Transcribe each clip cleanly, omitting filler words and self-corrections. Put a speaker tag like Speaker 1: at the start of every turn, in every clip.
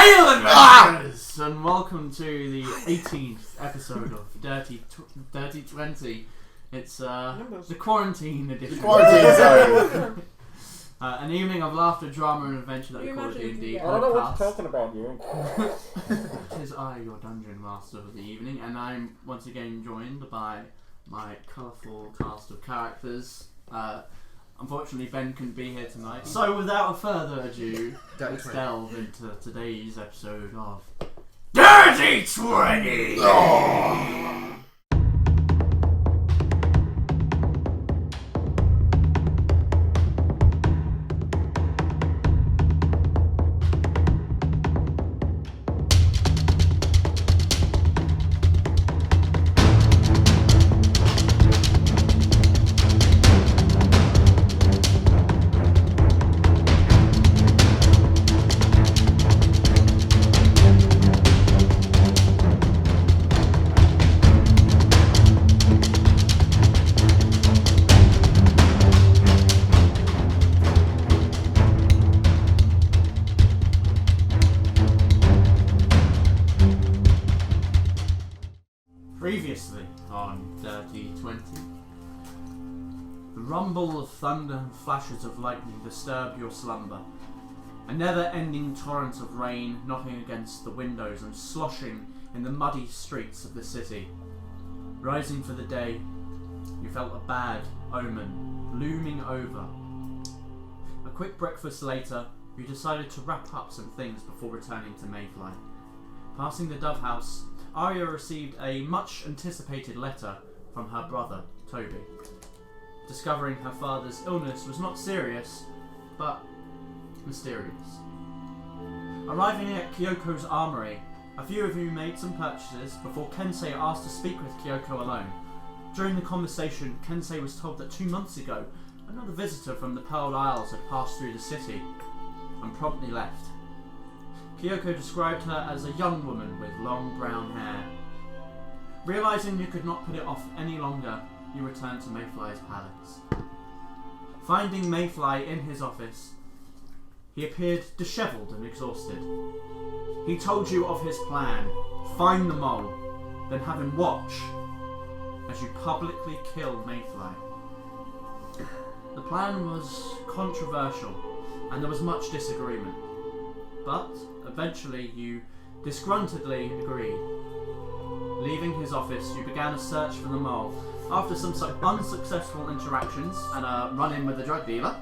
Speaker 1: Hail adventurers, and welcome to the 18th episode of Dirty 20. It's the quarantine edition.
Speaker 2: Quarantine zone.
Speaker 1: An evening of laughter, drama, and adventure that we call D&D Podcast.
Speaker 2: I don't know what you're talking about, you.
Speaker 1: It is I, your dungeon master of the evening, and I'm once again joined by my colourful cast of characters. Unfortunately, Ben couldn't be here tonight. So, without further ado, let's delve into today's episode of Dirty 20! Oh. Previously on Dirty 20, the rumble of thunder and flashes of lightning disturbed your slumber. A never-ending torrent of rain knocking against the windows and sloshing in the muddy streets of the city. Rising for the day, you felt a bad omen looming over. A quick breakfast later, you decided to wrap up some things before returning to Mayfly. Passing the Dove House, Aria received a much-anticipated letter from her brother, Toby. Discovering her father's illness was not serious, but mysterious. Arriving at Kyoko's armory, a few of you made some purchases before Kensei asked to speak with Kyoko alone. During the conversation, Kensei was told that 2 months ago, another visitor from the Pearl Isles had passed through the city and promptly left. Kyoko described her as a young woman with long brown hair. Realising you could not put it off any longer, you returned to Mayfly's palace. Finding Mayfly in his office, he appeared dishevelled and exhausted. He told you of his plan: find the mole, then have him watch as you publicly kill Mayfly. The plan was controversial, and there was much disagreement. But eventually you disgruntledly agreed. Leaving his office, you began a search for the mole. After some unsuccessful interactions and a run-in with a drug dealer,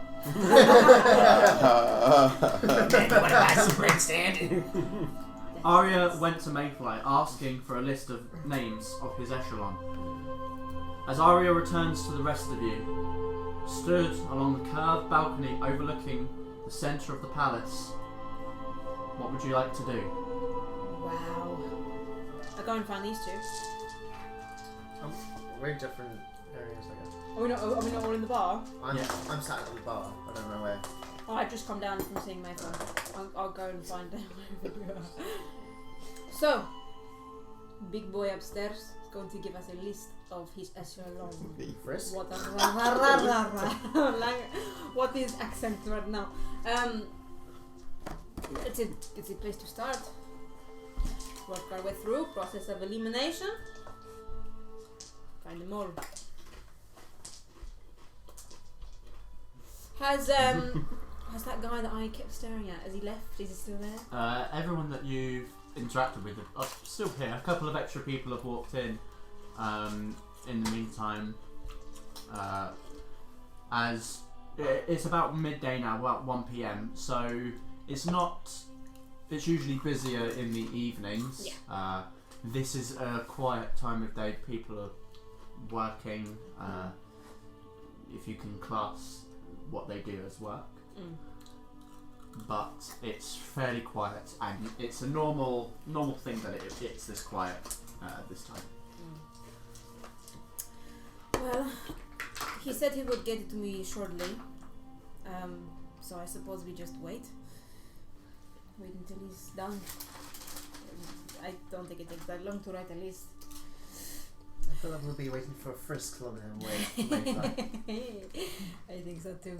Speaker 1: Aria went to Mayfly asking for a list of names of his echelon. As Aria returns to the rest of you, stood along the curved balcony overlooking the centre of the palace, what would you like to do?
Speaker 3: Wow. I'll go and find these two.
Speaker 2: We're in different areas, I guess.
Speaker 3: Are we not all in the bar?
Speaker 2: I'm sat at the bar. I don't know where.
Speaker 3: Oh, I've just come down from seeing Mayfly. I'll go and find them. So, big boy upstairs is going to give us a list of his echelon.
Speaker 2: The frisk?
Speaker 3: What is accent right now? It's a place to start. Work our way through, process of elimination. Find them all. Has that guy that I kept staring at, has he left? Is he still there?
Speaker 1: Everyone that you've interacted with are still here. A couple of extra people have walked in the meantime. As it's about midday now, about 1 PM, so it's usually busier in the evenings.
Speaker 3: Yeah.
Speaker 1: This is a quiet time of day. People are working, if you can class what they do as work. But it's fairly quiet, and it's a normal thing that it's this quiet at this time.
Speaker 3: Well, he said he would get it to me shortly, so I suppose we just wait until he's done. I don't think it takes that long to write a list.
Speaker 2: I feel like we'll be waiting for a frisk longer than wait.
Speaker 3: I think so too.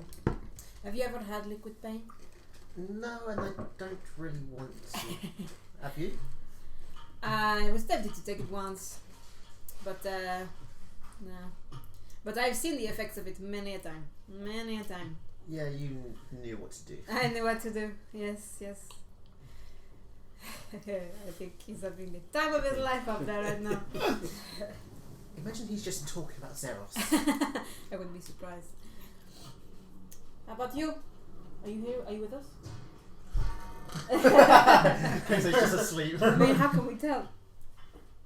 Speaker 3: Have you ever had liquid pain?
Speaker 2: No, and I don't really want to. Have you?
Speaker 3: I was tempted to take it once, but no. But I've seen the effects of it many a time. Many a time.
Speaker 2: Yeah, you knew what to do.
Speaker 3: I knew what to do. Yes, yes. I think he's having the time of his life up there right now.
Speaker 2: Imagine he's just talking about Zeros.
Speaker 3: I wouldn't be surprised. How about you? Are you here? Are you with us?
Speaker 2: So he's just asleep.
Speaker 3: I mean, how can we tell?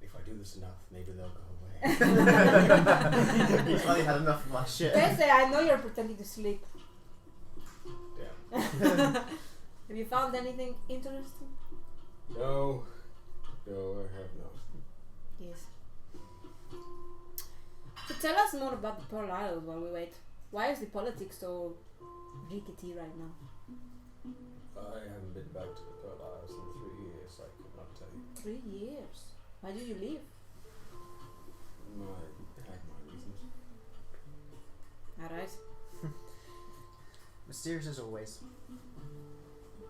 Speaker 4: If I do this enough, maybe they'll go away.
Speaker 2: He's finally had enough of my shit.
Speaker 3: Thursday, I know you're pretending to sleep.
Speaker 4: Yeah.
Speaker 3: Have you found anything interesting?
Speaker 4: No, I have not.
Speaker 3: Yes. So tell us more about the Pearl Isles while we wait. Why is the politics so rickety right now?
Speaker 4: I haven't been back to the Pearl Isles in 3 years. I could not tell you.
Speaker 3: 3 years. Why did you leave?
Speaker 4: I had my reasons.
Speaker 3: Alright.
Speaker 2: Mysterious as always.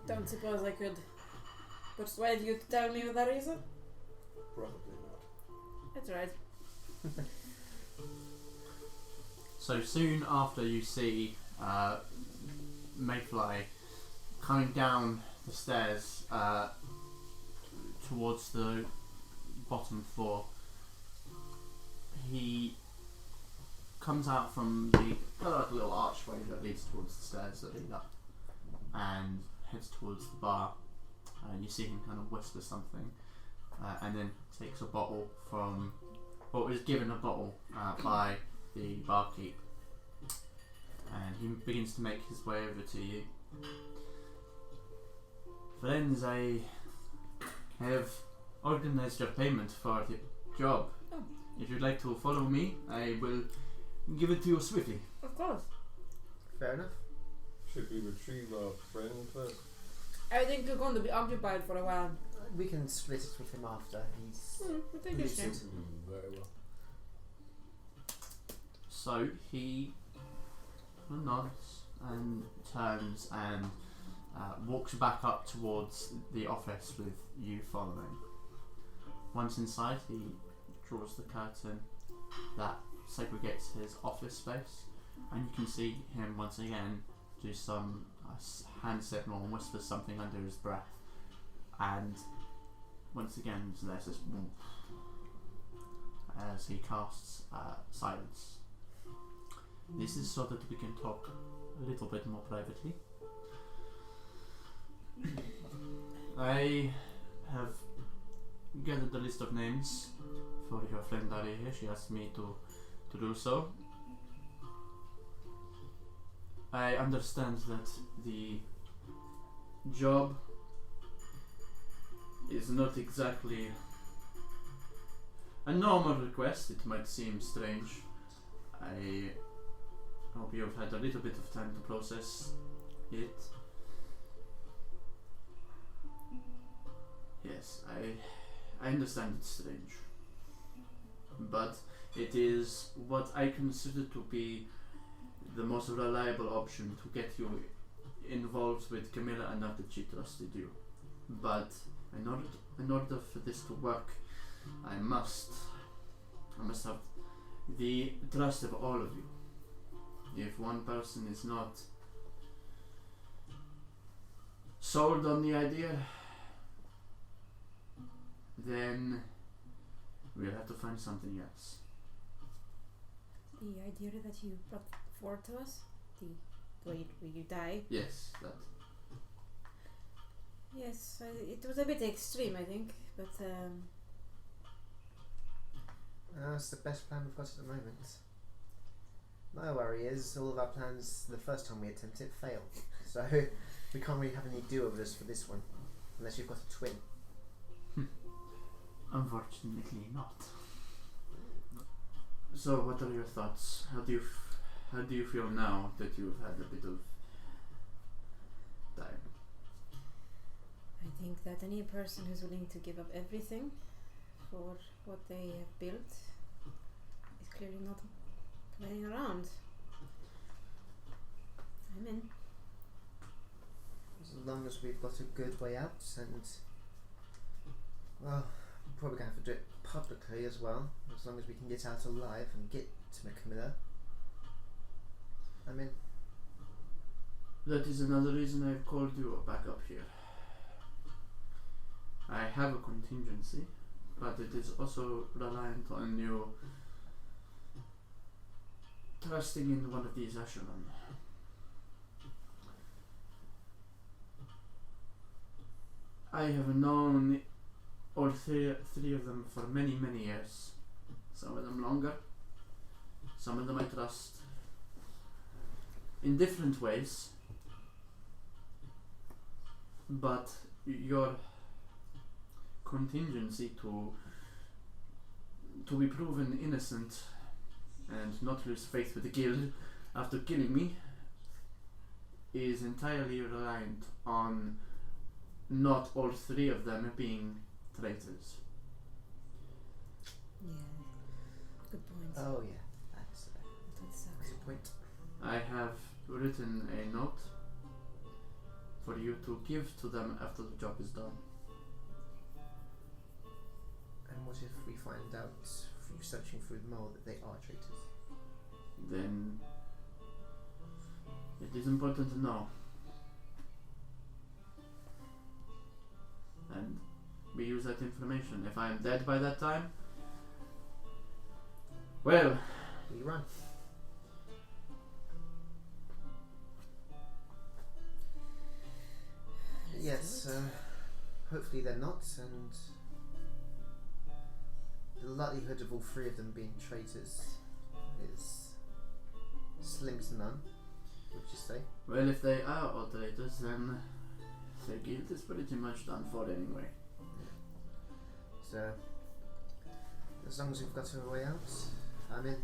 Speaker 3: Don't suppose I could persuade you to tell me the reason?
Speaker 4: Probably not.
Speaker 3: That's right.
Speaker 1: So soon after you see Mayfly coming down the stairs towards the bottom floor, he comes out from the little archway that leads towards the stairs that lead up and heads towards the bar. You see him kind of whisper something and then takes a bottle from, or is given a bottle by the barkeep, and he begins to make his way over to you. Friends, I have organized your payment for the job.
Speaker 3: Oh.
Speaker 1: If you'd like to follow me, I will give it to you swiftly.
Speaker 3: Of course.
Speaker 2: Fair enough.
Speaker 4: Should we retrieve our friend first?
Speaker 3: I think you're going to be occupied for a while.
Speaker 2: We can split it with him after. He's
Speaker 3: I think it's
Speaker 2: lucid.
Speaker 3: true.
Speaker 4: Very well.
Speaker 1: So he nods and turns and walks back up towards the office with you following. Once inside, he draws the curtain that segregates his office space, and you can see him once again do some hand signal and whisper something under his breath, and once again there's this whoomp as he casts silence. This is so that we can talk a little bit more privately. I have gathered a list of names for your friend Val-Aeria. She asked me to do so. I understand that the job is not exactly a normal request. It might seem strange. I hope you have had a little bit of time to process it. Yes, I understand it's strange, but it is what I consider to be the most reliable option to get you involved with Camilla enough that she trusted you. But in order for this to work, I must have the trust of all of you. If one person is not sold on the idea, then we'll have to find something else.
Speaker 3: The idea that you brought forward to us, the way you die.
Speaker 1: Yes, that.
Speaker 3: Yes, it was a bit extreme, I think, but
Speaker 2: That's the best plan we've got at the moment. My worry is all of our plans the first time we attempt it fail, so we can't really have any do-overs for this one, unless you've got a twin.
Speaker 1: Unfortunately not. So what are your thoughts? How do you feel now that you've had a bit of time?
Speaker 3: I think that any person who's willing to give up everything for what they have built is clearly not playing around. I'm in.
Speaker 2: As long as we've got a good way out, and well, we're probably gonna have to do it publicly as well. As long as we can get out alive and get to Macmillan. I'm in.
Speaker 1: That is another reason I've called you back up here. I have a contingency, but it is also reliant on you trusting in one of these echelon. I have known all three of them for many years. Some of them longer, some of them I trust in different ways, but your contingency to be proven innocent and not lose faith with the guild after killing me is entirely reliant on not all three of them being traitors.
Speaker 3: Yeah. Good point.
Speaker 2: Oh yeah, that's
Speaker 3: That sucks.
Speaker 2: a good point.
Speaker 1: I have written a note for you to give to them after the job is done.
Speaker 2: And what if we find out through searching through the mole that they are traitors?
Speaker 1: Then it is important to know. And we use that information. If I am dead by that time, well,
Speaker 2: We run. Yes, hopefully they're not, and the likelihood of all three of them being traitors is slim to none, would you say?
Speaker 1: well, if they are all traitors, then the guild is pretty much done for anyway.
Speaker 2: So, as long as we've got our way out, I'm in.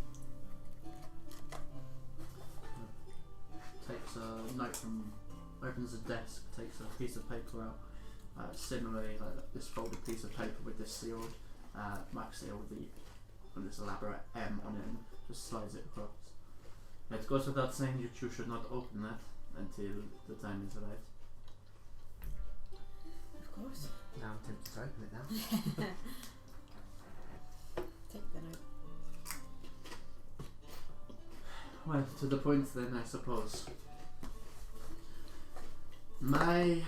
Speaker 1: Takes a note from, opens a desk, takes a piece of paper out, similarly like this folded piece of paper with this sealed, mark seal with this elaborate M on it, and just slides it across. It goes without saying that you should not open that until the time is right.
Speaker 3: Of course.
Speaker 2: Now I'm tempted to open it now.
Speaker 3: Take the note.
Speaker 1: Well, to the point then, I suppose. My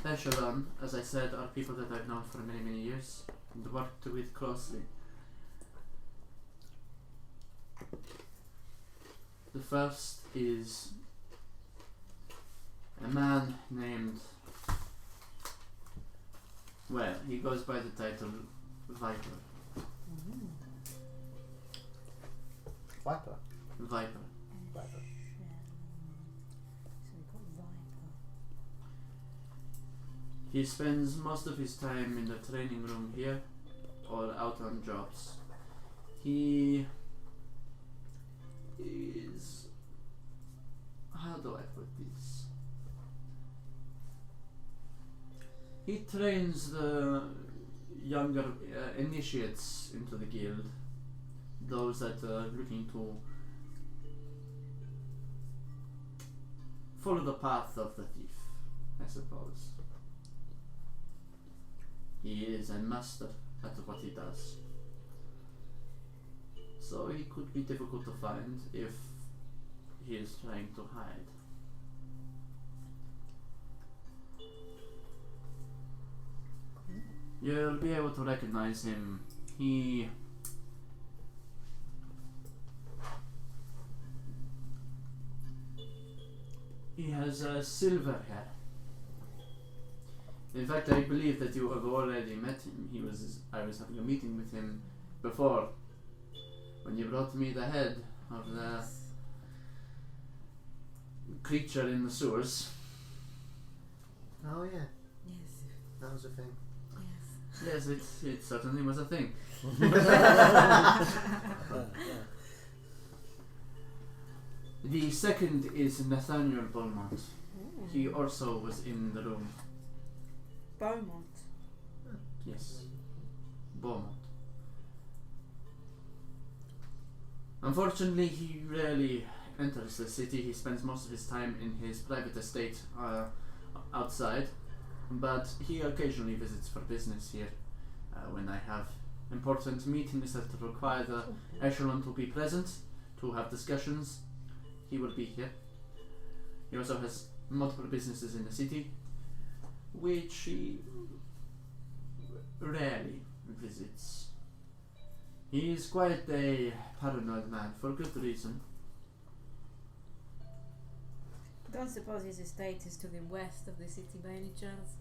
Speaker 1: echelon, as I said, are people that I've known for many years and worked with closely. The first is a man named, well, he goes by the title Viper.
Speaker 2: Viper.
Speaker 1: Viper.
Speaker 2: Viper.
Speaker 3: So we got Viper.
Speaker 1: He spends most of his time in the training room here or out on jobs. He is, how do I put this? He trains the younger initiates into the guild, those that are looking to follow the path of the thief, I suppose. He is a master at what he does. So he could be difficult to find if he is trying to hide. You'll be able to recognize him. He has silver hair. In fact, I believe that you have already met him. I was having a meeting with him before, when you brought me the head of the creature in the sewers.
Speaker 2: Oh yeah,
Speaker 3: Yes.
Speaker 2: that was a thing.
Speaker 3: Yes.
Speaker 1: Yes, it certainly was a thing. The second is Nathaniel Beaumont. He also was in the room.
Speaker 3: Beaumont.
Speaker 1: Yes, Beaumont. Unfortunately, he rarely enters the city. He spends most of his time in his private estate outside, but he occasionally visits for business here. When I have important meetings that require the echelon to be present to have discussions, he will be here. He also has multiple businesses in the city, which he rarely visits. He is quite a paranoid man, for good reason.
Speaker 3: Don't suppose his estate is to the west of the city by any chance?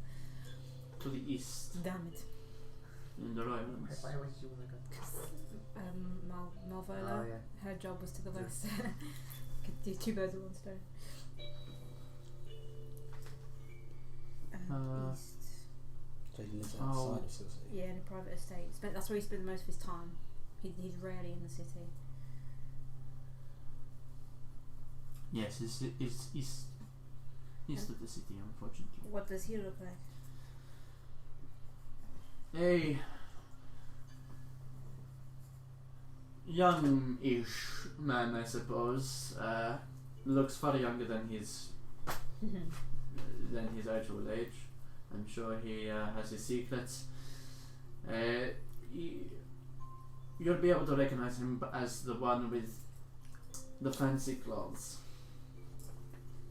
Speaker 1: To the east,
Speaker 3: Damn it.
Speaker 1: in the Roylands.
Speaker 2: Where did you want to go?
Speaker 3: Malvola,
Speaker 2: Oh, yeah.
Speaker 3: her job was to the west. Could do two birds with one stone. East.
Speaker 4: So he lives
Speaker 1: Oh.
Speaker 4: outside of Soule.
Speaker 3: Yeah, in a private estate. That's where he spent most of his time. He's rarely in the city.
Speaker 1: Yes, it's east of the city, unfortunately.
Speaker 3: What does he look like?
Speaker 1: A young-ish man, I suppose. Looks far younger than his actual age. I'm sure he has his secrets. You'll be able to recognize him as the one with the fancy clothes.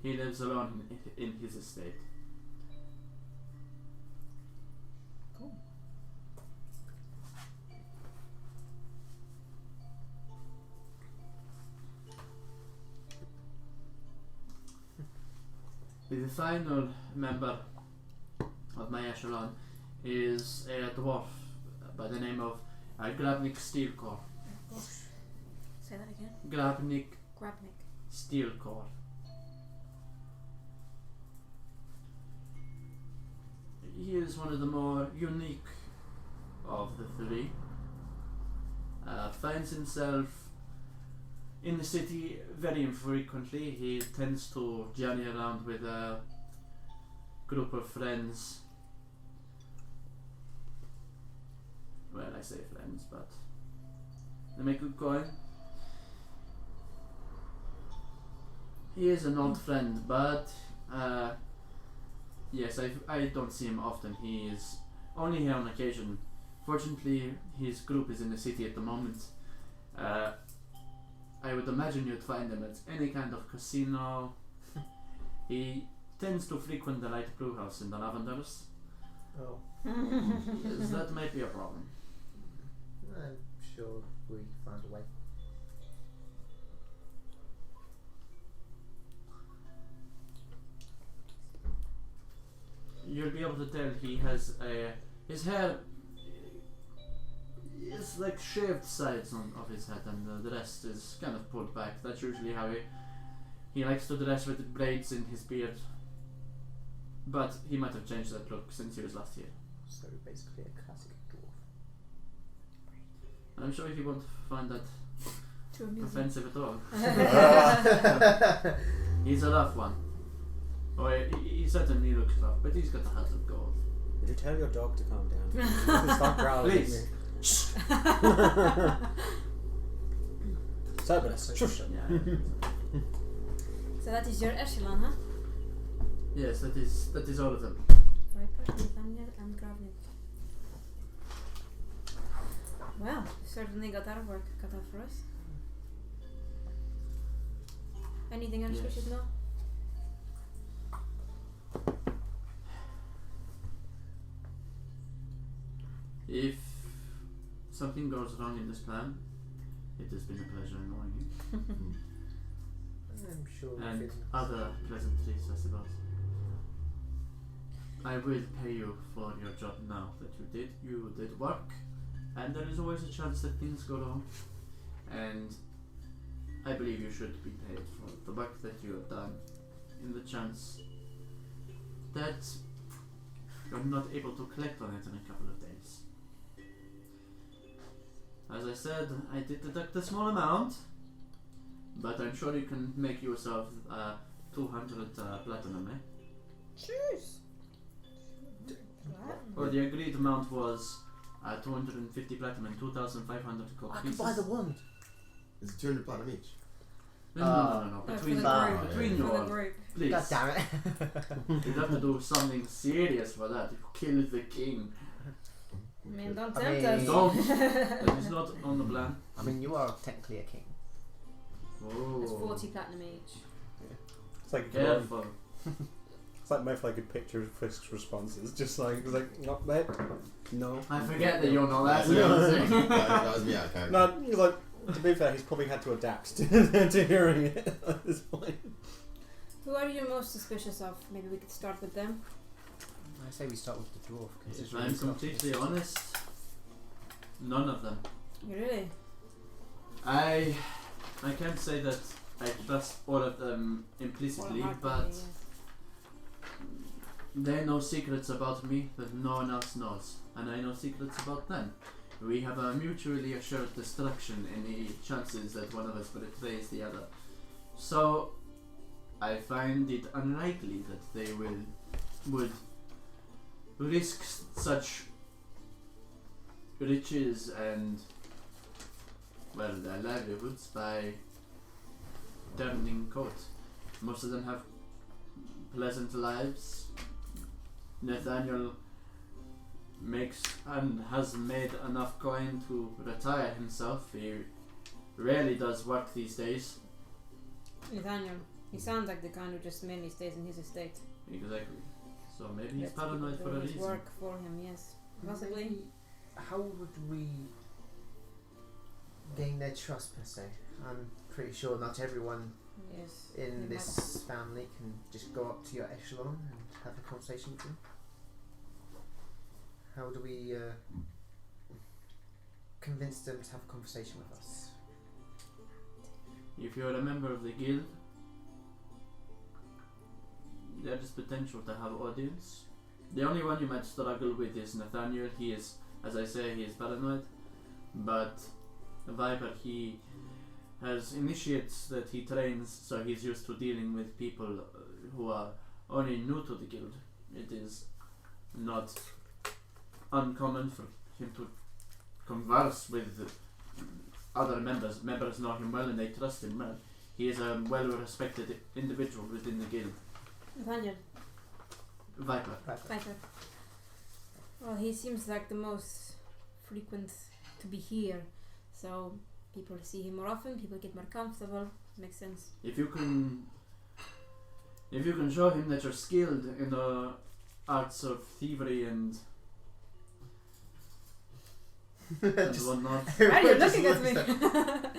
Speaker 1: He lives alone in his estate.
Speaker 3: Cool.
Speaker 1: The final member of my echelon is a dwarf by the name of Grabnik Steelcore.
Speaker 3: Gosh. Say that again.
Speaker 1: Grabnik
Speaker 3: Grabnik.
Speaker 1: Steelcore. He is one of the more unique of the three. Finds himself in the city very infrequently. He tends to journey around with a group of friends. Well, I say friends, but they make good coin. He is an old friend, but yes, I don't see him often. He is only here on occasion. Fortunately, his group is in the city at the moment. I would imagine you'd find him at any kind of casino. He tends to frequent the light brew house in the Lavenders.
Speaker 2: Oh,
Speaker 1: Yes, that might be a problem.
Speaker 2: I'm sure we found a way.
Speaker 1: You'll be able to tell he has his hair is like shaved sides of his head, and the rest is kind of pulled back. That's usually how he likes to dress, with braids in his beard. But he might have changed that look since he was last here.
Speaker 2: So basically a classic dwarf.
Speaker 1: And I'm sure he won't find that
Speaker 3: Too amusing.
Speaker 1: offensive at all. He's a rough one. Oh, he certainly looks rough, but he's got a heart of gold.
Speaker 4: Would you tell your dog to calm down? Stop growling at
Speaker 1: Please.
Speaker 4: me. Cerberus, shush.
Speaker 1: Yeah.
Speaker 3: So that is your echelon, huh?
Speaker 1: Yes, that is all of them.
Speaker 3: Viper, Nathaniel, and Gravnik. Well, you certainly got our work cut out for us. Anything else we
Speaker 1: Yes.
Speaker 3: should know?
Speaker 1: If something goes wrong in this plan, it has been a pleasure knowing you.
Speaker 2: I'm sure
Speaker 1: And
Speaker 2: we'll fit.
Speaker 1: other pleasantries, I suppose. I will pay you for your job now that you did. You did work, and there is always a chance that things go wrong. And I believe you should be paid for the work that you have done, in the chance that you're not able to collect on it in a couple of days. As I said, I did deduct a small amount, but I'm sure you can make yourself 200 platinum, eh?
Speaker 3: Cheers!
Speaker 1: Or the agreed amount was 250 platinum and 2,500 gold
Speaker 2: I can
Speaker 1: pieces.
Speaker 2: buy the wand.
Speaker 5: Is it 200 platinum each?
Speaker 1: No.
Speaker 3: For
Speaker 1: Between
Speaker 3: the group.
Speaker 1: between
Speaker 3: For
Speaker 1: you
Speaker 3: the
Speaker 1: all,
Speaker 3: group.
Speaker 1: please.
Speaker 2: God damn it.
Speaker 1: You'd have to do something serious for that. You kill the king.
Speaker 3: I mean, don't
Speaker 2: I
Speaker 3: tempt
Speaker 2: mean-
Speaker 3: us.
Speaker 1: Don't. That is not on the plan.
Speaker 2: I mean, you are technically a king.
Speaker 3: There's
Speaker 1: Oh.
Speaker 3: 40 platinum each.
Speaker 4: It's like
Speaker 1: Careful.
Speaker 4: It's like Mayfly could picture Frisk's responses, just like it's like not mate, no.
Speaker 1: I forget that you're not that.
Speaker 5: That was me out of character.
Speaker 4: No, he's like to be fair, he's probably had to adapt to hearing it at this point.
Speaker 3: Who are you most suspicious of? Maybe we could start with them.
Speaker 2: I say we start with the dwarf. 'cause it's
Speaker 1: If
Speaker 2: really
Speaker 1: I'm
Speaker 2: soft.
Speaker 1: completely honest, none of them.
Speaker 3: Really?
Speaker 1: I can't say that I trust all of them implicitly, but they know secrets about me that no one else knows, and I know secrets about them. We have a mutually assured destruction in the chances that one of us betrays the other. So, I find it unlikely that they would risk such riches and, well, their livelihoods by turning coat. Most of them have pleasant lives. Nathaniel makes and has made enough coin to retire himself. He rarely does work these days.
Speaker 3: Nathaniel. He sounds like the kind who just mainly stays in his estate.
Speaker 1: Exactly. So maybe he's
Speaker 3: Let's
Speaker 1: paranoid
Speaker 3: keep
Speaker 1: for a
Speaker 3: doing his
Speaker 1: reason.
Speaker 3: work for him, yes. Possibly.
Speaker 2: Maybe how would we gain their trust per se? I'm pretty sure not everyone
Speaker 3: Yes.
Speaker 2: in
Speaker 3: they
Speaker 2: this family can just go up to your echelon and have a conversation with them. How do we convince them to have a conversation with us?
Speaker 1: If you're a member of the guild, there is potential to have audience. The only one you might struggle with is Nathaniel. He is, as I say, he is paranoid. But Viper, he has initiates that he trains, so he's used to dealing with people who are only new to the guild. It is not uncommon for him to converse with other members. Members know him well and they trust him well. He is a well-respected individual within the guild.
Speaker 3: Nathaniel.
Speaker 1: Viper.
Speaker 3: Viper. Well, he seems like the most frequent to be here. So people see him more often, people get more comfortable. Makes sense.
Speaker 1: If you can show him that you're skilled in the arts of thievery and whatnot,
Speaker 3: Why are you
Speaker 2: Just
Speaker 3: looking at me?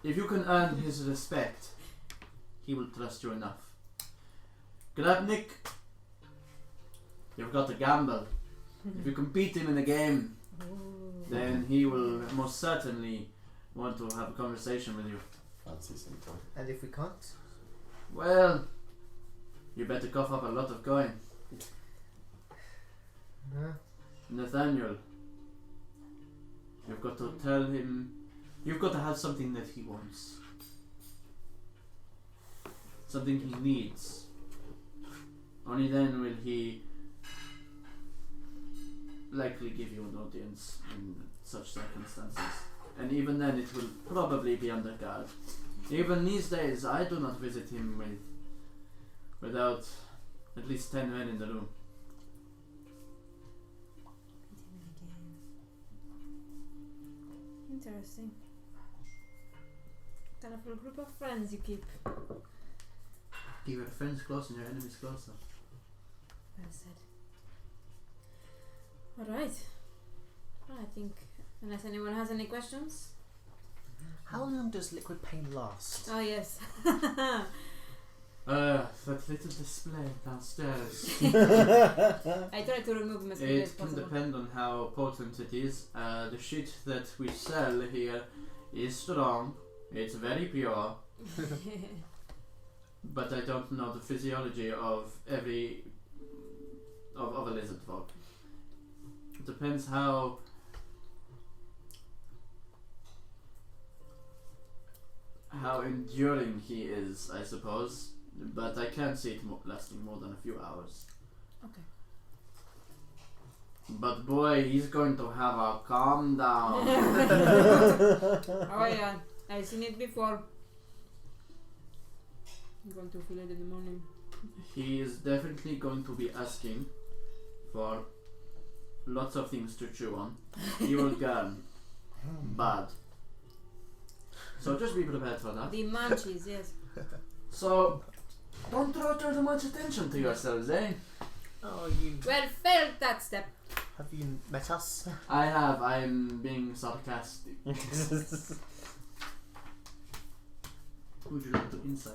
Speaker 1: if you can earn his respect, he will trust you enough. Grabnik, you've got to gamble. If you can beat him in a game, then he will most certainly want to have a conversation with you.
Speaker 5: Fancy something.
Speaker 2: And if we can't?
Speaker 1: Well, you better cough up a lot of coin.
Speaker 2: No.
Speaker 1: Nathaniel, you've got to tell him, you've got to have something that he wants. Something he needs. Only then will he likely give you an audience in such circumstances. And even then it will probably be under guard. Even these days I do not visit him without at least 10 men in the room.
Speaker 3: Interesting. Colorful group of friends you keep.
Speaker 1: Keep your friends close and your enemies closer.
Speaker 3: Well said. Alright. Well, I think, unless anyone has any questions.
Speaker 2: How long does liquid pain last?
Speaker 3: Oh, yes.
Speaker 1: That little display downstairs.
Speaker 3: I try to remove them as quickly as
Speaker 1: It can
Speaker 3: possible.
Speaker 1: depend on how potent it is. The shit that we sell here is strong. It's very pure. But I don't know the physiology of every of a lizard folk. It depends how enduring he is, I suppose. But I can't see it lasting more than a few hours.
Speaker 3: Okay.
Speaker 1: But boy, he's going to have a calm down.
Speaker 3: Oh yeah, I've seen it before. I'm going to feel it in the morning.
Speaker 1: He is definitely going to be asking for lots of things to chew on. Evil gun. Bad. So just be prepared for that.
Speaker 3: The munchies, yes.
Speaker 1: So don't draw too much attention to yourselves, eh?
Speaker 2: Oh, you
Speaker 3: Well, failed that step.
Speaker 2: have you met us?
Speaker 1: I have. I'm being sarcastic. Would you like to insight?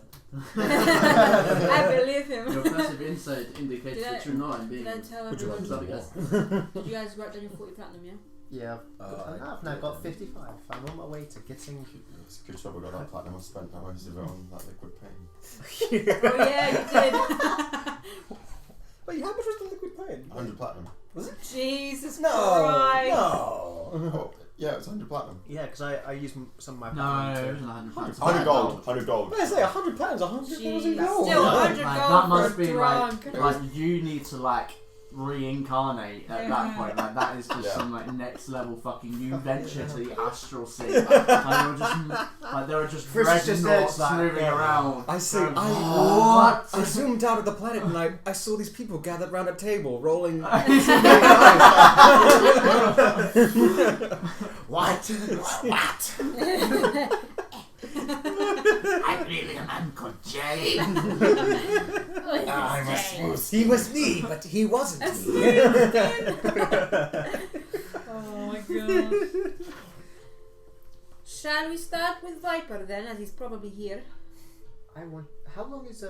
Speaker 3: I believe him.
Speaker 1: Your passive insight indicates
Speaker 3: Did
Speaker 1: that you know I'm being
Speaker 3: Did I tell
Speaker 5: Would you like
Speaker 3: everyone?
Speaker 5: to know
Speaker 1: sarcastic.
Speaker 3: Did you guys write down your 40 platinum, yeah?
Speaker 2: Yeah, I've now got 55. I'm on my way to getting.
Speaker 5: It's a good job I got that platinum I spent now most of it on that liquid pain.
Speaker 3: Oh yeah, you did.
Speaker 4: Wait, how much was the liquid pain?
Speaker 5: 100 platinum.
Speaker 4: Was it?
Speaker 3: Jesus
Speaker 4: No!
Speaker 3: Christ.
Speaker 4: No!
Speaker 5: Oh, yeah, it was 100 platinum.
Speaker 2: Yeah, because I used some of my
Speaker 1: No,
Speaker 2: platinum
Speaker 1: it
Speaker 2: to-
Speaker 1: wasn't 100
Speaker 5: 100 gold. 100 gold.
Speaker 4: I say 100 pounds, 100,000
Speaker 3: Jeez,
Speaker 4: gold.
Speaker 3: still
Speaker 1: Like,
Speaker 3: 100
Speaker 1: that
Speaker 3: gold
Speaker 1: must
Speaker 3: for
Speaker 1: be
Speaker 3: drunk.
Speaker 1: like you need to like reincarnate at that point. Like that is just
Speaker 5: Yeah.
Speaker 1: some like next level fucking new venture to the astral sea. Like there were just
Speaker 2: Chris is just there,
Speaker 1: dreadnoughts
Speaker 2: like,
Speaker 1: moving around.
Speaker 4: I see.
Speaker 1: What?
Speaker 4: I zoomed out of the planet and I saw these people gathered round a table rolling.
Speaker 2: What? What?
Speaker 1: I'm really a man called Jay.
Speaker 4: I was smooth. He was me, but he wasn't me.
Speaker 3: Oh my god. Shall we start with Viper then, as he's probably here?
Speaker 2: I want. How long is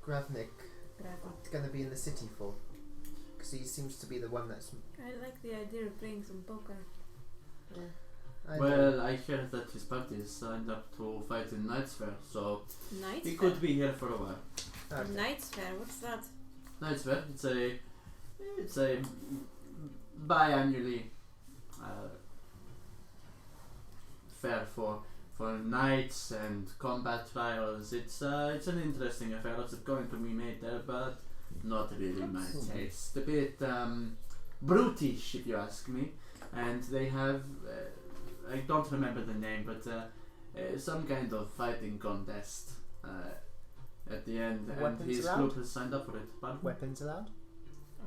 Speaker 2: Gravnik going to be in the city for? Because he seems to be the one that's.
Speaker 3: I like the idea of playing some poker.
Speaker 1: Well, I heard that his party is signed up to fight in Knight's Fair, so
Speaker 3: Knight's
Speaker 1: he
Speaker 3: Fair?
Speaker 1: could be here for a while.
Speaker 2: Okay.
Speaker 3: Knight's Fair, what's that?
Speaker 1: Knight's Fair, it's a biannually fair for knights and combat trials. It's an interesting affair. Lots of going to be made there, but not really my taste. A bit brutish, if you ask me. And they have I don't remember the name, but some kind of fighting contest at the end, and
Speaker 2: Weapons
Speaker 1: his
Speaker 2: allowed?
Speaker 1: group has signed up for it. Pardon?
Speaker 2: Weapons allowed?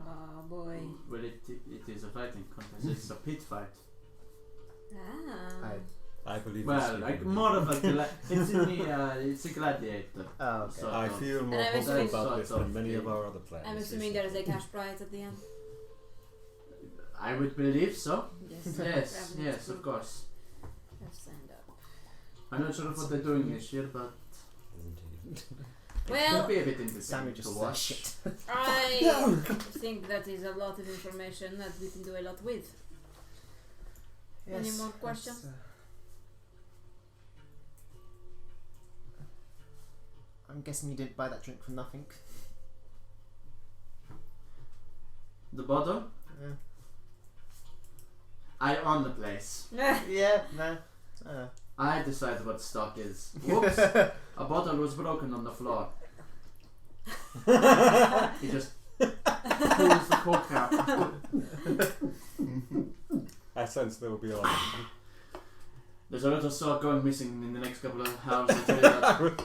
Speaker 3: Oh boy.
Speaker 1: Well, it is a fighting contest. It's a pit fight.
Speaker 3: Ah.
Speaker 4: I believe
Speaker 1: Well, like more of a it's in the it's a gladiator.
Speaker 2: Oh, okay.
Speaker 1: So-
Speaker 4: I feel more
Speaker 3: And I'm
Speaker 4: hopeful
Speaker 3: assuming-
Speaker 4: about this than many of
Speaker 1: Sort of.
Speaker 4: our other plans.
Speaker 3: I'm assuming there is a cash prize at the end.
Speaker 1: I would believe so.
Speaker 3: Yes.
Speaker 1: Yes,
Speaker 3: Revenant's
Speaker 1: yes, of
Speaker 3: group
Speaker 1: course.
Speaker 3: have signed up.
Speaker 1: I'm not sure what they're doing this year, but it
Speaker 3: Well,
Speaker 1: will be a bit
Speaker 2: Sammy
Speaker 1: interesting
Speaker 2: just
Speaker 1: to
Speaker 2: said
Speaker 1: watch.
Speaker 2: shit.
Speaker 3: I think that is a lot of information that we can do a lot with. Any more questions?
Speaker 2: I'm guessing you didn't buy that drink for nothing.
Speaker 1: The bottle?
Speaker 2: Yeah.
Speaker 1: I own the place.
Speaker 2: Yeah, no.
Speaker 1: I decide what stock is. Whoops! A bottle was broken on the floor. He just pulls the cork out.
Speaker 4: I sense there will be a lot.
Speaker 1: There's a lot of stock going missing in the next couple of hours. I tell you that.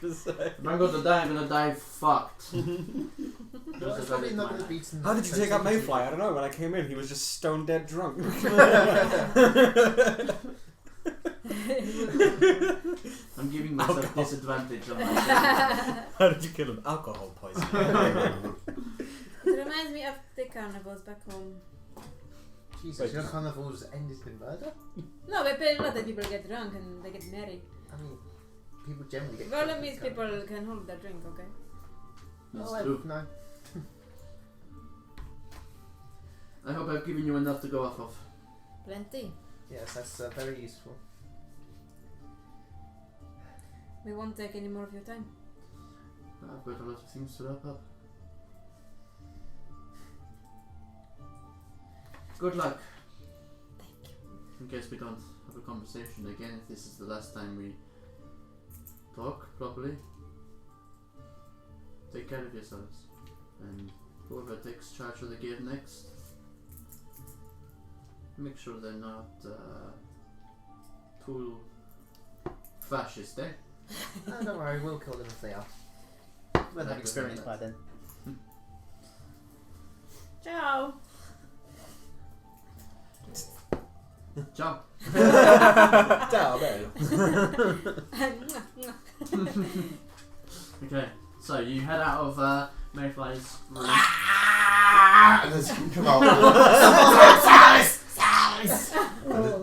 Speaker 1: If I'm going to die, I'm going to die fucked.
Speaker 2: Well, it's probably not going to beat some.
Speaker 4: How did you take out Mayfly? I don't know. When I came in, he was just stone dead drunk.
Speaker 1: I'm giving myself disadvantage on my
Speaker 4: How did you kill him? Alcohol poisoning.
Speaker 3: It reminds me of the carnivals back home.
Speaker 2: Jesus,
Speaker 4: Wait.
Speaker 2: your carnivals ended in murder?
Speaker 3: No, but a lot of people get drunk and they get married.
Speaker 2: I mean, people generally get.
Speaker 3: Well,
Speaker 2: drunk
Speaker 3: that means
Speaker 2: at
Speaker 3: people
Speaker 2: carnivals.
Speaker 3: can hold their drink, okay?
Speaker 1: That's
Speaker 2: Oh,
Speaker 1: true.
Speaker 2: no.
Speaker 1: I hope I've given you enough to go off of.
Speaker 3: Plenty.
Speaker 2: Yes, that's very useful.
Speaker 3: We won't take any more of your time.
Speaker 1: I've got a lot of things to wrap up. Good luck.
Speaker 3: Thank you.
Speaker 1: In case we don't have a conversation again, if this is the last time we talk properly, take care of yourselves. And whoever takes charge of the gear next, make sure they're not too fascist, eh?
Speaker 2: Don't worry, we'll kill them if they are.
Speaker 6: We'll have experience by then.
Speaker 3: Ciao.
Speaker 1: Jump.
Speaker 4: Ciao, bello.
Speaker 1: Okay, so you head out of Mayfly's room.
Speaker 5: And there's come out.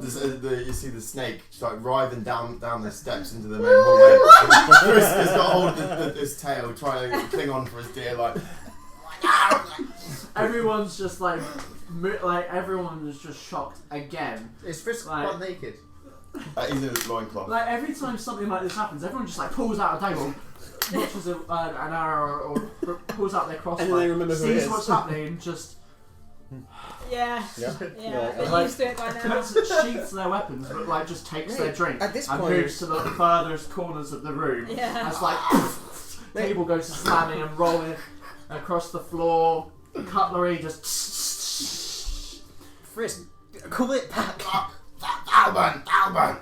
Speaker 5: You see the snake just like writhing down the steps into the main hallway. Chris has got hold of his tail, trying to cling on for his dear life.
Speaker 1: Everyone's just like everyone is just shocked again.
Speaker 2: Is Frisk
Speaker 1: Like-
Speaker 2: butt naked?
Speaker 5: He's in his loincloth.
Speaker 1: Like every time something like this happens, everyone just like pulls out a table, watches an arrow or pulls out their crossbow,
Speaker 4: And then they remember who it
Speaker 1: sees
Speaker 4: is.
Speaker 1: what's happening, and just
Speaker 3: Yeah.
Speaker 4: Yeah.
Speaker 3: They're
Speaker 1: Like,
Speaker 3: used to it by now.
Speaker 1: sheaths their weapons, but like just takes their drink
Speaker 4: At this
Speaker 1: and
Speaker 4: point-
Speaker 1: moves to the furthest corners of the room.
Speaker 3: Yeah.
Speaker 1: As like table goes slamming and rolling across the floor. Cutlery just.
Speaker 6: Frisk, call it back.
Speaker 5: Alban! I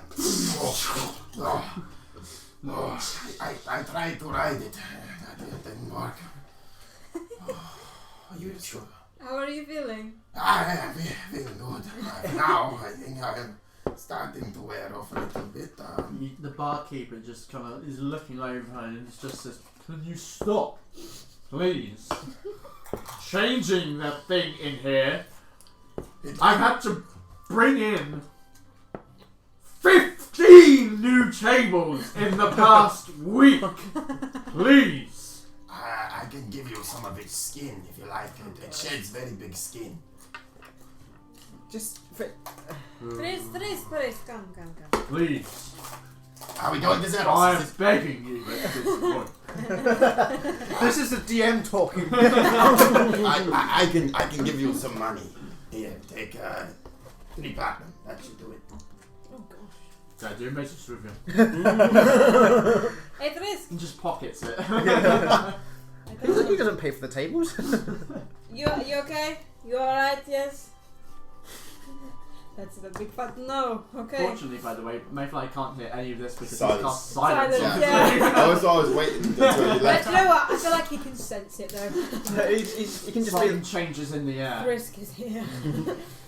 Speaker 5: tried to ride it. That didn't work. Are you sure?
Speaker 3: How are you feeling?
Speaker 5: I am feeling good. Now I think I am starting to wear off a little bit.
Speaker 1: The barkeeper just kind of is looking over and just says, "Can you stop, please? Changing that thing in here. I've had to bring in 15 new tables in the past week. Please."
Speaker 5: I can give you some of its skin if you like it. It sheds very big skin.
Speaker 6: Just
Speaker 3: Please, come.
Speaker 1: Please.
Speaker 5: Are we going to zero?
Speaker 1: I am begging you at this point.
Speaker 2: This is the DM talking.
Speaker 5: I can give you some money. Here, take 3 platinum. That should do it.
Speaker 3: Oh gosh.
Speaker 1: So I do a message with you.
Speaker 3: Hey, Frisk.
Speaker 1: And just pockets it.
Speaker 2: He doesn't pay for the tables.
Speaker 3: You okay? You alright? Yes. That's a big fat no. Okay.
Speaker 1: Fortunately, by the way, Mayfly can't hear any of this because
Speaker 5: Silence.
Speaker 1: he's cast silence.
Speaker 3: Silence,
Speaker 5: Yeah.
Speaker 3: yeah.
Speaker 5: I was waiting until you
Speaker 3: But
Speaker 5: left.
Speaker 3: you know what? I feel like he can sense it though.
Speaker 2: He can just
Speaker 1: Something
Speaker 2: be.
Speaker 1: changes in the air.
Speaker 3: Frisk is here.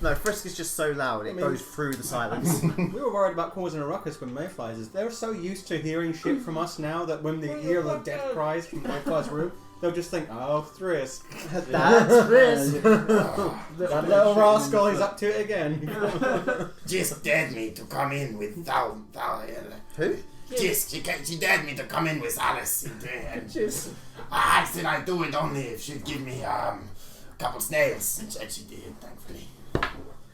Speaker 2: No, Frisk is just so loud it goes through the silence.
Speaker 4: We were worried about causing a ruckus when Mayflies is. They're so used to hearing shit from us now that when they hear the death cries from Mayfly's room, they'll just think, oh, Frisk.
Speaker 2: That's Frisk.
Speaker 4: That little rascal is up to it again.
Speaker 5: Just dared me to come in with Val-Aeria.
Speaker 2: Who?
Speaker 5: Just, she dared me to come in with Alice. And I said I'd do it only if she'd give me a couple snails. And she did, thankfully.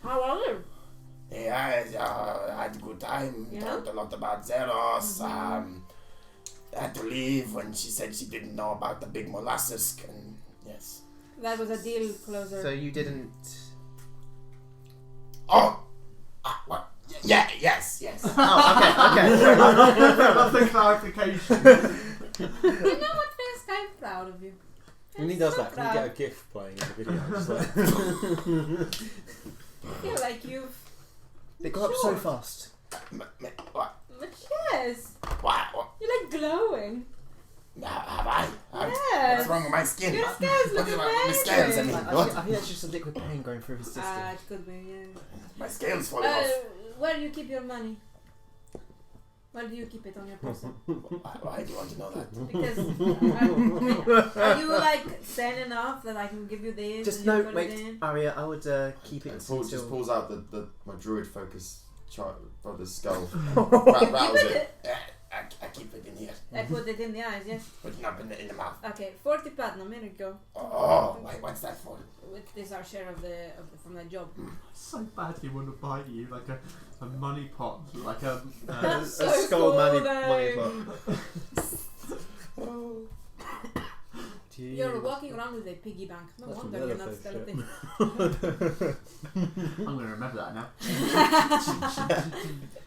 Speaker 3: How are you?
Speaker 5: Yeah, I had a good time.
Speaker 3: Yeah?
Speaker 5: Talked a lot about Zeros. Had to leave when she said she didn't know about the big mollusк. And yes.
Speaker 3: That was a deal closer.
Speaker 2: So you didn't.
Speaker 5: Oh! What? Yeah, yes.
Speaker 2: Oh, okay.
Speaker 1: That's the clarification.
Speaker 3: You know what, Frisk? I'm proud of you.
Speaker 4: When he
Speaker 3: I'm
Speaker 4: does
Speaker 3: so
Speaker 4: that, can we
Speaker 3: proud.
Speaker 4: get a GIF playing in the video? Just like,
Speaker 3: I feel like you've.
Speaker 2: They go up so fast.
Speaker 5: What?
Speaker 3: But yes,
Speaker 5: What?
Speaker 3: you're like glowing.
Speaker 5: Have I?
Speaker 3: Yes.
Speaker 5: What's wrong with my skin?
Speaker 3: Your scales look
Speaker 5: My
Speaker 3: amazing.
Speaker 5: scales, I mean.
Speaker 2: I
Speaker 5: What?
Speaker 2: think that's just a liquid pain going through his system.
Speaker 3: It could be, yeah.
Speaker 5: My scales falling off.
Speaker 3: Where do you keep your money? Where do you keep it on your person?
Speaker 5: Why do you want to know that?
Speaker 3: Because are you like sane enough that I can give you this?
Speaker 2: Just
Speaker 3: and you
Speaker 2: no,
Speaker 3: put
Speaker 2: wait,
Speaker 3: it in?
Speaker 2: Aria, I would keep it
Speaker 5: Just
Speaker 2: until.
Speaker 5: pulls out my druid focus brother's skull. Rattles
Speaker 3: Keep
Speaker 5: it. I keep it in here.
Speaker 3: I put it in the eyes, yes.
Speaker 5: Putting up in the mouth.
Speaker 3: Okay, 40 platinum. Here we go.
Speaker 5: Oh, wait, what's that for?
Speaker 3: With this our share of the from that job.
Speaker 1: So bad he want to buy you like a money pot, like a.
Speaker 3: That's so
Speaker 2: skull
Speaker 3: cool,
Speaker 2: money
Speaker 3: though.
Speaker 2: pot.
Speaker 3: You're walking around with a piggy bank. No
Speaker 4: That's
Speaker 3: wonder
Speaker 4: some
Speaker 3: you're not
Speaker 4: Leatherface
Speaker 3: stealthy.
Speaker 1: I'm gonna remember that now.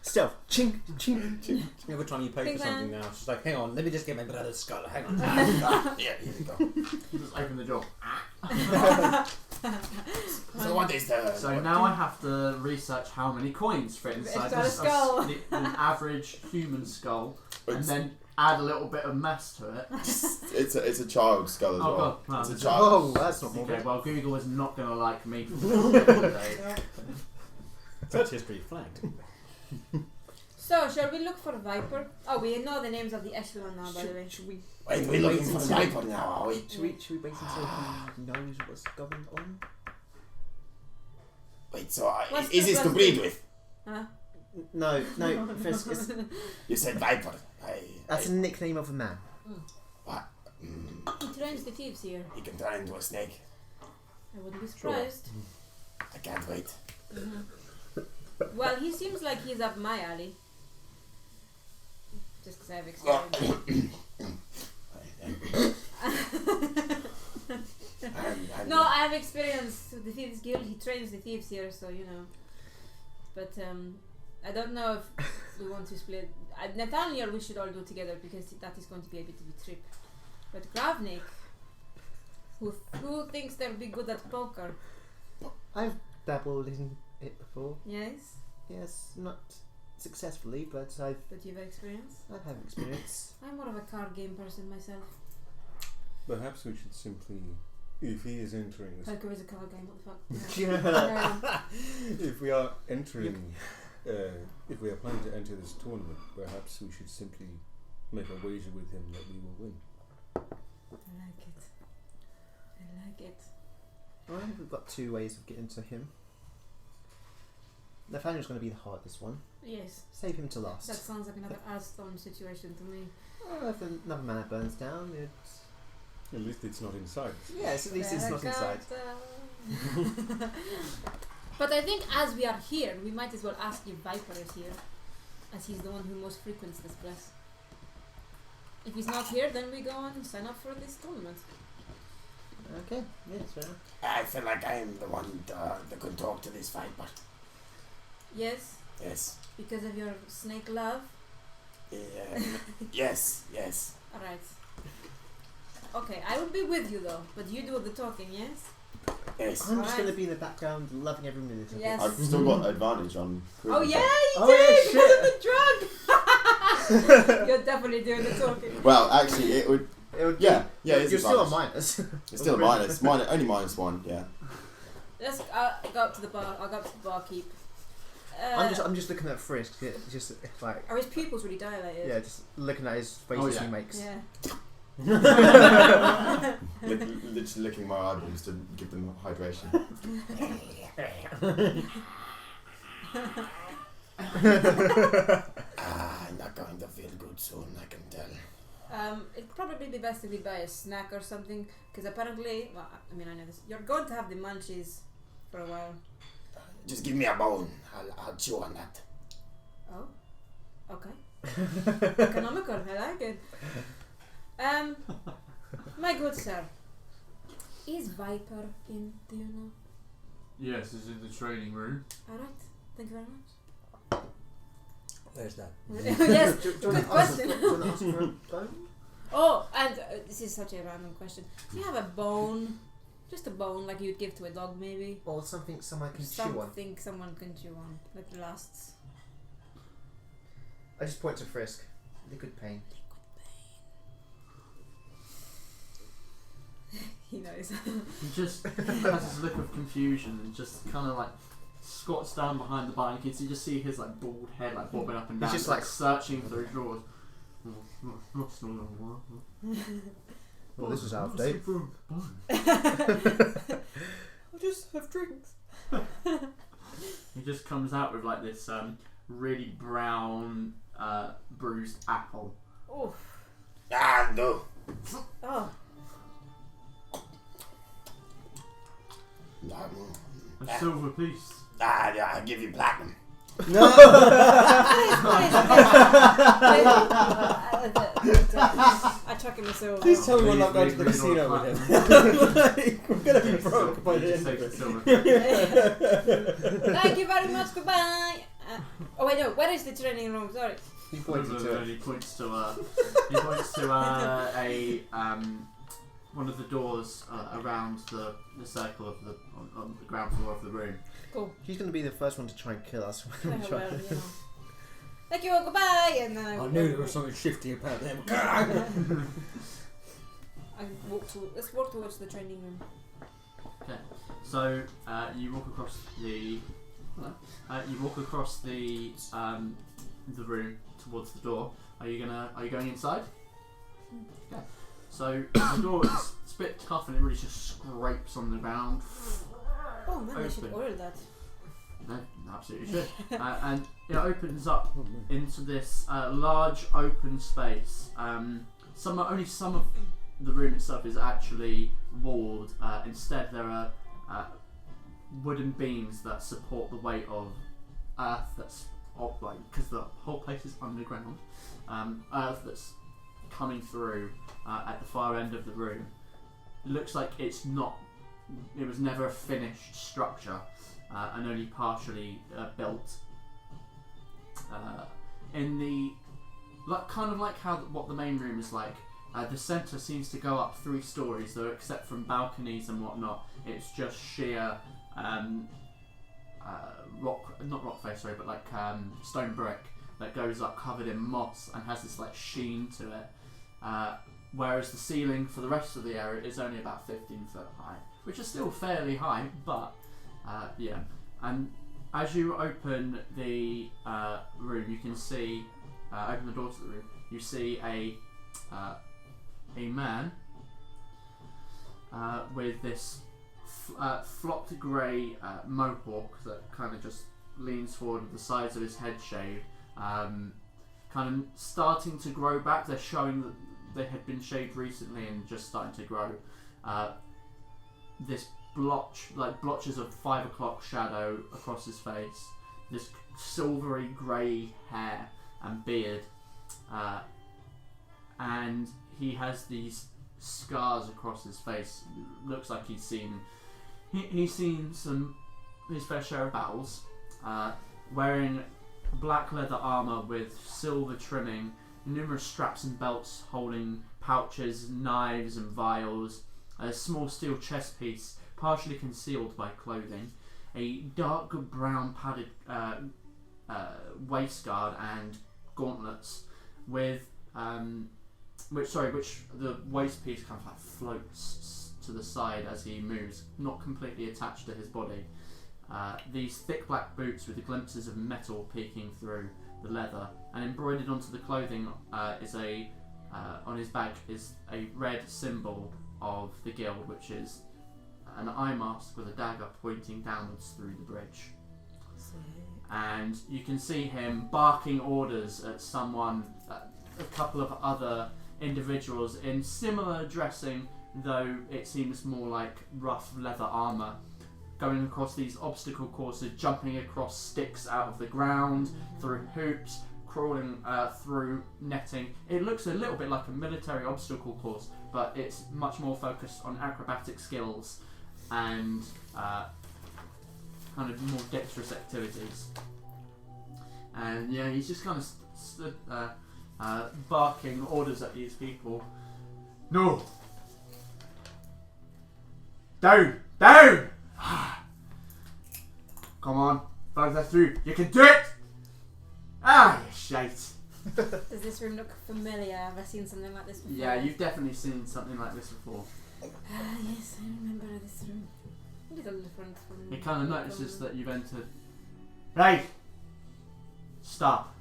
Speaker 2: Stealth. Ching, ching, ching.
Speaker 4: every time you pay
Speaker 3: Bing
Speaker 4: for something
Speaker 3: bang.
Speaker 4: now, she's like, hang on, let me just get my brother's skull. Hang on.
Speaker 5: Yeah, here we go.
Speaker 1: Just open the door.
Speaker 5: So what is the...
Speaker 1: So now I have to research how many coins fit inside
Speaker 3: Inside a skull.
Speaker 1: an average human skull, and then add a little bit of mess to it.
Speaker 5: It's a child skull as
Speaker 1: Oh
Speaker 5: well.
Speaker 1: god, no,
Speaker 5: It's a
Speaker 1: it's
Speaker 5: child.
Speaker 2: Oh, that's not more
Speaker 1: Okay,
Speaker 2: good.
Speaker 1: well, Google is not going to like me for today.
Speaker 4: Search history flagged.
Speaker 3: So, shall we look for Viper? Oh, we know the names of the echelon now, by the way.
Speaker 2: Should we
Speaker 5: Wait, we're looking for the Viper now, are we?
Speaker 2: should we wait until he knows what's going on?
Speaker 5: Wait, so
Speaker 3: What's
Speaker 5: is
Speaker 3: the
Speaker 5: this to
Speaker 3: first
Speaker 5: breed
Speaker 3: name?
Speaker 5: with?
Speaker 3: Huh?
Speaker 2: No, Frisk,
Speaker 5: You said Viper.
Speaker 2: that's a nickname of a man.
Speaker 5: What?
Speaker 3: He trains the thieves here.
Speaker 5: He can turn into a snake.
Speaker 3: I wouldn't be surprised.
Speaker 5: I can't wait.
Speaker 3: Well, he seems like he's up my alley. Just because I have experience. No, I have experience with the Thieves Guild. He trains the thieves here, so you know. But I don't know if we want to split. Nathaniel, we should all do together because that is going to be a bit of a trip. But Gravnik, who thinks they'll be good at poker?
Speaker 2: I've dabbled in it before.
Speaker 3: Yes,
Speaker 2: Yes, not successfully, but
Speaker 3: but you have experience.
Speaker 2: I've had experience.
Speaker 3: I'm more of a card game person myself.
Speaker 4: Perhaps we should simply, if he is entering this,
Speaker 3: Poker is a card game. What the fuck?
Speaker 4: if we are entering, if we are planning to enter this tournament, perhaps we should simply make a wager with him that we will win.
Speaker 3: I like it. I like it.
Speaker 2: Well, we've got two ways of getting to him. Nathaniel's going to be the hardest one.
Speaker 3: Yes.
Speaker 2: Save him to last.
Speaker 3: That sounds like another Hearthstone situation to me.
Speaker 2: Well, if another mana burns down, it's...
Speaker 4: At least it's not inside.
Speaker 2: Yes, at least it's not inside.
Speaker 3: But I think as we are here, we might as well ask if Viper is here, as he's the one who most frequents this place. If he's not here, then we go on and sign up for this tournament.
Speaker 2: Okay, yes, fair enough.
Speaker 5: I feel like I am the one that could talk to this Viper.
Speaker 3: Yes,
Speaker 5: Yes.
Speaker 3: because of your snake love.
Speaker 5: Yes.
Speaker 3: Alright. Okay, I will be with you though, but you do the talking, yes?
Speaker 5: Yes.
Speaker 2: I'm just
Speaker 3: Alright.
Speaker 2: going to be in the background loving every minute of
Speaker 3: Yes.
Speaker 2: it.
Speaker 5: I've still got advantage on.
Speaker 3: Oh yeah, you
Speaker 2: Oh,
Speaker 3: did!
Speaker 2: yeah,
Speaker 3: Because of the drug! You're definitely doing the talking.
Speaker 5: Well, actually, it would.
Speaker 2: It would
Speaker 5: Yeah, it's
Speaker 2: You're still a
Speaker 5: advantage.
Speaker 2: minus.
Speaker 5: It's still a minus. Only -1. Yeah.
Speaker 3: Let's go up to the bar. I'll go up to the barkeep.
Speaker 2: I'm just looking at Frisk. It's just like...
Speaker 3: Are his pupils really dilated?
Speaker 2: Yeah, just looking at his faces he makes.
Speaker 3: Yeah.
Speaker 5: Literally licking my eyeballs to give them hydration. I'm not going to feel good soon, I can tell.
Speaker 3: It'd probably be best if we buy a snack or something, because apparently, well, I mean, I know this. You're going to have the munchies for a while.
Speaker 5: Just give me a bone. I'll chew on that.
Speaker 3: Oh, okay. Economical. I like it. My good sir, is Viper in? Do you know?
Speaker 1: Yes, it's in the training room.
Speaker 3: All right. Thank you very much.
Speaker 4: There's that.
Speaker 3: Yes.
Speaker 2: Do you
Speaker 3: Good
Speaker 2: want
Speaker 3: question.
Speaker 2: to ask for a bone?
Speaker 3: Oh, and this is such a random question. Do you have a bone? Just a bone, like you'd give to a dog, maybe?
Speaker 2: Or something someone can chew on?
Speaker 3: Something someone can chew on that lasts.
Speaker 2: I just point to Frisk. Liquid pain.
Speaker 3: He knows.
Speaker 1: He just has this look of confusion and just kind of like squats down behind the bar. And you can just see his like bald head like bobbing up and down.
Speaker 2: He's just like
Speaker 1: searching through his drawers.
Speaker 2: Well, this was out of date.
Speaker 6: I'll just have drinks.
Speaker 1: He just comes out with like this really brown bruised apple.
Speaker 3: Oh.
Speaker 5: Ah, no.
Speaker 3: Oh.
Speaker 1: A silver piece.
Speaker 5: Yeah, I'll give you platinum.
Speaker 3: I chuck him a silver.
Speaker 4: Please tell me we're not going to the
Speaker 1: Please,
Speaker 4: casino
Speaker 1: please,
Speaker 4: with him. Like, we're going to be broke by the end of it.
Speaker 3: Thank you very much. Goodbye. Oh wait, no. Where is the training room? Sorry.
Speaker 2: He pointed to it.
Speaker 1: He points to a one of the doors around the circle of the on the ground floor of the room.
Speaker 3: Cool.
Speaker 2: He's going to be the first one to try and kill us.
Speaker 3: Well, you know. Thank you, goodbye! And then
Speaker 4: I knew there was something shifty about them.
Speaker 3: let's walk towards the training room.
Speaker 1: Okay. So you walk across the. The room towards the door. Are you going inside? Okay. So the door is a bit tough and it really just scrapes on the ground.
Speaker 3: Oh man, I should
Speaker 1: Open.
Speaker 3: order that.
Speaker 1: No, absolutely should. And it opens up into this large open space. Only some of the room itself is actually walled. Instead, there are wooden beams that support the weight of earth that's because the whole place is underground. Earth that's coming through at the far end of the room. It looks like it was never a finished structure and only partially built. In the kind of like what the main room is like. The centre seems to go up 3 stories, though except from balconies and whatnot, it's just sheer stone brick that goes up covered in moss and has this like sheen to it. Whereas the ceiling for the rest of the area is only about 15 foot high, which is still fairly high, but yeah. And as you open the room, you can see, open the door to the room, you see a man with this flopped grey mohawk that kind of just leans forward with the sides of his head shaved, kind of starting to grow back. They're showing that they had been shaved recently and just starting to grow. This blotches of 5 o'clock shadow across his face, this silvery grey hair and beard, and he has these scars across his face. Looks like he's seen his fair share of battles. Wearing black leather armour with silver trimming, numerous straps and belts holding pouches, knives and vials, a small steel chest piece partially concealed by clothing, a dark brown padded waistguard and gauntlets with which the waist piece kind of like floats to the side as he moves, not completely attached to his body. These thick black boots with the glimpses of metal peeking through the leather, and embroidered onto the clothing on his back is a red symbol of the guild, which is an eye mask with a dagger pointing downwards through the bridge. And you can see him barking orders at someone, a couple of other individuals in similar dressing, though it seems more like rough leather armour, going across these obstacle courses, jumping across sticks out of the ground, through hoops, crawling through netting. It looks a little bit like a military obstacle course, but it's much more focused on acrobatic skills and kind of more dexterous activities. And yeah, he's just kind of stood barking orders at these people. No! Down! Down! Come on, further through. You can do it! Ah, you shite.
Speaker 3: Does this room look familiar? Have I seen something like this before?
Speaker 1: Yeah, you've definitely seen something like this before.
Speaker 3: Yes, I remember this room. A little different from...
Speaker 1: He kind of notices that you've entered. Right! Stop.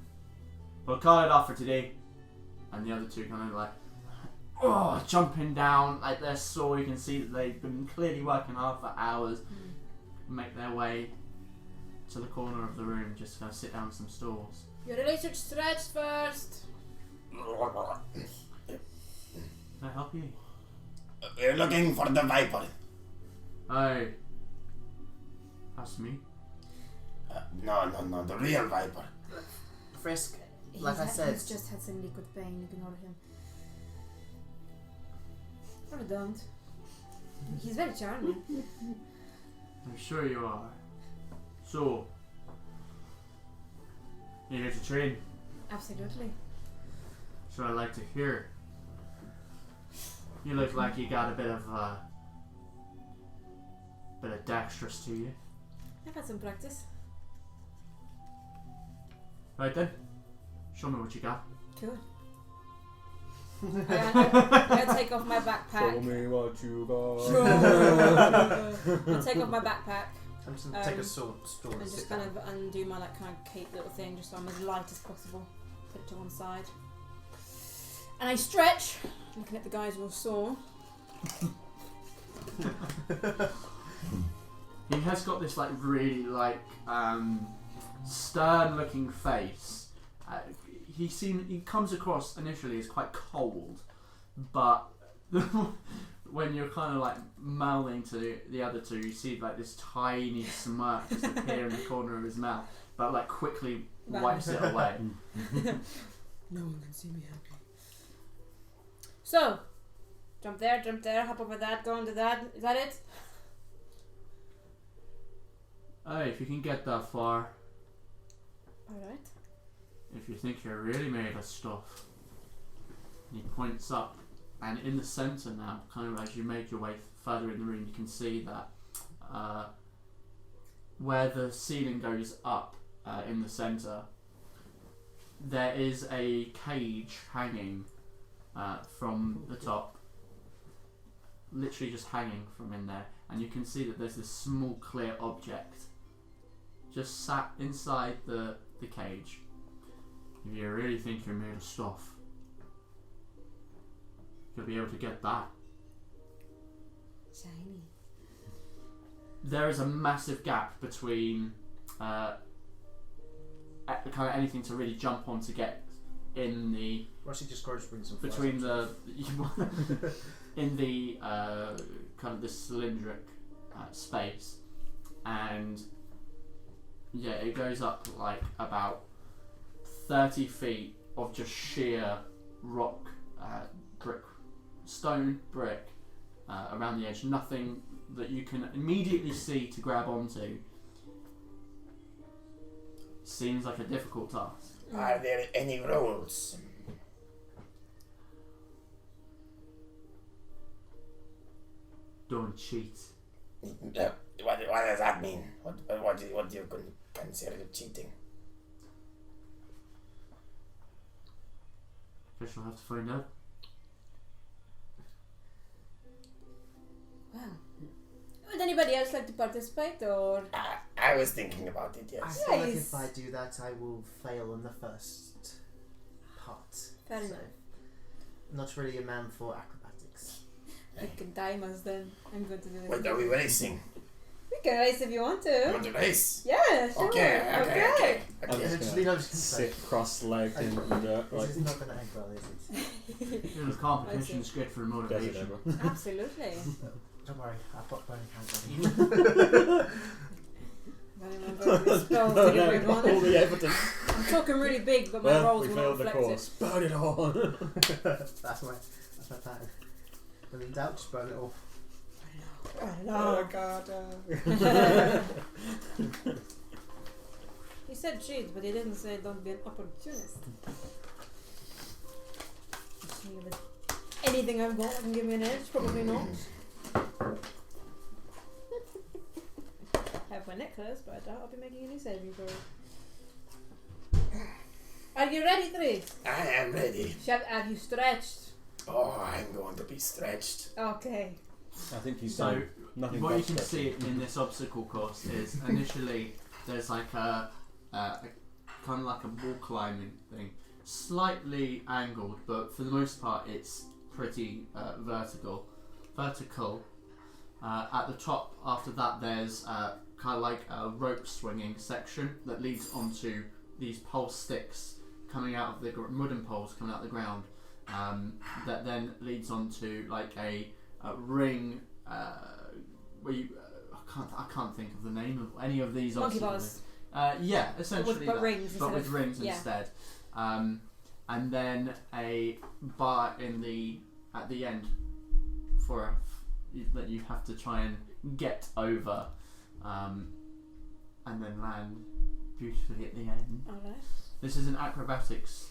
Speaker 1: We'll call it off for today. And the other two kind of like, jumping down like they're sore. You can see that they've been clearly working hard for hours. Make their way to the corner of the room, just kind of sit down on some stools.
Speaker 3: Your research stretch first.
Speaker 1: Can I help you?
Speaker 5: We're looking for the Viper.
Speaker 1: Oh. That's me.
Speaker 5: No, the real Viper.
Speaker 2: Frisk, like I said...
Speaker 3: He's just had some liquid pain, ignore him. Or don't. He's very charming.
Speaker 1: I'm sure you are. So, you're here to train?
Speaker 3: Absolutely.
Speaker 1: So I'd like to hear. You look like you got a bit of dexterous to you.
Speaker 3: I've had some practice.
Speaker 1: Right then, Show me what you got.
Speaker 3: Cool. I take off my backpack.
Speaker 4: Show me what you got.
Speaker 3: I take off my backpack.
Speaker 2: I'm just gonna take a stool
Speaker 3: and
Speaker 2: and
Speaker 3: just
Speaker 2: sit
Speaker 3: kind
Speaker 2: down.
Speaker 3: of undo my like kind of cape little thing, just so I'm as light as possible. Put it to one side, and I stretch, looking at the guys with a saw.
Speaker 1: He has got this like really like stern-looking face. He comes across initially as quite cold, but when you're kind of like mouthing to the other two, you see like this tiny smirk just appear in the corner of his mouth, but like quickly wipes it away.
Speaker 3: No one can see me happy. So, jump there, hop over that, go into that. Is that it?
Speaker 1: Hey, if you can get that far,
Speaker 3: Alright.
Speaker 1: if you think you're really made of stuff. And he points up, and in the centre now, kind of as you make your way further in the room, you can see that where the ceiling goes up in the centre, there is a cage hanging from the top, literally just hanging from in there, and you can see that there's this small clear object just sat inside the cage. If you really think you're made of stuff, you'll be able to get that.
Speaker 3: Shiny.
Speaker 1: There is a massive gap between kind of anything to really jump on to get in the
Speaker 2: Rusty just goes bring some
Speaker 1: between
Speaker 2: flies
Speaker 1: the in the kind of the cylindric space, and yeah, it goes up like about 30 feet of just sheer rock, brick, stone, brick around the edge. Nothing that you can immediately see to grab onto. Seems like a difficult task.
Speaker 5: Are there any rules?
Speaker 1: Don't cheat.
Speaker 5: What does that mean? What do you consider cheating?
Speaker 1: Guess you'll have to find out.
Speaker 3: Wow. Would anybody else like to participate, or?
Speaker 5: I was thinking about it,
Speaker 2: I
Speaker 5: yes.
Speaker 2: feel like
Speaker 3: Nice.
Speaker 2: if I do that, I will fail on the first part.
Speaker 3: Fair
Speaker 2: So,
Speaker 3: enough.
Speaker 2: not really a man for acrobatics.
Speaker 3: We can time us then. I'm going to do this.
Speaker 5: Wait, are we racing?
Speaker 3: We can race if you want
Speaker 5: You
Speaker 3: to.
Speaker 5: want to race?
Speaker 3: Yeah, sure.
Speaker 5: Okay.
Speaker 4: I'm
Speaker 5: Okay.
Speaker 4: just
Speaker 2: Literally,
Speaker 4: gonna
Speaker 2: I'm just gonna
Speaker 4: sit cross-legged in the dirt.
Speaker 2: This
Speaker 4: Like,
Speaker 2: is not gonna end well, is it?
Speaker 1: You know, competition is good for
Speaker 4: does it
Speaker 1: motivation.
Speaker 4: ever?
Speaker 3: Absolutely.
Speaker 2: Don't worry, I've got burning hands on you.
Speaker 3: I remember the spells to get rid
Speaker 4: All
Speaker 3: of it.
Speaker 4: the evidence.
Speaker 3: I'm talking really big, but my
Speaker 4: Well,
Speaker 3: rolls
Speaker 4: we
Speaker 3: will not
Speaker 4: failed the
Speaker 3: reflect
Speaker 4: course.
Speaker 3: it.
Speaker 4: Burn it all.
Speaker 2: That's my plan. When in doubt, just burn it all.
Speaker 4: Oh, God.
Speaker 3: He said cheat, but he didn't say don't be an opportunist. Anything I've got can give me an edge? Probably not. I have my necklace, but I doubt I'll be making any saving throws. Are you ready, Three?
Speaker 5: I am ready.
Speaker 3: Have you stretched?
Speaker 5: Oh, I'm going to be stretched.
Speaker 3: Okay.
Speaker 4: I think he's
Speaker 1: So,
Speaker 4: done nothing
Speaker 1: what
Speaker 4: but
Speaker 1: you can see
Speaker 4: stretching.
Speaker 1: in this obstacle course is initially there's like a kind of like a wall climbing thing, slightly angled, but for the most part it's pretty vertical. At the top, after that, there's kind of like a rope swinging section that leads onto these pole sticks coming out of the wooden poles coming out of the ground. That then leads onto like a ring where you I can't think of the name of any of these.
Speaker 3: Monkey
Speaker 1: obstacles.
Speaker 3: bars.
Speaker 1: Yeah, essentially
Speaker 3: But
Speaker 1: that,
Speaker 3: rings
Speaker 1: but
Speaker 3: instead
Speaker 1: with
Speaker 3: of-
Speaker 1: rings
Speaker 3: yeah.
Speaker 1: instead. And then a bar at the end for that you have to try and get over, and then land beautifully at the end.
Speaker 3: Alright.
Speaker 1: This is an acrobatics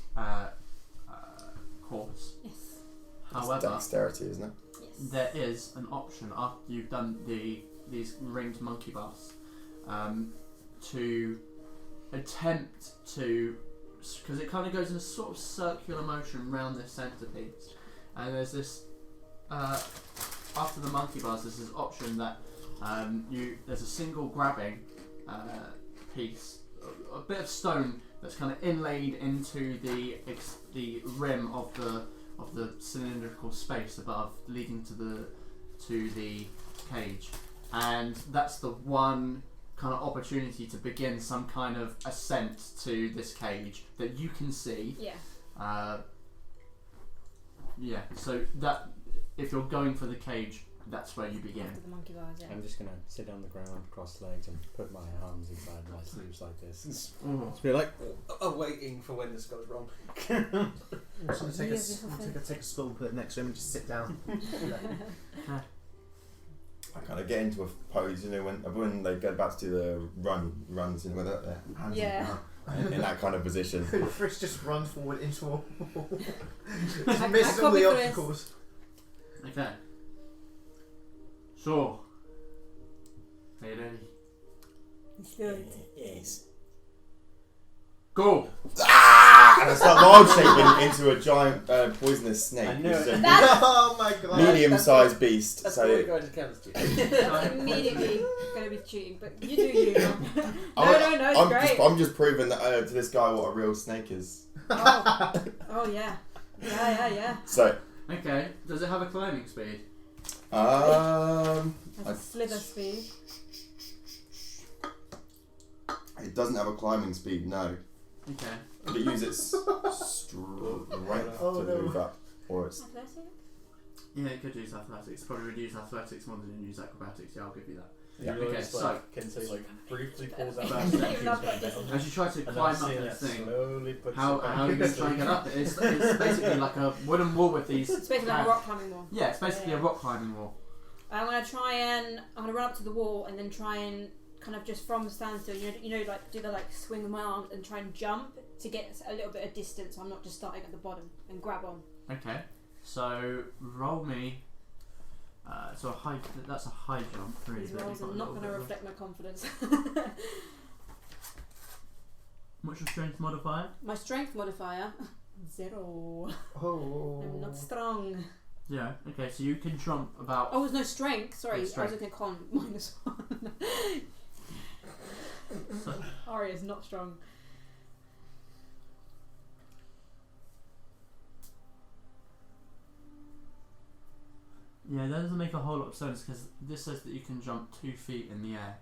Speaker 1: course.
Speaker 3: Yes.
Speaker 1: However,
Speaker 5: Dexterity, isn't it?
Speaker 3: Yes.
Speaker 1: there is an option after you've done these ringed monkey bars to attempt to because it kind of goes in a sort of circular motion around this centerpiece, and there's this after the monkey bars, there's this option that there's a single grabbing piece, a bit of stone that's kind of inlaid into the rim of the cylindrical space above, leading to the cage, and that's the one kind of opportunity to begin some kind of ascent to this cage that you can see.
Speaker 3: Yeah.
Speaker 1: So that if you're going for the cage, that's where you begin.
Speaker 3: After the monkey bars, yeah.
Speaker 4: I'm just gonna sit on the ground, cross legs, and put my arms inside my sleeves like this. It's
Speaker 1: Oh.
Speaker 4: be like waiting for when this goes wrong.
Speaker 2: I'm just going to take a stool, put it next to him, and just sit down.
Speaker 7: I kind of get into a pose, when they get about to do the runs, with their hands in that kind of position.
Speaker 2: Frisk just runs forward into a wall.
Speaker 3: I
Speaker 2: Just misses all
Speaker 3: copy
Speaker 2: the
Speaker 3: Chris.
Speaker 2: obstacles.
Speaker 1: Okay. So, are you ready?
Speaker 7: Yes.
Speaker 1: Go!
Speaker 7: And I start wild shaping into a giant poisonous snake.
Speaker 4: I knew
Speaker 7: which is
Speaker 4: it.
Speaker 7: a
Speaker 2: Oh my god.
Speaker 7: medium-sized beast.
Speaker 4: That's
Speaker 7: So
Speaker 4: what going to count as
Speaker 3: That's immediately going to be cheating, but you do you. No, it's
Speaker 7: I'm
Speaker 3: great.
Speaker 7: I'm just proving that to this guy what a real snake is.
Speaker 3: Oh yeah. Yeah.
Speaker 7: So,
Speaker 1: Okay, does it have a climbing speed?
Speaker 3: That's a slither speed.
Speaker 7: it doesn't have a climbing speed, no.
Speaker 1: Okay.
Speaker 7: But it uses strength
Speaker 2: Oh,
Speaker 7: to
Speaker 2: no.
Speaker 7: move up, or it's
Speaker 3: Athletics?
Speaker 1: Yeah, it could use athletics. Probably would use athletics more than it use acrobatics. Yeah, I'll give you that.
Speaker 7: Yeah.
Speaker 4: You
Speaker 1: Okay,
Speaker 4: just,
Speaker 1: so-
Speaker 4: can say briefly pulls out
Speaker 1: First
Speaker 4: the
Speaker 1: section.
Speaker 3: Not that decent.
Speaker 1: As you try to
Speaker 4: and
Speaker 1: climb
Speaker 4: then
Speaker 1: up
Speaker 4: seeing
Speaker 1: this
Speaker 4: it
Speaker 1: thing,
Speaker 4: slowly puts
Speaker 1: how
Speaker 4: it back
Speaker 1: are you going to try and get up it? It's basically like a wooden wall with these.
Speaker 3: It's basically like a rock climbing wall.
Speaker 1: Yeah, it's basically
Speaker 3: Yeah.
Speaker 1: a rock climbing wall.
Speaker 3: I'm gonna run up to the wall and then try and kind of just from standstill, like do the like swing with my arms and try and jump to get a little bit of distance. So I'm not just starting at the bottom and grab on.
Speaker 1: Okay, so roll me. So that's a high jump. Really,
Speaker 3: These
Speaker 1: but
Speaker 3: rolls
Speaker 1: you've
Speaker 3: are
Speaker 1: got a
Speaker 3: not
Speaker 1: little
Speaker 3: going to
Speaker 1: bit of-
Speaker 3: reflect my confidence.
Speaker 1: What's your strength modifier?
Speaker 3: My strength modifier 0.
Speaker 2: Oh.
Speaker 3: I'm not strong.
Speaker 1: Yeah. Okay, so you can jump about.
Speaker 3: Oh, there's no strength. Sorry,
Speaker 1: No
Speaker 3: I was
Speaker 1: strength.
Speaker 3: looking at con -1.
Speaker 1: So,
Speaker 3: Ari is not strong.
Speaker 1: yeah, that doesn't make a whole lot of sense because this says that you can jump 2 feet in the air.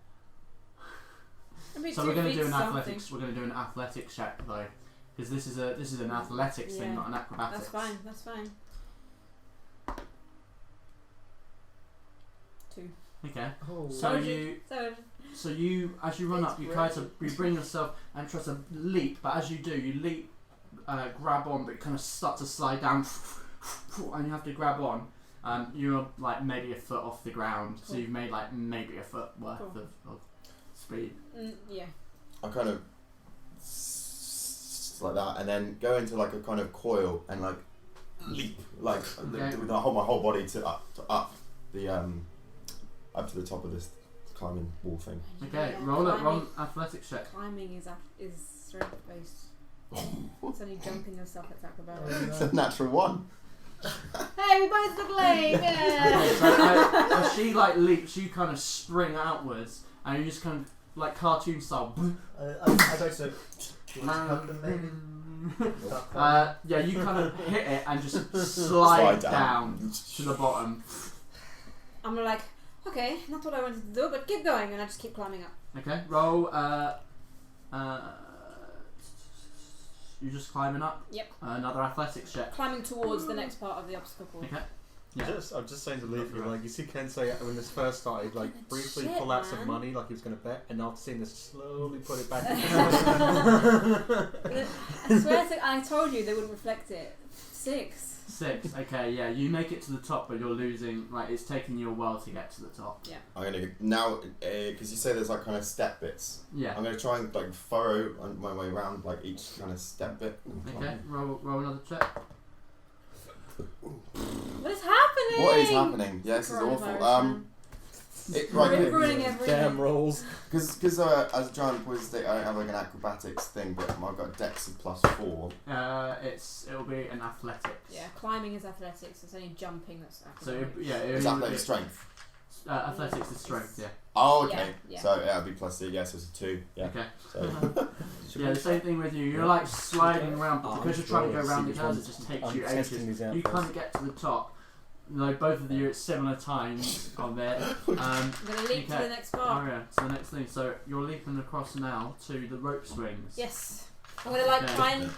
Speaker 3: I mean,
Speaker 1: So
Speaker 3: 2
Speaker 1: we're going to
Speaker 3: feet's
Speaker 1: do an
Speaker 3: something.
Speaker 1: athletics. We're going to do an athletics check though, because this is an athletics thing,
Speaker 3: Yeah.
Speaker 1: not an acrobatics.
Speaker 3: That's fine. 2.
Speaker 1: Okay.
Speaker 2: Oh.
Speaker 1: So you, as you run
Speaker 3: It's
Speaker 1: up, you bring yourself and try to leap, but as you do, you leap, grab on, but you kind of start to slide down, and you have to grab on. You're like maybe a foot off the ground, so
Speaker 3: Cool.
Speaker 1: you've made like maybe a foot worth
Speaker 3: Cool.
Speaker 1: of speed.
Speaker 3: Yeah.
Speaker 7: I kind of like that, and then go into like a kind of coil and like leap, like
Speaker 1: Okay.
Speaker 7: with my whole body to up to the top of this climbing wall thing.
Speaker 1: Okay,
Speaker 3: Yeah,
Speaker 1: roll
Speaker 3: climbing-
Speaker 1: an athletics check.
Speaker 3: Climbing is strength based. It's only jumping and stuff that's acrobatic.
Speaker 2: Oh,
Speaker 7: It's
Speaker 2: no.
Speaker 7: a natural one.
Speaker 3: Hey, we both look lame!
Speaker 1: Okay,
Speaker 3: Yeah!
Speaker 1: so as she like leaps, you kind of spring outwards, and you just kind of like cartoon style.
Speaker 2: I go to. Do you want to help them maybe?
Speaker 1: Yeah, you kind of hit it and just slide
Speaker 7: Slide
Speaker 1: down
Speaker 7: down.
Speaker 1: to the bottom.
Speaker 3: I'm like, okay, not what I wanted to do, but keep going, and I just keep climbing up.
Speaker 1: Okay, roll. You're just climbing up.
Speaker 3: Yep.
Speaker 1: Another athletics check.
Speaker 3: Climbing towards the next part of the obstacle course.
Speaker 1: Okay. Yeah.
Speaker 4: I'm just saying to Leafy, like, you see Ken say when this first started, like, briefly
Speaker 3: Shit,
Speaker 4: pull out some
Speaker 3: man.
Speaker 4: money, like he was going to bet, and after seeing this, slowly put it back in.
Speaker 3: I swear I told you they wouldn't reflect it. 6.
Speaker 1: 6. Okay, yeah, you make it to the top, but you're losing. Like it's taking you a while to get to the top.
Speaker 7: I'm gonna now because you say there's like kind of step bits.
Speaker 1: Yeah.
Speaker 7: I'm gonna try and like furrow my way around like each kind of step bit.
Speaker 1: Okay. Roll another check.
Speaker 3: What is happening?
Speaker 7: What is happening? Yeah, this is awful.
Speaker 3: Coronavirus, man. We're ruining everything.
Speaker 4: Damn rolls.
Speaker 7: Because as a giant poison stick, I don't have like an acrobatics thing, but I've got Dex of +4.
Speaker 1: It'll be an athletics.
Speaker 3: Yeah, climbing is athletics. It's only jumping that's
Speaker 1: So
Speaker 3: acrobatics.
Speaker 7: Is athletics strength?
Speaker 1: Athletics is strength. Yeah.
Speaker 7: Oh, okay.
Speaker 3: Yeah.
Speaker 7: So it'll be +2. Yes, it's a 2. Yeah.
Speaker 1: Okay.
Speaker 7: So
Speaker 1: Yeah, the same thing with you. You're like sliding around, but because you're trying to go around the
Speaker 4: See
Speaker 1: curves,
Speaker 4: which
Speaker 1: it just
Speaker 4: one
Speaker 1: takes
Speaker 4: I'm
Speaker 1: you
Speaker 4: testing
Speaker 1: ages.
Speaker 4: these out
Speaker 1: You
Speaker 4: first.
Speaker 1: kind of get to the top. Like both of you at similar times on there.
Speaker 3: I'm gonna leap to
Speaker 1: Okay.
Speaker 3: the next part.
Speaker 1: Oh yeah, so the next thing. So you're leaping across now to the rope swings.
Speaker 3: Yes. I'm gonna like
Speaker 1: Okay.
Speaker 3: try and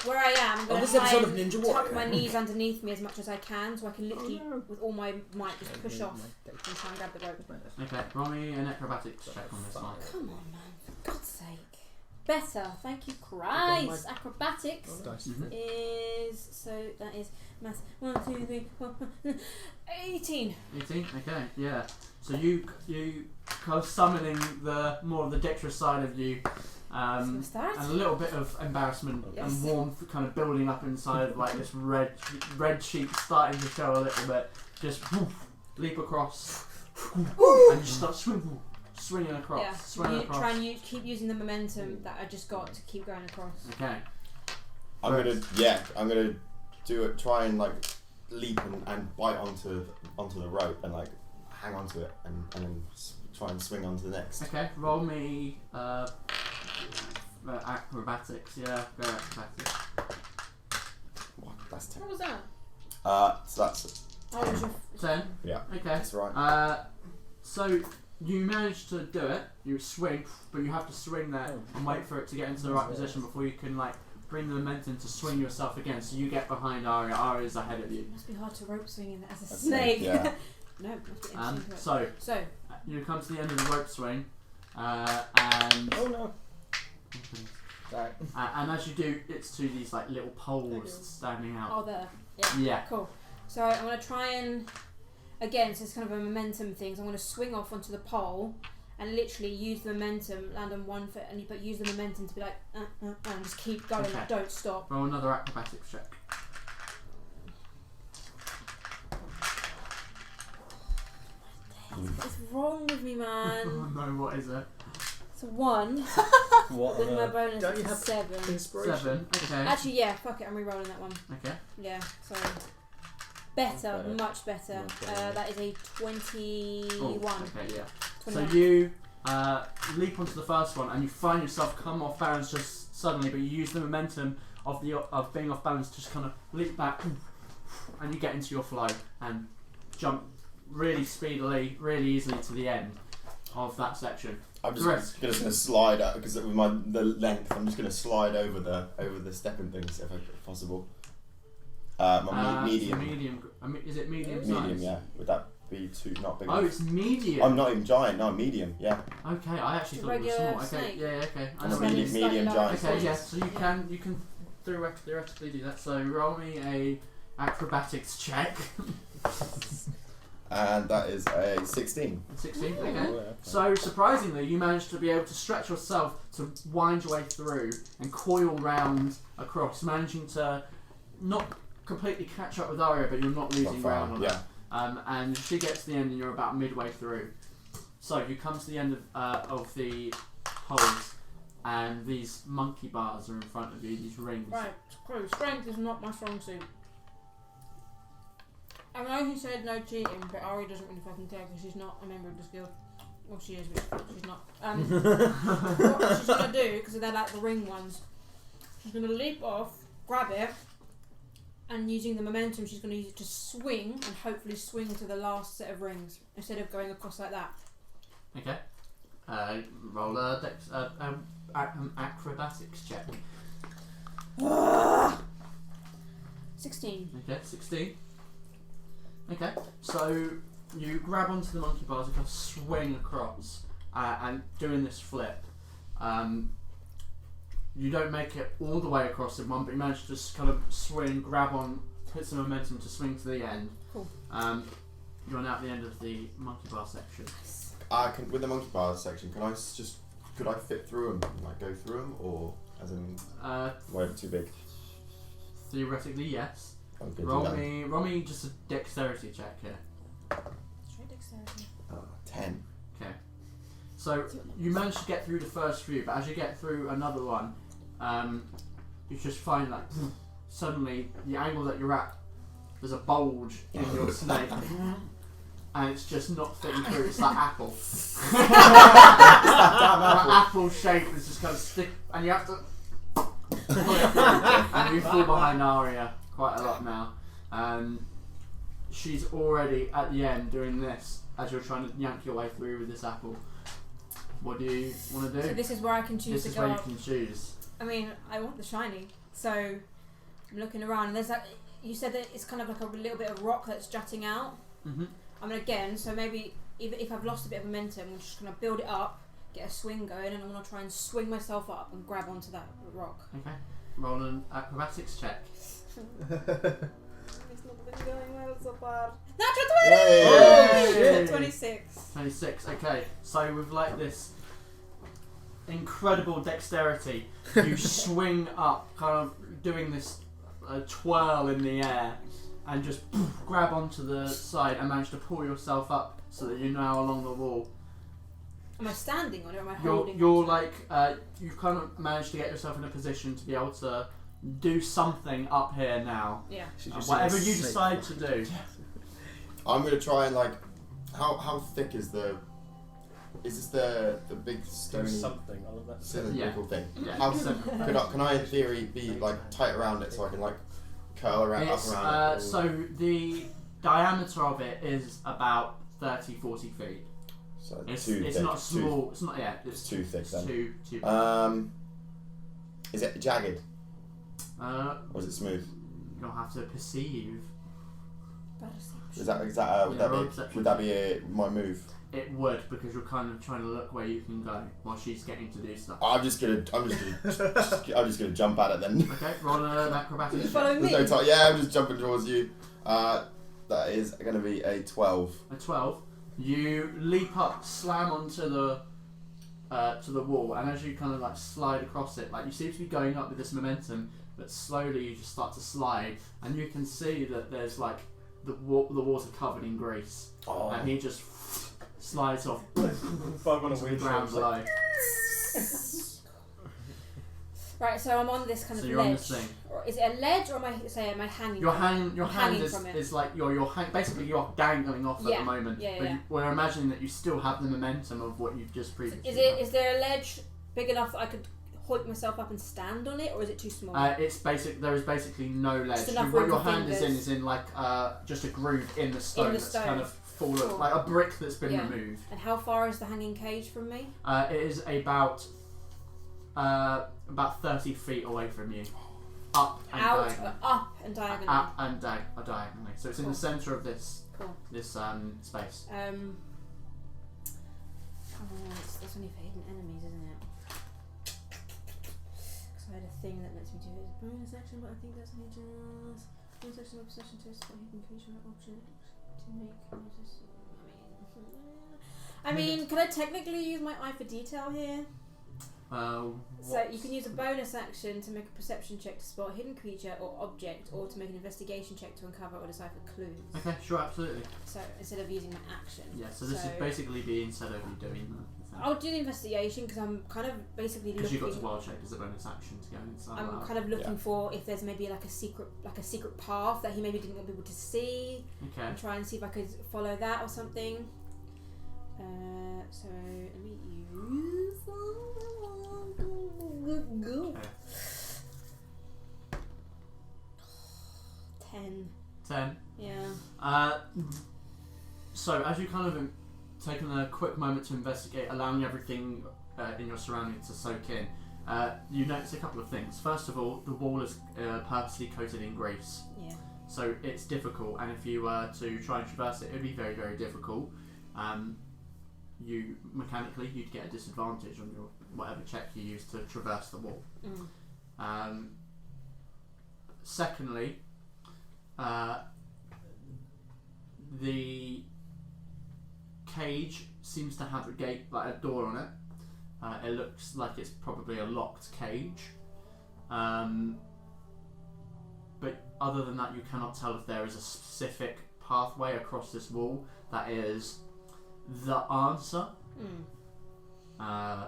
Speaker 3: where I am. I'm gonna
Speaker 6: this
Speaker 3: try
Speaker 6: episode
Speaker 3: and
Speaker 6: of Ninja
Speaker 3: tuck
Speaker 6: Warrior.
Speaker 3: my knees underneath me as much as I can, so I can literally, with all my might, just push off and try and grab the rope.
Speaker 1: Okay, roll me an acrobatics check on this one.
Speaker 3: Come on, man! For God's sake. Better, thank you, Christ. Acrobatics
Speaker 1: Mhm.
Speaker 3: is that is math. 1, 2, 3, 4, 18.
Speaker 1: 18. Okay, yeah. So you kind of summoning the more of the dexterous side of you,
Speaker 3: Let's start.
Speaker 1: and a little bit of embarrassment
Speaker 3: Yes.
Speaker 1: and warmth kind of building up inside, like this red sheet starting to show a little bit. Just leap across, and you start swinging across,
Speaker 3: Yeah,
Speaker 1: swinging across.
Speaker 3: try and keep using the momentum that I just got to keep going across.
Speaker 1: Okay.
Speaker 7: I'm gonna do it. Try and like leap and bite onto the rope and like hang onto it and then try and swing onto the next.
Speaker 1: Okay. Roll me acrobatics. Yeah, go acrobatics.
Speaker 7: What? That's 10.
Speaker 3: What was that?
Speaker 7: So that's
Speaker 3: Oh, it was your
Speaker 1: 10.
Speaker 7: yeah.
Speaker 1: Okay.
Speaker 7: That's right.
Speaker 1: So you manage to do it. You swing, but you have to swing there and wait for it to get into the right position before you can like bring the momentum to swing yourself again. So you get behind Aria. Aria's ahead of you.
Speaker 3: It must be hard to rope swing as a
Speaker 7: That's
Speaker 3: snake.
Speaker 7: it, yeah.
Speaker 3: No, it must be interesting.
Speaker 1: So
Speaker 3: So,
Speaker 1: you come to the end of the rope swing, and
Speaker 4: Oh no. Right.
Speaker 1: and as you do, it's to these like little poles standing out.
Speaker 3: oh, there.
Speaker 1: Yeah.
Speaker 3: Cool. So I'm going to try and, again, so it's kind of a momentum thing, so I'm going to swing off onto the pole and literally use the momentum, land on one foot, but use the momentum to be like, and just keep going,
Speaker 1: Okay.
Speaker 3: don't stop.
Speaker 1: Roll another acrobatics check.
Speaker 3: What's wrong with me,
Speaker 1: Oh
Speaker 3: man?
Speaker 1: no, what is it?
Speaker 3: It's a 1
Speaker 4: What?
Speaker 3: with my bonus.
Speaker 6: Don't you
Speaker 3: it's a
Speaker 6: have
Speaker 3: 7.
Speaker 6: Inspiration.
Speaker 1: 7. Okay.
Speaker 3: Actually, yeah, fuck it, I'm re-rolling that one.
Speaker 1: Okay.
Speaker 3: Yeah, so better,
Speaker 4: Better.
Speaker 3: much better.
Speaker 4: Much better.
Speaker 3: That is a 21.
Speaker 1: Oh, okay, yeah. So
Speaker 3: 21.
Speaker 1: you leap onto the first one, and you find yourself come off balance just suddenly, but you use the momentum of being off balance to just kind of leap back, and you get into your flow and jump really speedily, really easily to the end of that section.
Speaker 7: I'm
Speaker 1: Correct.
Speaker 7: just gonna slide out because with the length, I'm just gonna slide over the stepping things if possible. My medium.
Speaker 1: So medium. Is it medium size?
Speaker 7: Medium, yeah. Would that be too not big
Speaker 1: Oh,
Speaker 7: enough?
Speaker 1: it's medium.
Speaker 7: I'm not even giant. No, medium. Yeah.
Speaker 1: Okay, I actually
Speaker 3: It's a
Speaker 1: thought it was
Speaker 3: regular
Speaker 1: small. Okay,
Speaker 3: snake.
Speaker 1: yeah, okay. I
Speaker 7: I'm
Speaker 1: know
Speaker 7: a
Speaker 1: what you mean.
Speaker 3: Slightly
Speaker 7: medium
Speaker 3: larger.
Speaker 7: giant.
Speaker 1: Okay, yes. So you can theoretically do that. So roll me a acrobatics check.
Speaker 7: And that is a 16.
Speaker 1: 16.
Speaker 3: Ooh.
Speaker 1: Okay.
Speaker 4: Oh, yeah.
Speaker 1: So surprisingly, you managed to be able to stretch yourself to wind your way through and coil round across, managing to not completely catch up with Aria, but you're not losing
Speaker 7: Not far,
Speaker 1: ground on
Speaker 7: yeah.
Speaker 1: her. And she gets to the end, and you're about midway through. So you come to the end of the holes, and these monkey bars are in front of you. These rings.
Speaker 3: Right, so strength is not my strong suit. I know he said no cheating, but Ari doesn't really fucking care because she's not a member of the guild. Well, she is, but she's not. What she's gonna do, because they're like the ring ones, she's gonna leap off, grab it, and using the momentum, she's gonna use it to swing and hopefully swing to the last set of rings instead of going across like that.
Speaker 1: Okay. Roll a acrobatics check.
Speaker 3: 16.
Speaker 1: Okay, 16. Okay, so you grab onto the monkey bars and kind of swing across, and doing this flip. You don't make it all the way across in one, but you manage to just kind of swing, grab on, put some momentum to swing to the end.
Speaker 3: Cool.
Speaker 1: You're now at the end of the monkey bar section.
Speaker 7: With the monkey bar section, could I fit through them, like go through them, or as in way too big?
Speaker 1: Theoretically, yes.
Speaker 7: Okay,
Speaker 1: Roll me just a dexterity check here.
Speaker 3: Straight dexterity.
Speaker 7: 10.
Speaker 1: Okay. So you manage to get through the first few, but as you get through another one, you just find that suddenly the angle that you're at, there's a bulge in your snake, and it's just not fitting through. It's that apple. That apple shape is just kind of stick, and you have to. And you fall behind Aria quite a lot now. She's already at the end doing this as you're trying to yank your way through with this apple. What do you want to do?
Speaker 3: So this is where I can choose
Speaker 1: This
Speaker 3: to
Speaker 1: is
Speaker 3: go
Speaker 1: where you
Speaker 3: up.
Speaker 1: can choose.
Speaker 3: I mean, I want the shiny, so I'm looking around. And there's that. You said that it's kind of like a little bit of rock that's jutting out.
Speaker 1: Mm-hmm.
Speaker 3: I mean, again, so maybe even if I've lost a bit of momentum, I'm just gonna build it up, get a swing going, and I'm gonna try and swing myself up and grab onto that rock.
Speaker 1: Okay. Roll an acrobatics check.
Speaker 3: It's not been going well so far. Natural 20!
Speaker 1: Hey!
Speaker 3: 26.
Speaker 1: 26. Okay. So with like this incredible dexterity, you swing up, kind of doing this twirl in the air, and just grab onto the side and manage to pull yourself up so that you're now along the wall.
Speaker 3: Am I standing on it or am I holding
Speaker 1: You're
Speaker 3: it?
Speaker 1: like you've kind of managed to get yourself in a position to be able to do something up here now.
Speaker 3: Yeah.
Speaker 1: Whatever you decide to do.
Speaker 7: I'm gonna try and like, how thick is the? Is this the big stony
Speaker 4: Something. All of that.
Speaker 7: cylindrical thing?
Speaker 1: Yeah.
Speaker 7: How can I in theory be like tight around it so I can like curl around
Speaker 1: It's,
Speaker 7: up around it?
Speaker 1: so the diameter of it is about 30-40 feet.
Speaker 7: So
Speaker 1: It's
Speaker 7: too thick.
Speaker 1: not small. It's not. Yeah.
Speaker 7: It's too thick
Speaker 1: It's
Speaker 7: then.
Speaker 1: too.
Speaker 7: Is it jagged
Speaker 1: Or
Speaker 7: or is it smooth?
Speaker 1: you'll have to perceive.
Speaker 7: Would that
Speaker 1: roll
Speaker 7: be
Speaker 1: perception.
Speaker 7: my move?
Speaker 1: It would, because you're kind of trying to look where you can go while she's getting to do stuff.
Speaker 7: I'm just gonna jump at it then.
Speaker 1: Okay, roll an acrobatics check.
Speaker 3: Follow me.
Speaker 7: There's no time. Yeah, I'm just jumping towards you. That is gonna be a 12.
Speaker 1: A 12. You leap up, slam onto the to the wall, and as you kind of like slide across it, like you seem to be going up with this momentum, but slowly you just start to slide, and you can see that there's like the walls are covered in grease, and he just slides off
Speaker 4: Bug on a
Speaker 1: to the
Speaker 4: windshield.
Speaker 1: ground below.
Speaker 3: Right, so I'm on this kind
Speaker 1: So
Speaker 3: of
Speaker 1: you're on
Speaker 3: ledge.
Speaker 1: this thing.
Speaker 3: Or is it a ledge or am I hanging?
Speaker 1: Your
Speaker 3: from
Speaker 1: hand, your
Speaker 3: I'm
Speaker 1: hand
Speaker 3: hanging from it.
Speaker 1: is like you're basically you're dangling off at
Speaker 3: Yeah,
Speaker 1: the moment.
Speaker 3: yeah,
Speaker 1: but
Speaker 3: yeah.
Speaker 1: we're imagining that you still have the momentum of what you've just previously.
Speaker 3: Is there a ledge big enough that I could hoik myself up and stand on it, or is it too small?
Speaker 1: It's basic. There is basically no ledge.
Speaker 3: Just enough
Speaker 1: What
Speaker 3: room
Speaker 1: your
Speaker 3: for
Speaker 1: hand is
Speaker 3: fingers.
Speaker 1: in like just a groove in the stone that's
Speaker 3: stone.
Speaker 1: kind of fallen,
Speaker 3: Cool.
Speaker 1: like a brick that's been
Speaker 3: Yeah.
Speaker 1: removed.
Speaker 3: And how far is the hanging cage from me?
Speaker 1: It is about 30 feet away from you, up and diagonally.
Speaker 3: Up and diagonally.
Speaker 1: Up and diagonally. So it's in the
Speaker 3: Cool.
Speaker 1: centre of this
Speaker 3: Cool.
Speaker 1: space.
Speaker 3: That's only for hidden enemies, isn't it? Because I had a thing that lets me do it bonus action, but I think that's only just bonus action or possession to spot hidden creature or object to make. I mean, can I technically use my eye for detail here? So you can use a bonus action to make a perception check to spot a hidden creature or object, or to make an investigation check to uncover or decipher clues.
Speaker 1: Okay, sure, absolutely.
Speaker 3: So instead of using my action.
Speaker 1: Yeah, so this is basically the instead of you doing that.
Speaker 3: I'll do the investigation because I'm kind of basically
Speaker 1: Because
Speaker 3: looking.
Speaker 1: you've got to wild check as a bonus action to go inside.
Speaker 3: I'm kind of looking for if there's maybe like a secret path that he maybe didn't want people to see,
Speaker 1: Okay.
Speaker 3: and try and see if I could follow that or something. So let me use.
Speaker 1: Okay.
Speaker 3: 10.
Speaker 1: 10.
Speaker 3: Yeah.
Speaker 1: So as you kind of taken a quick moment to investigate, allowing everything in your surroundings to soak in, you notice a couple of things. First of all, the wall is purposely coated in grease,
Speaker 3: Yeah.
Speaker 1: so it's difficult, and if you were to try and traverse it, it would be very, very difficult. You'd get a disadvantage on your whatever check you use to traverse the wall. Secondly, the cage seems to have a gate, like a door on it. It looks like it's probably a locked cage. But other than that, you cannot tell if there is a specific pathway across this wall that is the answer.
Speaker 3: Mm.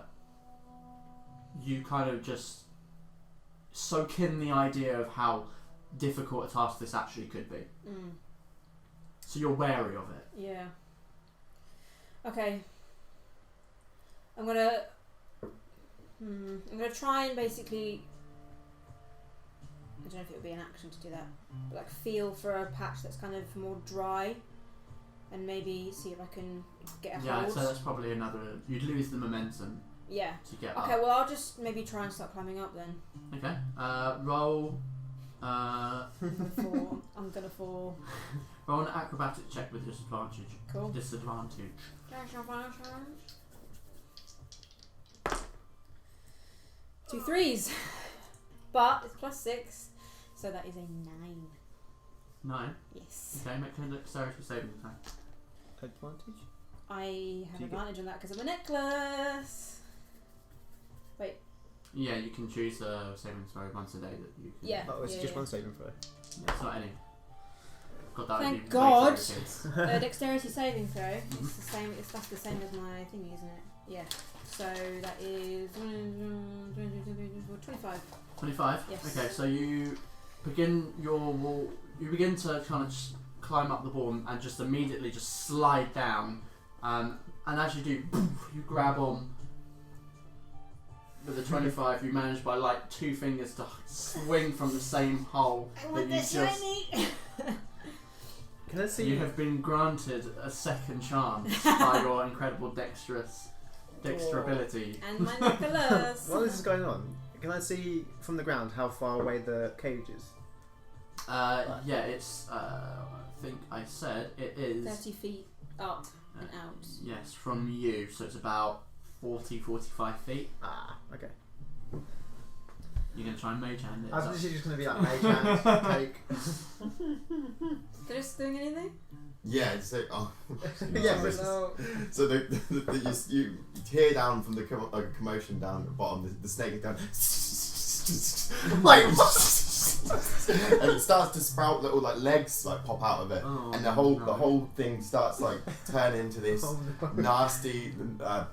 Speaker 1: You kind of just soak in the idea of how difficult a task this actually could be.
Speaker 3: Mm.
Speaker 1: So you're wary of it.
Speaker 3: Yeah. Okay. I'm gonna try and basically. I don't know if it would be an action to do that, but like feel for a patch that's kind of more dry, and maybe see if I can get a hold.
Speaker 1: So that's probably another. You'd lose the momentum
Speaker 3: Yeah.
Speaker 1: to get
Speaker 3: Okay.
Speaker 1: up.
Speaker 3: Well, I'll just maybe try and start climbing up then.
Speaker 1: Okay. Roll.
Speaker 3: I'm gonna fall.
Speaker 1: Roll an acrobatic check with disadvantage.
Speaker 3: Cool.
Speaker 1: Disadvantage.
Speaker 3: 2 3s, but it's +6, so that is a 9.
Speaker 1: 9.
Speaker 3: Yes.
Speaker 1: Okay, make a dexterity saving throw.
Speaker 4: Advantage?
Speaker 3: I have
Speaker 4: Do you get-
Speaker 3: advantage on that because of a necklace.
Speaker 1: Yeah, you can choose a saving throw once a day that you can.
Speaker 3: Yeah.
Speaker 4: Oh, it's just one saving throw.
Speaker 1: Yeah, it's not any. God, that
Speaker 3: Thank
Speaker 1: would be
Speaker 3: God.
Speaker 1: way too kids.
Speaker 3: Dexterity saving throw. It's the same. That's the same as my thingy, isn't it? Yeah. So that is 25.
Speaker 1: 25.
Speaker 3: Yes.
Speaker 1: Okay, so you begin your wall. You begin to kind of climb up the wall and just immediately just slide down. And as you do, you grab on. With the 25, you manage by like 2 fingers to swing from the same hole that you just.
Speaker 2: Can I see?
Speaker 1: You have been granted a second chance by your incredible dexterability.
Speaker 3: And my necklace.
Speaker 2: While this is going on, can I see from the ground how far away the cage is?
Speaker 1: Yeah, it's. I think I said it is.
Speaker 3: 30 feet up and out.
Speaker 1: Yes, from you, so it's about 40-45 feet.
Speaker 2: Ah, okay.
Speaker 1: You're gonna try and mage hand it.
Speaker 2: I was
Speaker 1: is
Speaker 2: literally just going to be like mage hand, take.
Speaker 3: Chris doing anything?
Speaker 7: Yeah, so
Speaker 2: Yeah,
Speaker 7: so, so you tear down from the commotion down at the bottom. The snake is down, like, and it starts to sprout little like legs like pop out of it, and the whole thing starts like turn into this nasty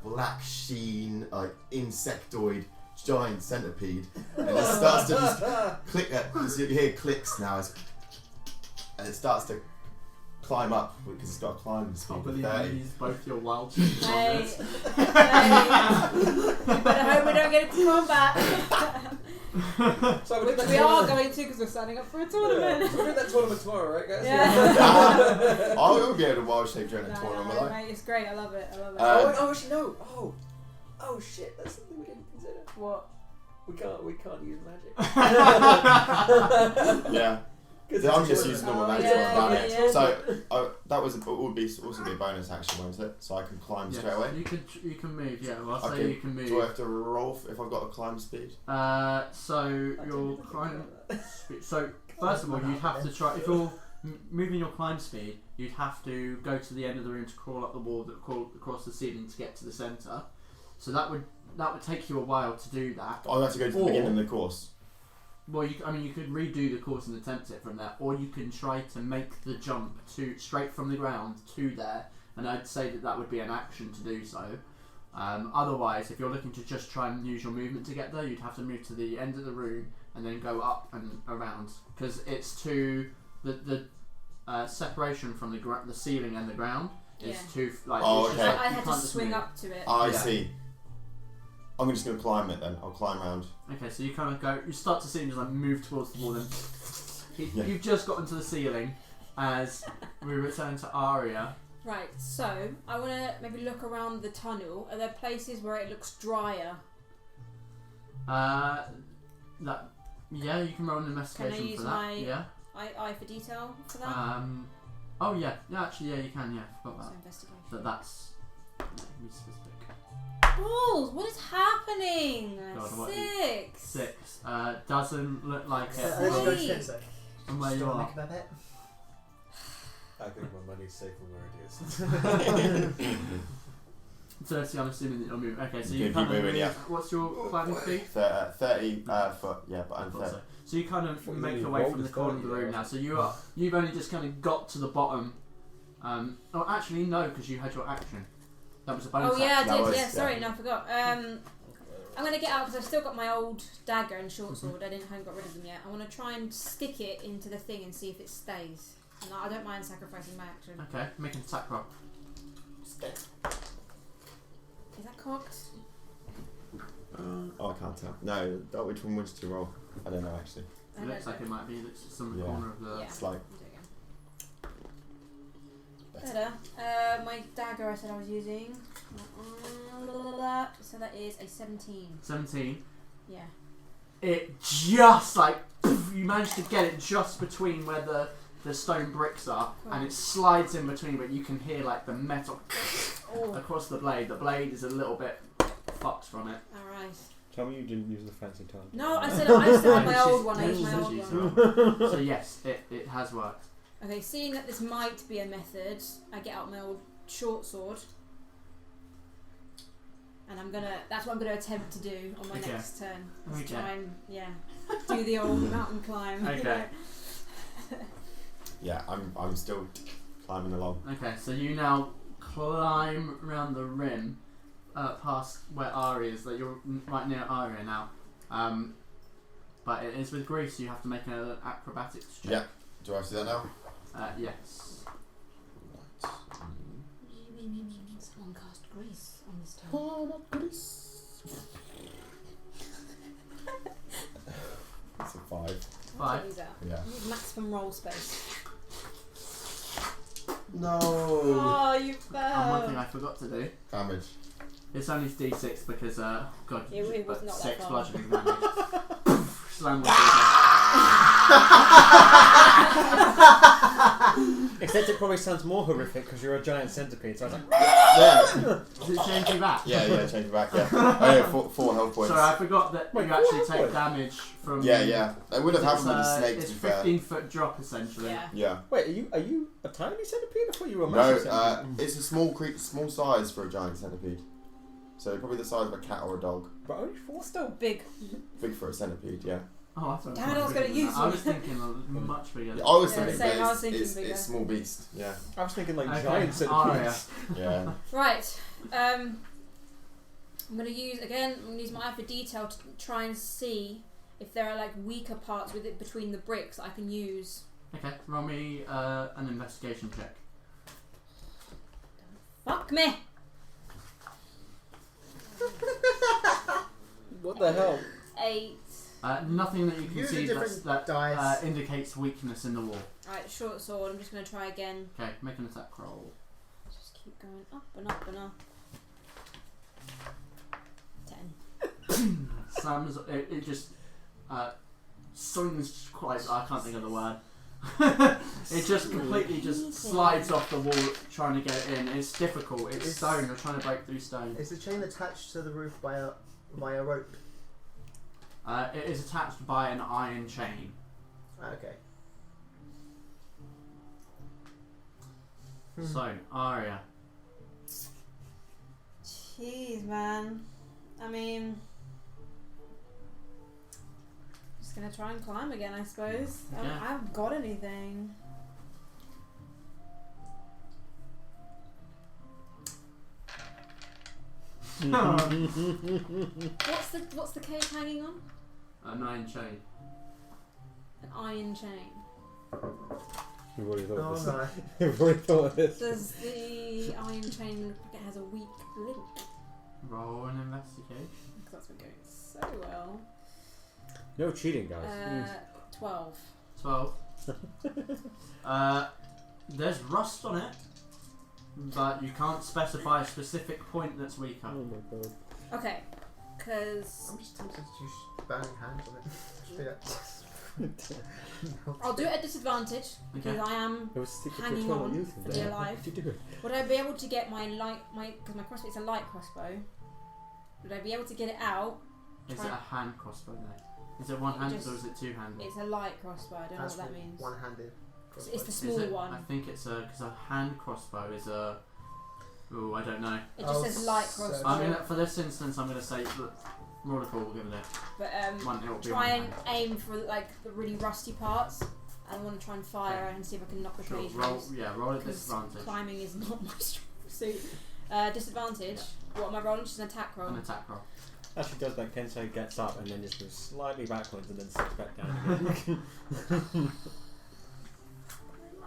Speaker 7: black sheen like insectoid giant centipede, and it starts to just click. So you hear clicks now, and it starts to climb up because it's got a climbing
Speaker 1: I
Speaker 7: speed
Speaker 1: can't
Speaker 7: of
Speaker 1: believe
Speaker 7: 30.
Speaker 1: you used both your wild shoots on
Speaker 3: Hey.
Speaker 1: this.
Speaker 3: You better hope we don't get into combat.
Speaker 6: So we're doing that
Speaker 3: We are going to because we're signing up for a tournament.
Speaker 6: So we're doing that tournament tomorrow, right, guys?
Speaker 3: Yeah.
Speaker 7: I'll be able to wild shape during a
Speaker 3: No,
Speaker 7: tournament,
Speaker 3: no,
Speaker 7: will I?
Speaker 3: mate, it's great. I love it. I love it.
Speaker 6: Oh, actually, no. Oh, shit. That's something we didn't consider.
Speaker 3: What?
Speaker 6: We can't use magic.
Speaker 7: Yeah. I'm just using normal magic
Speaker 3: yeah,
Speaker 7: when I'm down
Speaker 3: yeah,
Speaker 7: here.
Speaker 3: yeah.
Speaker 7: So that would also be a bonus action, won't it? So I can climb
Speaker 1: Yes,
Speaker 7: straight away.
Speaker 1: You can move. Yeah, well, I'll say
Speaker 7: Okay,
Speaker 1: you can move.
Speaker 7: Do I have to roll if I've got a climb speed?
Speaker 1: So your climb speed. So first of all, you'd have to try. If you're moving your climb speed, you'd have to go to the end of the room to crawl up the wall, across the ceiling to get to the centre. So that would take you a while to do that.
Speaker 7: I have to go to the beginning of the course.
Speaker 1: Well, you could redo the course and attempt it from there, or you can try to make the jump straight from the ground to there, and I'd say that would be an action to do so. Otherwise, if you're looking to just try and use your movement to get there, you'd have to move to the end of the room and then go up and around, because it's the separation from the ceiling and the ground is
Speaker 3: Yeah.
Speaker 1: too like.
Speaker 7: Oh,
Speaker 1: it's
Speaker 7: okay.
Speaker 1: just like,
Speaker 3: I
Speaker 1: you
Speaker 3: had to
Speaker 1: can't just
Speaker 3: swing
Speaker 1: move.
Speaker 3: up to it.
Speaker 7: I
Speaker 1: Yeah.
Speaker 7: see. I'm just going to climb it then. I'll climb around.
Speaker 1: Okay, so you kind of go. You start to see him just like move towards the wall. Then
Speaker 7: Yeah.
Speaker 1: you've just gotten to the ceiling as we return to Aria.
Speaker 3: Right, so I want to maybe look around the tunnel. Are there places where it looks drier?
Speaker 1: Yeah, you can roll an investigation
Speaker 3: use
Speaker 1: for that.
Speaker 3: my-
Speaker 1: Yeah.
Speaker 3: Eye for detail for that?
Speaker 1: Oh yeah. Yeah, actually, yeah, you can. Yeah, forgot
Speaker 3: So
Speaker 1: that.
Speaker 3: investigation.
Speaker 1: That's. Yeah, be specific.
Speaker 3: Balls! What is happening?
Speaker 1: God, what-
Speaker 3: 6.
Speaker 1: 6. Doesn't look like it.
Speaker 2: Let's go to
Speaker 3: Wait.
Speaker 2: Spencer.
Speaker 1: From where you
Speaker 2: Still
Speaker 1: are.
Speaker 2: making that bet?
Speaker 6: I think my money's safe from where it is.
Speaker 1: 30, I'm assuming that you'll move. Okay, so
Speaker 7: You
Speaker 1: you
Speaker 7: keep
Speaker 1: kind of
Speaker 7: moving,
Speaker 1: move.
Speaker 7: yeah.
Speaker 1: What's your climbing speed?
Speaker 7: 30 foot, yeah, but
Speaker 1: I
Speaker 7: I'm
Speaker 1: thought
Speaker 7: 30.
Speaker 1: so. So you kind of
Speaker 6: Thought you
Speaker 1: make
Speaker 6: really
Speaker 1: your way
Speaker 6: rolled
Speaker 1: from the
Speaker 6: with
Speaker 1: corner of
Speaker 6: 30
Speaker 1: the room
Speaker 6: there.
Speaker 1: now. So you've only just kind of got to the bottom. Oh, actually no, because you had your action. That was a bonus.
Speaker 3: Oh yeah, I
Speaker 7: That
Speaker 3: did.
Speaker 7: was-
Speaker 3: Yeah, sorry,
Speaker 7: yeah.
Speaker 3: no, I forgot. I'm gonna get out because I've still got my old dagger and short sword. I haven't got rid of them yet. I want to try and stick it into the thing and see if it stays. No, I don't mind sacrificing my action.
Speaker 1: Okay, make an attack roll.
Speaker 3: Is that cocked?
Speaker 7: Oh, I can't tell. No, which one was to roll? I don't know actually.
Speaker 3: I
Speaker 1: It
Speaker 3: don't
Speaker 1: looks like
Speaker 3: know.
Speaker 1: it might be that's just in the
Speaker 7: Yeah.
Speaker 1: corner of the.
Speaker 3: Yeah.
Speaker 7: It's like
Speaker 3: Do it again. Better. My dagger I said I was using. So that is a 17.
Speaker 1: 17.
Speaker 3: Yeah.
Speaker 1: It just like you managed to get it just between where the stone bricks are,
Speaker 3: Cool.
Speaker 1: and it slides in between, but you can hear like the metal
Speaker 3: Oh.
Speaker 1: across the blade. The blade is a little bit fucked from it.
Speaker 3: Alright.
Speaker 4: Tell me you didn't use the fancy time.
Speaker 3: No, I said I still have my
Speaker 1: She's-
Speaker 3: old one. I used
Speaker 1: she's
Speaker 3: my old
Speaker 1: used
Speaker 3: one.
Speaker 1: her own. So yes, it has worked.
Speaker 3: Okay, seeing that this might be a method, I get out my old short sword. And that's what I'm gonna attempt to do on my
Speaker 1: Okay.
Speaker 3: next turn. Is
Speaker 1: Okay.
Speaker 3: try and, do the old mountain climb. you
Speaker 1: Okay.
Speaker 3: know.
Speaker 7: yeah. I'm still climbing along.
Speaker 1: Okay, so you now climb around the rim, past where Aeria is. That you're right near Aeria now. But it is with grease. You have to make an acrobatics check.
Speaker 7: Yeah. Do I have to do that now?
Speaker 1: Yes.
Speaker 3: Someone cast grease on this turn.
Speaker 7: Oh, not Greece. It's a 5.
Speaker 1: Five.
Speaker 3: Use that.
Speaker 7: Yeah.
Speaker 3: Use maximum roll space.
Speaker 7: No.
Speaker 3: Oh, you
Speaker 1: And one thing
Speaker 3: fell.
Speaker 1: I forgot to do.
Speaker 7: Damage.
Speaker 1: It's only D6 because God,
Speaker 3: It was
Speaker 1: but
Speaker 3: not that
Speaker 1: 6
Speaker 3: far.
Speaker 1: bludgeoning damage. Slam the
Speaker 4: Except it probably sounds more horrific because you're a giant centipede. So I was like,
Speaker 7: Yeah.
Speaker 1: Does it change you back?
Speaker 7: Yeah. Change it back. Yeah. Oh yeah. 4 health points.
Speaker 1: Sorry, I forgot that
Speaker 4: Wait,
Speaker 1: you actually
Speaker 4: what?
Speaker 1: take damage from.
Speaker 7: Yeah. It would have happened with the snake.
Speaker 1: It's
Speaker 7: To be fair.
Speaker 1: 15-foot drop essentially.
Speaker 3: Yeah.
Speaker 7: Yeah.
Speaker 4: wait, are you a tiny centipede? I thought you were a
Speaker 7: No,
Speaker 4: massive centipede.
Speaker 7: it's a small size for a giant centipede. So probably the size of a cat or a dog.
Speaker 4: But only 4.
Speaker 3: Still big.
Speaker 7: Big for a centipede, yeah.
Speaker 1: Oh, I thought.
Speaker 3: Damn it, I was
Speaker 1: bigger
Speaker 3: gonna
Speaker 1: than
Speaker 3: use
Speaker 1: that. I
Speaker 3: one.
Speaker 1: was thinking much bigger.
Speaker 7: I was
Speaker 3: Yeah,
Speaker 7: thinking,
Speaker 3: same,
Speaker 7: but
Speaker 3: I was thinking
Speaker 7: it's
Speaker 3: bigger.
Speaker 7: small beast, yeah.
Speaker 4: I was thinking like
Speaker 1: Okay.
Speaker 4: giant centipedes.
Speaker 7: Yeah.
Speaker 3: Right. I'm gonna use my eye for detail to try and see if there are like weaker parts with it between the bricks that I can use.
Speaker 1: Okay, roll me an investigation check.
Speaker 3: Fuck me!
Speaker 4: What the hell?
Speaker 3: 8.
Speaker 1: Nothing that you can
Speaker 2: Use a
Speaker 1: see
Speaker 2: different
Speaker 1: that
Speaker 2: dice.
Speaker 1: indicates weakness in the wall.
Speaker 3: Right, short sword. I'm just gonna try again.
Speaker 1: Okay, make an attack roll.
Speaker 3: Just keep going up and up and up. 10.
Speaker 1: Sam's it just swings quite. I can't think of the word. It just completely just slides off the wall trying to get it in. It's difficult. It's stone. You're trying to break through stone.
Speaker 2: Is the chain attached to the roof by a rope?
Speaker 1: It is attached by an iron chain.
Speaker 2: Okay.
Speaker 1: So, Aeria.
Speaker 3: Jeez, man. I mean, just gonna try and climb again, I suppose.
Speaker 1: Yeah.
Speaker 3: I haven't got anything. What's the cage hanging on?
Speaker 1: An iron chain.
Speaker 3: An iron chain.
Speaker 4: You've already thought
Speaker 2: Oh
Speaker 4: of this.
Speaker 2: no.
Speaker 4: You've already thought of this.
Speaker 3: Does the iron chain look like it has a weak link?
Speaker 1: Roll an investigation.
Speaker 3: Because that's been going so well.
Speaker 4: No cheating, guys.
Speaker 3: 12.
Speaker 1: 12. There's rust on it, but you can't specify a specific point that's weaker.
Speaker 4: Oh my god.
Speaker 3: Okay, because
Speaker 2: I'm just tempted to use burning hands on it.
Speaker 3: I'll do it at disadvantage because
Speaker 1: Okay.
Speaker 3: I am.
Speaker 4: There was a secret
Speaker 3: Hanging
Speaker 4: eternal
Speaker 3: on
Speaker 4: youth in
Speaker 3: for
Speaker 4: there.
Speaker 3: dear life.
Speaker 4: How did you do it?
Speaker 3: Would I be able to get because my crossbow, it's a light crossbow. Would I be able to get it out?
Speaker 1: Is it a hand crossbow though? Is it one-handed or is it two-handed?
Speaker 3: It's a light crossbow. I don't know
Speaker 2: That's
Speaker 3: what that means.
Speaker 2: one-handed.
Speaker 3: It's the
Speaker 1: Is
Speaker 3: small
Speaker 1: it?
Speaker 3: one.
Speaker 1: I think it's because a hand crossbow is a. Ooh, I don't know.
Speaker 3: It just says light
Speaker 2: so-
Speaker 3: crossbow.
Speaker 1: I'm gonna, for this instance, I'm gonna say roll a call. We're gonna do
Speaker 3: But
Speaker 1: one. It will be
Speaker 3: try
Speaker 1: one
Speaker 3: and aim for like the really rusty parts. I want to try and fire and see if I can knock the
Speaker 1: Sure.
Speaker 3: cage
Speaker 1: Roll.
Speaker 3: loose.
Speaker 1: Yeah. Roll at
Speaker 3: 'Cause
Speaker 1: disadvantage.
Speaker 3: climbing is not my strong suit. Disadvantage. What am I rolling? Just an attack roll.
Speaker 1: An attack roll.
Speaker 4: As she does that, Kensei gets up and then just moves slightly backwards and then sits back down again.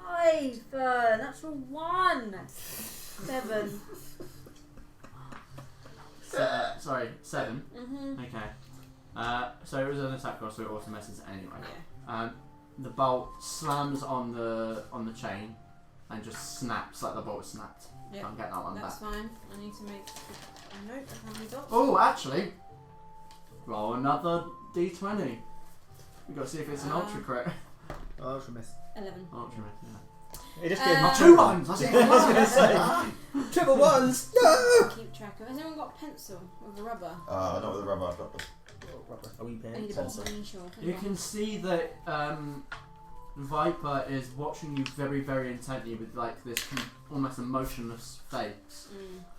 Speaker 3: Life! Natural 1! 7.
Speaker 1: Sorry, 7.
Speaker 3: Mm-hmm.
Speaker 1: Okay. So it was an attack roll, so it auto misses anyway.
Speaker 3: Yeah.
Speaker 1: The bolt slams on the chain and just snaps like the bolt snapped.
Speaker 3: Yep.
Speaker 1: Can't get that one
Speaker 3: That's
Speaker 1: back.
Speaker 3: fine. I need to make a note of how many dots.
Speaker 1: Oh, actually, roll another d20. We got to see if it's an ultra crit.
Speaker 2: Oh, ultra miss.
Speaker 3: 11.
Speaker 1: Ultra crit, yeah.
Speaker 4: It just gave me
Speaker 1: Two ones. I think.
Speaker 4: I was going to say triple ones. No.
Speaker 3: Keep track of. Has anyone got a pencil with a rubber?
Speaker 7: Not with the rubber. I've got the
Speaker 4: Are we
Speaker 3: I need a
Speaker 4: pencil?
Speaker 3: bottle initial.
Speaker 1: You can see that Viper is watching you very, very intently with like this almost emotionless face.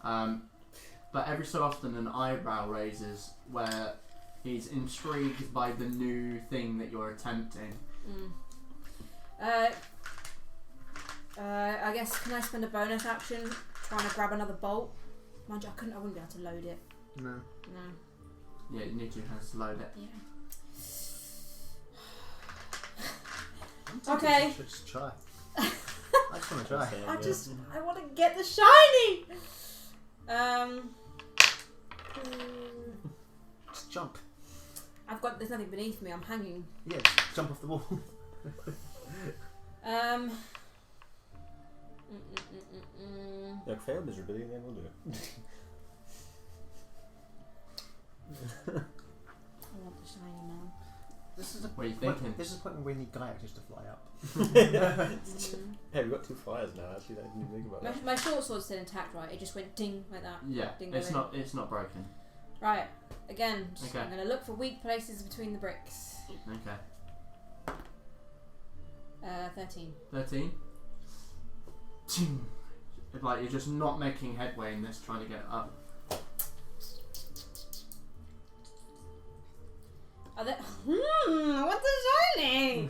Speaker 1: But every so often an eyebrow raises where he's intrigued by the new thing that you're attempting.
Speaker 3: I guess, can I spend a bonus action trying to grab another bolt? Mind you, I wouldn't be able to load it.
Speaker 2: No.
Speaker 3: No.
Speaker 1: Yeah, you need your hands to load it.
Speaker 3: Yeah.
Speaker 2: Okay.
Speaker 3: Okay.
Speaker 2: Just try. I just want to try.
Speaker 3: I want to get the shiny!
Speaker 2: Just jump.
Speaker 3: There's nothing beneath me, I'm hanging.
Speaker 2: Yeah, just jump off the wall.
Speaker 4: Look, fail miserably, then we'll do it.
Speaker 3: I want the shiny now.
Speaker 2: This is a
Speaker 1: What are you
Speaker 2: point,
Speaker 1: thinking?
Speaker 2: this is a point where we need Gaiac just to fly up.
Speaker 4: Hey, we've got 2 fires now, actually, I didn't even think about that.
Speaker 3: My short sword's still intact, right? It just went ding like that.
Speaker 1: Yeah,
Speaker 3: Ding
Speaker 1: it's
Speaker 3: away.
Speaker 1: not broken.
Speaker 3: Right, again,
Speaker 1: Okay.
Speaker 3: I'm going to look for weak places between the bricks.
Speaker 1: Okay.
Speaker 3: 13.
Speaker 1: 13. It's like you're just not making headway in this, trying to get it up.
Speaker 3: Are there... what's the shiny?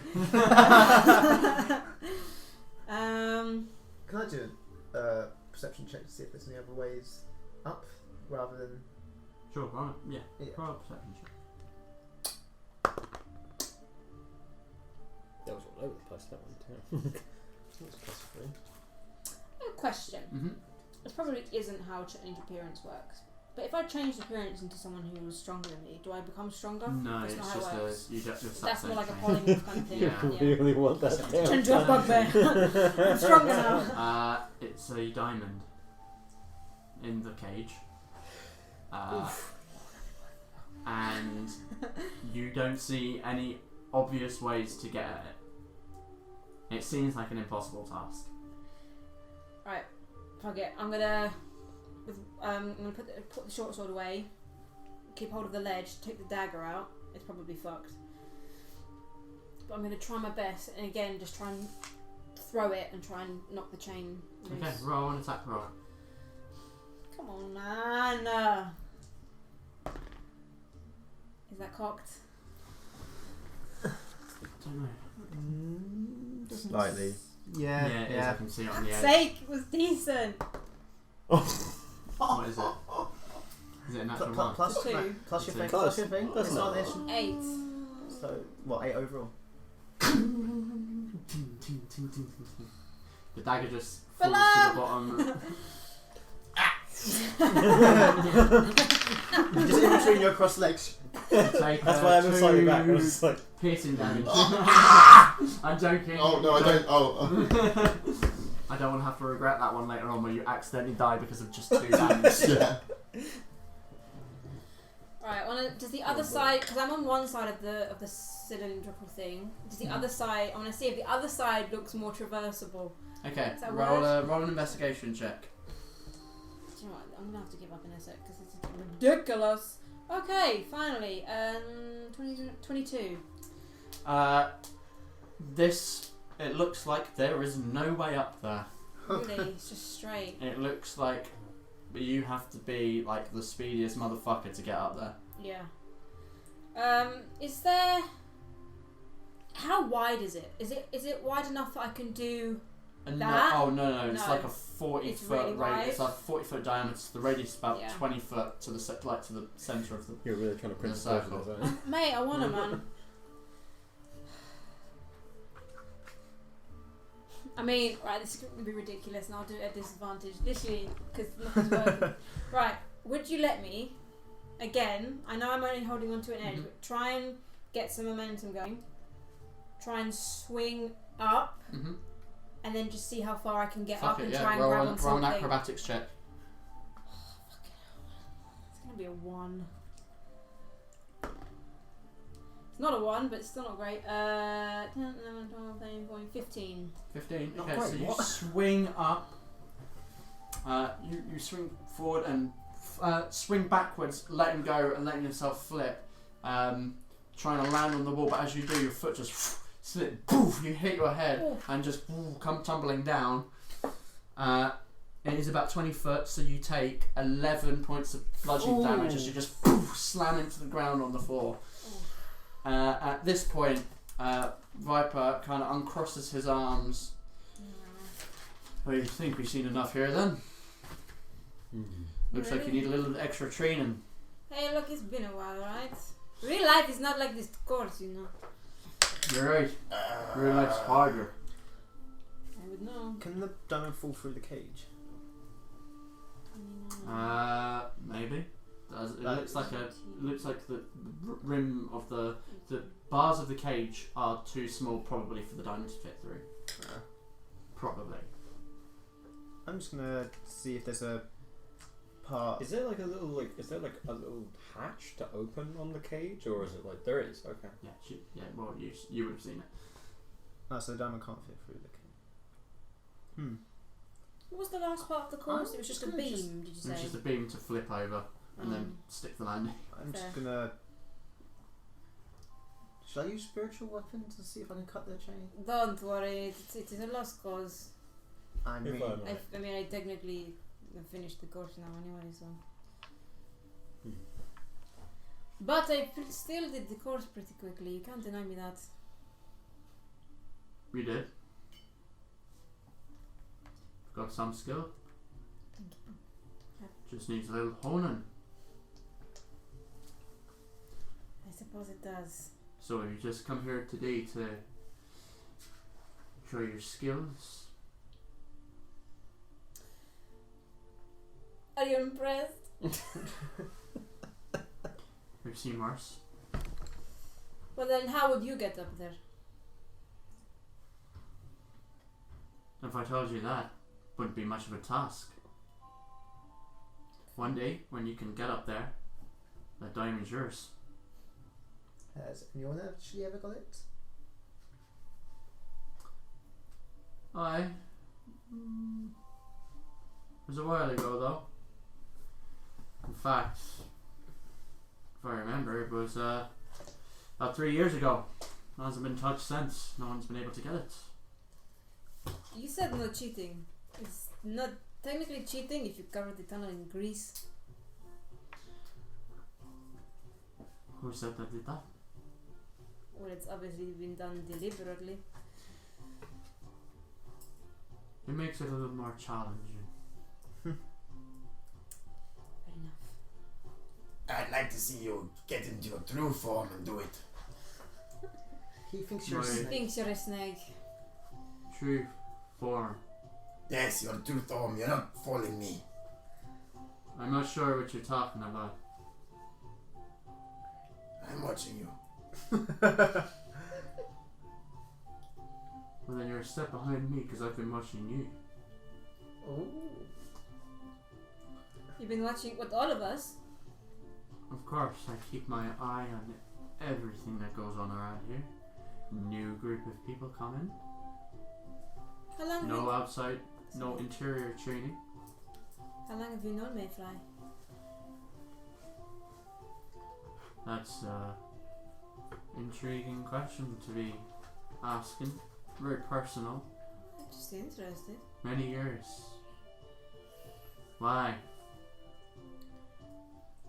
Speaker 2: Can I do a perception check to see if there's any other ways up rather than?
Speaker 1: Sure, right? Yeah.
Speaker 2: Yeah.
Speaker 1: Roll a perception check.
Speaker 4: That was all over the place, that one, too. That's +3.
Speaker 3: A question.
Speaker 1: Mm-hmm.
Speaker 3: This probably isn't how change appearance works. But if I changed appearance into someone who was stronger than me, do I become stronger?
Speaker 1: No,
Speaker 3: That's
Speaker 1: it's
Speaker 3: not how
Speaker 1: just
Speaker 3: it works.
Speaker 1: you get your
Speaker 3: That's more like a
Speaker 1: point.
Speaker 3: polymorph kind of thing.
Speaker 1: Yeah.
Speaker 3: Yeah.
Speaker 4: really want that down.
Speaker 3: Turn into a bugbear. I'm stronger now.
Speaker 1: It's a diamond in the cage. And you don't see any obvious ways to get at it. It seems like an impossible task.
Speaker 3: Right, fuck it. I'm gonna put the short sword away, keep hold of the ledge, take the dagger out. It's probably fucked. But I'm gonna try my best, and again, just try and throw it and try and knock the chain loose.
Speaker 1: Okay, roll an attack roll.
Speaker 3: Come on, man. Is that cocked?
Speaker 1: Don't know.
Speaker 7: slightly.
Speaker 2: Yeah.
Speaker 1: Yeah, it is. I can see it on the
Speaker 3: Fuck's
Speaker 1: edge.
Speaker 3: sake, it was decent.
Speaker 1: What is it? Is it a natural one?
Speaker 2: Plus
Speaker 3: 2.
Speaker 2: no, plus your
Speaker 1: Two.
Speaker 2: thing.
Speaker 4: Close.
Speaker 2: Plus your thing.
Speaker 4: That's
Speaker 2: It's
Speaker 4: not-
Speaker 2: not an issue.
Speaker 3: 8.
Speaker 2: So what? 8 overall.
Speaker 1: The dagger just
Speaker 3: Fill
Speaker 1: falls to
Speaker 3: up!
Speaker 1: the bottom.
Speaker 2: Just in between your cross legs.
Speaker 1: Take,
Speaker 4: That's why I moved slightly back. I was just like,
Speaker 1: piercing damage. I'm joking.
Speaker 7: Oh no, I don't. Oh.
Speaker 1: I don't want to have to regret that one later on where you accidentally die because of just 2 damage.
Speaker 7: Yeah.
Speaker 3: Right, does the other side, because I'm on one side of the cylindrical thing, does the other side, I want to see if the other side looks more traversable.
Speaker 1: Okay,
Speaker 3: Is that
Speaker 1: roll an investigation check.
Speaker 3: Do you know what, I'm going to have to give up in a sec, because this is ridiculous. Okay, finally, 22.
Speaker 1: It looks like there is no way up there.
Speaker 3: Really, it's just straight.
Speaker 1: It looks like you have to be like the speediest motherfucker to get up there.
Speaker 3: Yeah. Is there... How wide is it? Is it wide enough that I can do That?
Speaker 1: No. It's
Speaker 3: No.
Speaker 1: like a 40
Speaker 3: It's
Speaker 1: foot
Speaker 3: really wide.
Speaker 1: It's like 40 foot diameter. So the radius is about
Speaker 3: Yeah.
Speaker 1: 20 foot to the to the center of the.
Speaker 4: You're really trying to print
Speaker 1: The
Speaker 4: this
Speaker 1: circle.
Speaker 4: aren't you?
Speaker 3: Mate, I want a man. I mean, right, this is going to be ridiculous and I'll do it at disadvantage. Literally, because nothing's working. Right, would you let me, again, I know I'm only holding on to an edge,
Speaker 1: Mhm.
Speaker 3: but try and get some momentum going. Try and swing up,
Speaker 1: Mm-hmm.
Speaker 3: and then just see how far I can get
Speaker 1: Fuck
Speaker 3: up
Speaker 1: it,
Speaker 3: and
Speaker 1: yeah.
Speaker 3: try and
Speaker 1: Roll
Speaker 3: grab
Speaker 1: an
Speaker 3: on something.
Speaker 1: acrobatics check.
Speaker 3: It's going to be a 1. It's not a 1, but it's still not great. 10, 11, 12, 13, 14, 15.
Speaker 1: 15.
Speaker 2: Not
Speaker 1: Okay,
Speaker 2: quite,
Speaker 1: so you
Speaker 2: what?
Speaker 1: swing up. You swing forward and swing backwards, letting go and letting yourself flip. Trying to land on the wall, but as you do, your foot just slip. Poof! You hit your head
Speaker 3: Oof.
Speaker 1: and just come tumbling down. It is about 20 foot, so you take 11 points of bludgeoning
Speaker 3: Ooh.
Speaker 1: damage as you just poof, slam into the ground on the floor. At this point, Viper kind of uncrosses his arms. Well, you think we've seen enough here then? Looks like you need a little extra training.
Speaker 3: Hey, look, it's been a while, right? Real life is not like this course, you know.
Speaker 1: You're right. Real life's harder.
Speaker 3: I would know.
Speaker 2: Can the diamond fall through the cage?
Speaker 1: Maybe. It looks like the rim of the bars of the cage are too small, probably for the diamond to fit through. Probably.
Speaker 2: I'm just gonna see if there's a part.
Speaker 4: Is there like a little hatch to open on the cage, or is it like there is? Okay.
Speaker 1: Yeah. Well, you would have seen it.
Speaker 2: Oh, so the diamond can't fit through the cage.
Speaker 3: What was the last part of the course? It was just a beam, did you say?
Speaker 1: It's just a beam to flip over and then stick the landing.
Speaker 2: I'm just
Speaker 3: Fair.
Speaker 2: gonna. Should I use spiritual weapon to see if I can cut the chain?
Speaker 3: Don't worry, it is a lost cause.
Speaker 2: I mean,
Speaker 3: I technically finished the course now anyway, so. But I still did the course pretty quickly, you can't deny me that.
Speaker 1: You did. Got some skill. Just needs a little honing.
Speaker 3: I suppose it does.
Speaker 1: So you just come here today to show your skills.
Speaker 3: Are you impressed?
Speaker 1: We've seen worse.
Speaker 3: Well then, how would you get up there?
Speaker 1: If I told you that, wouldn't be much of a task. One day, when you can get up there, that diamond's yours.
Speaker 2: has anyone actually ever got it?
Speaker 1: Aye. It was a while ago though. In fact, if I remember, it was about 3 years ago. No one's been touched since. No one's been able to get it.
Speaker 3: You said no cheating. It's not technically cheating if you cover the tunnel in grease.
Speaker 1: Who said that did that?
Speaker 3: Well, it's obviously been done deliberately.
Speaker 1: It makes it a little more challenging.
Speaker 3: Fair enough.
Speaker 5: I'd like to see you get into your true form and do it.
Speaker 2: He thinks you're a
Speaker 1: Right.
Speaker 3: He
Speaker 2: snake.
Speaker 3: thinks you're a snake.
Speaker 1: True form.
Speaker 5: Yes, your true form. You're not fooling me.
Speaker 1: I'm not sure what you're talking about.
Speaker 5: I'm watching you.
Speaker 1: Well, then you're a step behind me because I've been watching you.
Speaker 2: Oh.
Speaker 3: You've been watching what, all of us?
Speaker 1: Of course, I keep my eye on everything that goes on around here. New group of people come in.
Speaker 3: How long?
Speaker 1: No outside, no interior training.
Speaker 3: How long have you known Mayfly?
Speaker 1: That's intriguing question to be asking. Very personal.
Speaker 3: I'm just interested.
Speaker 1: Many years. Why?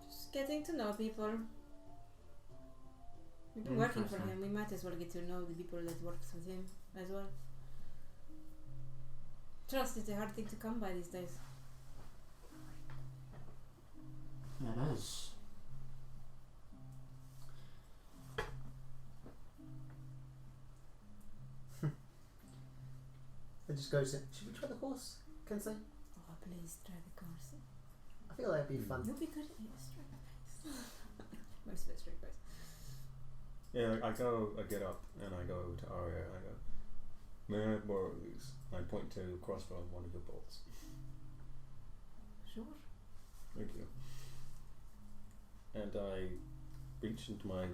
Speaker 3: Just getting to know people. We've been working for
Speaker 1: Interesting.
Speaker 3: him. We might as well get to know the people that works with him as well. Trust is a hard thing to come by these days.
Speaker 1: Yeah, it is.
Speaker 2: It just goes in. Should we try the horse? Can say?
Speaker 3: Oh, please try the course.
Speaker 2: I feel that'd be fun.
Speaker 3: You'll be good at it. Straight face. Most of it's straight face.
Speaker 4: Yeah, I get up and I go to Aria and I go, may I borrow these? And I point to the crossbow on one of your bolts.
Speaker 3: Sure.
Speaker 4: Thank you. And I reach into my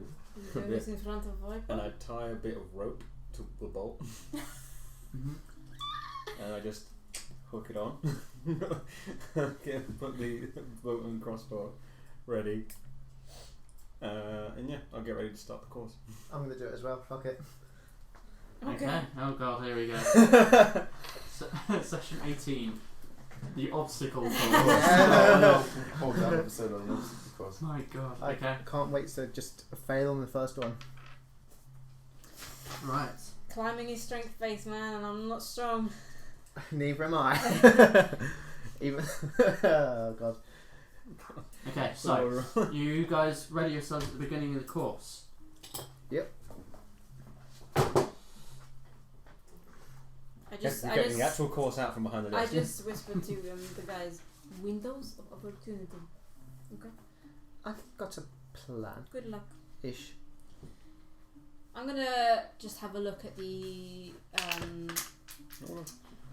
Speaker 3: He goes in front of Viper.
Speaker 4: and I tie a bit of rope to the bolt
Speaker 1: Mm-hmm.
Speaker 4: and I just hook it on. Put the bow and crossbow ready. And yeah, I'll get ready to start the course.
Speaker 2: I'm gonna do it as well. Fuck it.
Speaker 1: Okay. Oh god, here we go. Session 18. The obstacle course.
Speaker 7: Hold that episode on the obstacle course.
Speaker 1: My god.
Speaker 2: I
Speaker 1: Okay.
Speaker 2: can't wait to just fail on the first one.
Speaker 1: Right.
Speaker 3: Climbing is strength based, man, and I'm not strong.
Speaker 2: Neither am I. Even. Oh god.
Speaker 1: Okay, so you guys ready yourselves at the beginning of the course?
Speaker 2: Yep.
Speaker 4: You're getting the actual course out from behind the
Speaker 3: I
Speaker 4: desk.
Speaker 3: just whispered to the guys, windows of opportunity. Okay.
Speaker 2: I've got a plan.
Speaker 3: Good luck.
Speaker 2: Ish.
Speaker 3: I'm gonna just have a look at the.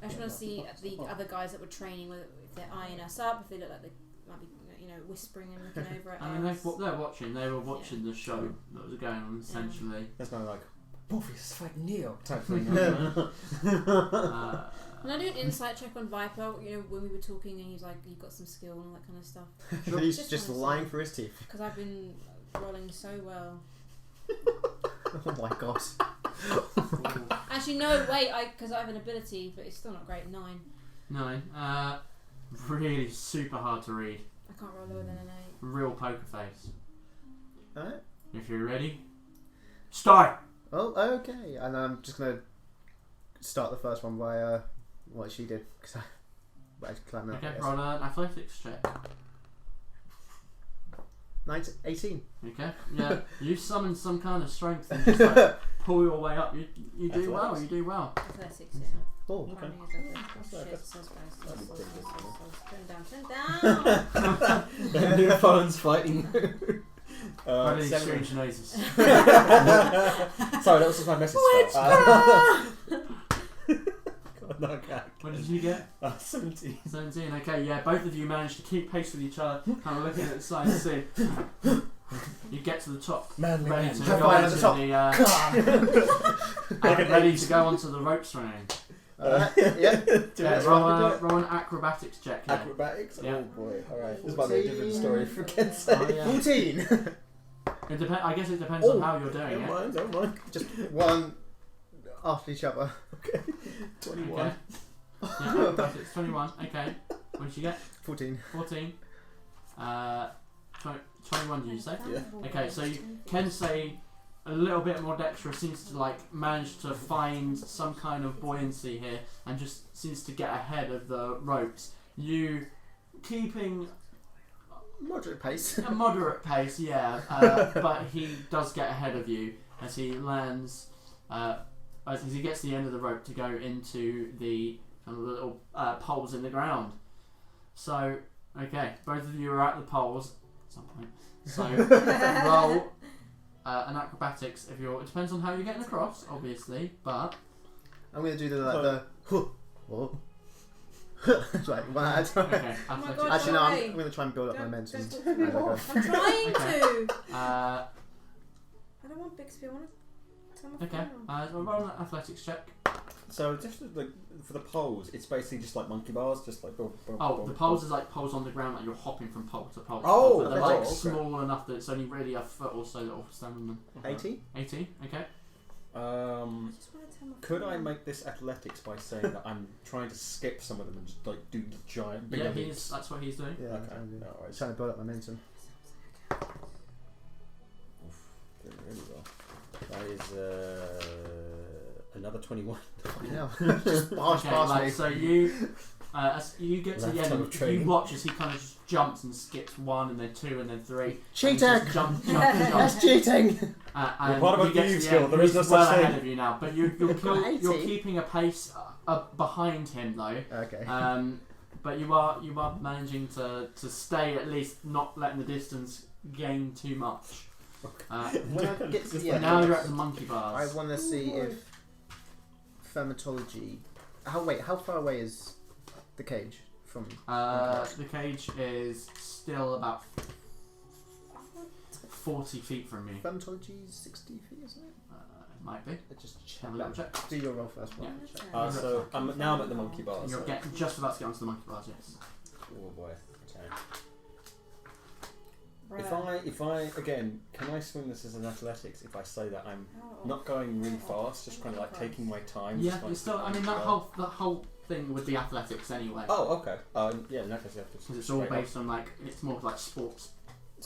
Speaker 3: I just want to see the other guys that were training, whether if they're eyeing us up, if they look like they might be, whispering and looking over at
Speaker 1: I mean,
Speaker 3: us.
Speaker 1: they're watching. They were watching the show that was going on, essentially.
Speaker 4: There's no like, Morpheus fight Neo type thing.
Speaker 3: Can I do an insight check on Viper? When we were talking and he's like, you've got some skill and all that kind of stuff.
Speaker 2: Sure. He's
Speaker 3: Just
Speaker 2: just
Speaker 3: wanna
Speaker 2: lying
Speaker 3: see.
Speaker 2: for his teeth.
Speaker 3: Because I've been rolling so well.
Speaker 2: Oh my god.
Speaker 3: Actually, no, wait, because I have an ability, but it's still not great. 9.
Speaker 1: 9. Really super hard to read.
Speaker 3: I can't roll lower than an 8.
Speaker 1: Real poker face.
Speaker 2: Alright.
Speaker 1: If you're ready, start!
Speaker 2: Oh, okay. And I'm just gonna start the first one by what she did. Because I climbed up.
Speaker 1: Okay, roll an athletics check.
Speaker 2: 18.
Speaker 1: Okay, yeah. You summon some kind of strength and just like pull your way up. You do well.
Speaker 4: Athletics.
Speaker 1: You do well.
Speaker 3: Athletics, yeah.
Speaker 2: Oh,
Speaker 4: Okay.
Speaker 3: Climbing is athletics.
Speaker 4: That's-
Speaker 3: Shit, so
Speaker 4: that'd be pretty good,
Speaker 3: Turn down.
Speaker 4: The new phone's fighting.
Speaker 1: Really
Speaker 4: 7.
Speaker 1: strange noises.
Speaker 4: Sorry, that was just my message. God, no, okay.
Speaker 1: What did you get?
Speaker 4: 17.
Speaker 1: 17. Okay, yeah. Both of you managed to keep pace with each other, kind of looking at the side to see. You get to the top,
Speaker 4: Manly
Speaker 1: ready
Speaker 4: man.
Speaker 1: to
Speaker 2: High
Speaker 1: go
Speaker 2: five
Speaker 1: onto
Speaker 2: at the
Speaker 1: the ready to go onto the ropes ring.
Speaker 2: yeah.
Speaker 1: Yeah, roll an acrobatics check. Yeah.
Speaker 4: Acrobatics?
Speaker 1: Yeah.
Speaker 4: Oh boy. Alright. This might be a different story for Ken's sake.
Speaker 1: Oh, yeah.
Speaker 2: 14.
Speaker 1: I guess it depends on how you're doing
Speaker 4: Don't
Speaker 1: it.
Speaker 4: mind, don't mind.
Speaker 2: Just one after each other.
Speaker 4: 21.
Speaker 1: Okay. Yeah, acrobatics 21. Okay. What did you get?
Speaker 2: 14.
Speaker 1: 14. 21. Did you say?
Speaker 4: Yeah.
Speaker 1: Okay, so you can say a little bit more dexterous, seems to like manage to find some kind of buoyancy here and just seems to get ahead of the ropes. You keeping
Speaker 2: Moderate pace.
Speaker 1: a moderate pace, yeah, but he does get ahead of you as he lands, as he gets to the end of the rope to go into the kind of little poles in the ground. So, okay, both of you are at the poles at some point. So, roll an acrobatics if you're. It depends on how you're getting across, obviously, but
Speaker 2: I'm going to do it's like one at a time.
Speaker 1: okay,
Speaker 3: Oh my
Speaker 1: athletics.
Speaker 3: God.
Speaker 2: Actually, no,
Speaker 3: Away.
Speaker 2: I'm going to try and build up momentum.
Speaker 3: Don't
Speaker 2: as
Speaker 3: talk to me.
Speaker 2: I go.
Speaker 3: I'm trying to.
Speaker 1: Uh,
Speaker 3: I don't want Bixby. I want to turn my
Speaker 1: okay,
Speaker 3: phone on.
Speaker 1: so roll an athletics check.
Speaker 4: So just for the poles, it's basically just like monkey bars, just like.
Speaker 1: Oh, the poles is like poles on the ground, like you're hopping from pole to pole.
Speaker 4: Oh,
Speaker 1: but they're
Speaker 4: okay.
Speaker 1: like
Speaker 4: Okay.
Speaker 1: small enough that it's only really a foot or so that will stand on them.
Speaker 2: 18?
Speaker 1: 18, okay.
Speaker 3: I just want to turn my
Speaker 4: Could
Speaker 3: phone
Speaker 4: I
Speaker 3: on.
Speaker 4: make this athletics by saying that I'm trying to skip some of them and just like do the giant bigger
Speaker 1: Yeah,
Speaker 4: leaps?
Speaker 1: that's what he's doing.
Speaker 2: Yeah,
Speaker 4: Okay.
Speaker 2: I'm trying to-
Speaker 4: Alright.
Speaker 2: trying to build up momentum.
Speaker 4: Doing really well. That is another 21.
Speaker 2: Fucking hell. Just barge
Speaker 1: Okay,
Speaker 2: past
Speaker 1: like,
Speaker 2: me.
Speaker 1: so you, as you get to the
Speaker 4: Lifetime
Speaker 1: end,
Speaker 4: of
Speaker 1: you
Speaker 4: training.
Speaker 1: watch as he kind of just jumps and skips 1 and then 2 and then 3.
Speaker 2: Cheating!
Speaker 1: And he just jumps.
Speaker 2: That's cheating!
Speaker 1: And
Speaker 4: part of
Speaker 1: you
Speaker 4: a
Speaker 1: get to
Speaker 4: thieves
Speaker 1: the
Speaker 4: guild,
Speaker 1: end,
Speaker 4: there is
Speaker 1: he's
Speaker 4: no
Speaker 1: well
Speaker 4: such
Speaker 1: ahead
Speaker 4: thing.
Speaker 1: of you now, but you're
Speaker 2: Got 80.
Speaker 1: keeping a pace behind him though.
Speaker 2: Okay.
Speaker 1: But you are managing to stay at least, not letting the distance gain too much.
Speaker 2: When I get to the end,
Speaker 1: Now you're at the monkey
Speaker 2: I
Speaker 1: bars.
Speaker 2: want to see if Fermatology. How far away is the cage from?
Speaker 1: The cage is still about 40 feet from you.
Speaker 2: Fermatology is 60 feet, isn't it?
Speaker 1: It might be.
Speaker 2: Just
Speaker 1: Have a little check.
Speaker 2: Do your roll first.
Speaker 1: Yeah.
Speaker 2: While I check.
Speaker 4: So now I'm at the monkey bars.
Speaker 1: You're just about to get onto the monkey bars, yes.
Speaker 4: Oh boy. Okay.
Speaker 3: Bruh.
Speaker 4: If I again, can I swing this as an athletics? If I say that I'm not going really fast, just kind of like taking my time.
Speaker 1: Yeah,
Speaker 4: just like
Speaker 1: you're still. I mean, that whole thing would be athletics anyway.
Speaker 4: Oh, okay. Yeah, in that case, you have to.
Speaker 1: Because it's all based on like it's more like sports.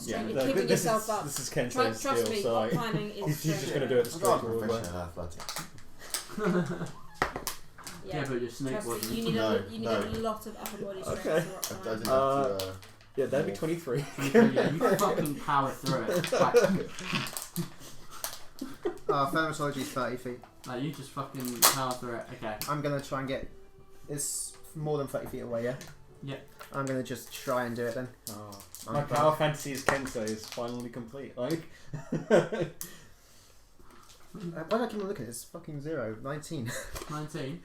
Speaker 4: Yeah,
Speaker 3: You're keeping
Speaker 4: this
Speaker 3: yourself
Speaker 4: is,
Speaker 3: up.
Speaker 4: This is Ken's
Speaker 3: Trust
Speaker 4: skill,
Speaker 3: me,
Speaker 4: so like,
Speaker 3: climbing is
Speaker 4: he's just going to do it
Speaker 7: I'm
Speaker 4: straight
Speaker 7: not
Speaker 4: forward.
Speaker 7: professional athletics.
Speaker 1: Yeah, but your snake
Speaker 3: Trust me,
Speaker 1: wasn't.
Speaker 3: you need,
Speaker 7: No,
Speaker 3: you need
Speaker 7: no.
Speaker 3: a lot of upper body strength
Speaker 4: Okay.
Speaker 3: to rock
Speaker 7: I didn't
Speaker 3: climb.
Speaker 7: have to.
Speaker 4: Yeah, that'd be 23.
Speaker 1: Yeah, you fucking power through it.
Speaker 2: Fermatology is 30 feet.
Speaker 1: Like you just fucking power through it. Okay.
Speaker 2: I'm gonna try and get. It's more than 30 feet away, yeah?
Speaker 1: Yeah.
Speaker 2: I'm gonna just try and do it then.
Speaker 4: Oh, my power fantasy as Kensei is finally complete. Like,
Speaker 2: Why do I keep on looking? It's fucking 0. 19.
Speaker 1: 19.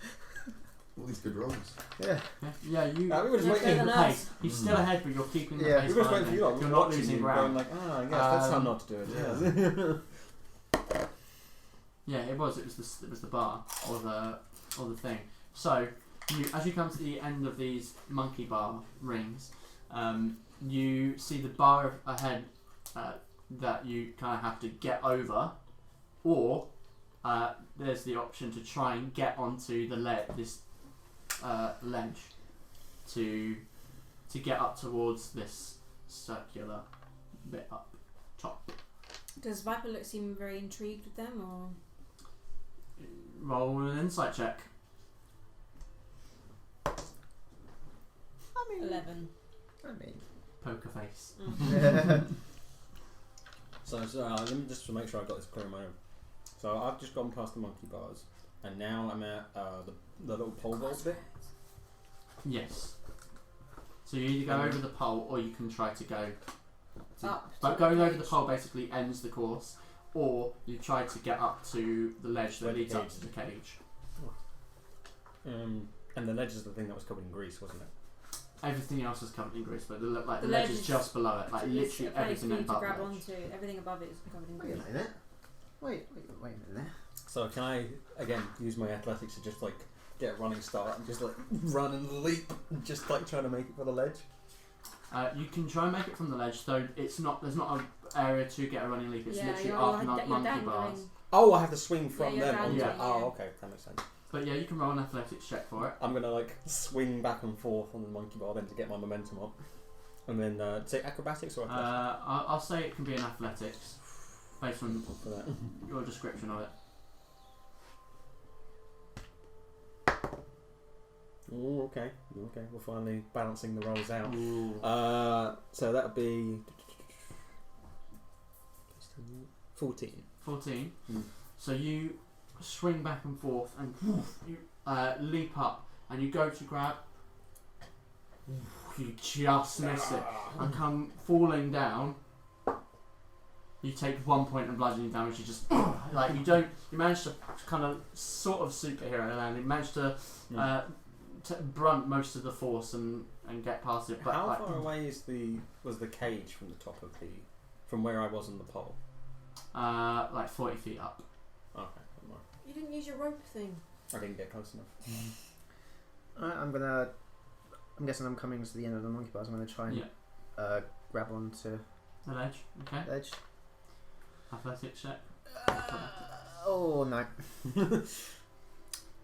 Speaker 7: All these good rolls.
Speaker 2: Yeah.
Speaker 1: Yeah, you.
Speaker 4: we were just
Speaker 3: Yeah,
Speaker 4: waiting.
Speaker 3: fair
Speaker 1: the
Speaker 3: enough.
Speaker 1: pace. He's still ahead, but you're keeping the
Speaker 2: Yeah.
Speaker 1: pace.
Speaker 4: We were just
Speaker 1: behind
Speaker 4: waiting for you.
Speaker 1: him.
Speaker 4: Like,
Speaker 1: You're
Speaker 4: we're
Speaker 1: not
Speaker 4: watching
Speaker 1: losing
Speaker 4: you,
Speaker 1: ground.
Speaker 4: going like, I guess that's how not to do it.
Speaker 1: Yeah, it was the bar or the thing. So as you come to the end of these monkey bar rings, you see the bar ahead that you kind of have to get over, or there's the option to try and get onto the ledge to get up towards this circular bit up top.
Speaker 3: Does Viper seem very intrigued with them, or?
Speaker 1: Roll an insight check.
Speaker 3: 11.
Speaker 1: Poker face.
Speaker 4: So let me just to make sure I got this clear in my own. So I've just gone past the monkey bars, and now I'm at the little pole vault bit.
Speaker 1: Yes. So you either go over the pole or you can try to go
Speaker 3: Up.
Speaker 1: but
Speaker 3: to
Speaker 1: going
Speaker 3: the
Speaker 1: over the
Speaker 3: cage.
Speaker 1: pole basically ends the course, or you try to get up to the ledge
Speaker 4: Where
Speaker 1: that
Speaker 4: the
Speaker 1: leads up
Speaker 4: cage
Speaker 1: to the cage.
Speaker 4: And the ledge is the thing that was covered in grease, wasn't it?
Speaker 1: Everything else is covered in grease, but the
Speaker 3: The
Speaker 1: ledge
Speaker 3: ledge
Speaker 1: is
Speaker 3: is-
Speaker 1: just below it. Like
Speaker 3: It's
Speaker 1: literally
Speaker 3: a place
Speaker 1: everything
Speaker 3: for you to
Speaker 1: above
Speaker 3: grab
Speaker 1: the ledge.
Speaker 3: onto. Everything above it is covered in
Speaker 2: Wait a
Speaker 3: grease.
Speaker 2: minute. Wait a minute there.
Speaker 4: So can I again use my athletics to just like get a running start and just like run and leap and just like trying to make it for the ledge?
Speaker 1: You can try and make it from the ledge, though it's not. There's not an area to get a running leap. It's literally after
Speaker 3: you're
Speaker 1: monkey
Speaker 3: dangling.
Speaker 1: bars.
Speaker 4: Oh, I have to swing from
Speaker 3: you're
Speaker 4: them onto.
Speaker 3: dangling,
Speaker 4: Oh,
Speaker 3: yeah.
Speaker 4: okay, that makes sense.
Speaker 1: But yeah, you can roll an athletics check for it.
Speaker 4: I'm gonna like swing back and forth on the monkey bar then to get my momentum up, and then say acrobatics or athletics
Speaker 1: I'll say it can be an athletics, based on
Speaker 4: for that.
Speaker 1: your description of it.
Speaker 4: Oh, okay. We're finally balancing the rolls out.
Speaker 1: Ooh.
Speaker 4: So that would be 14.
Speaker 1: 14.
Speaker 4: Mm.
Speaker 1: So you swing back and forth and you leap up and you go to grab. You just miss it and come falling down. You take 1 point of bludgeoning damage. You just like you manage to kind of sort of superhero land. You manage to brunt most of the force and get past it. But
Speaker 4: How
Speaker 1: like,
Speaker 4: far away was the cage from the top of from where I was on the pole?
Speaker 1: like 40 feet up.
Speaker 4: Okay, never mind.
Speaker 3: You didn't use your rope thing.
Speaker 4: I didn't get close enough.
Speaker 2: Alright, I'm guessing I'm coming to the end of the monkey bars. I'm gonna try and grab onto
Speaker 1: The ledge. Okay.
Speaker 2: the edge.
Speaker 1: Athletics check.
Speaker 2: Oh no.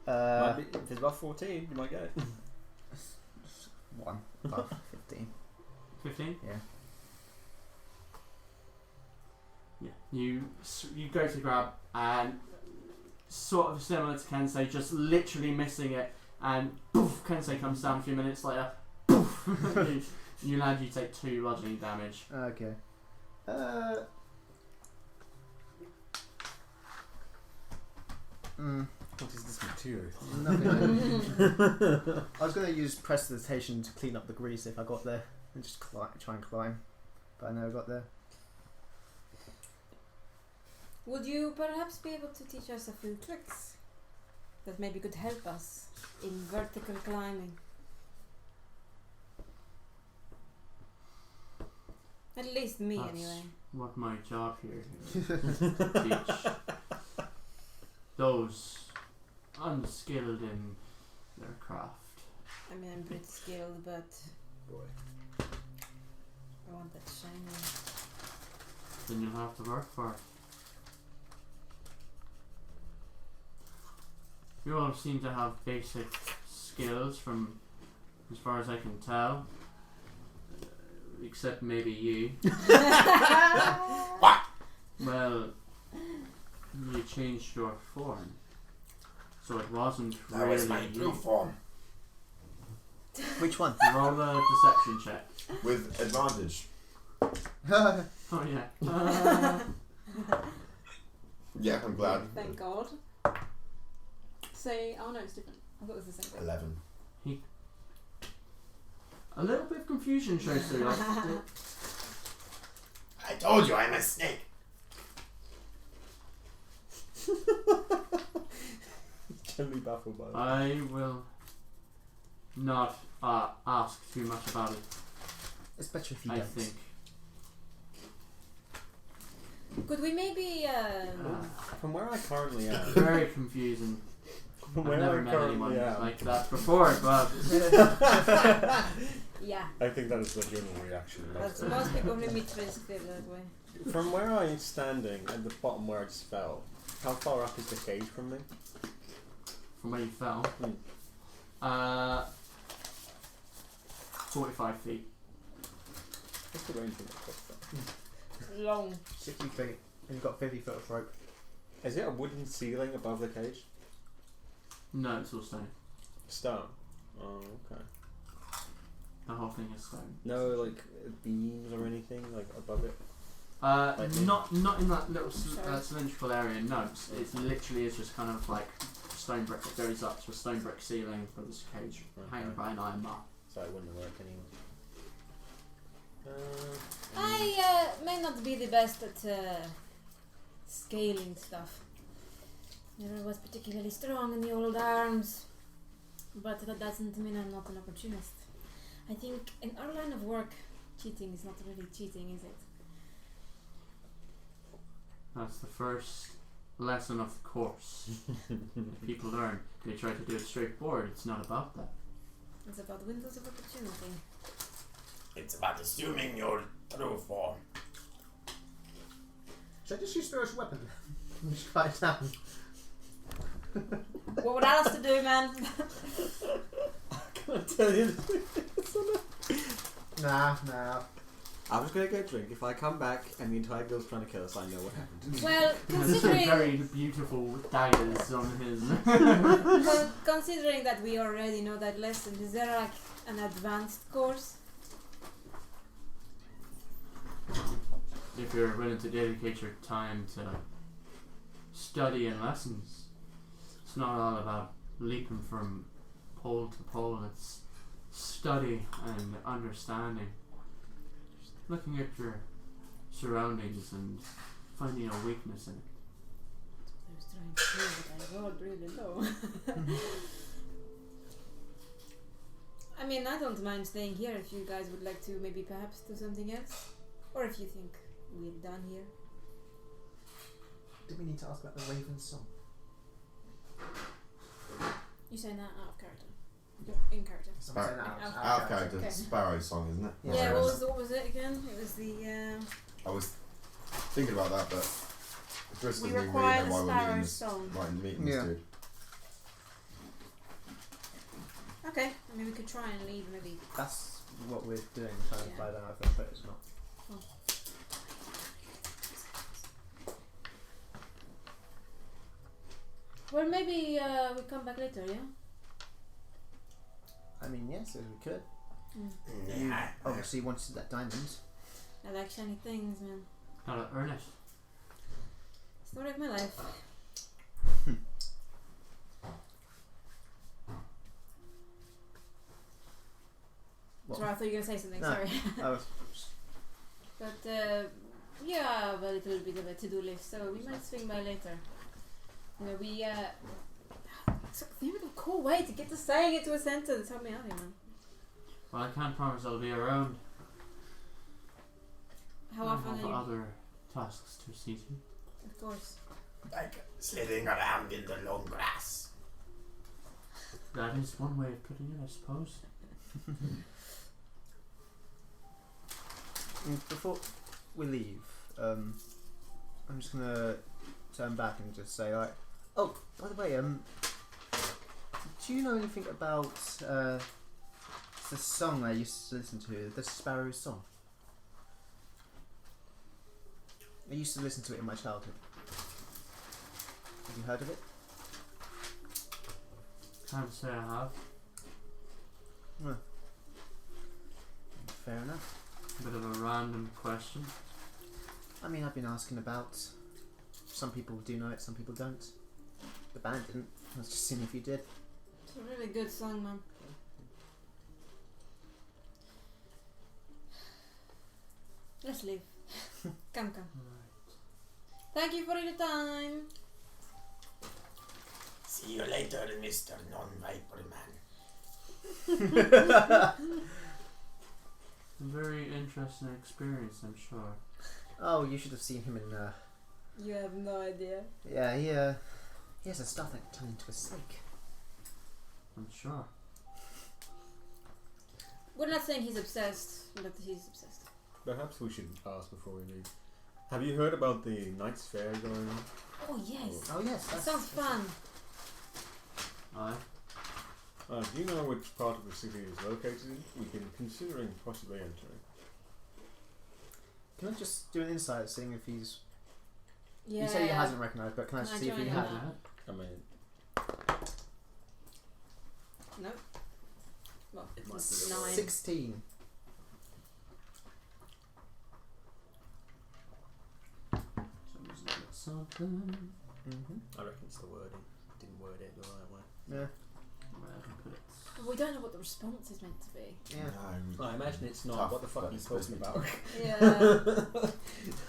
Speaker 4: Might be, if it's above 14, you might get it.
Speaker 2: 1 above 15.
Speaker 1: 15.
Speaker 2: Yeah.
Speaker 1: Yeah. You go to grab and sort of similar to Kensei, just literally missing it, and poof, Kensei comes down a few minutes later. Poof, you land. You take 2 bludgeoning damage.
Speaker 2: Okay.
Speaker 4: What is this material?
Speaker 2: Nothing. I was going to use prestidigitation to clean up the grease if I got there and just try and climb, but I never got there.
Speaker 3: Would you perhaps be able to teach us a few tricks that maybe could help us in vertical climbing? At least me,
Speaker 1: That's
Speaker 3: anyway.
Speaker 1: what my job here is. To teach those unskilled in their craft.
Speaker 3: I mean, I'm pretty skilled, but
Speaker 2: Boy.
Speaker 3: I want that shiny.
Speaker 1: Then you'll have to work for it. You all seem to have basic skills from as far as I can tell. Except maybe you.
Speaker 5: What?
Speaker 1: Well, you changed your form. So it wasn't
Speaker 5: That
Speaker 1: really
Speaker 5: was my
Speaker 1: you.
Speaker 5: true form.
Speaker 2: Which one?
Speaker 1: Roll a deception check.
Speaker 7: With advantage.
Speaker 1: Oh yeah.
Speaker 7: Yeah, I'm glad.
Speaker 8: Thank God. Say, oh no, it's different. I thought it was the same thing.
Speaker 7: 11.
Speaker 1: A little bit of confusion shows through. Like,
Speaker 5: I told you I'm a snake.
Speaker 4: Generally baffled by that.
Speaker 1: I will not ask too much about it.
Speaker 2: It's better if you
Speaker 1: I
Speaker 2: don't.
Speaker 1: think.
Speaker 3: Could we maybe
Speaker 4: From where I currently am.
Speaker 1: Very confusing.
Speaker 4: From
Speaker 1: I've
Speaker 4: where
Speaker 1: never
Speaker 4: I
Speaker 1: met anyone
Speaker 4: currently am.
Speaker 1: like that before, but
Speaker 3: yeah.
Speaker 4: I think that is the general reaction.
Speaker 3: That's most people who meet risk feel that way.
Speaker 4: From where I am standing, at the bottom where I just fell, how far up is the cage from me?
Speaker 1: from where you fell, 45 feet.
Speaker 4: What's the range of that?
Speaker 3: Long.
Speaker 2: 60 feet, and you've got 50 foot of rope.
Speaker 4: Is it a wooden ceiling above the cage?
Speaker 1: No, it's all stone.
Speaker 4: Stone. Oh, okay.
Speaker 1: The whole thing is stone.
Speaker 4: No, like beams or anything like above it.
Speaker 1: Not in that little
Speaker 3: Sorry.
Speaker 1: cylindrical area. No, it's literally is just kind of like stone brick that goes up to a stone brick ceiling for this cage, hanging by an iron bar.
Speaker 4: So it wouldn't work anyway.
Speaker 3: I may not be the best at scaling stuff. Never was particularly strong in the old arms, but that doesn't mean I'm not an opportunist. I think in our line of work, cheating is not really cheating, is it?
Speaker 1: That's the first lesson of the course. People learn. They try to do it straightforward. It's not about that.
Speaker 3: It's about windows of opportunity.
Speaker 5: It's about assuming your true form.
Speaker 2: Should I just use spiritual weapon? Just write it down.
Speaker 3: What would else to do, man?
Speaker 4: Can I tell you?
Speaker 2: Nah.
Speaker 6: I'm just gonna go drink. If I come back and the entire guild's trying to kill us, I know what happened.
Speaker 3: Well,
Speaker 1: There's some
Speaker 3: considering
Speaker 1: very beautiful daggers on his.
Speaker 3: considering that we already know that lesson, is there like an advanced course?
Speaker 1: If you're willing to dedicate your time to study and lessons, it's not all about leaping from pole to pole. It's study and understanding. Just looking at your surroundings and finding a weakness in it.
Speaker 3: I was trying to do, but I rolled really low. I mean, I don't mind staying here if you guys would like to maybe perhaps do something else. Or if you think we're done here.
Speaker 2: Do we need to ask about the Raven song?
Speaker 3: You say that out of character. In character.
Speaker 2: Someone say that
Speaker 3: Out-
Speaker 7: Out of character,
Speaker 3: Okay.
Speaker 7: Sparrow's song, isn't it?
Speaker 2: Yeah.
Speaker 3: Yeah, what was it again? It was the
Speaker 7: I was thinking about that, but Driscoll
Speaker 3: we
Speaker 7: didn't really
Speaker 3: require
Speaker 7: know
Speaker 3: the
Speaker 7: why we're meeting
Speaker 3: sparrow
Speaker 7: this,
Speaker 3: song.
Speaker 7: meeting this
Speaker 2: Yeah.
Speaker 7: dude.
Speaker 3: Okay, I mean we could try and leave maybe.
Speaker 2: That's what we're doing, trying to
Speaker 3: Yeah.
Speaker 2: find out if it's not.
Speaker 3: Well, maybe we come back later, yeah?
Speaker 2: I mean, yes, we could.
Speaker 3: Mm.
Speaker 2: You obviously wanted that diamond.
Speaker 3: I like shiny things, man.
Speaker 1: Gotta earn it.
Speaker 3: Story of my life.
Speaker 2: What?
Speaker 3: Sorry, I thought you were going to say something,
Speaker 2: No.
Speaker 3: sorry.
Speaker 2: I was,
Speaker 3: But, yeah, I have a little bit of a to-do list, so we might swing by later. You know, we, think of a cool way to get to saying it to a sentence. Help me out here, man.
Speaker 1: Well, I can't promise I'll be around.
Speaker 3: How
Speaker 1: I
Speaker 3: often
Speaker 1: have
Speaker 3: are you?
Speaker 1: other tasks to see to.
Speaker 3: Of course.
Speaker 5: Like slithering around in the long grass.
Speaker 1: That is one way of putting it, I suppose.
Speaker 2: before we leave, I'm just gonna turn back and just say, like, oh, by the way, do you know anything about the song I used to listen to, the Sparrow song? I used to listen to it in my childhood. Have you heard of it?
Speaker 1: Can't say I have.
Speaker 2: No. Fair enough.
Speaker 1: Bit of a random question.
Speaker 2: I mean, I've been asking about. Some people do know it, some people don't. The band didn't. I was just seeing if you did.
Speaker 3: It's a really good song, man. Let's leave. Come.
Speaker 1: Right.
Speaker 3: Thank you for your time.
Speaker 5: See you later, Mr. Non-Viper Man.
Speaker 1: A very interesting experience, I'm sure.
Speaker 2: Oh, you should have seen him in.
Speaker 3: You have no idea.
Speaker 2: Yeah, he has a stuff that can turn into a snake.
Speaker 1: I'm sure.
Speaker 3: We're not saying he's obsessed, but he's obsessed.
Speaker 4: Perhaps we should ask before we leave. Have you heard about the Knight's Fair going on?
Speaker 3: Oh yes.
Speaker 2: Oh yes,
Speaker 3: That sounds fun.
Speaker 1: Aye.
Speaker 4: Do you know which part of the city it is located in? We've been considering possibly entering.
Speaker 2: Can I just do an insight, seeing if he's?
Speaker 3: Yeah.
Speaker 2: You say he hasn't recognised, but can I
Speaker 3: Can I
Speaker 2: see if he
Speaker 3: join
Speaker 2: has?
Speaker 3: him?
Speaker 4: I mean,
Speaker 3: No. Well,
Speaker 4: Might
Speaker 3: it's
Speaker 4: be
Speaker 3: 9.
Speaker 2: 16.
Speaker 1: Something.
Speaker 2: Mm-hmm.
Speaker 4: I reckon it's the wording. Didn't word it the right way.
Speaker 2: Yeah.
Speaker 1: Where I can put it.
Speaker 3: Well, we don't know what the response is meant to be.
Speaker 2: Yeah.
Speaker 7: No,
Speaker 4: I imagine it's not.
Speaker 7: Tough,
Speaker 4: What the fuck
Speaker 7: but
Speaker 4: are you
Speaker 7: it's supposed
Speaker 4: talking
Speaker 7: to be
Speaker 4: about?
Speaker 3: Yeah.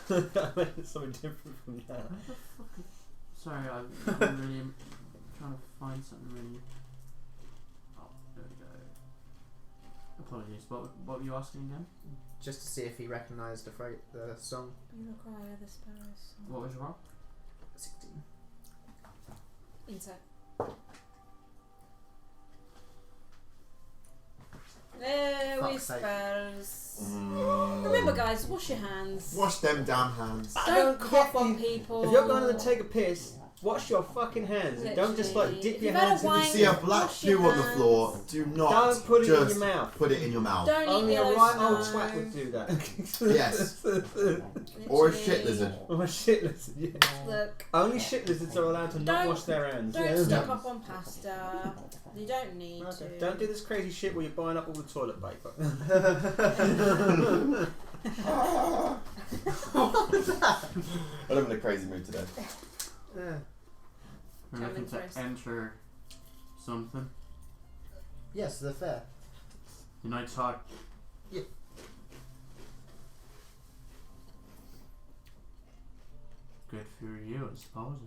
Speaker 4: I imagine it's something different from that.
Speaker 1: Where the fuck is... Sorry, I'm really trying to find something really... Oh, there we go. Apologies, what were you asking again?
Speaker 2: Just to see if he recognised the song.
Speaker 3: You require the sparrows.
Speaker 1: What was wrong?
Speaker 2: 16.
Speaker 3: Inside. There
Speaker 2: Fuck's sake.
Speaker 3: whispers. Remember, guys, wash your hands.
Speaker 7: Wash them damn hands.
Speaker 3: Don't cough on people.
Speaker 4: If you're going to take a piss, wash your fucking hands. And don't just like dip
Speaker 3: If
Speaker 4: your
Speaker 3: you've had a
Speaker 4: hands in the
Speaker 3: wine-
Speaker 7: You see a black
Speaker 3: Wash your
Speaker 7: shoe on the
Speaker 3: hands.
Speaker 7: floor, do not
Speaker 4: Don't put it in
Speaker 7: just
Speaker 4: your mouth.
Speaker 7: put it in your mouth.
Speaker 3: Don't
Speaker 4: Only
Speaker 3: eat
Speaker 4: a
Speaker 3: yellow
Speaker 4: right
Speaker 3: snow.
Speaker 4: old twat would do that.
Speaker 7: Yes. Or a shit lizard.
Speaker 4: Or a shit lizard, yeah.
Speaker 3: Look,
Speaker 4: Only shit lizards are allowed to not
Speaker 3: Don't-
Speaker 4: wash their hands.
Speaker 3: don't
Speaker 4: Yeah.
Speaker 3: stock up on pasta. You don't need to.
Speaker 4: Don't do this crazy shit where you're buying up all the toilet paper.
Speaker 7: I'm in a crazy mood today.
Speaker 2: Yeah.
Speaker 1: We're
Speaker 3: Come
Speaker 1: looking
Speaker 3: in
Speaker 1: to
Speaker 3: first.
Speaker 1: enter something.
Speaker 2: Yes, the fair.
Speaker 1: The Knight's Hut.
Speaker 2: Yeah.
Speaker 1: Good for you, I suppose.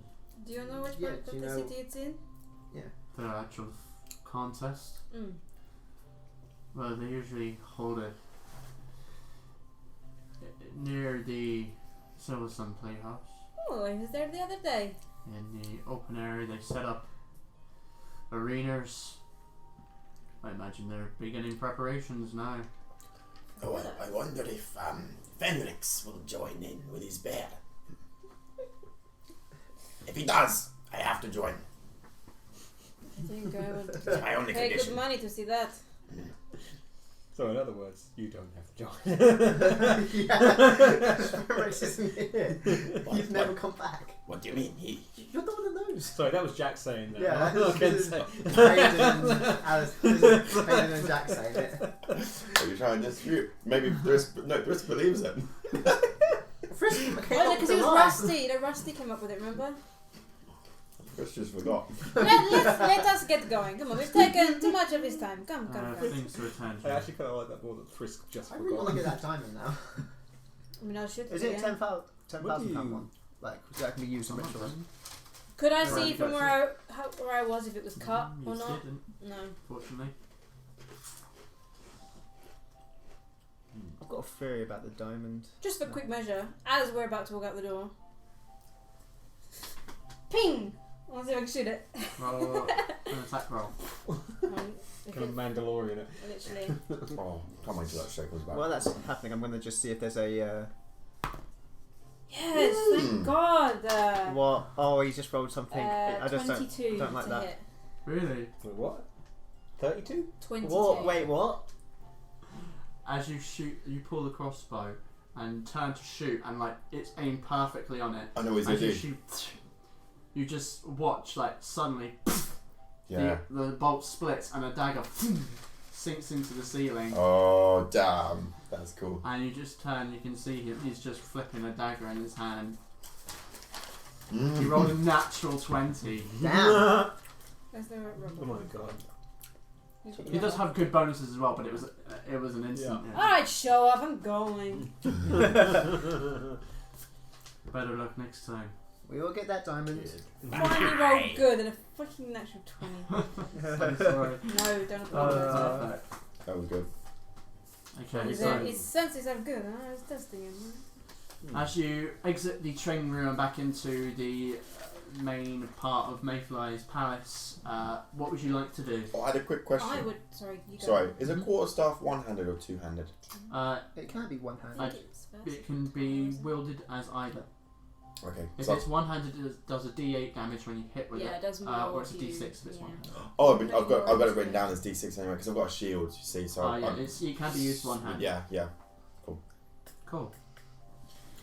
Speaker 3: Do you know which
Speaker 2: Yeah,
Speaker 3: part
Speaker 2: do
Speaker 3: of
Speaker 2: you
Speaker 3: the
Speaker 2: know-
Speaker 3: city it's in?
Speaker 1: The actual contest.
Speaker 3: Mm.
Speaker 1: Well, they usually hold it near the Silver Sun Playhouse.
Speaker 3: Oh, I was there the other day.
Speaker 1: In the open area, they set up arenas. I imagine they're beginning preparations now.
Speaker 5: Oh, I wonder if Fenrix will join in with his bear. If he does, I have to join.
Speaker 3: I think I would
Speaker 5: It's my only
Speaker 3: pay good
Speaker 5: condition.
Speaker 3: money to see that.
Speaker 4: So in other words, you don't have to join.
Speaker 2: Rex isn't here. You've never come back.
Speaker 5: What do you mean?
Speaker 2: You're the one that knows.
Speaker 4: Sorry, that was Jack saying that.
Speaker 2: Yeah,
Speaker 4: I can't say.
Speaker 2: Hayden and Jack saying it.
Speaker 7: Are you trying to dispute? Maybe Brisk believes it.
Speaker 2: Frisk,
Speaker 3: Well, because it was Rusty. Rusty came up with it, remember?
Speaker 7: Brisk just forgot.
Speaker 3: Let us get going. Come on, we've taken too much of his time. Come.
Speaker 1: Things to return
Speaker 4: I
Speaker 1: to.
Speaker 4: actually kind of like that more that Frisk just
Speaker 2: I really want
Speaker 4: forgot.
Speaker 2: to get that diamond now.
Speaker 3: I mean, I should.
Speaker 2: Is it
Speaker 3: yeah.
Speaker 2: £10,000 one? Like, that can be used in rituals?
Speaker 3: Could I
Speaker 1: Right,
Speaker 3: see
Speaker 1: you
Speaker 3: from
Speaker 1: got
Speaker 3: where I was if it was cut
Speaker 1: You
Speaker 3: or not?
Speaker 1: didn't,
Speaker 3: No.
Speaker 1: fortunately.
Speaker 2: I've got a theory about the diamond.
Speaker 3: Just for quick measure, as we're about to walk out the door. Ping! I want to see if I can shoot it.
Speaker 1: Roll an attack roll.
Speaker 3: If
Speaker 4: Kind of
Speaker 3: it-
Speaker 4: Mandalorian it.
Speaker 3: Literally.
Speaker 7: Oh, can't wait till that show comes back.
Speaker 2: While that's happening, I'm going to just see if there's a...
Speaker 3: Yes, thank God.
Speaker 2: what? Oh, he just rolled something. I just
Speaker 3: 22
Speaker 2: don't like
Speaker 3: to
Speaker 2: that.
Speaker 3: hit.
Speaker 1: Really?
Speaker 4: Wait, what? 32?
Speaker 3: 22.
Speaker 2: What? Wait, what?
Speaker 1: As you shoot, you pull the crossbow and turn to shoot, and like it's aimed perfectly on it.
Speaker 7: I know what
Speaker 1: As you
Speaker 7: he's
Speaker 1: shoot, you just watch like suddenly
Speaker 7: Yeah.
Speaker 1: the bolt splits and a dagger sinks into the ceiling.
Speaker 7: Oh, damn. That's cool.
Speaker 1: And you just turn, you can see him, he's just flipping a dagger in his hand. He rolled a natural 20.
Speaker 2: Damn.
Speaker 3: That's the right
Speaker 4: Oh my god.
Speaker 1: He does have good bonuses as well, but it was an instant.
Speaker 4: Yeah.
Speaker 1: Yeah.
Speaker 3: Alright, show up, I'm going.
Speaker 1: Better luck next time.
Speaker 2: We will get that diamond.
Speaker 3: Finally rolled good and a fucking natural 20.
Speaker 1: Sorry.
Speaker 3: No, don't apologize.
Speaker 7: That was good.
Speaker 1: Okay,
Speaker 3: his,
Speaker 1: so
Speaker 3: his senses are good, huh? I was testing him.
Speaker 1: as you exit the training room and back into the main part of Mayfly's palace, what would you like to do?
Speaker 7: Oh, I had a quick question.
Speaker 3: I would. Sorry, you go.
Speaker 7: Sorry, is a quarterstaff one-handed or two-handed?
Speaker 2: It can be one hand.
Speaker 3: I think it's first.
Speaker 1: It can be wielded as either.
Speaker 7: Okay.
Speaker 1: If
Speaker 7: So,
Speaker 1: it's one-handed, it does a D8 damage when you hit with
Speaker 3: Yeah,
Speaker 1: it.
Speaker 3: it does more.
Speaker 1: Or it's a
Speaker 3: if you-
Speaker 1: D6 if it's
Speaker 3: yeah.
Speaker 1: one-handed.
Speaker 7: I've got it written down as D6 anyway because I've got a shield. You see, so
Speaker 1: Yeah, it can be used one-handed.
Speaker 7: yeah.
Speaker 1: Cool.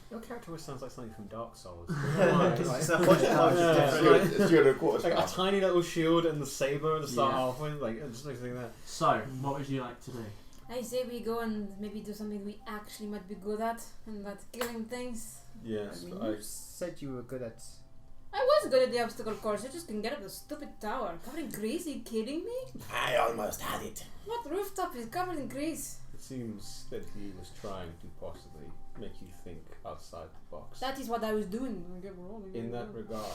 Speaker 4: Your character always sounds like something from Dark Souls.
Speaker 2: It's a
Speaker 7: It's
Speaker 2: different.
Speaker 7: shield and quarter
Speaker 4: Like a
Speaker 7: staff.
Speaker 4: tiny little shield and the saber to start
Speaker 1: Yeah.
Speaker 4: off with, like just like that.
Speaker 1: So, what would you like to do?
Speaker 3: I say we go and maybe do something we actually might be good at, and not killing things.
Speaker 4: Yes,
Speaker 2: I mean, you said you were good at...
Speaker 3: I was good at the obstacle course. I just couldn't get up the stupid tower. Covered in grease? Are you kidding me?
Speaker 5: I almost had it.
Speaker 3: What rooftop is covered in grease?
Speaker 4: it seems that he was trying to possibly make you think outside the box.
Speaker 3: That is what I was doing.
Speaker 4: In that regard.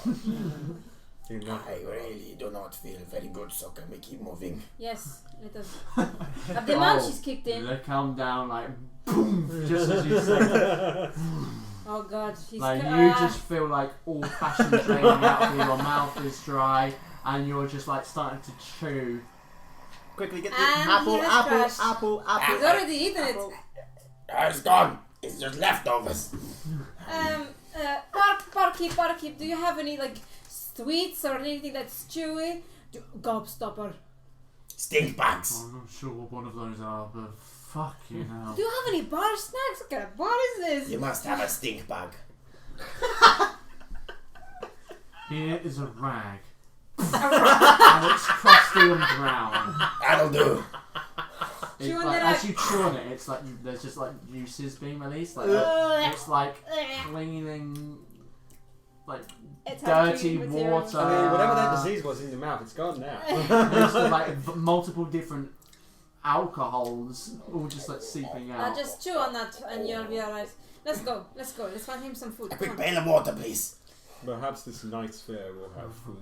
Speaker 4: In that
Speaker 5: I
Speaker 4: regard.
Speaker 5: really do not feel very good, so can we keep moving?
Speaker 3: Yes, let us. Have the munchies kicked in?
Speaker 1: They come down like boom, just as you say.
Speaker 3: Oh god, she's
Speaker 1: Like you just feel like all passion draining out of you. Your mouth is dry, and you're just like starting to chew.
Speaker 2: Quickly get the
Speaker 3: And
Speaker 2: apple,
Speaker 3: he has
Speaker 2: apple,
Speaker 3: crashed.
Speaker 2: apple, apple.
Speaker 3: He's already eaten it.
Speaker 2: apple.
Speaker 5: It's gone. It's just leftovers.
Speaker 3: Barkeep, do you have any like sweets or anything that's chewy? Gobstopper.
Speaker 5: Stink bags.
Speaker 1: I'm not sure what one of those are, but fuck you now.
Speaker 3: Do you have any bar snacks? What kind of bar is this?
Speaker 5: You must have a stink bag.
Speaker 1: Here is a rag. And it's crusty and brown.
Speaker 5: That'll do.
Speaker 1: It's
Speaker 3: Chew on
Speaker 1: like,
Speaker 3: the
Speaker 1: as
Speaker 3: rag.
Speaker 1: you chew on it, it's like there's just like juices being released. Like it's like cleaning, like
Speaker 3: It's
Speaker 1: dirty
Speaker 3: hygiene material.
Speaker 1: water.
Speaker 4: I mean, whatever that disease was in your mouth, it's gone now.
Speaker 1: There's like multiple different alcohols all just like seeping out.
Speaker 3: Just chew on that and you'll be alright. Let's go. Let's find him some food.
Speaker 5: A
Speaker 3: Come
Speaker 5: quick
Speaker 3: on.
Speaker 5: pail of water, please.
Speaker 4: Perhaps this night's fair will have food.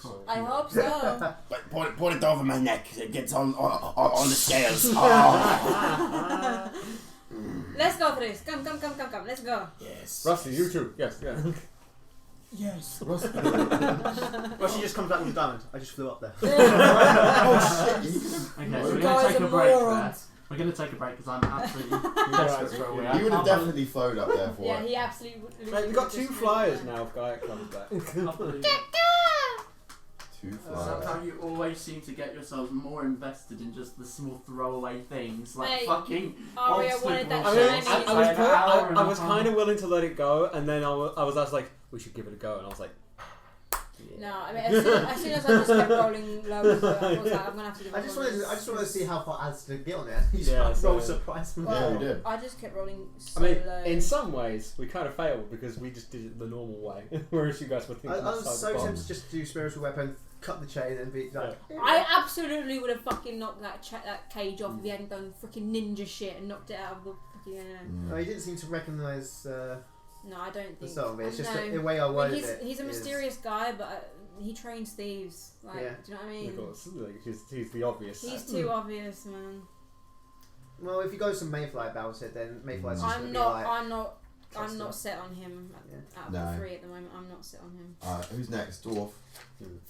Speaker 4: So
Speaker 3: I hope so.
Speaker 5: But pour it over my neck. It gets on the scales. Oh.
Speaker 3: Let's go, Chris. Come. Let's go.
Speaker 5: Yes.
Speaker 4: Rusty, you too. Yes, yeah.
Speaker 5: Yes.
Speaker 2: Well, she just comes back with a diamond. I just flew up there.
Speaker 7: Oh shit!
Speaker 1: Okay, so we're
Speaker 3: You
Speaker 1: gonna
Speaker 3: guys
Speaker 1: take
Speaker 3: are
Speaker 1: a break there.
Speaker 3: morons.
Speaker 1: We're gonna take a break because I'm absolutely desperate for a wee.
Speaker 7: You would have definitely flowed up there for
Speaker 3: Yeah,
Speaker 7: it.
Speaker 3: he absolutely would.
Speaker 4: Mate, we've got 2 flyers now if Gaia comes back.
Speaker 7: Two
Speaker 1: Somehow
Speaker 7: flyers.
Speaker 1: you always seem to get yourselves more invested in just the small throwaway things, like
Speaker 3: Hey,
Speaker 1: fucking
Speaker 3: Aria
Speaker 1: obstacle
Speaker 3: wanted that
Speaker 4: I
Speaker 1: course.
Speaker 4: mean,
Speaker 3: shiny.
Speaker 4: I was kind of willing to let it go, and then I was like, we should give it a go, and I was like,
Speaker 3: No, I mean, as soon as I just kept rolling low, I was like, I'm gonna have to do.
Speaker 2: I just wanted to see how far Ad's to get on it. You
Speaker 4: Yeah,
Speaker 2: just
Speaker 4: so-
Speaker 2: roll surprise.
Speaker 7: Yeah, we did.
Speaker 3: I just kept rolling
Speaker 4: I
Speaker 3: so
Speaker 4: mean,
Speaker 3: low.
Speaker 4: in some ways, we kind of failed because we just did it the normal way, whereas you guys were thinking
Speaker 2: I was
Speaker 4: outside
Speaker 2: so
Speaker 4: the box.
Speaker 2: tempted just to do spiritual weapon, cut the chain, and be like.
Speaker 3: I absolutely would have fucking knocked that cage off if he hadn't done freaking ninja shit and knocked it out of the fucking.
Speaker 2: No, he didn't seem to recognise
Speaker 3: No, I don't
Speaker 2: the
Speaker 3: think.
Speaker 2: song. It's just
Speaker 3: no.
Speaker 2: the way I worded it.
Speaker 3: He's a
Speaker 2: is-
Speaker 3: mysterious guy, but he trains thieves. Like,
Speaker 2: Yeah.
Speaker 3: do you know what I mean?
Speaker 4: Because, like, he's the obvious.
Speaker 3: He's too obvious, man.
Speaker 2: Well, if you go to Mayfly about it, then Mayfly's just
Speaker 3: I'm
Speaker 2: gonna
Speaker 3: not.
Speaker 2: be like.
Speaker 3: I'm
Speaker 2: trust
Speaker 3: not
Speaker 2: him.
Speaker 3: set on him.
Speaker 2: Yeah.
Speaker 3: Out of
Speaker 7: No.
Speaker 3: the three at the moment, I'm not set on him.
Speaker 7: Who's next? Dwarf.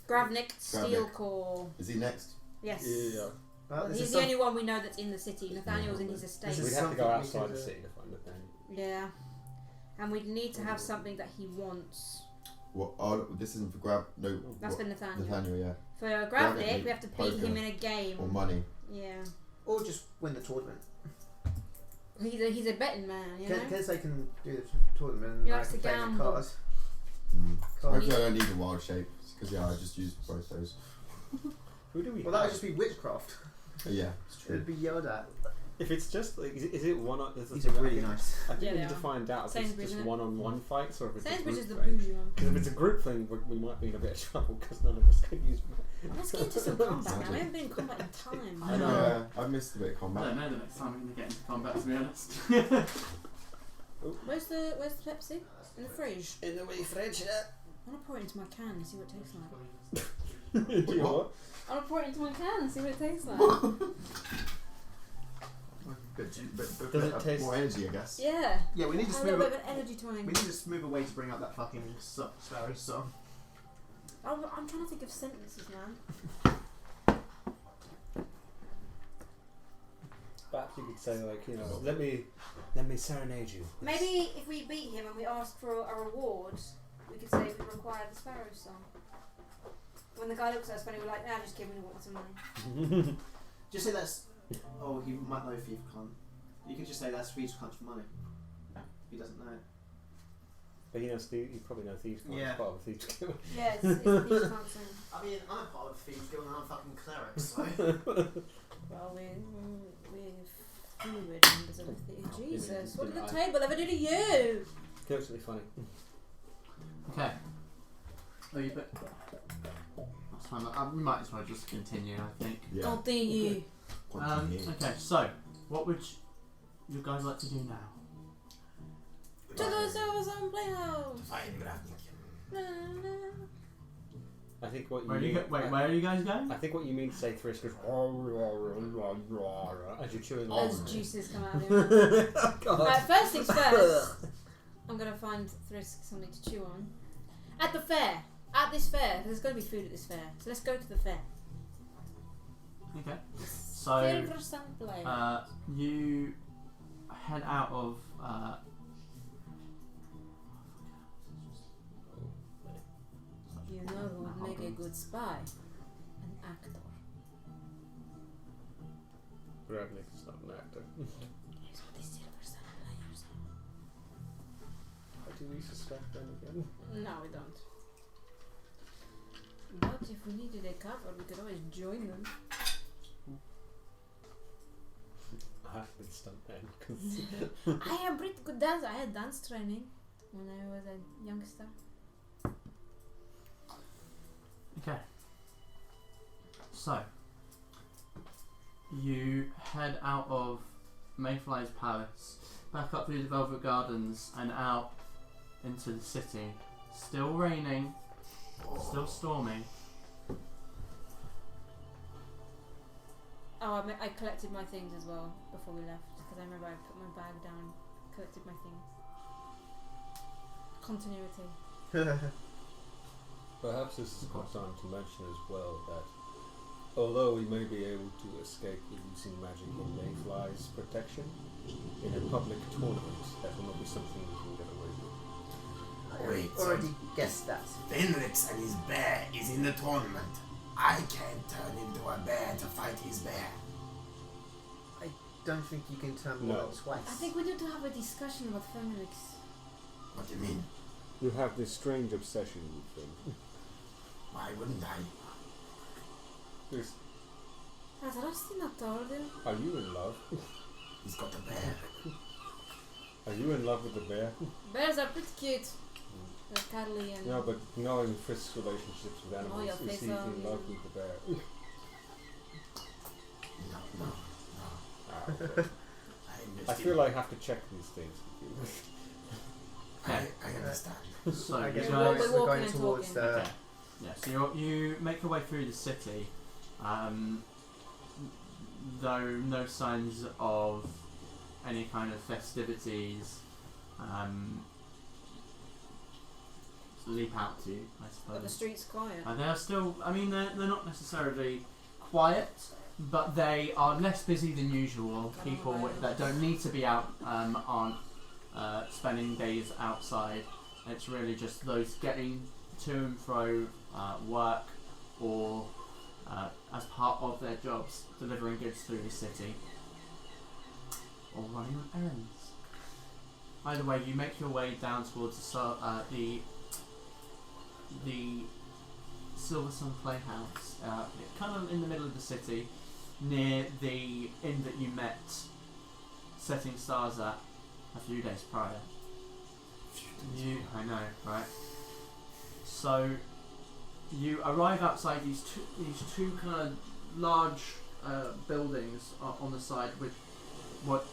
Speaker 3: Gravnik, Steel Core.
Speaker 7: Is he next?
Speaker 3: Yes.
Speaker 4: Yeah.
Speaker 2: Well, this
Speaker 3: He's
Speaker 2: is
Speaker 3: the only one we know that's in the city. Nathaniel's in his
Speaker 2: This
Speaker 3: estate.
Speaker 2: is
Speaker 4: We'd have to
Speaker 2: something
Speaker 4: go
Speaker 2: we
Speaker 4: outside
Speaker 2: could,
Speaker 4: the city to find Nathaniel.
Speaker 3: Yeah. And we'd need to have something that he wants.
Speaker 7: What? Oh, this isn't for grab. No.
Speaker 3: That's
Speaker 7: what?
Speaker 3: for Nathaniel.
Speaker 7: Nathaniel, yeah.
Speaker 3: For
Speaker 7: Gravnik,
Speaker 3: Gravnik, we have to beat
Speaker 7: poker
Speaker 3: him in a game.
Speaker 7: Or money.
Speaker 3: Yeah.
Speaker 2: Or just win the tournament.
Speaker 3: He's a betting man, you know?
Speaker 2: Kensei can do the tournament.
Speaker 3: He
Speaker 2: and I
Speaker 3: likes
Speaker 2: can
Speaker 3: to
Speaker 2: play the
Speaker 3: gamble.
Speaker 2: cards.
Speaker 7: Hopefully I don't need a wild shape because I just used both those.
Speaker 4: Who do we
Speaker 2: Well, that would
Speaker 4: have?
Speaker 2: just be witchcraft.
Speaker 7: Yeah, it's true.
Speaker 2: It'd be yelled at.
Speaker 4: If it's just like, is it one?
Speaker 2: These are really nice.
Speaker 4: I think
Speaker 3: Yeah,
Speaker 4: we
Speaker 3: they
Speaker 4: need to
Speaker 3: are.
Speaker 4: find out if it's
Speaker 3: Sainsbury's,
Speaker 4: just
Speaker 3: isn't it?
Speaker 4: one-on-one fights or if it's
Speaker 3: Sainsbury's
Speaker 4: a
Speaker 3: is the
Speaker 4: group thing.
Speaker 3: bougie one.
Speaker 4: Because if it's a group thing, we might be in a bit of trouble because none of us can use.
Speaker 3: Let's get into some combat now. We haven't been in combat in time.
Speaker 1: I know.
Speaker 7: Yeah, I missed a bit of
Speaker 1: I
Speaker 7: combat.
Speaker 1: don't know the next time we're going to get into combat, to be honest.
Speaker 3: Where's the Pepsi? In the fridge.
Speaker 6: In the wee fridge, yeah.
Speaker 3: I want to pour it into my can and see what it tastes like.
Speaker 4: Do you know what?
Speaker 3: I want to pour it into my can and see what it tastes like.
Speaker 4: Does it taste-
Speaker 7: more energy, I guess?
Speaker 3: Yeah.
Speaker 2: Yeah, we need to
Speaker 3: A little
Speaker 2: smooth.
Speaker 3: bit of an energy
Speaker 2: We
Speaker 3: tonic.
Speaker 2: need to smooth a way to bring up that fucking Sparrow song.
Speaker 3: I'm trying to think of sentences, man.
Speaker 4: Perhaps you could say like, you know, let me serenade you.
Speaker 3: Maybe if we beat him and we ask for a reward, we could say we require the Sparrow song. When the guy looks at us funny, we're like, nah, just give me some money.
Speaker 2: Just say that's. Oh, he might know Thief Cunt. You could just say that's Thief Cunt for money. He doesn't know it.
Speaker 4: But he knows you probably know thieves.
Speaker 2: Yeah.
Speaker 4: Part of thieves.
Speaker 3: Yeah, it's Thief Cunt song.
Speaker 2: I mean, I'm part of Thieves Guild and I'm a fucking cleric, so.
Speaker 3: Well, we're fluid members of the Jesus, what did the table ever do to you?
Speaker 4: It's really funny.
Speaker 1: Okay. Oh, you bet. That's fine. We might as well just continue, I think.
Speaker 7: Yeah.
Speaker 3: Continue.
Speaker 1: Okay, so what would you guys like to do now?
Speaker 3: To the Silver Playhouse.
Speaker 5: Fine, Gravnik.
Speaker 4: I think what you
Speaker 1: Where are
Speaker 4: mean.
Speaker 1: where are you guys going?
Speaker 4: I think what you mean to say Thrisk is as you're chewing
Speaker 3: As
Speaker 4: on.
Speaker 3: juices come out of your mouth. First things first, I'm going to find Thrisk something to chew on. At the fair. At this fair. There's going to be food at this fair. So let's go to the fair.
Speaker 1: Okay. So
Speaker 3: Silver Playhouse.
Speaker 1: you head out of
Speaker 3: You know who would make a good spy? An actor.
Speaker 4: Gravnik is not an actor.
Speaker 3: Here's what the Silver Players
Speaker 4: How do we suspect them again?
Speaker 3: No, we don't. But if we needed a cover, we could always join them.
Speaker 4: I have been stuntman.
Speaker 3: I am pretty good dancer. I had dance training when I was a youngster.
Speaker 1: Okay. So you head out of Mayfly's palace, back up through the Velvet Gardens and out into the city. Still raining, still stormy.
Speaker 3: Oh, I collected my things as well before we left because I remember I put my bag down, collected my things. Continuity.
Speaker 4: Perhaps this is a good time to mention as well that although we may be able to escape with using magic in Mayfly's protection, in a public tournament that will not be something we can get away with.
Speaker 5: Wait,
Speaker 2: Already guessed that.
Speaker 5: Fenrix and his bear is in the tournament. I can't turn into a bear to fight his bear.
Speaker 2: I don't think you can turn more
Speaker 4: No.
Speaker 2: than twice.
Speaker 3: I think we need to have a discussion about Fenrix.
Speaker 5: What do you mean?
Speaker 4: You have this strange obsession with them.
Speaker 5: Why wouldn't I?
Speaker 4: There's,
Speaker 3: Has Rusty not told him?
Speaker 4: are you in love?
Speaker 5: He's got the bear.
Speaker 4: Are you in love with the bear?
Speaker 3: Bears are pretty cute. They're cuddly and...
Speaker 4: No, but knowing Frisk's relationships with animals,
Speaker 3: your
Speaker 4: is
Speaker 3: face
Speaker 4: he in
Speaker 3: on.
Speaker 4: love with the bear?
Speaker 5: No.
Speaker 4: Ah, okay. I feel I have to check these things with you.
Speaker 5: I understand.
Speaker 1: So
Speaker 2: I
Speaker 1: you
Speaker 2: guess
Speaker 3: Yeah,
Speaker 1: guys,
Speaker 3: we're
Speaker 2: we're
Speaker 3: walking
Speaker 2: going
Speaker 3: and
Speaker 2: towards
Speaker 3: talking.
Speaker 2: the.
Speaker 1: okay. Yeah, so you make your way through the city, though no signs of any kind of festivities leap out to you, I
Speaker 3: But the
Speaker 1: suppose.
Speaker 3: street's quiet.
Speaker 1: They're still, I mean, they're not necessarily quiet, but they are less busy than usual.
Speaker 3: Oh,
Speaker 1: People
Speaker 3: right.
Speaker 1: that don't need to be out aren't spending days outside. It's really just those getting to and fro work or as part of their jobs, delivering goods through the city or running on errands. Either way, you make your way down towards the Silver Sun Playhouse, kind of in the middle of the city, near the inn that you met Setting Stars at a few days prior. I know, right? So you arrive outside these two kind of large buildings on the side with what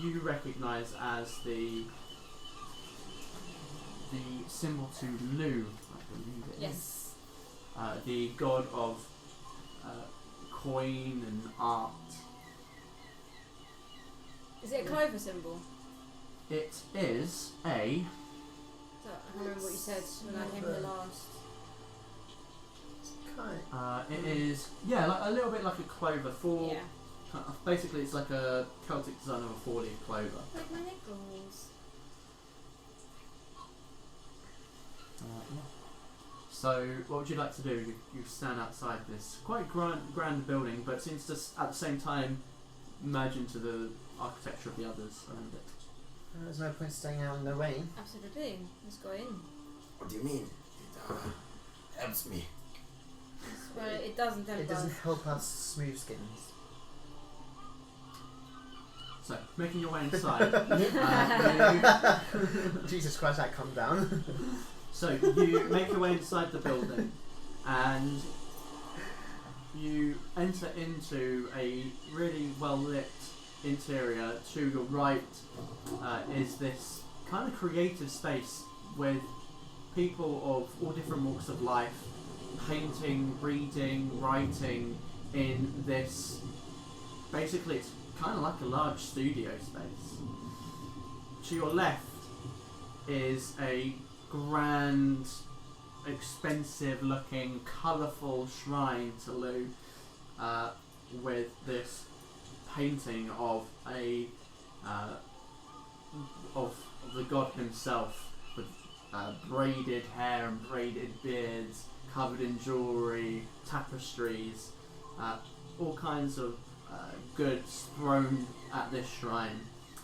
Speaker 1: you recognise as the symbol to Lu, I believe it is.
Speaker 3: Yes.
Speaker 1: The god of coin and art.
Speaker 3: Is it a clover symbol?
Speaker 1: It is a
Speaker 3: So, I can't remember what you said when I came here last.
Speaker 1: it is like a little bit like a clover.
Speaker 3: Yeah.
Speaker 1: Basically, it's like a Celtic design of a 4-leaf clover.
Speaker 3: Like my nickels.
Speaker 1: Yeah. So, what would you like to do? You stand outside this quite grand building, but seems to at the same time merge into the architecture of the others around it.
Speaker 2: There's no point staying out in the rain.
Speaker 3: Absolutely. Let's go in.
Speaker 5: What do you mean? It helps me.
Speaker 3: Well, it doesn't help
Speaker 2: It doesn't
Speaker 3: us.
Speaker 2: help us smooth skins.
Speaker 1: So, making your way inside.
Speaker 2: Jesus Christ, that come down.
Speaker 1: So you make your way inside the building, and you enter into a really well lit interior. To your right is this kind of creative space with people of all different walks of life, painting, reading, writing in this. Basically, it's kind of like a large studio space. To your left is a grand, expensive-looking, colourful shrine to Lu, with this painting of of the god himself, with braided hair and braided beards, covered in jewellery, tapestries, all kinds of goods thrown at this shrine.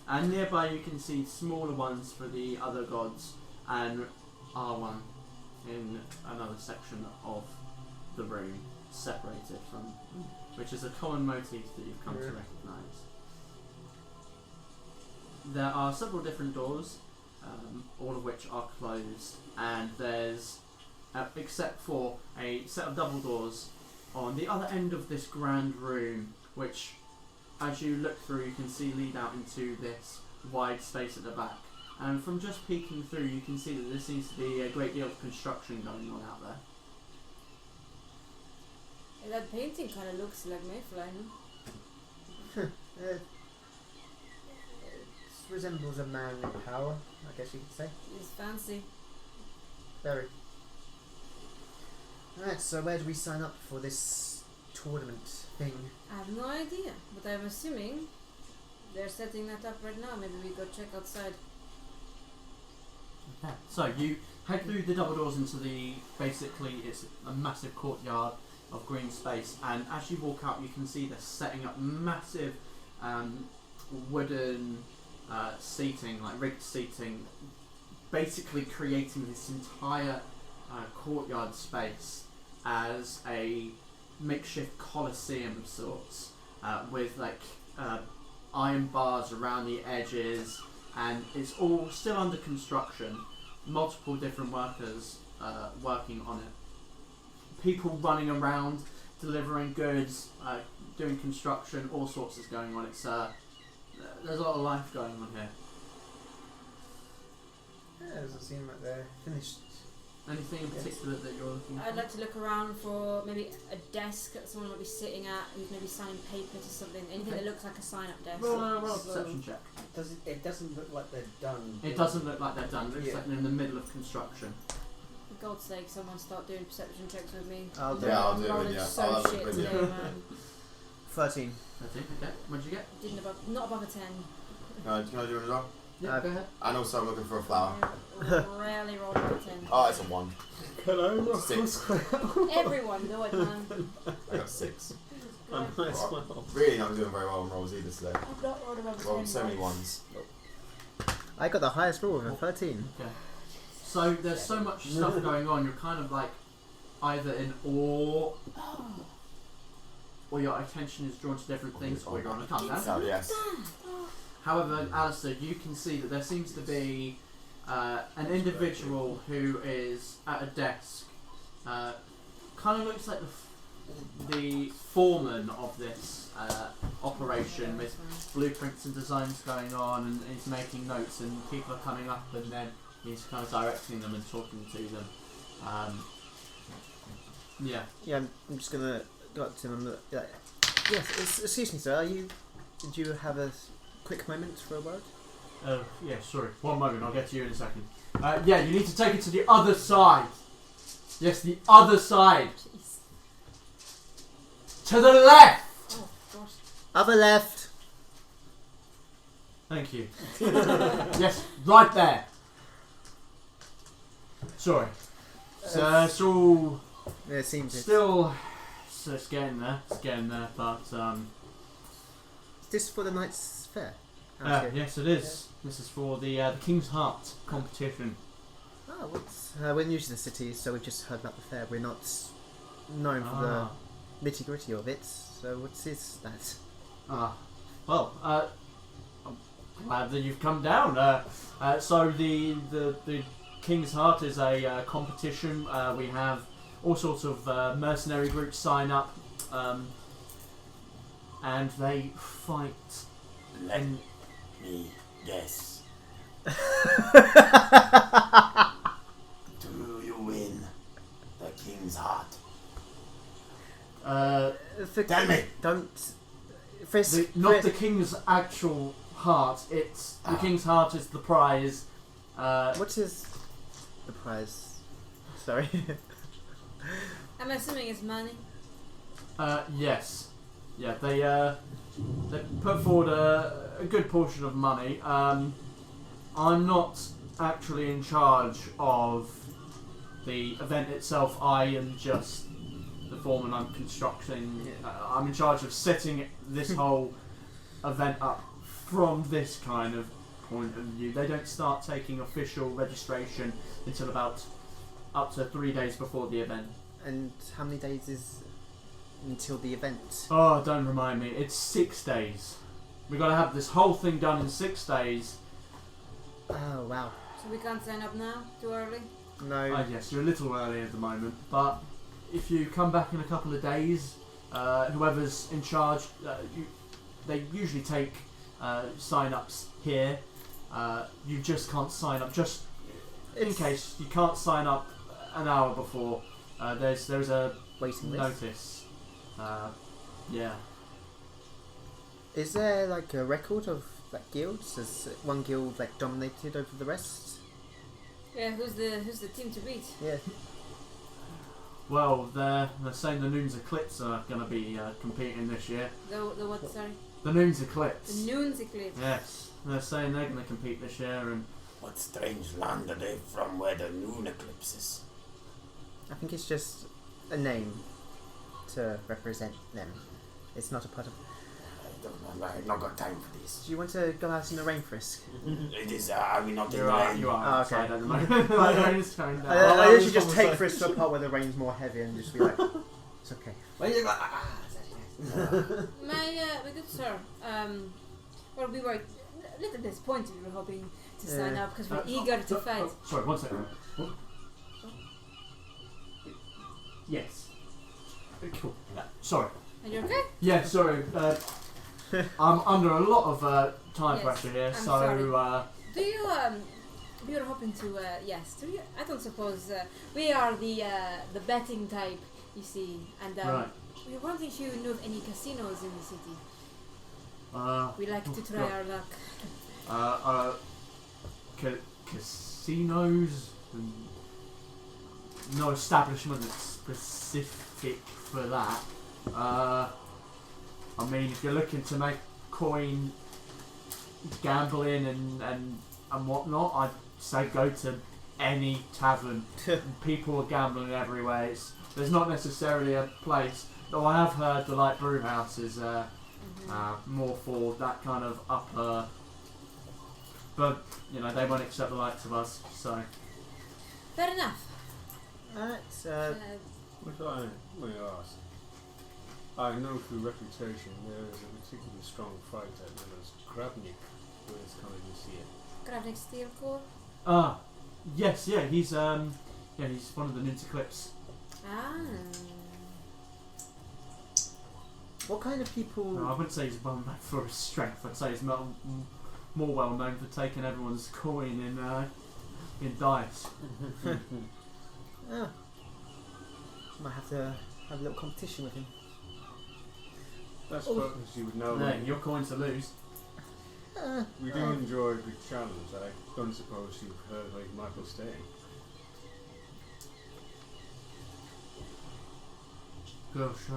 Speaker 1: And nearby you can see smaller ones for the other gods, and R1 in another section of the room, separated from, which is a common motif that you've come to recognise. There are several different doors, all of which are closed, and there's, except for a set of double doors on the other end of this grand room, which, as you look through, you can see lead out into this wide space at the back. And from just peeking through, you can see that there seems to be a great deal of construction going on out there.
Speaker 3: Yeah, that painting kind of looks like Mayfly, no?
Speaker 2: It resembles a man in power, I guess you could say.
Speaker 3: It's fancy.
Speaker 2: Very. Alright, so where do we sign up for this tournament thing?
Speaker 3: I have no idea, but I'm assuming they're setting that up right now. Maybe we go check outside.
Speaker 1: Okay. So you head through the double doors into basically it's a massive courtyard of green space, and as you walk out you can see they're setting up massive wooden seating, like rigged seating, basically creating this entire courtyard space as a makeshift coliseum of sorts, with like iron bars around the edges, and it's all still under construction. Multiple different workers working on it. People running around, delivering goods, doing construction, all sorts is going on. It's there's a lot of life going on here.
Speaker 2: Yeah, it doesn't seem like they're finished.
Speaker 1: Anything in particular that you're looking for?
Speaker 3: I'd like to look around for maybe a desk that someone might be sitting at, who's maybe signing paper to something. Anything that looks like a sign-up desk.
Speaker 1: Roll a perception check.
Speaker 6: It doesn't look like they're done.
Speaker 1: It doesn't look like they're done. It looks like they're in the middle of construction.
Speaker 3: For God's sake, someone start doing perception checks with me.
Speaker 2: I'll do
Speaker 7: Yeah, I'll
Speaker 3: I'm
Speaker 7: do it
Speaker 3: rolling
Speaker 7: with you.
Speaker 3: so
Speaker 7: I'll have it
Speaker 3: shit
Speaker 7: with
Speaker 3: today,
Speaker 7: you.
Speaker 3: man.
Speaker 2: 13.
Speaker 1: Okay. What'd you get?
Speaker 3: Didn't above, not above a 10.
Speaker 7: Can I do it as well?
Speaker 1: Yeah, go ahead.
Speaker 7: And also I'm looking for a flower.
Speaker 3: Rarely rolled above a 10.
Speaker 7: Oh, it's a 1.
Speaker 4: Can I roll
Speaker 7: 6.
Speaker 3: Everyone do it, man.
Speaker 7: I got 6.
Speaker 4: I might as well.
Speaker 7: Really not doing very well on rolls either today.
Speaker 3: I've not rolled above a 10.
Speaker 7: Rolled so many
Speaker 3: once.
Speaker 7: 1s.
Speaker 2: I got the highest roll with a 13.
Speaker 1: Okay. So there's so much stuff going on. You're kind of like either in awe, or your attention is drawn to different things, or you're on a countdown.
Speaker 7: Oh, yes.
Speaker 1: However, Alistair, you can see that there seems to be an individual who is at a desk. Kind of looks like the foreman of this operation, with blueprints and designs going on, and he's making notes, and people are coming up, and then he's kind of directing them and talking to them. Yeah.
Speaker 2: Yeah, I'm just gonna go up to him and look. Yes, excuse me, sir. Did you have a quick moment for a word?
Speaker 1: Oh, yeah, sorry. One moment, I'll get to you in a second. Yeah, you need to take it to the other side. Yes, the other side.
Speaker 3: Jeez.
Speaker 1: To the left!
Speaker 3: Oh, gosh.
Speaker 2: Other left.
Speaker 1: Thank you. Yes, right there. Sorry. So it's all
Speaker 2: Yeah, it seems
Speaker 1: still... So it's getting there, but...
Speaker 2: Is this for the night's fair? Out here?
Speaker 1: yes, it is. This is for the King's Heart competition.
Speaker 2: Oh, what's... we're new to the city, so we've just heard about the fair. We're not known for the nitty-gritty of it, so what is that?
Speaker 1: Well, I'm glad that you've come down. So the King's Heart is a competition. We have all sorts of mercenary groups sign up, and they fight.
Speaker 5: Let me guess. Do you win the King's Heart? Tell me.
Speaker 2: Don't...
Speaker 1: Not the King's actual heart. It's the King's Heart is the prize.
Speaker 2: What is the prize? Sorry.
Speaker 3: I'm assuming it's money.
Speaker 1: Yes. Yeah, they put forward a good portion of money. I'm not actually in charge of the event itself. I am just the foreman. I'm constructing. I'm in charge of setting this whole event up from this kind of point of view. They don't start taking official registration until about up to 3 days before the event.
Speaker 2: And how many days is until the event?
Speaker 1: Oh, don't remind me. It's 6 days. We got to have this whole thing done in 6 days.
Speaker 2: Oh, wow.
Speaker 3: So we can't sign up now? Too early?
Speaker 2: No.
Speaker 1: Yes, you're a little early at the moment, but if you come back in a couple of days, whoever's in charge, they usually take sign-ups here. You just can't sign up. Just in case you can't sign up an hour before, there's a
Speaker 2: Waiting list.
Speaker 1: notice. Yeah.
Speaker 2: Is there like a record of like guilds? Is one guild like dominated over the rest?
Speaker 3: Yeah, who's the team to beat?
Speaker 2: Yeah.
Speaker 1: Well, they're saying the Noon's Eclipse are going to be competing this year.
Speaker 3: The what, sorry?
Speaker 1: The Noon's Eclipse.
Speaker 3: The Noon's Eclipse.
Speaker 1: Yes, they're saying they're going to compete this year, and
Speaker 5: What strange land are they from where the moon eclipses?
Speaker 2: I think it's just a name to represent them. It's not a part of.
Speaker 5: I've not got time for this.
Speaker 2: Do you want to go out in the rain, Frisk?
Speaker 5: It is, are we not in
Speaker 1: You
Speaker 5: the
Speaker 1: are,
Speaker 5: rain?
Speaker 1: you are
Speaker 2: Oh, okay.
Speaker 1: outside at the moment. Like, the rain is coming down.
Speaker 2: I usually just take Frisk to a part where the rain's more heavy and just be like, it's okay.
Speaker 3: My good sir, well, we were a little disappointed. We were hoping to sign up because we're eager to fight.
Speaker 1: Sorry, 1 second. What? Yes. Cool. Sorry.
Speaker 3: Are you okay?
Speaker 1: Yeah, sorry. I'm under a lot of time
Speaker 3: Yes,
Speaker 1: pressure here,
Speaker 3: I'm
Speaker 1: so
Speaker 3: sorry. Do you we were hoping to yes. Do you? I don't suppose we are the betting type, you see, and
Speaker 1: right.
Speaker 3: we were wondering if you knew of any casinos in the city. We like to try our luck.
Speaker 1: Casinos. No establishment that's specific for that. I mean, if you're looking to make coin gambling and whatnot, I'd say go to any tavern. People are gambling everywhere. There's not necessarily a place, though I have heard the Light Brew House is more for that kind of upper, but you know, they won't accept the likes of us, so.
Speaker 3: Fair enough.
Speaker 2: Alright,
Speaker 4: What I may ask, I know through reputation there is a particularly strong fighter known as Grabnik who is coming this year.
Speaker 3: Gravnik Steel Core.
Speaker 1: Yes, yeah, he's one of the Ninja Clips.
Speaker 2: what kind of people...
Speaker 1: No, I wouldn't say he's well known for his strength. I'd say he's more well known for taking everyone's coin in dice.
Speaker 2: Might have to have a little competition with him.
Speaker 4: That's because you would know.
Speaker 1: No, your coin to lose.
Speaker 4: We do enjoy a good challenge. I don't suppose you've heard of Michael staying.
Speaker 1: Gosh,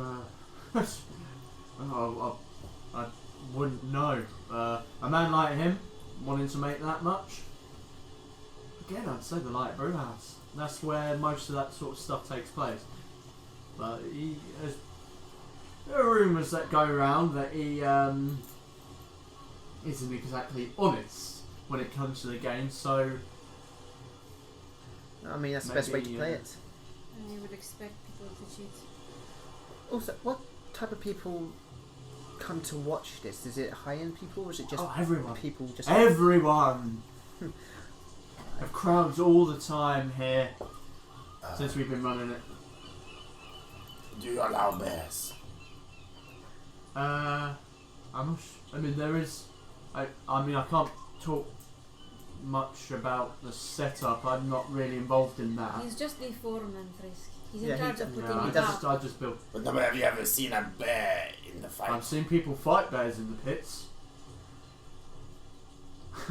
Speaker 1: I wouldn't know. A man like him wanting to make that much. Again, I'd say the Light Brew House. That's where most of that sort of stuff takes place. But there are rumours that go around that he isn't exactly honest when it comes to the game. So
Speaker 2: I mean, that's the best way to play it.
Speaker 3: And you would expect people to cheat.
Speaker 2: Also, what type of people come to watch this? Is it high-end people, or is it just
Speaker 1: everyone.
Speaker 2: people just...
Speaker 1: Everyone! Have crowds all the time here since we've been running it.
Speaker 5: Do you allow bears?
Speaker 1: I mean, there is... I mean, I can't talk much about the setup. I'm not really involved in that.
Speaker 3: He's just the foreman, Frisk. He's
Speaker 2: Yeah,
Speaker 3: in charge of putting
Speaker 1: I
Speaker 3: it up.
Speaker 1: just built.
Speaker 5: But no, have you ever seen a bear in the fight?
Speaker 1: I've seen people fight bears in the pits.
Speaker 6: I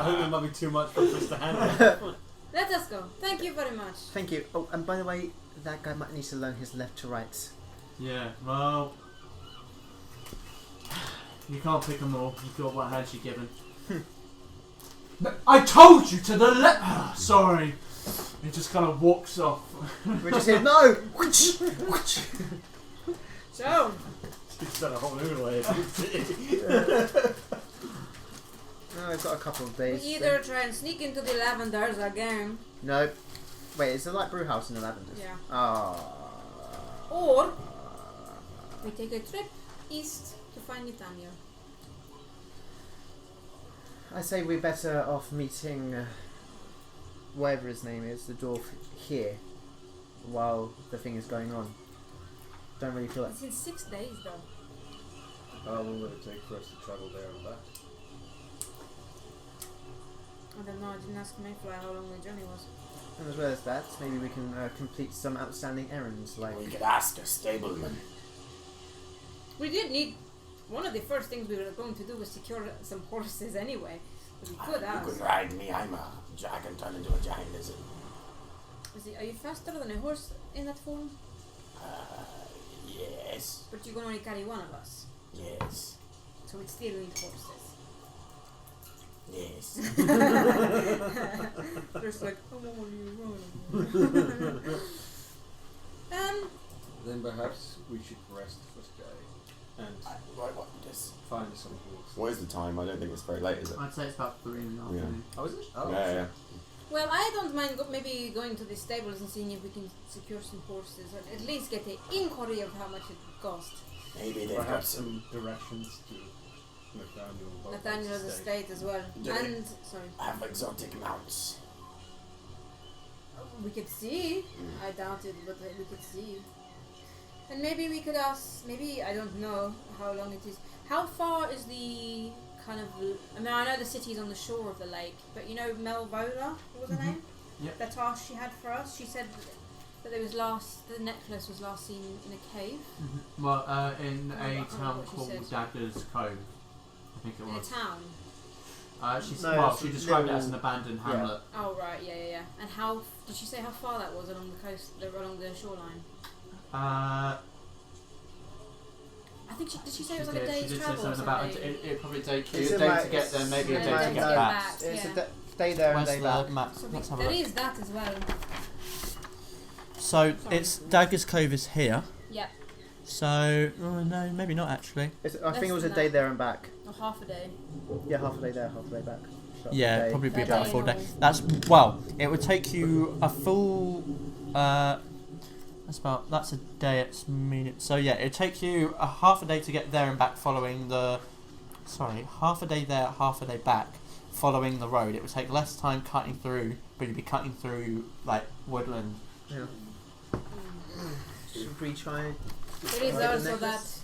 Speaker 6: think it might be too much for us to handle.
Speaker 3: Let us go. Thank you very much.
Speaker 2: Thank you. Oh, and by the way, that guy might need to learn his left to right.
Speaker 1: Yeah, well... You can't pick them all. You've got what hands you're given. I told you to the left! Sorry. He just kind of walks off.
Speaker 2: We're just here, no!
Speaker 3: So,
Speaker 6: He's done a whole noodle here.
Speaker 2: No, I've got a couple of
Speaker 3: we
Speaker 2: days.
Speaker 3: either try and sneak into the Lavenders again,
Speaker 2: No. Wait, is the Light Brew House in the Lavenders?
Speaker 3: Yeah.
Speaker 2: Ah.
Speaker 3: or we take a trip east to find Nitania.
Speaker 2: I say we're better off meeting whatever his name is, the dwarf, here while the thing is going on. Don't really feel like...
Speaker 3: It's in 6 days though.
Speaker 4: How long will it take for us to travel there and back?
Speaker 3: I don't know, I didn't ask Mayfly how long the journey was.
Speaker 2: And as well as that, maybe we can complete some outstanding errands, like...
Speaker 5: We could ask a stableman.
Speaker 3: We did need... One of the first things we were going to do was secure some horses anyway. But we could
Speaker 5: You
Speaker 3: ask.
Speaker 5: could ride me. I can turn into a giant lizard.
Speaker 3: Are you faster than a horse in that form?
Speaker 5: Yes.
Speaker 3: But you can only carry one of us.
Speaker 5: Yes.
Speaker 3: So we still need horses.
Speaker 5: Yes.
Speaker 3: Just like, I'm only running.
Speaker 4: Then perhaps we should rest for today and
Speaker 7: Right, what this?
Speaker 4: find some horse.
Speaker 7: What is the time? I don't think it's very late, is it?
Speaker 1: I'd say it's about 3 in the afternoon.
Speaker 4: Oh, is it? Oh,
Speaker 7: Yeah.
Speaker 3: Well, I don't mind maybe going to the stables and seeing if we can secure some horses, or at least get an inquiry of how much it would cost.
Speaker 7: Maybe they've got
Speaker 4: Perhaps
Speaker 7: some.
Speaker 4: some directions to Nathaniel.
Speaker 3: Nathaniel's estate as well.
Speaker 7: Do they
Speaker 3: And, sorry,
Speaker 7: have exotic mounts.
Speaker 3: we could see. I doubt it, but we could see. And maybe we could ask, maybe, I don't know how long it is. How far is the kind of, I mean, I know the city's on the shore of the lake, but you know Mayfly, what was her name?
Speaker 1: Yep.
Speaker 3: The task she had for us, she said that the necklace was last seen in a cave.
Speaker 1: Well, in
Speaker 3: I
Speaker 1: a
Speaker 3: can't
Speaker 1: town
Speaker 3: remember what she
Speaker 1: called
Speaker 3: said.
Speaker 1: Dagger's Cove, I think it
Speaker 3: In a
Speaker 1: was.
Speaker 3: town.
Speaker 1: She described it as an abandoned hamlet.
Speaker 3: Oh right, yeah. And how did she say how far that was along the coast, along the shoreline?
Speaker 1: Uh,
Speaker 3: I think did she say it was like a
Speaker 1: she
Speaker 3: day's
Speaker 1: did say
Speaker 3: travel or
Speaker 1: something about
Speaker 3: something?
Speaker 1: it probably take you
Speaker 2: It's
Speaker 1: a
Speaker 2: in
Speaker 1: day
Speaker 2: my-
Speaker 1: to get there, maybe a
Speaker 3: it's
Speaker 1: day
Speaker 3: in
Speaker 1: to
Speaker 3: my-
Speaker 1: get
Speaker 3: yeah.
Speaker 1: back.
Speaker 2: It's
Speaker 3: Yeah.
Speaker 2: a day there and
Speaker 1: Where's
Speaker 2: day
Speaker 1: the
Speaker 2: back.
Speaker 1: map?
Speaker 3: So
Speaker 1: Let's have a
Speaker 3: there
Speaker 1: look.
Speaker 3: is that as well.
Speaker 1: So
Speaker 3: Sorry.
Speaker 1: it's Dagger's Cove is here.
Speaker 3: Yeah,
Speaker 1: So no, maybe not actually.
Speaker 2: I think it was a
Speaker 3: Less
Speaker 2: day
Speaker 3: than
Speaker 2: there and back.
Speaker 3: or half a day.
Speaker 2: Yeah, half a day there, half a day back. Shot
Speaker 1: Yeah,
Speaker 2: day.
Speaker 1: probably be
Speaker 3: That
Speaker 1: about a
Speaker 3: day
Speaker 1: full day.
Speaker 3: or-
Speaker 1: That's it would take you a full. That's a day at minute. So yeah, it'd take you a half a day to get there and back following the. Sorry, half a day there, half a day back, following the road. It would take less time cutting through, but you'd be cutting through like woodland.
Speaker 2: Yeah. Should we try?
Speaker 3: There is
Speaker 2: Right, the
Speaker 3: also that.
Speaker 2: necklace?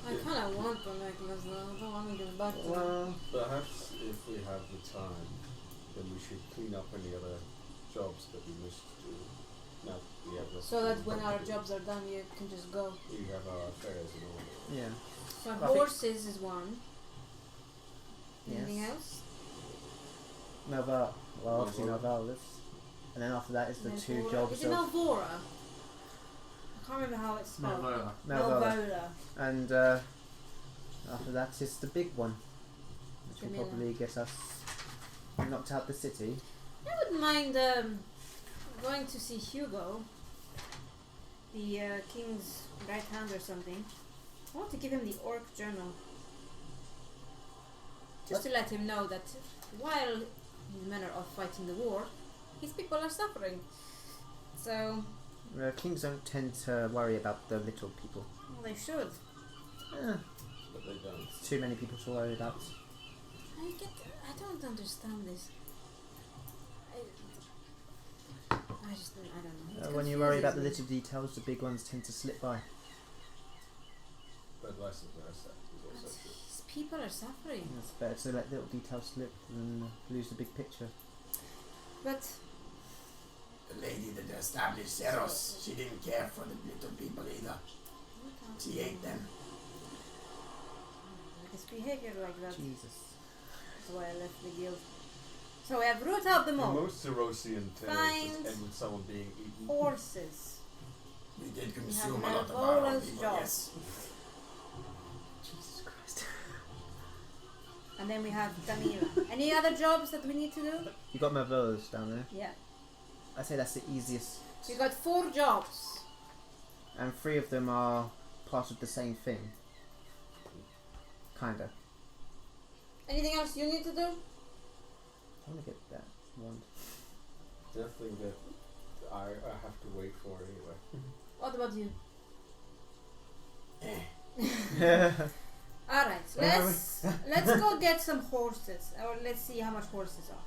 Speaker 3: I kind of want the necklace though. I don't want to give it back to them.
Speaker 2: Well,
Speaker 4: Perhaps if we have the time, then we should clean up any other jobs that we wish to do. Now we have
Speaker 3: So that when our jobs are done, you can just go.
Speaker 4: we have our affairs in order.
Speaker 2: yeah.
Speaker 3: So
Speaker 2: I think-
Speaker 3: horses is one. Anything
Speaker 2: Yes.
Speaker 3: else?
Speaker 2: Melvar. Well, obviously
Speaker 4: Melvar.
Speaker 2: Melvar lives. And then after that is the two
Speaker 3: Melvora.
Speaker 2: jobs
Speaker 3: Is it
Speaker 2: of
Speaker 3: Melvora? I can't remember how it's spelled.
Speaker 1: Melvora.
Speaker 2: Melvar.
Speaker 3: Melvora.
Speaker 2: And after that is the big one, which will
Speaker 3: Camilla.
Speaker 2: probably get us knocked out the city.
Speaker 3: I wouldn't mind going to see Hugo, the king's right hand or something. I want to give him the orc journal. Just to let him know that while his men are off fighting the war, his people are suffering. So,
Speaker 2: Kings don't tend to worry about the little people.
Speaker 3: well, they should.
Speaker 4: But they don't.
Speaker 2: It's too many people to worry about.
Speaker 3: I don't understand this. I just don't, I don't know. It
Speaker 2: When you worry about the
Speaker 3: confuses
Speaker 2: little details, the big ones tend to slip by.
Speaker 4: But vice versa is
Speaker 3: me.
Speaker 4: also true.
Speaker 3: These people are suffering.
Speaker 2: It's better to let little details slip than lose the big picture.
Speaker 3: But
Speaker 5: The lady that established Ceros, she didn't care for the little people either. She ate them.
Speaker 3: his behavior like that.
Speaker 2: Jesus.
Speaker 3: That's why I left the guild. So we have rooted out them
Speaker 4: The
Speaker 3: all.
Speaker 4: most Cerosian tales
Speaker 3: Find
Speaker 4: just end with someone being eaten.
Speaker 3: Horses.
Speaker 5: We did
Speaker 3: have
Speaker 5: consume a lot of our own
Speaker 3: Melvola's
Speaker 5: people,
Speaker 3: job.
Speaker 5: yes.
Speaker 2: Jesus Christ.
Speaker 3: And then we have Damila. Any other jobs that we need to do?
Speaker 2: You got Melvola's down there.
Speaker 3: Yeah.
Speaker 2: I'd say that's the easiest.
Speaker 3: We got 4 jobs.
Speaker 2: And 3 of them are part of the same thing. Kinda.
Speaker 3: Anything else you need to do?
Speaker 2: I want to get that one.
Speaker 4: Nothing that I have to wait for anyway.
Speaker 3: What about you?
Speaker 5: Eh.
Speaker 3: Alright, let's go get some horses. Or let's see how much horses are.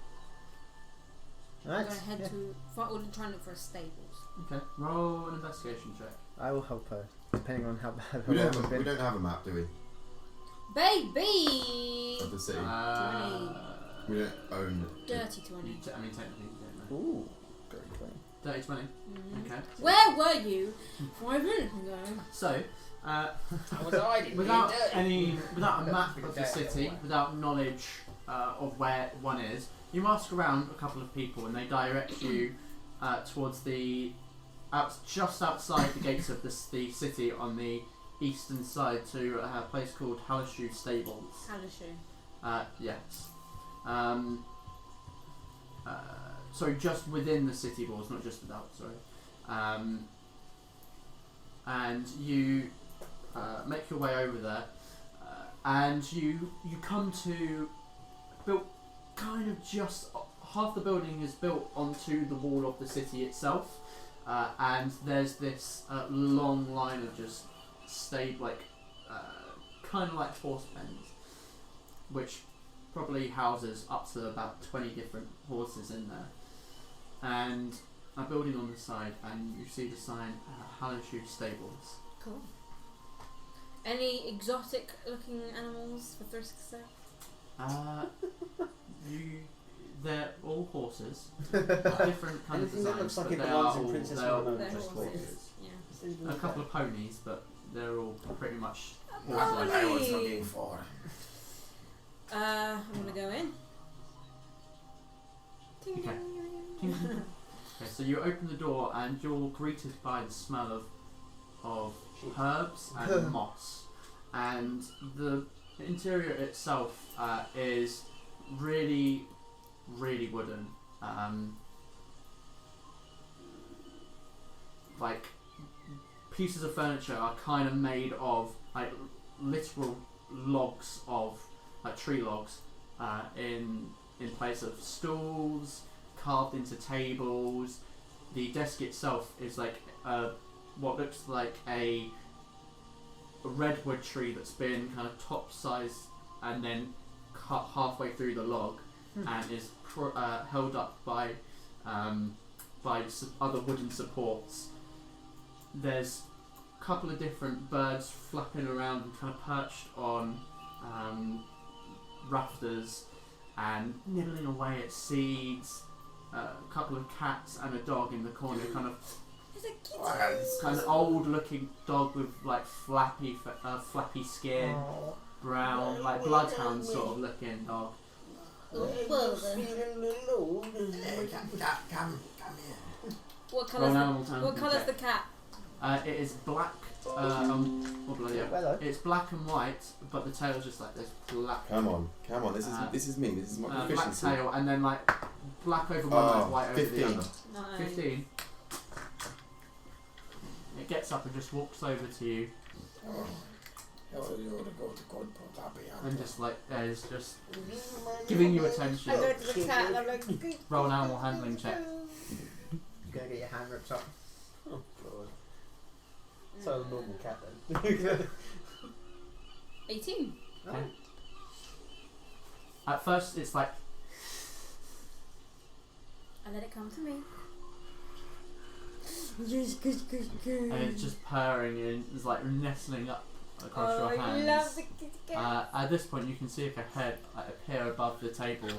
Speaker 3: We're
Speaker 2: Alright.
Speaker 3: gonna head
Speaker 2: Yeah.
Speaker 3: we're trying to look for stables.
Speaker 1: Okay, roll an investigation check.
Speaker 2: I will help her, depending on how bad her
Speaker 7: We
Speaker 2: work
Speaker 7: don't,
Speaker 2: has
Speaker 7: we
Speaker 2: been.
Speaker 7: don't have a map, do we?
Speaker 3: Baby!
Speaker 7: Of the city. We don't own it.
Speaker 3: Dirty 20.
Speaker 1: I mean, technically, you don't know.
Speaker 2: Ooh. Dirty 20.
Speaker 1: 30, 20.
Speaker 3: Mhm.
Speaker 1: Okay.
Speaker 3: Where were you 5 minutes ago?
Speaker 1: So,
Speaker 5: was hiding.
Speaker 1: without
Speaker 5: Being dirty.
Speaker 1: without a map of the city, without knowledge of where one is, you ask around a couple of people and they direct you towards the just outside the gates of the city on the eastern side to a place called Hallishoe Stables.
Speaker 3: Hallishoe.
Speaker 1: Yes. Sorry, just within the city walls, not just without. Sorry. and you make your way over there, and you come to built kind of just half the building is built onto the wall of the city itself, and there's this long line of just kind of like horse pens, which probably houses up to about 20 different horses in there, and a building on the side, and you see the sign Hallishoe Stables.
Speaker 3: Cool. Any exotic looking animals for Thirsk?
Speaker 1: They're all horses, different kind of
Speaker 6: Anything that
Speaker 1: designs,
Speaker 6: looks like
Speaker 1: but
Speaker 6: it
Speaker 1: they
Speaker 6: belongs
Speaker 1: are
Speaker 6: in
Speaker 1: all,
Speaker 6: Princess
Speaker 1: they are all
Speaker 6: Mononoke.
Speaker 1: just horses.
Speaker 3: Yeah.
Speaker 1: A couple of ponies, but they're all pretty much
Speaker 5: Not what I was
Speaker 3: Pony.
Speaker 5: looking for.
Speaker 3: I'm gonna go in. Ding,
Speaker 1: Okay.
Speaker 3: ding, ding.
Speaker 1: Okay, so you open the door and you're greeted by the smell of herbs and moss, and the interior itself is really wooden. Like pieces of furniture are kind of made of like literal logs of like tree logs in place of stools carved into tables. The desk itself is like what looks like a redwood tree that's been kind of top sized and then cut halfway through the log and is held up by other wooden supports. There's a couple of different birds flapping around and kind of perched on rafters and nibbling away at seeds. A couple of cats and a dog in the corner, kind of old looking dog with like flappy skin, brown, like bloodhound sort of looking dog.
Speaker 5: Hey, come here.
Speaker 3: What
Speaker 1: Roll an
Speaker 3: colour's
Speaker 1: animal
Speaker 3: the,
Speaker 1: handling
Speaker 3: what colour's
Speaker 1: check.
Speaker 3: the cat?
Speaker 1: It is black. It's black and white, but the tail's just like this black.
Speaker 7: Come on. This is me. This is my
Speaker 1: Black
Speaker 7: proficiency.
Speaker 1: tail, and then like black over one eye, white over
Speaker 7: 15.
Speaker 1: the other.
Speaker 3: Nice.
Speaker 1: 15. It gets up and just walks over to you and just like is just giving you attention.
Speaker 3: I go to the cat and I'm like,
Speaker 1: Roll an animal handling check.
Speaker 2: You're gonna get your hand ripped off.
Speaker 6: Oh god. So a normal cat then.
Speaker 3: 18.
Speaker 1: Okay. At first, it's like
Speaker 3: I let it come to me.
Speaker 1: and it's just purring and it's like nestling up across your
Speaker 3: I
Speaker 1: hands.
Speaker 3: love the kitty cat.
Speaker 1: At this point, you can see like a head appear above the table,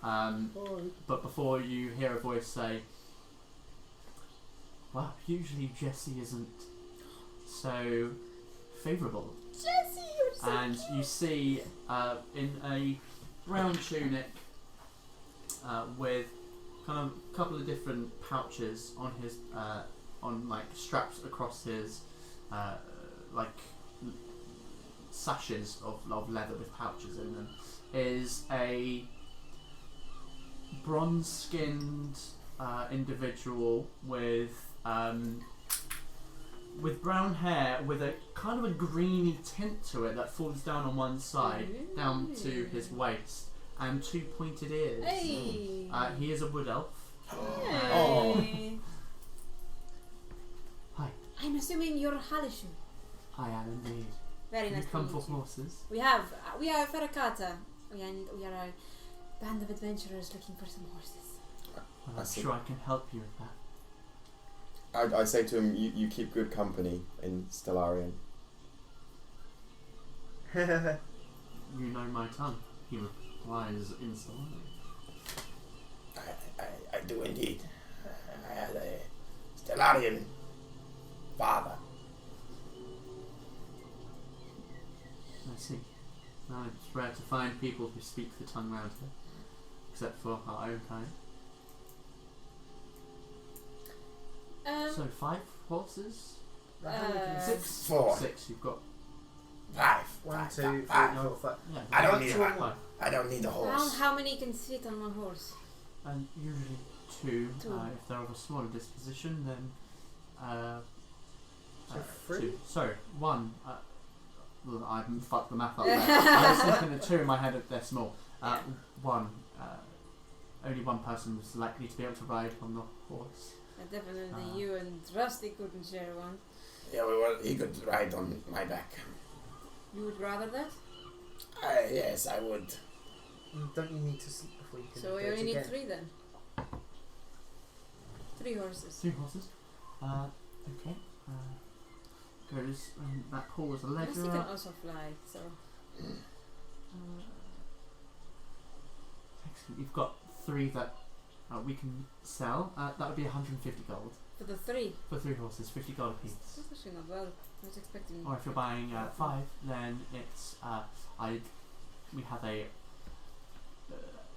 Speaker 1: but before you hear a voice say, "Well, usually Jessie isn't so favourable."
Speaker 3: Jessie, you're so
Speaker 1: And
Speaker 3: cute.
Speaker 1: you see in a brown tunic with kind of a couple of different pouches on his on like straps across his like sashes of leather with pouches in them, is a bronze skinned individual with brown hair with a kind of a greeny tint to it that falls down on one side down to his waist, and two pointed ears.
Speaker 3: Hey.
Speaker 1: He is a wood elf.
Speaker 3: Hey.
Speaker 1: Hi.
Speaker 3: I'm assuming you're Hallishoe.
Speaker 1: I am indeed.
Speaker 3: Very
Speaker 1: You
Speaker 3: nice to
Speaker 1: come
Speaker 3: meet
Speaker 1: for
Speaker 3: you.
Speaker 1: horses?
Speaker 3: We are Ferra Carta, and we are a band of adventurers looking for some horses.
Speaker 1: Well,
Speaker 7: I
Speaker 1: I'm
Speaker 7: see.
Speaker 1: sure I can help you with that.
Speaker 7: I say to him, you keep good company in Stellarian.
Speaker 1: You know my tongue, he replies insolently.
Speaker 5: I do indeed. I had a Stellarian father.
Speaker 1: I see. Now it's rare to find people who speak the tongue round here, except for our own kind. So 5 horses? Six?
Speaker 5: Four.
Speaker 1: 6, you've got.
Speaker 5: 5.
Speaker 2: 1, 2, 3,
Speaker 5: 5.
Speaker 2: 4, 5.
Speaker 1: Yeah,
Speaker 5: I don't
Speaker 1: you've
Speaker 5: need
Speaker 1: got
Speaker 5: a-
Speaker 1: 5.
Speaker 5: I don't need a horse.
Speaker 3: How many can fit on one horse?
Speaker 1: And usually 2.
Speaker 3: Two.
Speaker 1: If they're of a smaller disposition, then
Speaker 2: So 3?
Speaker 1: 2. Sorry, 1. Well, I fucked the math up there. I was thinking of 2 in my head. They're small. 1. Only one person was likely to be able to ride on the horse.
Speaker 3: Definitely you and Rusty couldn't share one.
Speaker 5: Yeah, well, he could ride on my back.
Speaker 3: You would rather that?
Speaker 5: Yes, I would.
Speaker 2: Don't you need to sleep before you can
Speaker 3: So we
Speaker 2: do it
Speaker 3: only need
Speaker 2: again?
Speaker 3: 3 then. 3 horses.
Speaker 1: 3 horses. Okay. Goes that pool is a
Speaker 3: Rusty
Speaker 1: ledger.
Speaker 3: can also fly, so...
Speaker 1: Excellent. You've got 3 that we can sell. That would be 150 gold
Speaker 3: For the 3.
Speaker 1: for 3 horses. 50 gold apiece.
Speaker 3: That's actually not bad. I was expecting...
Speaker 1: Or if you're buying 5, then it's we have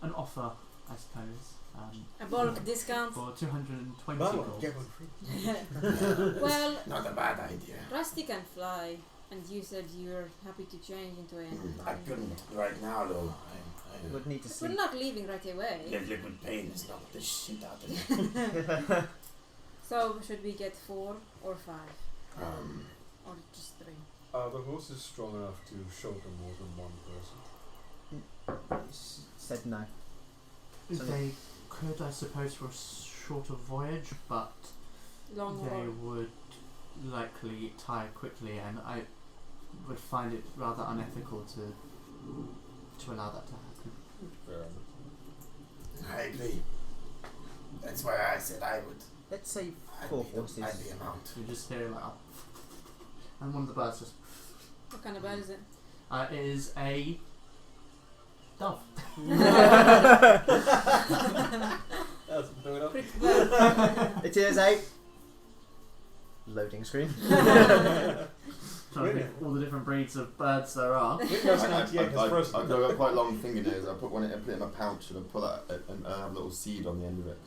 Speaker 1: an offer, I suppose.
Speaker 3: A bulk discount.
Speaker 1: For 220
Speaker 4: Buy one,
Speaker 1: gold.
Speaker 4: get one free.
Speaker 3: Well,
Speaker 5: Not a bad idea.
Speaker 3: Rusty can fly, and you said you're happy to change into a...
Speaker 5: I couldn't right now, though.
Speaker 2: You would need to
Speaker 3: We're
Speaker 2: sleep.
Speaker 3: not leaving right away.
Speaker 5: Liquid pain is not the shit out of me.
Speaker 3: So, should we get 4 or 5? Or just 3?
Speaker 4: Are the horses strong enough to shoulder more than one person?
Speaker 2: Said no. So
Speaker 1: They could, I suppose, for a shorter voyage, but
Speaker 3: Long
Speaker 1: they
Speaker 3: haul.
Speaker 1: would likely tire quickly, and I would find it rather unethical to allow that to happen.
Speaker 4: Fair enough.
Speaker 5: I agree. That's why I said I would.
Speaker 2: Let's say
Speaker 5: I'd
Speaker 2: 4
Speaker 5: be the
Speaker 2: horses.
Speaker 5: amount.
Speaker 1: You just hear like, and one of the birds just.
Speaker 3: What kind of bird is it?
Speaker 1: It is a dove.
Speaker 4: That's doing up.
Speaker 3: Pretty bird.
Speaker 2: It is a loading screen.
Speaker 1: Trying to think all the different breeds of birds there are.
Speaker 4: Windows
Speaker 7: I've
Speaker 4: 98 has frozen.
Speaker 7: got quite long fingernails. I put it in my pouch and I pull out and I have a little seed on the end of it.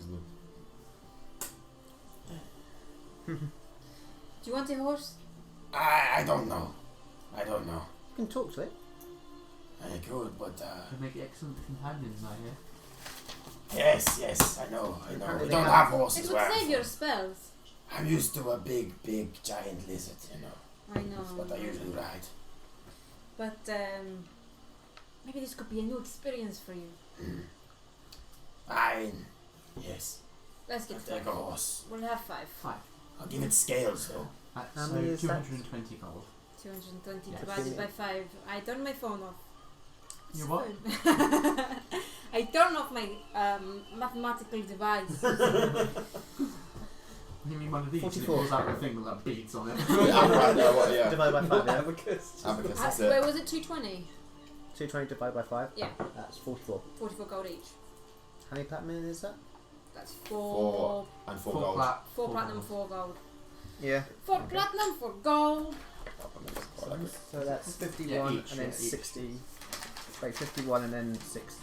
Speaker 3: Do you want a horse?
Speaker 5: I don't know. I don't know.
Speaker 2: You can talk to it.
Speaker 5: I could, but
Speaker 1: They make excellent companions, I hear.
Speaker 5: yes, I know.
Speaker 2: Apparently
Speaker 5: We
Speaker 2: they
Speaker 5: don't
Speaker 2: have-
Speaker 5: have horses.
Speaker 3: It would
Speaker 5: where I'm
Speaker 3: save your
Speaker 5: from.
Speaker 3: spells.
Speaker 5: I'm used to a big, giant lizard,
Speaker 3: I know.
Speaker 5: That's what I usually ride.
Speaker 3: But maybe this could be a new experience for you.
Speaker 5: Fine. Yes.
Speaker 3: Let's get
Speaker 5: I'll take a
Speaker 3: 5.
Speaker 5: horse.
Speaker 3: We'll have 5.
Speaker 1: 5.
Speaker 5: I'll give it scales, though.
Speaker 2: How
Speaker 1: So
Speaker 2: many is that?
Speaker 1: 220 gold.
Speaker 3: 220
Speaker 1: Yes.
Speaker 3: divided by 5. I turned my phone off.
Speaker 1: You what?
Speaker 3: I turned off my mathematical device.
Speaker 1: You mean one of these?
Speaker 2: 44.
Speaker 1: It pulls out the thing with that beads on it.
Speaker 7: Yeah.
Speaker 2: Divided by 5, yeah.
Speaker 4: Abacus.
Speaker 7: Abacus, that's
Speaker 3: Wait,
Speaker 7: it.
Speaker 3: was it 220?
Speaker 2: 220 divided by 5?
Speaker 3: Yeah.
Speaker 2: That's 44.
Speaker 3: 44 gold each.
Speaker 2: How many platinum is that?
Speaker 3: That's
Speaker 7: 4 and 4 gold.
Speaker 3: Four platinum, 4 gold.
Speaker 2: Yeah.
Speaker 3: 4 platinum, 4 gold.
Speaker 2: So that's 51
Speaker 1: Yeah, each,
Speaker 2: and then
Speaker 1: yeah, each.
Speaker 2: 60. Wait, 51 and then 6.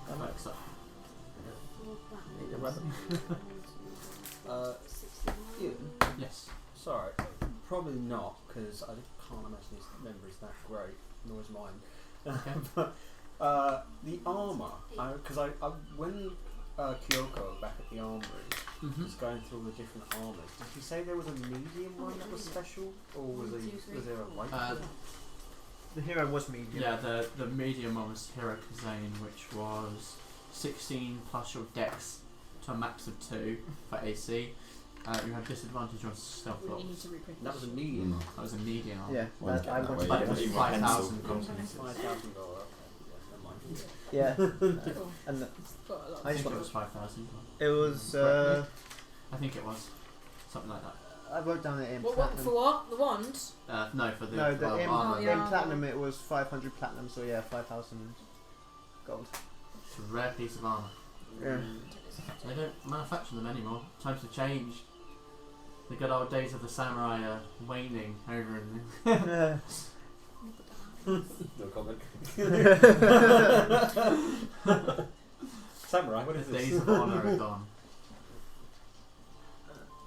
Speaker 1: That makes up.
Speaker 3: 4
Speaker 2: Need a
Speaker 3: platinum.
Speaker 2: rubber.
Speaker 3: 61.
Speaker 6: Ian,
Speaker 1: Yes.
Speaker 6: sorry, probably not, because I can't imagine his memory's that great, nor is mine.
Speaker 1: Okay.
Speaker 6: But the armour, because when Kyoko back at the armory was going through all the different armours, did you say there was a medium one that was special, or was there a light?
Speaker 2: The hero was medium.
Speaker 1: Yeah, the medium one was Hero Kazane, which was 16 plus your dex to a max of 2 for AC. You have disadvantage on stealth
Speaker 3: We need
Speaker 1: rolls.
Speaker 3: to reprint
Speaker 6: That was a medium.
Speaker 1: That was a medium.
Speaker 2: Yeah,
Speaker 7: Well,
Speaker 2: that, I
Speaker 7: that
Speaker 2: wanted
Speaker 7: way,
Speaker 1: But
Speaker 2: to
Speaker 1: it was
Speaker 7: even
Speaker 1: 5,000
Speaker 7: pencil.
Speaker 1: gold.
Speaker 6: $5,000, okay.
Speaker 2: Yeah,
Speaker 3: Cool.
Speaker 2: and
Speaker 3: Got a lot.
Speaker 2: I
Speaker 1: I
Speaker 2: just
Speaker 1: think it
Speaker 2: got,
Speaker 1: was 5,000.
Speaker 2: it was.
Speaker 1: I think it was something like that.
Speaker 2: I wrote down it in
Speaker 3: What,
Speaker 2: platinum.
Speaker 3: for what? The wand?
Speaker 1: No, for the
Speaker 2: No, the in,
Speaker 1: armor.
Speaker 3: Oh, yeah.
Speaker 2: in platinum it was 500 platinum, so yeah, 5,000 gold.
Speaker 1: It's a rare piece of armor.
Speaker 2: Yeah.
Speaker 1: They don't manufacture them anymore. Times have changed. The good old days of the samurai are waning over in
Speaker 4: No comment. Samurai, what is
Speaker 1: the
Speaker 4: this?
Speaker 1: days of honor are gone.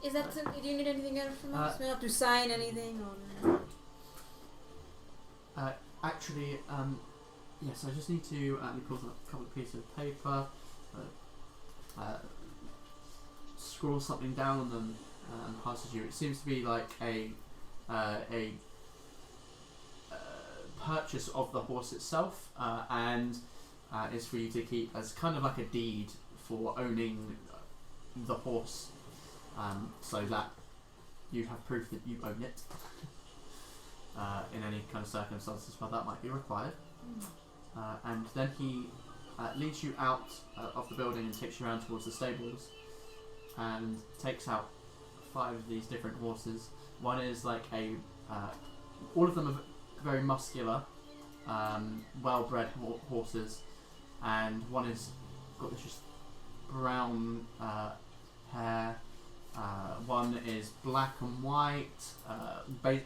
Speaker 3: Is that? Do you need anything else from us? We don't have to sign anything or.
Speaker 1: Actually, yes, I just need to pull up a couple of pieces of paper, scroll something down, and and passes you. It seems to be like a purchase of the horse itself, and is for you to keep as kind of like a deed for owning the horse, so that you have proof that you own it in any kind of circumstances where that might be required. And then he leads you out of the building and takes you around towards the stables and takes out 5 of these different horses. One is like all of them are very muscular, well-bred horses, and one is got this just brown hair. One is black and white,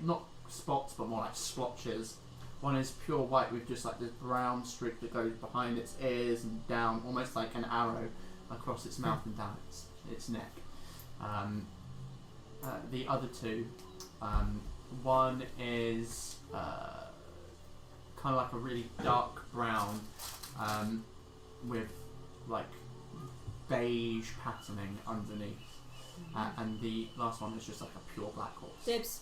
Speaker 1: not spots but more like splotches. One is pure white with just like this brown streak that goes behind its ears and down, almost like an arrow across its mouth and down its neck. The other 2, one is kind of like a really dark brown with like beige patterning underneath, and the last one is just like a pure black horse.
Speaker 3: Dibs.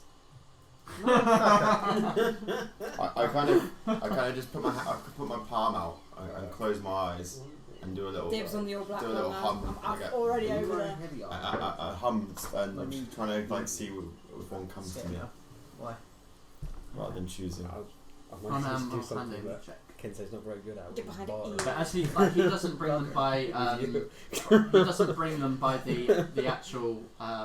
Speaker 7: I kind of just put my palm out and close my eyes and do a little
Speaker 3: Dibs on the all black
Speaker 7: do a
Speaker 3: one
Speaker 7: little
Speaker 3: now.
Speaker 7: hum.
Speaker 3: I'm
Speaker 7: like
Speaker 3: already over there.
Speaker 7: I hum and I'm just trying to like see if one comes to me
Speaker 2: Why?
Speaker 7: rather than choosing.
Speaker 4: I might just do something
Speaker 1: handling
Speaker 4: that
Speaker 1: check.
Speaker 4: Kensei's not very good at.
Speaker 3: Get behind
Speaker 4: bar.
Speaker 3: it.
Speaker 1: But as he doesn't bring them by the actual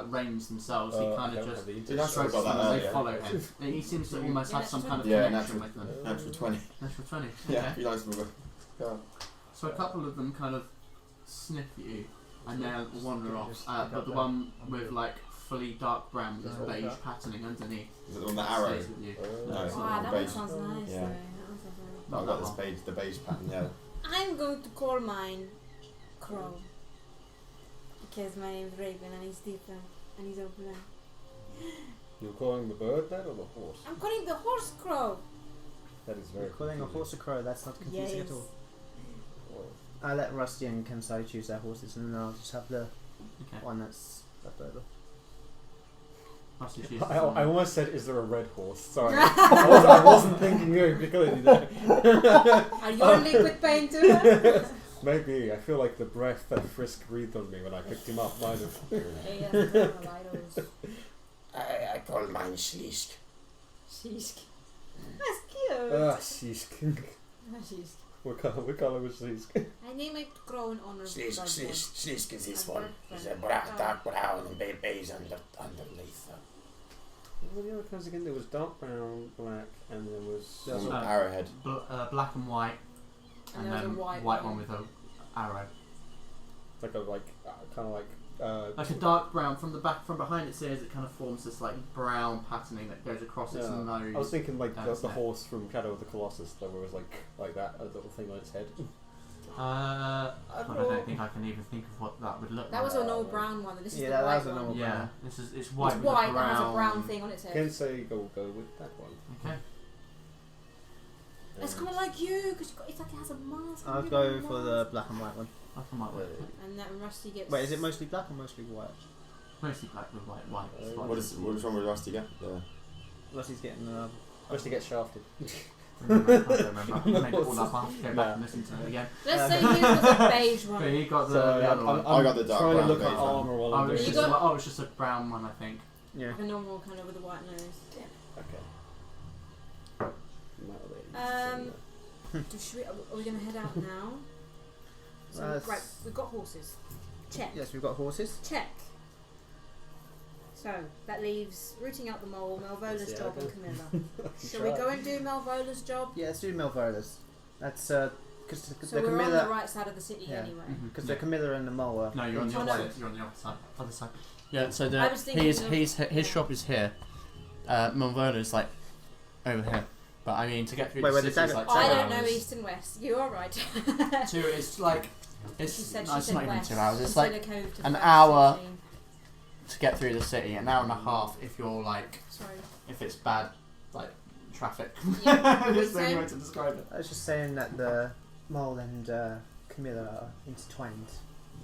Speaker 1: reins themselves. He kind of just
Speaker 7: Did I
Speaker 1: strokes
Speaker 7: about
Speaker 1: them
Speaker 7: that
Speaker 1: and they
Speaker 7: earlier?
Speaker 1: follow him. And he seems to almost have some kind of
Speaker 7: Yeah,
Speaker 1: connection
Speaker 7: natural.
Speaker 1: with them.
Speaker 7: Natural 20.
Speaker 1: Natural 20.
Speaker 7: Yeah,
Speaker 1: Okay.
Speaker 7: be nice with a
Speaker 1: So a couple of them kind of sniff at you and then wander off. But the one with like fully dark brown with beige patterning underneath
Speaker 7: Is it on the arrow?
Speaker 1: stays with you.
Speaker 7: No, it's
Speaker 3: Wow,
Speaker 7: not
Speaker 3: that
Speaker 7: the
Speaker 3: one
Speaker 7: beige.
Speaker 3: sounds nice
Speaker 7: Yeah.
Speaker 3: though.
Speaker 7: No, I got this beige, the beige pattern, yeah.
Speaker 3: I'm going to call mine Crow. Because my name's Raven and he's different and he's over there.
Speaker 4: You're calling the bird that or the horse?
Speaker 3: I'm calling the horse Crow.
Speaker 4: That is very
Speaker 2: You're calling a
Speaker 4: confusing.
Speaker 2: horse a crow, that's not confusing
Speaker 3: Yes.
Speaker 2: at all.
Speaker 4: Well,
Speaker 2: I'll let Rusty and Kensei choose their horses and then I'll just have the
Speaker 1: Okay.
Speaker 2: one that's left over.
Speaker 1: Rusty chooses
Speaker 4: I
Speaker 1: one.
Speaker 4: almost said, is there a red horse? Sorry. I wasn't thinking of Mikolai there.
Speaker 3: Are you on liquid paint too?
Speaker 4: Maybe. I feel like the breath that Frisk breathed on me when I picked him up might have...
Speaker 3: Hey, that's
Speaker 5: I call mine Schlisk.
Speaker 3: Sheesh. That's cute.
Speaker 4: Sheesh.
Speaker 3: Sheesh.
Speaker 4: What colour was Sheesh?
Speaker 3: I name it Crow in honor of
Speaker 5: Schlisk,
Speaker 3: Blood Bowl.
Speaker 5: Schlisk is this
Speaker 3: My
Speaker 5: one.
Speaker 3: birthright.
Speaker 5: It's a dark brown and beige underneath.
Speaker 4: What were the other colours again? There was dark brown, black, and there was...
Speaker 7: Arrowhead.
Speaker 1: Black and white,
Speaker 3: And
Speaker 1: and
Speaker 3: there's a
Speaker 1: then
Speaker 3: white
Speaker 1: one
Speaker 3: one.
Speaker 1: with a arrow.
Speaker 4: Like a, kind of like...
Speaker 1: Like a dark brown from behind its ears. It kind of forms this like brown patterning that goes across its
Speaker 4: Yeah.
Speaker 1: nose.
Speaker 4: I was thinking like
Speaker 1: and
Speaker 4: the
Speaker 1: its neck.
Speaker 4: horse from Shadow of the Colossus, that was like that, a little thing on its head.
Speaker 1: I don't think I can even think of what that would look
Speaker 3: That
Speaker 1: like.
Speaker 3: was a no brown one. This is
Speaker 2: Yeah,
Speaker 3: the
Speaker 2: that
Speaker 3: white
Speaker 2: was a
Speaker 3: one.
Speaker 2: normal
Speaker 1: Yeah,
Speaker 2: brown.
Speaker 1: it's white
Speaker 3: It's
Speaker 1: with
Speaker 3: white
Speaker 1: a
Speaker 3: and
Speaker 1: brown.
Speaker 3: has a brown thing on its head.
Speaker 4: Can say go with that one.
Speaker 1: Okay.
Speaker 3: It's kind of like you, because it's like it has a mask.
Speaker 2: I'll
Speaker 3: and
Speaker 2: go
Speaker 3: you
Speaker 2: for
Speaker 3: have a
Speaker 2: the
Speaker 3: mask.
Speaker 2: black and white one.
Speaker 1: Black and white.
Speaker 3: And then Rusty gets.
Speaker 2: Wait, is it mostly black or mostly white?
Speaker 1: Mostly black with white.
Speaker 7: Which one would Rusty get?
Speaker 2: Rusty's getting
Speaker 4: First to get shafted.
Speaker 1: I don't remember. I made it all up. I have to go back and listen to it again.
Speaker 3: Let's say his was a beige
Speaker 1: But
Speaker 3: one.
Speaker 1: he got the
Speaker 4: So
Speaker 1: other one.
Speaker 7: I got the dark
Speaker 4: trying to
Speaker 7: brown
Speaker 4: look at
Speaker 7: beige one.
Speaker 4: armour while
Speaker 1: Oh,
Speaker 4: I'm
Speaker 1: it was
Speaker 4: doing
Speaker 3: You
Speaker 1: just
Speaker 3: got-
Speaker 1: it was just a brown one, I think.
Speaker 2: Yeah.
Speaker 3: Like a normal kind of with a white nose.
Speaker 4: Okay.
Speaker 3: Should we, are we going to head out now? So, right, we've got horses. Check.
Speaker 2: Yes, we've got horses.
Speaker 3: Check. So, that leaves rooting out the mole, Malvola's
Speaker 4: Yeah,
Speaker 3: job,
Speaker 4: okay.
Speaker 3: and Camilla. Shall we go and do Malvola's job?
Speaker 2: Yeah, let's do Melvola's. That's because
Speaker 3: So
Speaker 2: the
Speaker 3: we're on the
Speaker 2: Camilla,
Speaker 3: right side of the city
Speaker 2: Yeah.
Speaker 3: anyway.
Speaker 2: because the Camilla and the mole are.
Speaker 1: No, you're on the
Speaker 3: Oh, no.
Speaker 1: opposite. You're on the opposite other side. Yeah. So
Speaker 3: I was thinking of-
Speaker 1: his shop is here. Monvola's like over here. But I mean, to get through
Speaker 2: Wait,
Speaker 1: the
Speaker 2: wait, the
Speaker 1: city is
Speaker 2: dagger-
Speaker 1: like
Speaker 3: I
Speaker 1: 2
Speaker 3: don't know
Speaker 1: hours.
Speaker 3: east and west. You are right.
Speaker 1: It's like it's
Speaker 3: She said,
Speaker 1: no,
Speaker 3: she
Speaker 1: it's
Speaker 3: said
Speaker 1: not even
Speaker 3: west.
Speaker 1: 2 hours.
Speaker 3: She
Speaker 1: It's
Speaker 3: said
Speaker 1: like
Speaker 3: a cove to
Speaker 1: an
Speaker 3: the
Speaker 1: hour.
Speaker 3: city.
Speaker 1: to get through the city, an hour and a half if you're like
Speaker 3: Sorry.
Speaker 1: if it's bad like traffic.
Speaker 3: Yeah.
Speaker 1: That's the only
Speaker 3: So-
Speaker 1: way to describe it.
Speaker 2: I was just saying that the mole and Camilla are intertwined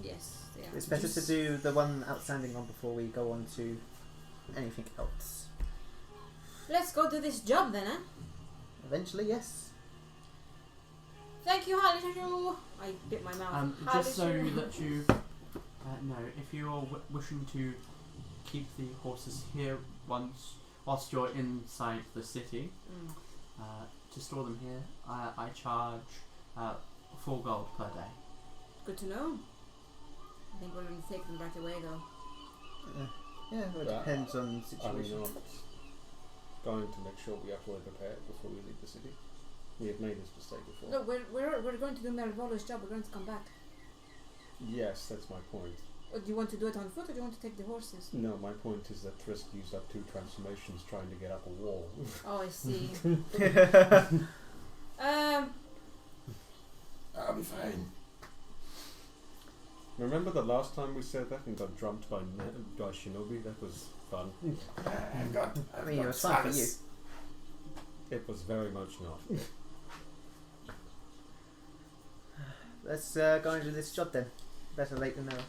Speaker 3: Yes, they are.
Speaker 2: It's better to do the one outstanding one before we go on to anything else.
Speaker 3: Let's go do this job then, eh?
Speaker 2: Eventually, yes.
Speaker 3: Thank you, Halishu. I bit my mouth.
Speaker 1: Just so
Speaker 3: Halishu.
Speaker 1: that you know, if you're wishing to keep the horses here whilst you're inside the city, to store them here, I charge 4 gold per day.
Speaker 3: Good to know. I think we're going to take them right away, though.
Speaker 2: Yeah, well, it depends on the
Speaker 4: Are we
Speaker 2: situation.
Speaker 4: not going to make sure we are fully prepared before we leave the city? We have made this mistake before.
Speaker 3: No, we're going to do Mervolo's job. We're going to come back.
Speaker 4: Yes, that's my point.
Speaker 3: Or do you want to do it on foot, or do you want to take the horses?
Speaker 4: No, my point is that Trisk used up 2 transformations trying to get up a wall.
Speaker 3: Oh, I see.
Speaker 5: I'll be fine.
Speaker 4: Remember the last time we said that and got drumped by Shinobi? That was fun.
Speaker 5: I've got
Speaker 2: it was fun for you.
Speaker 5: Silas.
Speaker 4: It was very much not.
Speaker 2: Let's go and do this job then. Better late than never.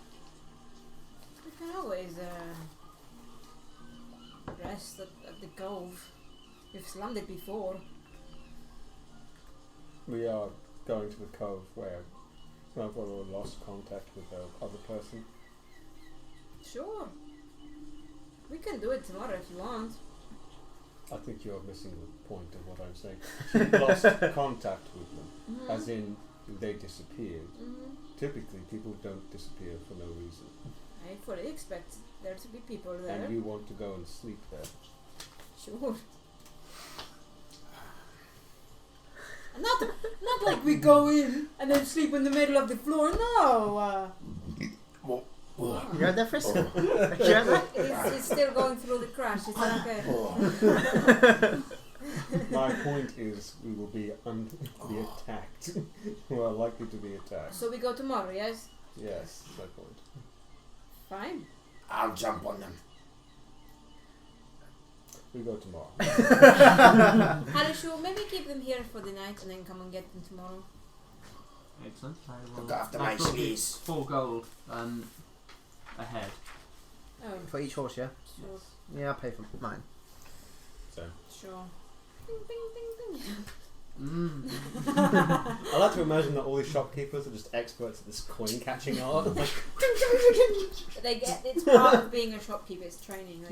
Speaker 3: We can always rest at the cove. We've slammed it before.
Speaker 4: We are going to the cove where Mayfly lost contact with the other person.
Speaker 3: Sure. We can do it tomorrow if you want.
Speaker 4: I think you're missing the point of what I'm saying. She lost contact with them, as in they disappeared. Typically, people don't disappear for no reason.
Speaker 3: I fully expect there to be people there.
Speaker 4: And you want to go and sleep there.
Speaker 3: Sure. Not like we go in and then sleep in the middle of the floor. No.
Speaker 2: You had that, Frisk?
Speaker 5: Oh.
Speaker 2: You had that?
Speaker 3: It's still going through the crash. It's okay.
Speaker 4: My point is, we will be attacked. We are likely to be attacked.
Speaker 3: So we go tomorrow, yes?
Speaker 4: Yes, that's my point.
Speaker 3: Fine.
Speaker 5: I'll jump on them.
Speaker 4: We go tomorrow.
Speaker 3: Halishu, maybe keep them here for the night and then come and get them tomorrow.
Speaker 1: Excellent. I will.
Speaker 5: Look after my
Speaker 1: I'll probably
Speaker 5: sleeves.
Speaker 1: 4 gold ahead.
Speaker 3: Oh,
Speaker 2: For each horse, yeah?
Speaker 3: sure.
Speaker 2: Yeah, I'll pay for mine.
Speaker 4: So.
Speaker 3: Sure. Ding, ding, ding, ding.
Speaker 6: I like to imagine that all these shopkeepers are just experts at this coin catching art.
Speaker 3: It's part of being a shopkeeper, it's training.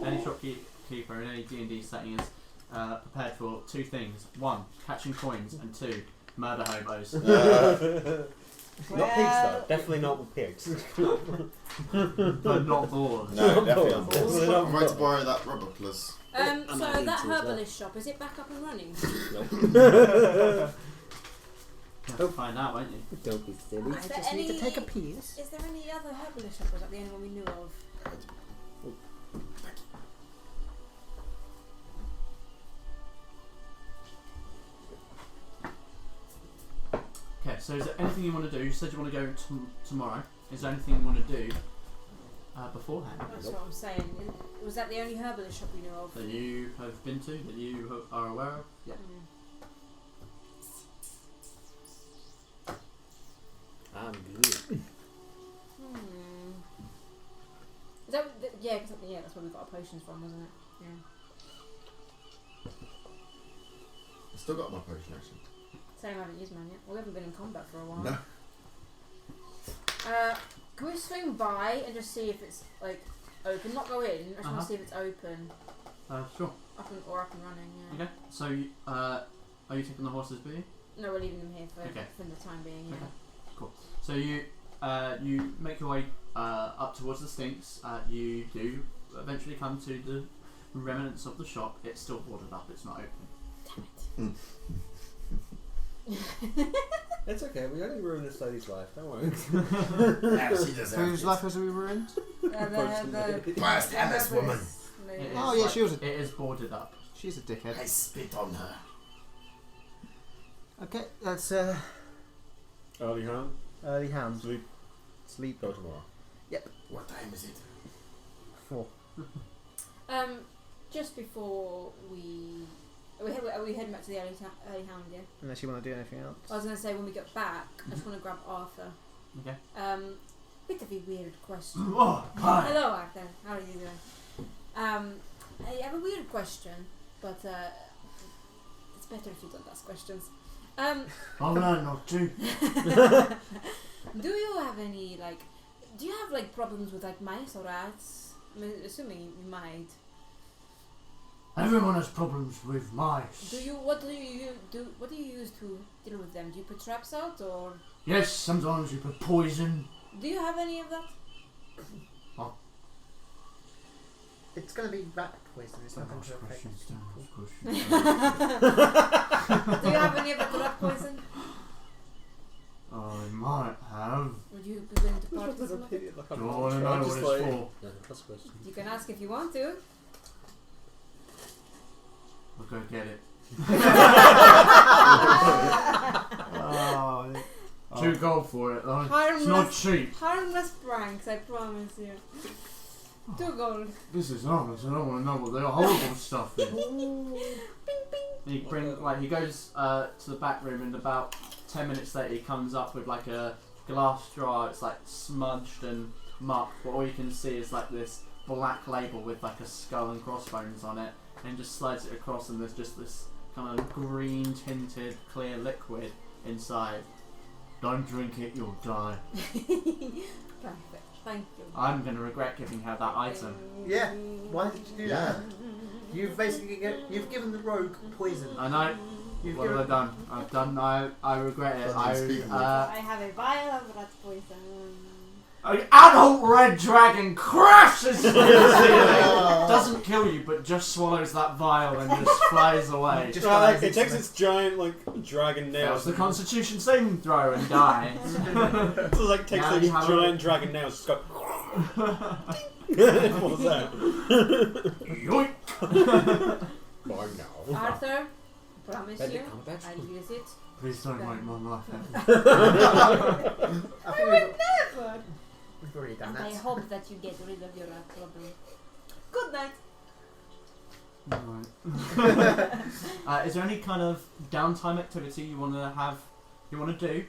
Speaker 1: Any shopkeeper in any D&D setting is prepared for 2 things: 1, catching coins, and 2, murder hobos.
Speaker 6: Not pigs though, definitely not with pigs.
Speaker 1: But not bored.
Speaker 7: No, definitely not.
Speaker 6: Definitely not
Speaker 7: I'm right to borrow that rubber, plus.
Speaker 3: So
Speaker 8: I'm
Speaker 3: that
Speaker 8: at 80 as well.
Speaker 3: herbalist shop, is it back up and running?
Speaker 1: You'll find out, won't you?
Speaker 8: Don't be silly.
Speaker 3: Is there
Speaker 2: Just need to
Speaker 3: any-
Speaker 2: take a piece.
Speaker 3: Is there any other herbalist shop, or was that the only one we knew of?
Speaker 1: Okay, so is there anything you want to do? You said you want to go tomorrow. Is there anything you want to do beforehand
Speaker 3: That's what I'm saying. Was that the only herbalist shop we knew of?
Speaker 1: that you have been to, that you are aware of? Yeah.
Speaker 8: I'm good.
Speaker 3: Is that yeah? Cause, yeah, that's where we got our potions from, wasn't it? Yeah.
Speaker 7: I still got my potion, actually.
Speaker 3: Same, I haven't used mine yet. We haven't been in combat for a while.
Speaker 7: No.
Speaker 3: Can we swing by and just see if it's like open? Not go in. I just want to see if it's open.
Speaker 1: Sure.
Speaker 3: Up and running. Yeah.
Speaker 1: Okay. So, are you taking the horses with you?
Speaker 3: No, we're leaving them here for
Speaker 1: Okay.
Speaker 3: the time being. Yeah.
Speaker 1: Okay. Cool. So you make your way up towards the Sphinx. You do eventually come to the remnants of the shop. It's still boarded up. It's not open.
Speaker 6: It's okay, we only ruined this lady's life, don't worry.
Speaker 5: Yeah, she deserves
Speaker 2: Whose
Speaker 5: it.
Speaker 2: life has we ruined?
Speaker 5: Worst Alice woman.
Speaker 1: It is,
Speaker 2: Oh, yeah, she was a-
Speaker 1: It is boarded up.
Speaker 2: She's a dickhead.
Speaker 5: I spit on her.
Speaker 2: Okay, that's
Speaker 4: Early hound,
Speaker 2: early hound.
Speaker 4: sleep, go tomorrow.
Speaker 5: What time is it?
Speaker 2: 4.
Speaker 3: Just before we heading back to the early hound, yeah.
Speaker 2: Unless you want to do anything else.
Speaker 3: I was going to say when we get back, I just want to grab Arthur
Speaker 1: Okay.
Speaker 3: Bit of a weird question.
Speaker 1: Oh, hi.
Speaker 3: Hello, Arthur. How are you doing? I have a weird question, but it's better if you don't ask questions.
Speaker 1: I've learned not to.
Speaker 3: Do you have any do you have problems with mice or rats? I'm assuming you might.
Speaker 1: Everyone has problems with mice.
Speaker 3: What do you use to deal with them? Do you put traps out or?
Speaker 1: Yes, sometimes you put poison.
Speaker 3: Do you have any of that?
Speaker 2: It's going to be rat poison. It's not going to affect people.
Speaker 3: Do you have any of that rat poison?
Speaker 1: I might have.
Speaker 3: Would you be willing to part with some of it?
Speaker 1: Do you want to know what it's for?
Speaker 4: Yeah, that's a question.
Speaker 3: You can ask if you want to.
Speaker 1: We'll go get it.
Speaker 2: Oh,
Speaker 1: $2 gold for it, though.
Speaker 3: Harmless,
Speaker 1: It's not cheap.
Speaker 3: harmless pranks, I promise you. 2 gold.
Speaker 1: This is honest. I don't want to know what the horrible stuff is. He he goes to the back room, and about 10 minutes later, he comes up with a glass jar. It's smudged and mucked, but all you can see is this black label with a skull and crossbones on it, and just slides it across, and there's just this kind of green tinted clear liquid inside. Don't drink it, you'll die.
Speaker 3: Perfect, thank you.
Speaker 1: I'm going to regret giving her that item.
Speaker 2: yeah. Why did you do that? You've basically you've given the rogue poison.
Speaker 1: I know. What have I done? I regret it.
Speaker 3: I have a vial of rat poison.
Speaker 1: An adult red dragon crashes through the ceiling. Doesn't kill you, but just swallows that vial and just flies away.
Speaker 2: Just
Speaker 6: it takes its giant dragon
Speaker 1: Fails
Speaker 6: nails.
Speaker 1: the Constitution saving throw and dies.
Speaker 6: So takes
Speaker 1: Now
Speaker 6: those
Speaker 1: you have
Speaker 6: giant dragon nails, just go. What was that?
Speaker 1: Yoink.
Speaker 6: By now.
Speaker 3: Arthur, promise
Speaker 8: Benedict
Speaker 3: you,
Speaker 8: Cumberbatch.
Speaker 3: I'll use it.
Speaker 1: Please don't make my life end.
Speaker 2: I think we've already done
Speaker 3: And
Speaker 2: that.
Speaker 3: I hope that you get rid of your rat problem. Good night.
Speaker 1: Right. Is there any kind of downtime activity you want to do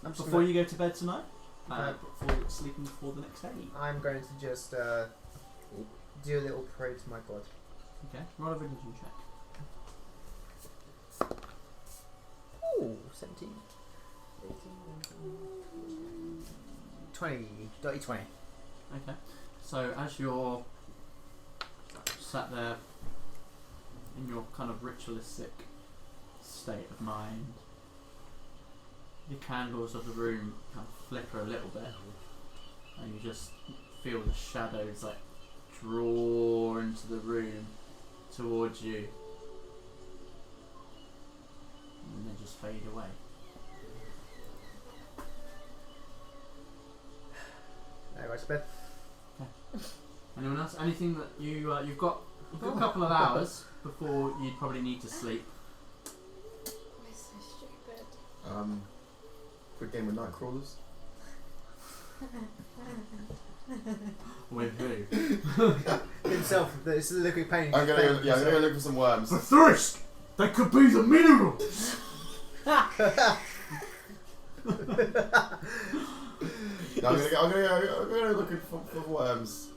Speaker 1: before you go to bed tonight? Before sleeping for the next day?
Speaker 2: I'm going to just do a little prayer to my god.
Speaker 1: Okay, roll a religion check.
Speaker 2: Ooh, 17. 20. Dirty 20.
Speaker 1: Okay, so as you're sat there in your kind of ritualistic state of mind, the candles of the room kind of flicker a little bit, and you just feel the shadows draw into the room towards you, and then just fade away.
Speaker 2: There goes to bed.
Speaker 1: Anyone else? Anything that you've got a couple of hours before you'd probably need to sleep.
Speaker 3: Why so stupid?
Speaker 7: Quick game with Nightcrawlers.
Speaker 1: With who?
Speaker 2: Himself, this is a liquid pain.
Speaker 7: I'm gonna go look for some worms.
Speaker 1: The thirst! They could be the minerals!
Speaker 7: No, I'm gonna go looking for worms.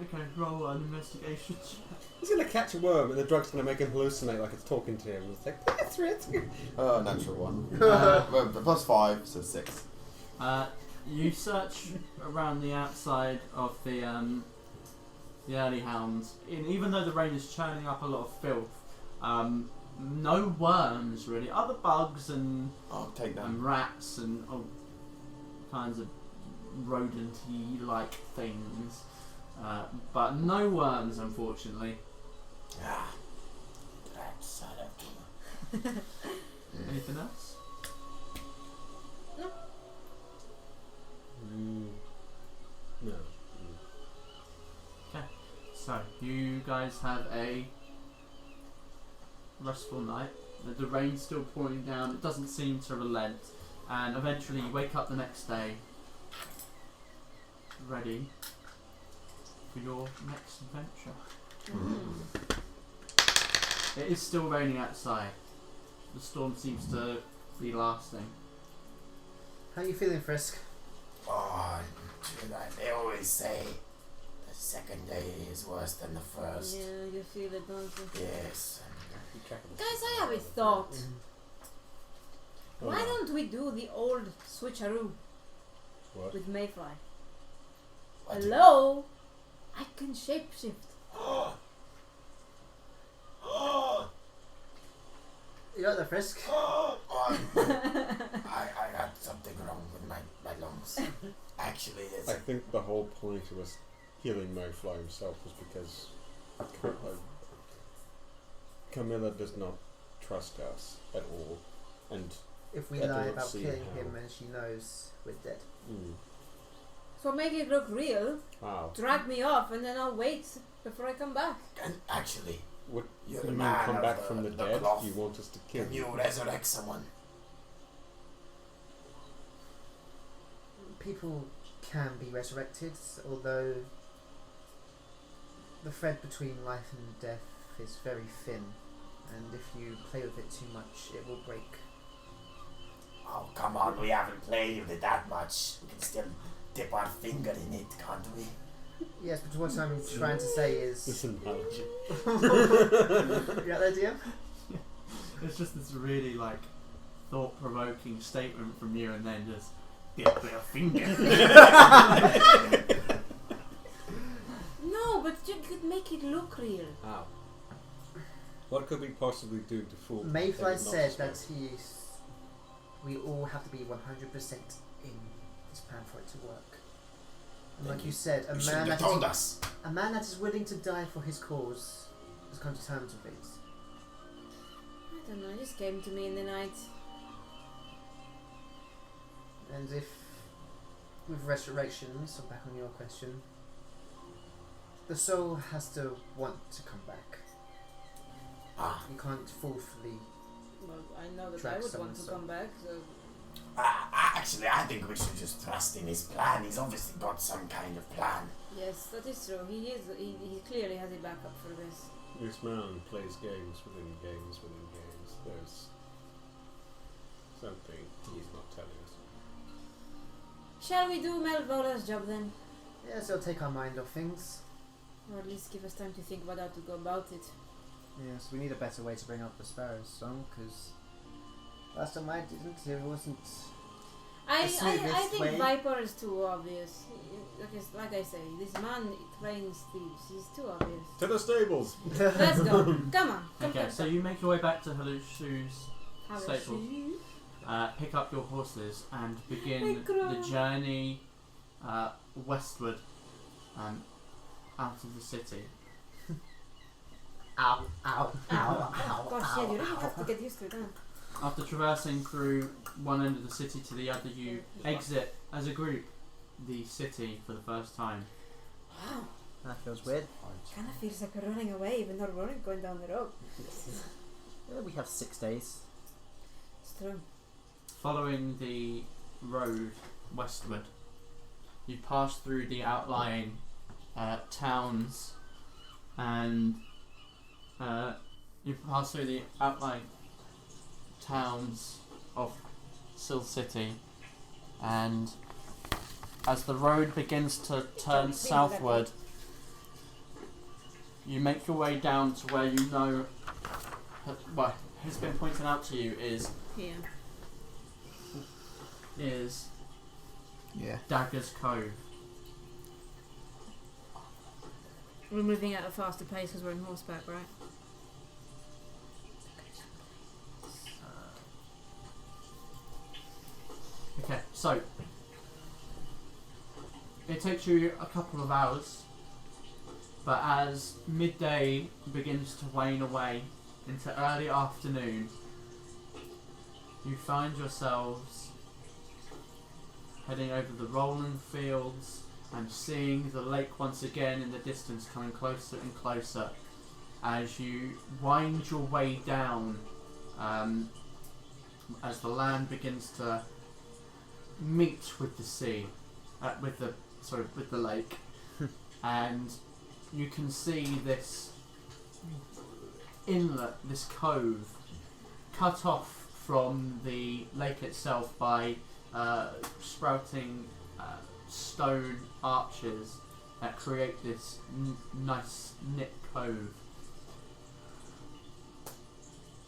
Speaker 1: Okay, roll an investigation check.
Speaker 6: He's gonna catch a worm and the drug's gonna make him hallucinate like it's talking to him. It's like, that's it.
Speaker 7: Natural one. Plus 5, so 6.
Speaker 1: You search around the outside of the early hounds, and even though the rain is churning up a lot of filth, no worms really. Other bugs and
Speaker 7: I'll take that.
Speaker 1: and rats and all kinds of rodent-y like things, but no worms, unfortunately.
Speaker 5: Ah, that son of a...
Speaker 1: Anything else?
Speaker 4: No.
Speaker 1: Okay, so you guys have a restful night. The rain's still pouring down. It doesn't seem to relent, and eventually you wake up the next day, ready for your next adventure. It is still raining outside. The storm seems to be lasting.
Speaker 2: How you feeling, Frisk?
Speaker 5: Oh, they always say the second day is worse than the first.
Speaker 3: Yeah, you feel it, don't you?
Speaker 5: Yes.
Speaker 3: Guys, I have a thought.
Speaker 4: Oh,
Speaker 3: Why
Speaker 4: no.
Speaker 3: don't we do the old switcheroo
Speaker 4: What?
Speaker 3: with Mayfly?
Speaker 5: What?
Speaker 3: Hello? I can shapeshift.
Speaker 2: You got the Frisk?
Speaker 5: I got something wrong with my lungs. Actually, it's
Speaker 4: I think the whole point of us healing Mayfly himself was because Camilla does not trust us at all, and
Speaker 2: If we
Speaker 4: I do
Speaker 2: lie
Speaker 4: not
Speaker 2: about
Speaker 4: see
Speaker 2: killing
Speaker 4: how.
Speaker 2: him and she knows we're dead.
Speaker 3: So make it look real.
Speaker 4: Wow.
Speaker 3: Drag me off and then I'll wait before I come back.
Speaker 5: and actually,
Speaker 4: What
Speaker 5: you're
Speaker 4: do
Speaker 5: the
Speaker 4: you mean
Speaker 5: man
Speaker 4: come
Speaker 5: of
Speaker 4: back from the dead?
Speaker 5: cloth.
Speaker 4: You want us to kill
Speaker 5: Can you resurrect someone?
Speaker 2: People can be resurrected, although the thread between life and death is very thin, and if you play with it too much, it will break.
Speaker 5: Oh, come on, we haven't played with it that much. We can still dip our finger in it, can't we?
Speaker 2: Yes, but what I'm trying to say
Speaker 4: This
Speaker 2: is...
Speaker 4: analogy.
Speaker 2: You got the idea?
Speaker 1: It's just this really like thought-provoking statement from you, and then just dip their finger.
Speaker 3: No, but you could make it look real.
Speaker 4: How? What could we possibly do to fool?
Speaker 2: Mayfly said that we all have to be 100% in this plan for it to work. And like you said,
Speaker 5: You shouldn't have told us.
Speaker 2: a man that is willing to die for his cause has come to terms with it.
Speaker 3: I don't know, it just came to me in the night.
Speaker 2: And if, with resurrection, so back on your question, the soul has to want to come back.
Speaker 5: Ah,
Speaker 2: You can't fully.
Speaker 3: Well, I know that
Speaker 2: Track
Speaker 3: I would
Speaker 2: someone,
Speaker 3: want to
Speaker 2: so-
Speaker 3: come back, so...
Speaker 5: actually, I think we should just trust in his plan. He's obviously got some kind of plan.
Speaker 3: Yes, that is true. He clearly has a backup for this.
Speaker 4: This man plays games within games within games. There's something he's not telling us.
Speaker 3: Shall we do Melvola's job then?
Speaker 2: Yes, it'll take our mind off things.
Speaker 3: Or at least give us time to think about how to go about it.
Speaker 2: Yes, we need a better way to bring up the Sparrow's song, because last time I didn't, it wasn't.
Speaker 3: I
Speaker 2: The smoothest
Speaker 3: think
Speaker 2: way.
Speaker 3: Viper is too obvious. Like I say, this man trains thieves. He's too obvious.
Speaker 4: To the stables!
Speaker 3: Let's go. Come on.
Speaker 1: Okay, so you make your way back to Halushu's
Speaker 3: Have a
Speaker 1: stables.
Speaker 3: seat.
Speaker 1: Pick up your horses and
Speaker 3: I
Speaker 1: begin
Speaker 3: cry.
Speaker 1: the journey westward out of the city.
Speaker 2: Ow, ow, ow, ow.
Speaker 3: Gosh, yeah, you really have to get used to it, huh?
Speaker 1: After traversing through one end of the city to the other, you exit as a group the city for the first time.
Speaker 3: Wow.
Speaker 2: That feels weird.
Speaker 3: Kind of feels like we're running away, even though we're only going down the road.
Speaker 2: We have 6 days.
Speaker 3: It's true.
Speaker 1: Following the road westward, you pass through the outlying towns, and you pass through the outlying towns of Soule City, and as the road begins to turn southward, you make your way down to where you know what has been pointed out to you is Dagger's Cove.
Speaker 3: We're moving at a faster pace because we're in horseback, right?
Speaker 1: Okay, so it takes you a couple of hours, but as midday begins to wane away into early afternoon, you find yourselves heading over the rolling fields and seeing the lake once again in the distance, coming closer and closer as you wind your way down, as the land begins to meet with the sea, with the lake, and you can see this inlet, this cove, cut off from the lake itself by sprouting stone arches that create this nice knit cove.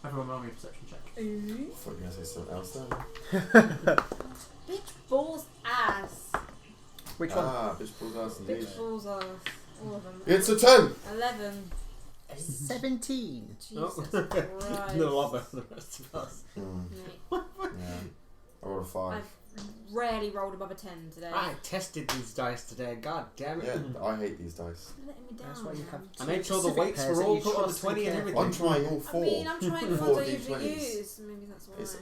Speaker 1: Everyone roll me a perception check.
Speaker 7: I thought you were going to say something else then.
Speaker 3: Bitch balls ass.
Speaker 2: Which one?
Speaker 7: Bitch balls ass indeed.
Speaker 3: Bitch balls ass. All of them.
Speaker 7: It's a 10!
Speaker 3: 11.
Speaker 2: 17.
Speaker 3: Jesus Christ.
Speaker 6: No other than the rest of us.
Speaker 3: Mate,
Speaker 7: Yeah. I rolled a 5.
Speaker 3: I've rarely rolled above a 10 today.
Speaker 6: I tested these dice today. God damn it!
Speaker 7: Yeah, I hate these dice.
Speaker 3: You're letting me down.
Speaker 2: That's why you have
Speaker 6: I made sure the weights were all put on the 20 and everything.
Speaker 7: I'm trying all 4.
Speaker 3: I mean, I'm trying the
Speaker 7: Four
Speaker 3: ones I usually
Speaker 7: D20s.
Speaker 3: use. Maybe that's why.
Speaker 7: It's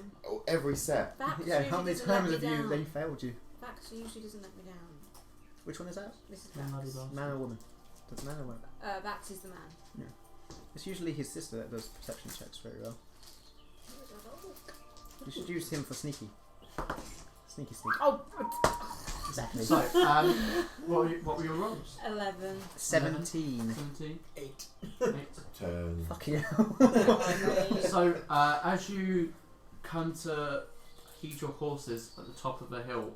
Speaker 7: every set.
Speaker 3: Vax
Speaker 2: Yeah, how many
Speaker 3: usually doesn't let
Speaker 2: times
Speaker 3: me
Speaker 2: have you
Speaker 3: down.
Speaker 2: they failed you?
Speaker 3: Vax usually doesn't let me down.
Speaker 2: Which one is that?
Speaker 3: This is
Speaker 1: Bloody
Speaker 3: Vax.
Speaker 1: bastard.
Speaker 2: Man or woman? Does man or woman?
Speaker 3: Vax is the man.
Speaker 2: It's usually his sister that does perception checks very well. You should use him for sneaky. Sneaky sneak.
Speaker 3: Oh,
Speaker 2: Exactly.
Speaker 1: So, what were your rolls?
Speaker 3: 11.
Speaker 2: 17.
Speaker 1: 17?
Speaker 6: 8.
Speaker 1: 8.
Speaker 7: 10.
Speaker 2: Fucking hell.
Speaker 1: So, as you come to heed your horses at the top of the hill,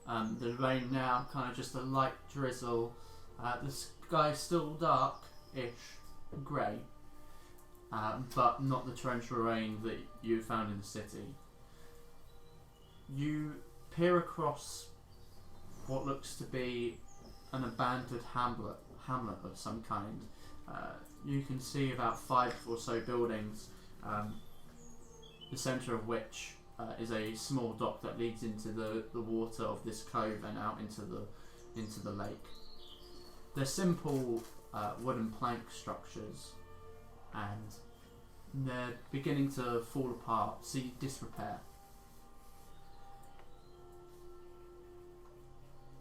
Speaker 1: the rain now kind of just a light drizzle. The sky's still dark-ish, grey, but not the torrential rain that you found in the city. You peer across what looks to be an abandoned hamlet of some kind. You can see about 5 or so buildings, the centre of which is a small dock that leads into the water of this cove and out into the lake. They're simple wooden plank structures, and they're beginning to fall apart, see disrepair.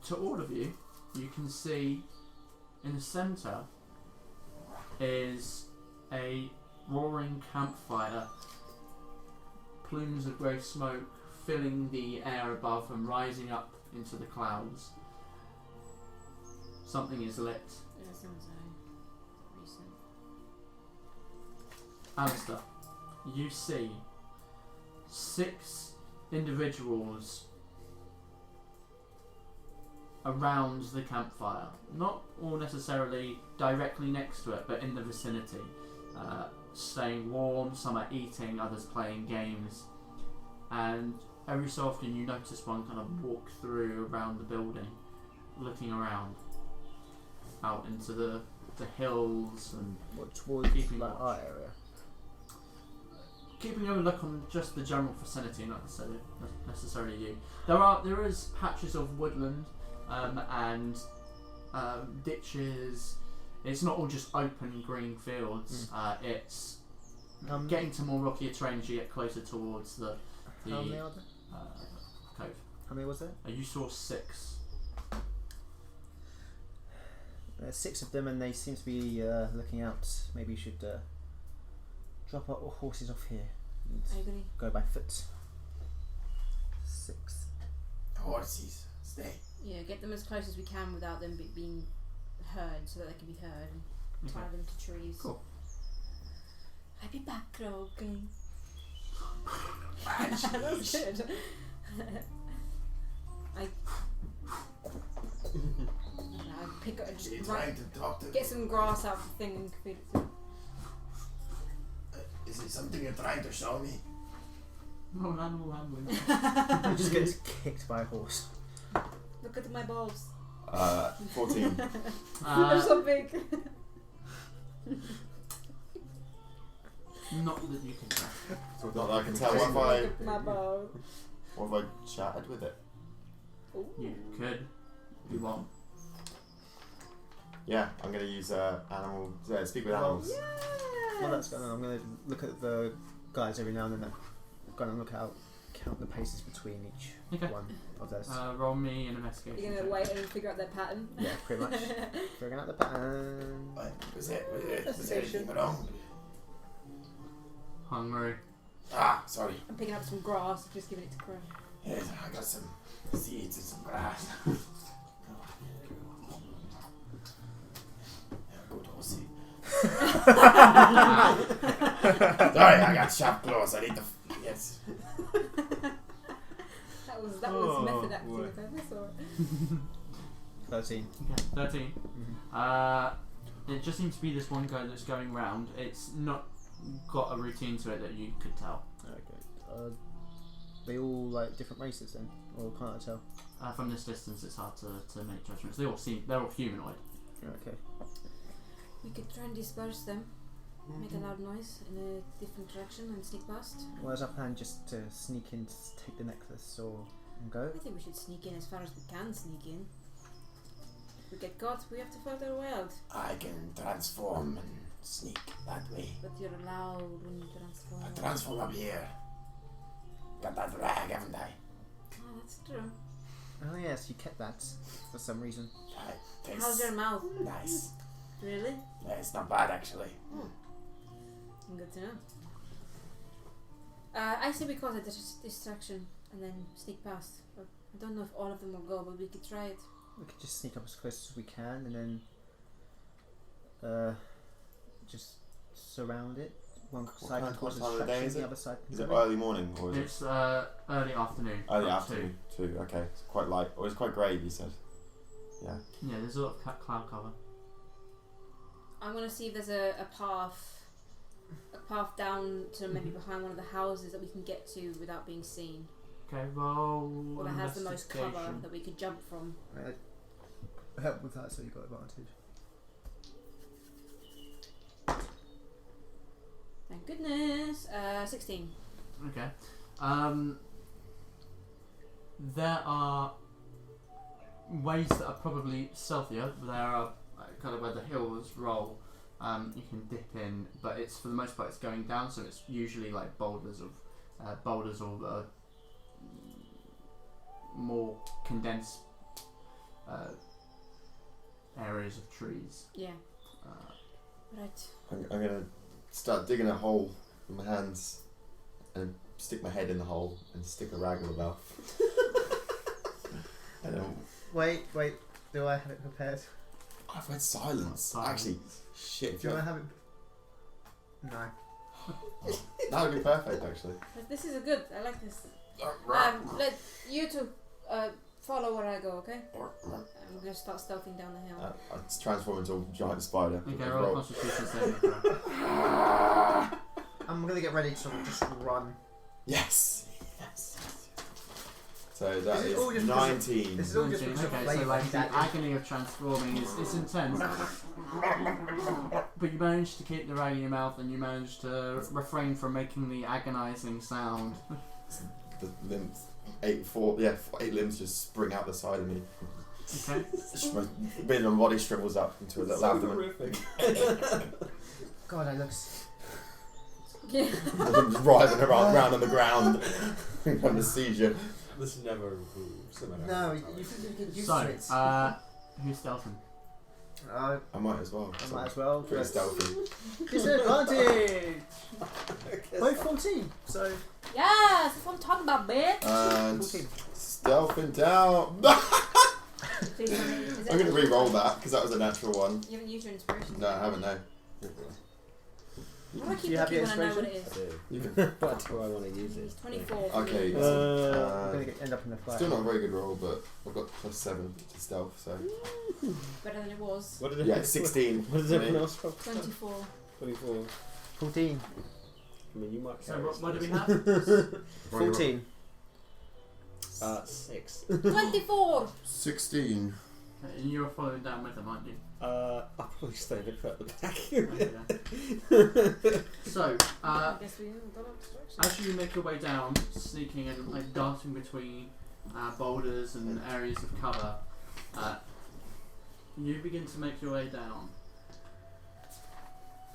Speaker 1: To all of you, you can see in the centre is a roaring campfire, plumes of grey smoke filling the air above and rising up into the clouds. Something is lit.
Speaker 3: Yeah, that sounds recent.
Speaker 1: Alistair, you see 6 individuals around the campfire, not all necessarily directly next to it, but in the vicinity, staying warm. Some are eating, others playing games, and every so often you notice one kind of walk through around the building, looking around out into the hills and
Speaker 2: What, towards
Speaker 1: Keeping
Speaker 2: like
Speaker 1: watch.
Speaker 2: our area?
Speaker 1: keeping a look on just the general vicinity, not necessarily you. There is patches of woodland and ditches. It's not all just open green fields. It's getting to more rockier terrain as you get closer towards the
Speaker 2: How many are there?
Speaker 1: cove.
Speaker 2: How many was there?
Speaker 1: You saw 6.
Speaker 2: 6 of them, and they seem to be looking out. Maybe you should drop our horses off here and
Speaker 3: Are you gonna?
Speaker 2: go by foot. 6.
Speaker 5: Horses, stay.
Speaker 3: Yeah, get them as close as we can without them being heard, so that they can be heard, and tie them to trees.
Speaker 1: Cool.
Speaker 3: I'll be back, okay.
Speaker 5: Ah,
Speaker 3: That's
Speaker 5: jeez.
Speaker 3: good. I pick up,
Speaker 5: She's
Speaker 3: just
Speaker 5: trying to talk to me.
Speaker 3: get some grass out of the thing and feed it to him.
Speaker 5: Is it something you're trying to show me?
Speaker 1: No, animal handling.
Speaker 2: You just get kicked by a horse.
Speaker 3: Look at my balls.
Speaker 7: 14.
Speaker 3: They're so big.
Speaker 1: Not that you can tell.
Speaker 7: Not that I can tell.
Speaker 3: Look at my balls.
Speaker 7: What if I chatted with it?
Speaker 3: Ooh.
Speaker 1: You could. If you want.
Speaker 7: Yeah, I'm going to use animal. Speak with animals.
Speaker 2: Well, that's going on. I'm going to look at the guys every now and then. Going to count the paces between each
Speaker 1: Okay.
Speaker 2: one of those.
Speaker 1: Roll me an investigation.
Speaker 3: You're gonna wait and figure out their pattern.
Speaker 2: Yeah, pretty much. Figuring out the pattern.
Speaker 5: What? Was there anything wrong?
Speaker 1: Hungry.
Speaker 5: Ah, sorry.
Speaker 3: I'm picking up some grass, just giving it to Crow.
Speaker 5: Yes, I got some seeds and some grass. Good horsey. Sorry, I got sharp claws. I need the. Yes.
Speaker 3: That was method acting if I ever saw it.
Speaker 2: 13.
Speaker 1: Okay, 13. It just seems to be this one guy that's going round. It's not got a routine to it that you could tell.
Speaker 2: Okay. They all like different races then, or can't I tell?
Speaker 1: From this distance, it's hard to make judgments. They're all humanoid.
Speaker 2: Okay.
Speaker 3: We could try and disperse them, make a loud noise in a different direction and sneak past.
Speaker 2: Well, is our plan just to sneak in to take the necklace and go?
Speaker 3: I think we should sneak in as far as we can sneak in. If we get caught, we have to fight our way out.
Speaker 5: I can transform and sneak that way.
Speaker 3: But you're allowed when you transform.
Speaker 5: I transform up here. Got that rag, haven't I?
Speaker 3: Oh, that's true.
Speaker 2: Oh yes, you kept that for some reason.
Speaker 3: How's your mouth?
Speaker 5: Nice.
Speaker 3: Really?
Speaker 5: Yeah, it's not bad actually.
Speaker 3: Good to know. I say we cause a distraction and then sneak past. But I don't know if all of them will go, but we could try it.
Speaker 2: We could just sneak up as close as we can and then just surround it. One side
Speaker 7: kind
Speaker 2: can cause
Speaker 7: of time of the day
Speaker 2: distraction,
Speaker 7: is
Speaker 2: the
Speaker 7: it?
Speaker 2: other side can
Speaker 7: Is it
Speaker 2: go in.
Speaker 7: early morning or is
Speaker 1: It's early afternoon.
Speaker 7: early
Speaker 1: about
Speaker 7: afternoon? 2. Okay, it's quite light. Or it's quite grey. You said. Yeah.
Speaker 1: 2. Yeah, there's a lot of cloud cover.
Speaker 3: I'm gonna see if there's a path down to maybe behind one of the houses that we can get to without being seen,
Speaker 1: Okay, roll.
Speaker 3: or that has the most cover
Speaker 1: investigation.
Speaker 3: that we could jump from.
Speaker 2: Help with that, so you got advantage.
Speaker 3: Thank goodness. 16.
Speaker 1: Okay. There are ways that are probably stealthier. There are kind of where the hills roll. You can dip in, but it's for the most part it's going down. So it's usually like boulders or more condensed areas of trees.
Speaker 3: Yeah. Right.
Speaker 7: I'm gonna start digging a hole with my hands and stick my head in the hole and stick a rag in my mouth. And then
Speaker 2: Wait. Do I have it prepared?
Speaker 7: I've read silence. Actually, shit.
Speaker 2: Do I have it? No.
Speaker 7: That would be perfect, actually.
Speaker 3: But this is a good. I like this. Let you two follow where I go, okay? I'm gonna start stealthing down the hill.
Speaker 7: I transform into a giant spider.
Speaker 1: Okay, roll a constitution saving throw.
Speaker 2: I'm gonna get ready to sort of just run.
Speaker 7: Yes. So that
Speaker 2: This is all
Speaker 7: is
Speaker 2: just because
Speaker 7: 19.
Speaker 2: This is all just
Speaker 1: Okay,
Speaker 2: because of
Speaker 1: so
Speaker 2: flavour
Speaker 1: like the
Speaker 2: that
Speaker 1: agony of transforming is intense, but you manage to keep the rag in your mouth and you manage to refrain from making the agonising sound.
Speaker 7: The limbs, 8 limbs just spring out the side of me.
Speaker 1: Okay.
Speaker 7: My bit of my body shrivels up into a little abdomen.
Speaker 2: God, I look.
Speaker 3: Yeah.
Speaker 7: I'm just writhing around on the ground. I'm a seizure.
Speaker 4: This never improves. No matter
Speaker 2: No,
Speaker 4: how
Speaker 2: you
Speaker 4: much
Speaker 2: think you get used
Speaker 1: So,
Speaker 2: to it.
Speaker 1: who's stealthing?
Speaker 2: I
Speaker 7: I might as well.
Speaker 2: might as well.
Speaker 7: Very stealthy.
Speaker 2: Disadvantage! Both 14, so.
Speaker 3: Yes, that's what I'm talking about, bitch.
Speaker 7: And
Speaker 2: 14.
Speaker 7: stealthing down.
Speaker 3: Please tell me, is
Speaker 7: I'm
Speaker 3: it-
Speaker 7: going to re-roll that because that was a natural one.
Speaker 3: You haven't used your inspiration.
Speaker 7: No, I haven't, no.
Speaker 3: How do I keep
Speaker 2: Do you have
Speaker 3: looking
Speaker 2: your
Speaker 3: when I know what it
Speaker 4: I
Speaker 3: is?
Speaker 4: do.
Speaker 7: You can.
Speaker 4: What do I want to use this?
Speaker 3: 24.
Speaker 7: Okay.
Speaker 2: I'm gonna end up in the fire.
Speaker 7: Still not a very good roll, but I've got +7 to stealth, so.
Speaker 3: Better than it was.
Speaker 4: What did
Speaker 7: Yeah, 16.
Speaker 4: What does everyone else roll?
Speaker 3: 24.
Speaker 4: 24.
Speaker 2: 14.
Speaker 4: I mean, you might.
Speaker 1: So
Speaker 4: carry
Speaker 1: what do we
Speaker 4: this.
Speaker 1: have?
Speaker 2: 14.
Speaker 4: 6.
Speaker 3: 24!
Speaker 7: 16.
Speaker 1: Okay, and you're following down with them, aren't you?
Speaker 4: I'll probably stay a bit further back.
Speaker 1: Okay. So,
Speaker 3: I guess we got up distraction.
Speaker 1: as you make your way down, sneaking and like darting between boulders and areas of cover, you begin to make your way down.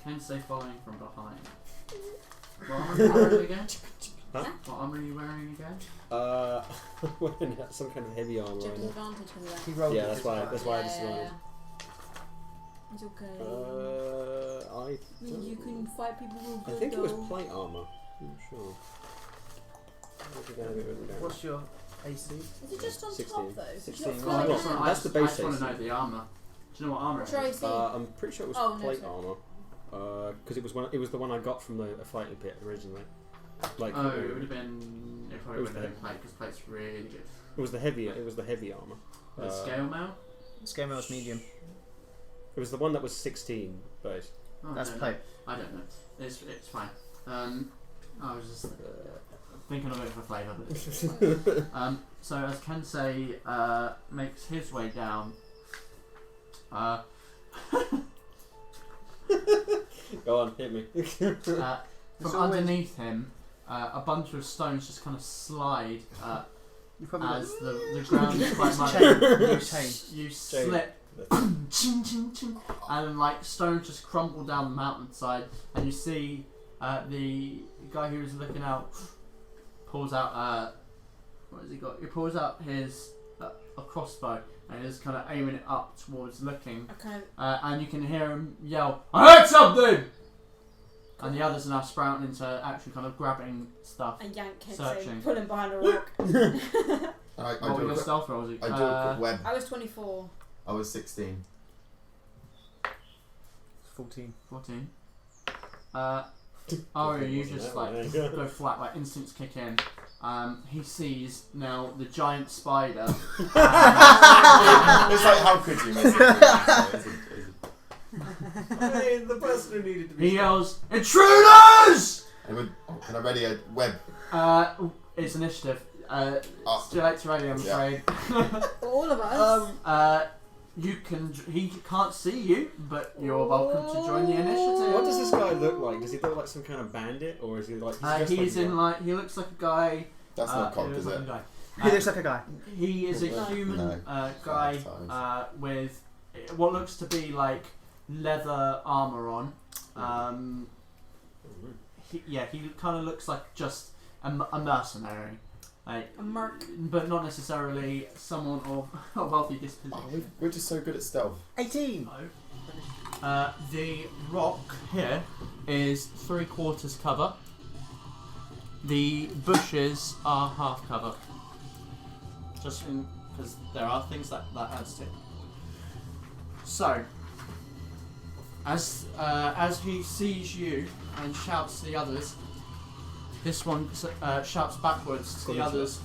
Speaker 1: Can say following from behind. What armor are you wearing again?
Speaker 4: Huh?
Speaker 1: What armor are you wearing again?
Speaker 4: Wearing some kind of heavy armor
Speaker 3: Do you have
Speaker 4: right now.
Speaker 3: disadvantage because of that?
Speaker 2: He rolled
Speaker 4: Yeah,
Speaker 2: it
Speaker 4: that's
Speaker 2: this
Speaker 4: why.
Speaker 2: time.
Speaker 4: That's why I disadvantage.
Speaker 3: It's okay. You can fight people who
Speaker 4: I think it was plate armor. I'm not sure. What did I have it written down?
Speaker 2: What's your AC?
Speaker 3: Is it just on
Speaker 4: 16.
Speaker 3: top though?
Speaker 4: 16.
Speaker 3: It's
Speaker 4: Well,
Speaker 3: not
Speaker 4: that's
Speaker 3: flying
Speaker 4: not-
Speaker 3: down.
Speaker 4: that's the base
Speaker 1: I just want to
Speaker 4: AC.
Speaker 1: know the armor. Do you know what armor it
Speaker 3: What's your
Speaker 1: is?
Speaker 3: AC?
Speaker 4: I'm pretty sure it was
Speaker 3: Oh, no,
Speaker 4: plate
Speaker 3: sorry.
Speaker 4: armor. Because it was the one I got from the fighting pit originally. Like
Speaker 1: Oh, it would have been it probably
Speaker 4: It was
Speaker 1: would have
Speaker 4: the-
Speaker 1: been plate because plate's really good.
Speaker 4: It was the heavy armor.
Speaker 1: The scale mail?
Speaker 2: Scale mail's medium.
Speaker 4: It was the one that was 16, but
Speaker 1: Oh,
Speaker 2: That's
Speaker 1: I don't
Speaker 2: plate.
Speaker 1: know. I don't know. It's fine. I was just thinking of it for flavour. So as Kensei makes his way down,
Speaker 4: go on, hit me.
Speaker 1: from underneath him, a bunch of stones just kind of slide
Speaker 2: You probably
Speaker 1: as the ground is quite much. You slip, ching, ching, ching, and like stones just crumble down the mountainside, and you see the guy who was looking out pulls out what has he got? He pulls out his a crossbow and is kind of aiming it up towards looking,
Speaker 3: Okay.
Speaker 1: and you can hear him yell, "I heard something!" And the others are now sprouting into actually kind of grabbing stuff.
Speaker 3: I yank Kensei,
Speaker 1: Searching.
Speaker 3: pull him behind a rock.
Speaker 7: I
Speaker 1: What were
Speaker 7: do
Speaker 1: your
Speaker 7: a quick,
Speaker 1: stealth rolls?
Speaker 7: I do a quick web.
Speaker 3: I was 24.
Speaker 7: I was 16.
Speaker 2: 14.
Speaker 1: 14. Aria, you just like go flat, like instincts kick in. He sees now the giant spider.
Speaker 7: It's like, how could you miss it?
Speaker 4: Hey, the person who needed to be.
Speaker 1: He yells, "Intruders!"
Speaker 7: And can I ready a web?
Speaker 1: It's initiative.
Speaker 7: Oh.
Speaker 1: It's too late to ready, I'm afraid.
Speaker 3: All of us.
Speaker 1: You can. He can't see you, but you're welcome to join the initiative.
Speaker 4: What does this guy look like? Does he look like some kind of bandit, or is he like?
Speaker 1: He's in like. He looks like a guy.
Speaker 7: That's not cocked, is it?
Speaker 2: He looks like a guy.
Speaker 1: He is a
Speaker 7: No.
Speaker 1: human
Speaker 7: No.
Speaker 1: guy
Speaker 7: 5 times.
Speaker 1: with what looks to be like leather armor on. He kind of looks like just a mercenary, like,
Speaker 3: A merc.
Speaker 1: but not necessarily someone of a wealthy disposition.
Speaker 7: Oh, we're just so good at stealth.
Speaker 2: 18!
Speaker 1: The rock here is 3/4 cover. The bushes are half cover. Just because there are things that adds to. So, as he sees you and shouts to the others, this one shouts backwards to the others.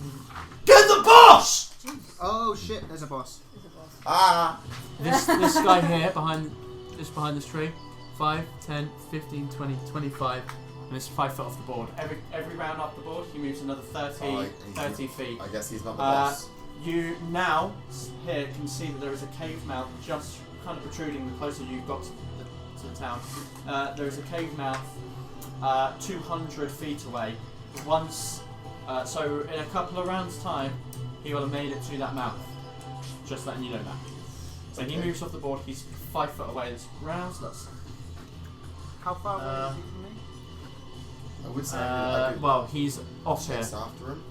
Speaker 1: Get the boss!
Speaker 2: Oh shit, there's a boss.
Speaker 3: Is a boss.
Speaker 7: Ah!
Speaker 1: This guy here behind this tree, 5, 10, 15, 20, 25, and it's 5 foot off the board. Every round off the board, he moves another 30 feet.
Speaker 7: I guess he's not the boss.
Speaker 1: You now here can see that there is a cave mouth just kind of protruding the closer you got to the town. There is a cave mouth 200 feet away. So in a couple of rounds' time, he will have made it to that mouth. Just letting you know that. So he moves off the board. He's 5 foot away this round. So that's
Speaker 2: How far away is he from me?
Speaker 7: I would say I could
Speaker 1: well, he's off here.
Speaker 7: chase after him.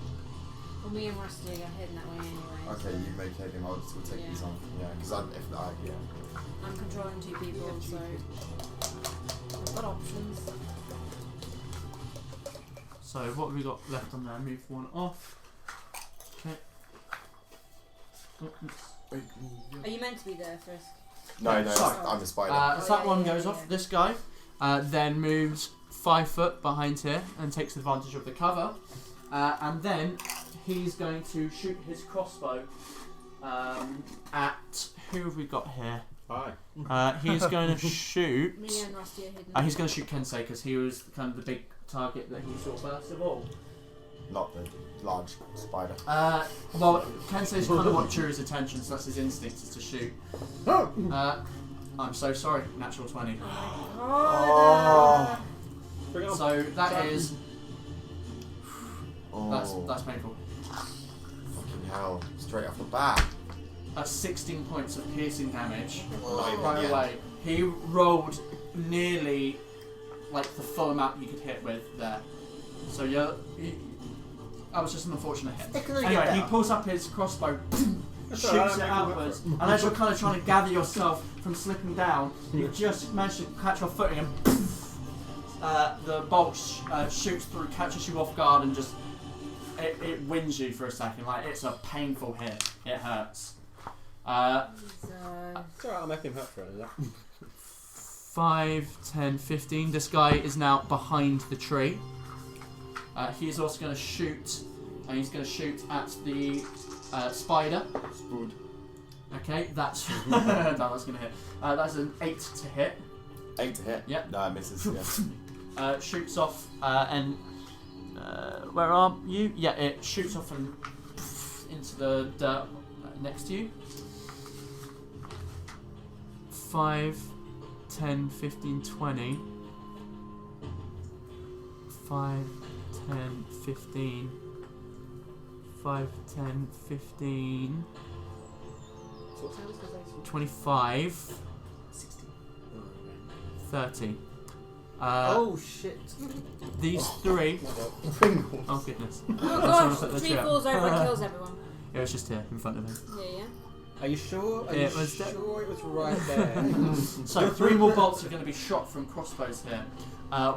Speaker 3: Well, me and Rusty are heading that way anyway.
Speaker 7: Okay, you may take him. I'll still take
Speaker 3: Yeah.
Speaker 7: these on. Yeah, because
Speaker 3: I'm controlling 2 people, so I've got options.
Speaker 1: So what have we got left on there? Move one off. Okay.
Speaker 3: Are you meant to be there first?
Speaker 7: No,
Speaker 1: Sorry.
Speaker 7: I'm the spider.
Speaker 1: So that one goes off. This guy then moves 5 foot behind here and takes advantage of the cover. And then he's going to shoot his crossbow at who have we got here?
Speaker 4: Hi.
Speaker 1: He's going to shoot.
Speaker 3: Me and Rusty are hidden.
Speaker 1: He's going to shoot Kensei because he was kind of the big target that he saw first of all.
Speaker 7: Not the large spider.
Speaker 1: Well, Kensei's kind of what drew his attention, so that's his instinct is to shoot. I'm so sorry, natural 20.
Speaker 3: Oh.
Speaker 4: Bring it on.
Speaker 1: So that is
Speaker 7: Oh,
Speaker 1: that's painful.
Speaker 7: fucking hell! Straight off the bat.
Speaker 1: That's 16 points of piercing damage
Speaker 7: Not even
Speaker 1: right
Speaker 7: yet.
Speaker 1: away. He rolled nearly like the full amount you could hit with there. So that was just an unfortunate hit.
Speaker 2: It can only
Speaker 1: Anyway,
Speaker 2: get
Speaker 1: he
Speaker 2: better.
Speaker 1: pulls up his crossbow, shoots
Speaker 4: alright,
Speaker 1: it
Speaker 4: make a
Speaker 1: outwards, and as you're kind of trying to gather yourself from slipping down, you just manage to catch your footing and the bolt shoots through, catches you off guard, and just it wins you for a second. Like, it's a painful hit. It hurts.
Speaker 3: So,
Speaker 4: It's alright, I'll make him hurt for it.
Speaker 1: 5, 10, 15. This guy is now behind the tree. He is also going to shoot and he's going to shoot at the spider.
Speaker 7: Spood.
Speaker 1: Okay, that's that's going to hit. That's an 8 to hit.
Speaker 7: 8 to hit.
Speaker 1: Yep.
Speaker 7: No, it misses. Yeah.
Speaker 1: Shoots off and where are you? Yeah, it shoots off and into the dirt next to you. 5, 10, 15, 20. 5, 10, 15. 5, 10, 15. 25.
Speaker 2: 60.
Speaker 1: 30.
Speaker 2: Oh shit.
Speaker 1: These three.
Speaker 7: Pringles.
Speaker 1: Oh goodness.
Speaker 3: Oh
Speaker 1: Someone put the
Speaker 3: gosh, tree
Speaker 1: chair.
Speaker 3: falls over and kills everyone.
Speaker 1: It was just here in front of him.
Speaker 3: Yeah.
Speaker 6: Are you sure? Are
Speaker 1: Yeah,
Speaker 6: you
Speaker 1: it was
Speaker 6: sure it was right there?
Speaker 1: So 3 more bolts are going to be shot from crossbows here.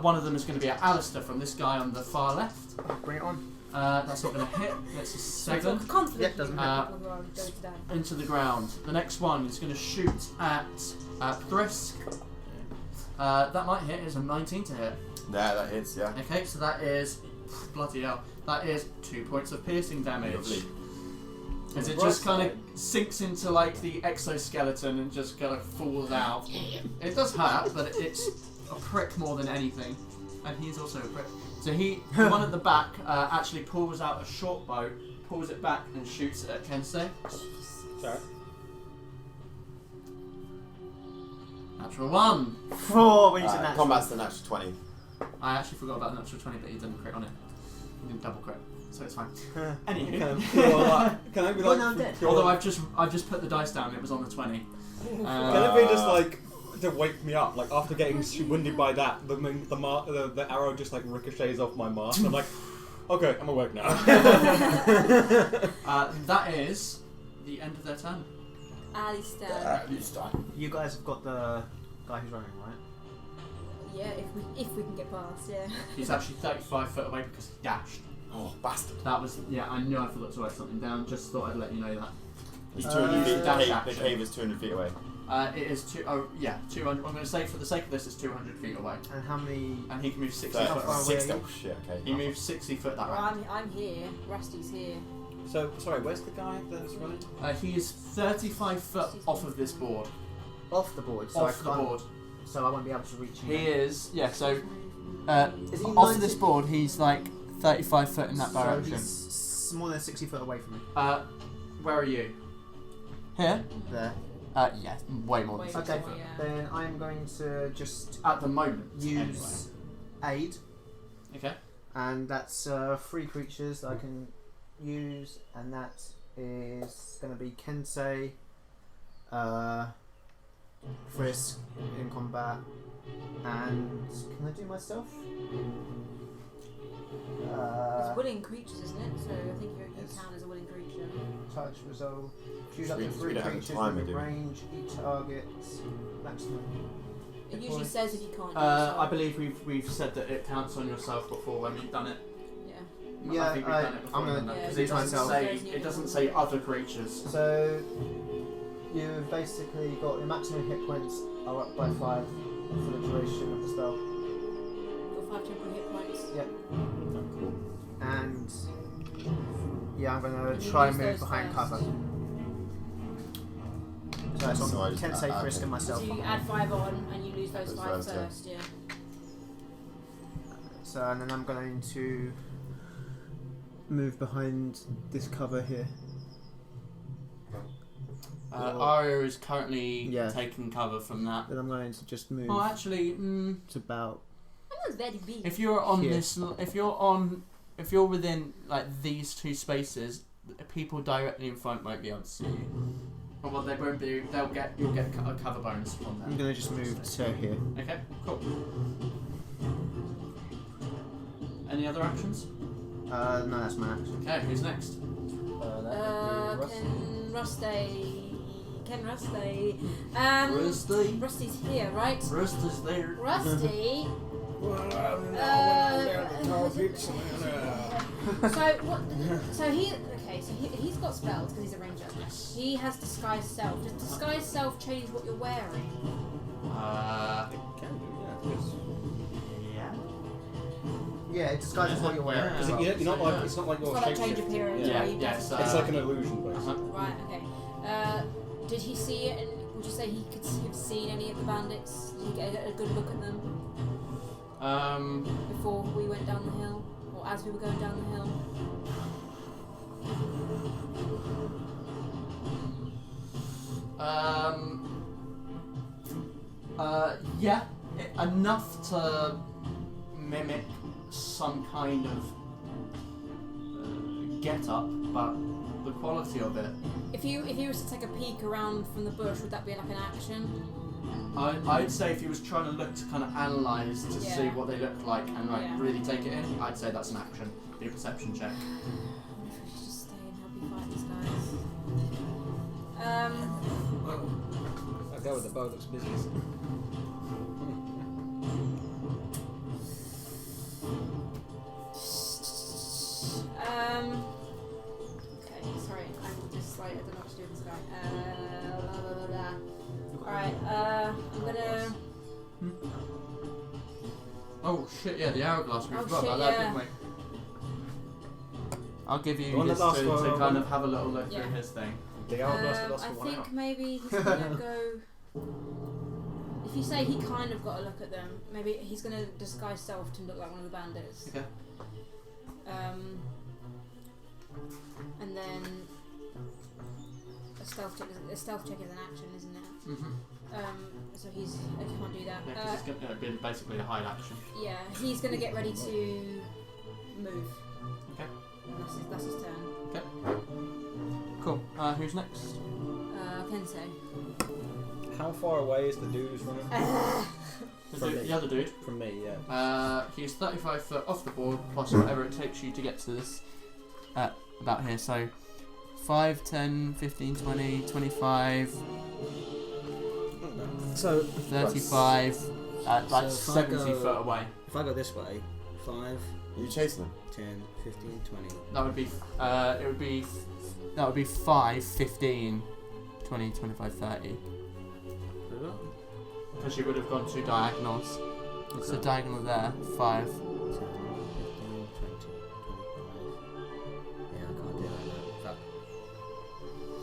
Speaker 1: One of them is going to be at Alistair from this guy on the far left.
Speaker 2: Bring it on.
Speaker 1: That's not going to hit. That's a 7.
Speaker 3: Confident
Speaker 2: Yep, doesn't
Speaker 3: people who are going to die.
Speaker 1: Into the ground. The next one is going to shoot at Thrisk. That might hit. It's a 19 to hit.
Speaker 7: Yeah, that hits. Yeah.
Speaker 1: Okay, so that is bloody hell. That is 2 points of piercing damage.
Speaker 7: Lovely.
Speaker 1: As it just kind of sinks into like the exoskeleton and just kind of falls out. It does hurt, but it's a prick more than anything. And he's also a prick. So the one at the back, actually pulls out a short bow, pulls it back and shoots it at Kensei.
Speaker 6: Sorry.
Speaker 1: Natural 1.
Speaker 2: 4 when you said natural.
Speaker 7: Combat's the natural 20.
Speaker 1: I actually forgot about the natural 20, but he didn't crit on it. He didn't double crit, so it's fine.
Speaker 6: Can
Speaker 1: Anywho,
Speaker 6: I be
Speaker 2: Well, no, I'm dead.
Speaker 1: although I've just put the dice down, it was on the 20.
Speaker 6: Can it be just like to wake me up? Like after getting wounded by that, the arrow just like ricochets off my mask. I'm like, okay, I'm awake now.
Speaker 1: That is the end of their turn.
Speaker 3: Alistair.
Speaker 2: You guys have got the guy who's running, right?
Speaker 3: Yeah, if we can get past, yeah.
Speaker 1: He's actually 35 foot away because he dashed.
Speaker 7: Oh, bastard.
Speaker 1: That was, yeah, I knew I forgot to write something down, just thought I'd let you know that.
Speaker 7: He's 200 feet.
Speaker 1: dash
Speaker 7: The
Speaker 1: action.
Speaker 7: cave is 200 feet away.
Speaker 1: It is 200, I'm going to say for the sake of this, it's 200 feet away.
Speaker 2: And how many?
Speaker 1: And he can move 60
Speaker 7: So,
Speaker 1: foot.
Speaker 2: far away
Speaker 7: 60.
Speaker 2: are you?
Speaker 7: Oh, shit, okay.
Speaker 1: He moves 60 foot that
Speaker 3: Well,
Speaker 1: way.
Speaker 3: I'm here. Rusty's here.
Speaker 6: So sorry, where's the guy that's running?
Speaker 1: He is 35 foot off of this board.
Speaker 2: Off the board, so
Speaker 1: Off
Speaker 2: I
Speaker 1: the
Speaker 2: can't.
Speaker 1: board.
Speaker 2: So I won't be able to reach him.
Speaker 1: He is, yeah, so
Speaker 2: Is he
Speaker 1: off
Speaker 2: 90?
Speaker 1: this board, he's like 35 foot in that
Speaker 2: So
Speaker 1: direction.
Speaker 2: he's more than 60 foot away from me.
Speaker 1: Where are you? Here?
Speaker 2: There.
Speaker 1: Yeah, way more than
Speaker 3: Way
Speaker 1: 60
Speaker 2: Okay.
Speaker 1: foot.
Speaker 3: Yeah.
Speaker 2: Then I'm going to just
Speaker 1: At the moment,
Speaker 2: use aid,
Speaker 1: anyway. Okay.
Speaker 2: and that's 3 creatures that I can use, and that is going to be Kensei, Frisk in combat, and can I do myself?
Speaker 3: It's willing creatures, isn't it? So I think you
Speaker 2: Yes.
Speaker 3: count as a willing creature.
Speaker 2: Touch resolve. Choose up to
Speaker 7: We
Speaker 2: 3
Speaker 7: don't have
Speaker 2: creatures
Speaker 7: time,
Speaker 2: within
Speaker 7: do we?
Speaker 2: range. Each target maximum.
Speaker 3: It usually says if you can't use
Speaker 1: I believe we've said that it counts on yourself before when you've done it.
Speaker 3: Yeah.
Speaker 2: Yeah,
Speaker 1: I think we've done it before.
Speaker 2: I'm gonna
Speaker 3: Yeah,
Speaker 1: because
Speaker 3: it
Speaker 1: it doesn't
Speaker 2: myself.
Speaker 1: say it doesn't say other creatures.
Speaker 2: So you've basically got your maximum hit points are up by 5 for the duration of the spell.
Speaker 3: Got 5 temporary hit points.
Speaker 2: Yep.
Speaker 7: Cool.
Speaker 2: And yeah, I'm gonna
Speaker 3: And you
Speaker 2: try
Speaker 3: use
Speaker 2: and move
Speaker 3: those
Speaker 2: behind
Speaker 3: first.
Speaker 2: cover. So it's
Speaker 7: So I
Speaker 2: on
Speaker 7: just
Speaker 2: Kensei,
Speaker 7: add
Speaker 2: Frisk, and myself.
Speaker 3: So you add 5 on and you lose those
Speaker 7: Those
Speaker 3: 5
Speaker 7: first, yeah.
Speaker 3: first, yeah.
Speaker 2: So and then I'm going to move behind this cover here.
Speaker 1: Arya is currently
Speaker 2: Yeah.
Speaker 1: taking cover from that.
Speaker 2: Then I'm going to just move
Speaker 1: Oh, actually,
Speaker 2: to about.
Speaker 3: That was very big.
Speaker 1: if you're on
Speaker 2: Here.
Speaker 1: this, if you're within like these 2 spaces, the people directly in front won't be able to see you. Or well, they won't be. You'll get a cover bonus from
Speaker 2: I'm
Speaker 1: that.
Speaker 2: going to just move to here.
Speaker 1: Okay, cool. Any other actions?
Speaker 2: No, that's my action.
Speaker 1: Okay, who's next?
Speaker 3: Ken Rusty.
Speaker 1: Rusty.
Speaker 3: Rusty's here, right?
Speaker 1: Rusty's there.
Speaker 3: Rusty. He's got spells because he's a ranger. He has disguise self. Does disguise self change what you're wearing?
Speaker 6: It can do, yeah.
Speaker 1: Yeah.
Speaker 2: Yeah, it disguises what you're wearing.
Speaker 6: Because
Speaker 2: as well.
Speaker 6: you're not like it's not like
Speaker 3: It's
Speaker 6: you're
Speaker 3: not like change
Speaker 6: shapeshifting.
Speaker 3: appearance.
Speaker 1: Yeah,
Speaker 3: where you
Speaker 1: yeah,
Speaker 3: just-
Speaker 1: it's,
Speaker 6: It's like an illusion, basically.
Speaker 3: Right. Okay. Did he see it? And would you say he could have seen any of the bandits? Did he get a good look at them before we went down the hill, or as we were going down the hill?
Speaker 1: Yeah, enough to mimic some kind of get up, but the quality of it,
Speaker 3: If you was to take a peek around from the bush, would that be like an action?
Speaker 1: I'd say if he was trying to look to kind of analyse to see
Speaker 3: Yeah.
Speaker 1: what they look like and like
Speaker 3: Yeah.
Speaker 1: really take it in, I'd say that's an action. Be a perception check.
Speaker 3: I wonder if we should just stay and help you fight these guys.
Speaker 6: I'll go with the bow that's busy.
Speaker 3: Okay, sorry, I'm just like I don't know what to do with this guy. Blah, blah, blah, blah. Alright, I'm gonna.
Speaker 1: Oh shit! Yeah, the hourglass. We
Speaker 3: Oh,
Speaker 1: forgot
Speaker 3: shit,
Speaker 1: about that,
Speaker 3: yeah.
Speaker 1: didn't we? I'll give
Speaker 6: The
Speaker 1: you
Speaker 6: one
Speaker 1: this
Speaker 6: that lasts
Speaker 1: to
Speaker 6: for-
Speaker 1: kind of have a little look
Speaker 3: Yeah.
Speaker 1: through his thing.
Speaker 6: The hourglass that lasts
Speaker 3: I
Speaker 6: for 1 hour.
Speaker 3: think maybe he's gonna go. If you say he kind of got a look at them, maybe he's gonna disguise self to look like one of the bandits.
Speaker 1: Okay.
Speaker 3: And then a stealth check is an action, isn't it?
Speaker 1: Mhm.
Speaker 3: So he's I can't do that.
Speaker 1: Yeah, because it's gonna be basically a hide action.
Speaker 3: Yeah, he's gonna get ready to move.
Speaker 1: Okay.
Speaker 3: And that's his turn.
Speaker 1: Cool. Who's next?
Speaker 3: Kensei.
Speaker 6: How far away is the dude who's running?
Speaker 1: The other dude.
Speaker 6: From me, yeah.
Speaker 1: He's 35 foot off the board plus whatever it takes you to get to this. About here. So 5, 10, 15, 20, 25,
Speaker 8: So
Speaker 1: 35. Like
Speaker 8: So if I
Speaker 1: 70
Speaker 8: go-
Speaker 1: foot away.
Speaker 8: if I go this way, 5,
Speaker 7: Are you chasing them?
Speaker 8: 10, 15, 20.
Speaker 1: That would be. It would be. That would be 5, 15, 20, 25, 30. Because you would have gone 2 diagonals. It's a diagonal there. 5.
Speaker 8: 10, 15, 20, 25. Yeah, I can't do that. Fuck.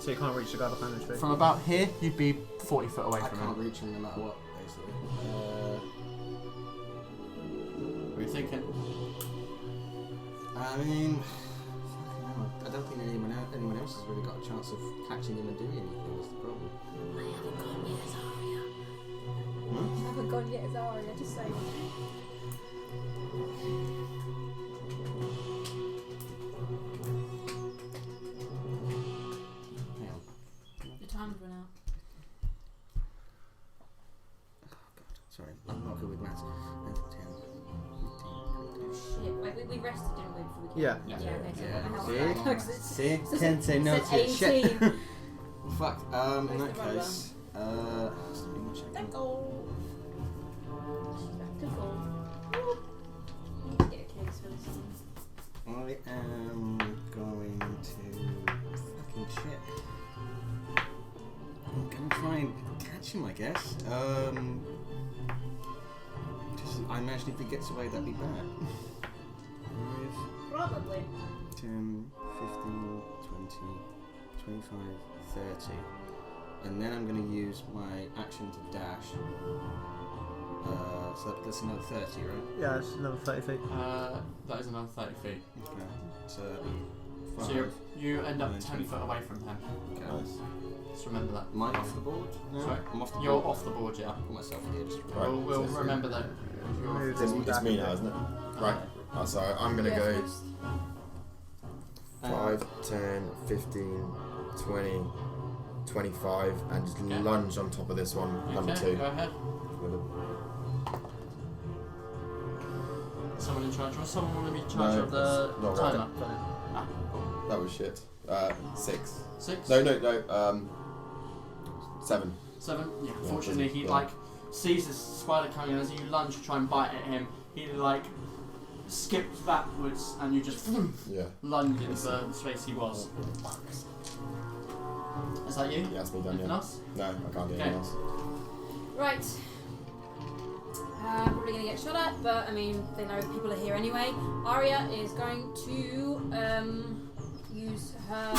Speaker 2: So you can't reach the guy behind the tree.
Speaker 1: From about here, you'd be 40 foot away
Speaker 8: I
Speaker 1: from
Speaker 8: can't
Speaker 1: him.
Speaker 8: reach him no matter what, basically.
Speaker 1: What are you thinking?
Speaker 8: I mean, fucking hell, I don't think anyone else has really got a chance of catching him and doing anything. That's the problem.
Speaker 3: I haven't gone yet as Arya. I haven't gone yet as Arya, just saying.
Speaker 8: Hang on.
Speaker 3: Your time's run out.
Speaker 8: Oh god, sorry. I'm not good with maths. 9, 10, 15,
Speaker 3: Shit. Wait, we rested, didn't we, before we came?
Speaker 2: Yeah.
Speaker 3: Yeah, okay, so
Speaker 8: Yeah.
Speaker 3: what the hell was that? 'Cause it's-
Speaker 8: See?
Speaker 3: it says-
Speaker 8: Kente
Speaker 3: it
Speaker 8: notes
Speaker 3: said
Speaker 8: it. Shit.
Speaker 3: 18.
Speaker 8: Fuck. In
Speaker 3: Where's
Speaker 8: that
Speaker 3: the roller?
Speaker 8: case, it's pretty much it.
Speaker 3: Thank you. She's back to full. Need to get a case for this one.
Speaker 8: I am going to fucking shit. I'm gonna try and catch him, I guess. Just, I imagine if he gets away, that'd be bad. 5,
Speaker 3: Probably.
Speaker 8: 10, 15, 20, 25, 30. And then I'm going to use my action to dash. So that's another 30, right?
Speaker 2: Yeah, it's another 30 feet.
Speaker 1: That is another 30 feet.
Speaker 8: Okay. So,
Speaker 1: So
Speaker 8: 5.
Speaker 1: you end up
Speaker 8: And then
Speaker 1: 10 foot away from him.
Speaker 8: Okay.
Speaker 7: Nice.
Speaker 1: Just remember that.
Speaker 8: Am I off the board? No?
Speaker 1: Sorry?
Speaker 8: I'm off the
Speaker 1: You're
Speaker 8: board.
Speaker 1: off the board, yeah.
Speaker 8: Put myself here just
Speaker 7: Right.
Speaker 1: We'll
Speaker 7: so-
Speaker 1: remember that. You're
Speaker 2: Move
Speaker 1: off
Speaker 2: this
Speaker 1: the board.
Speaker 7: It's
Speaker 2: back
Speaker 7: me
Speaker 2: a
Speaker 7: now,
Speaker 2: bit.
Speaker 7: isn't it? Right. Oh, sorry, I'm gonna
Speaker 3: Yeah,
Speaker 7: go
Speaker 3: first.
Speaker 7: 5, 10, 15, 20, 25, and just
Speaker 1: Okay.
Speaker 7: lunge on top of this one, number
Speaker 1: Okay,
Speaker 7: 2.
Speaker 1: go ahead.
Speaker 7: With a-
Speaker 1: Someone in charge. Was someone want to be in charge
Speaker 7: No,
Speaker 1: of the
Speaker 7: it's not
Speaker 1: timer?
Speaker 7: right. That was shit. 6.
Speaker 1: 6?
Speaker 7: No. 7.
Speaker 1: 7? Yeah,
Speaker 7: Yeah,
Speaker 1: fortunately he
Speaker 7: yeah.
Speaker 1: like sees this spider coming and as you lunge to try and bite at him, he like skips backwards and you just
Speaker 7: Yeah.
Speaker 1: lunge into the space he was. Is that you?
Speaker 7: Yeah, that's me done,
Speaker 1: Anything
Speaker 7: yeah.
Speaker 1: else?
Speaker 7: No, I can't do
Speaker 1: Okay.
Speaker 7: anything else.
Speaker 3: Right. Probably gonna get shot at, but I mean, they know people are here anyway. Aria is going to use her.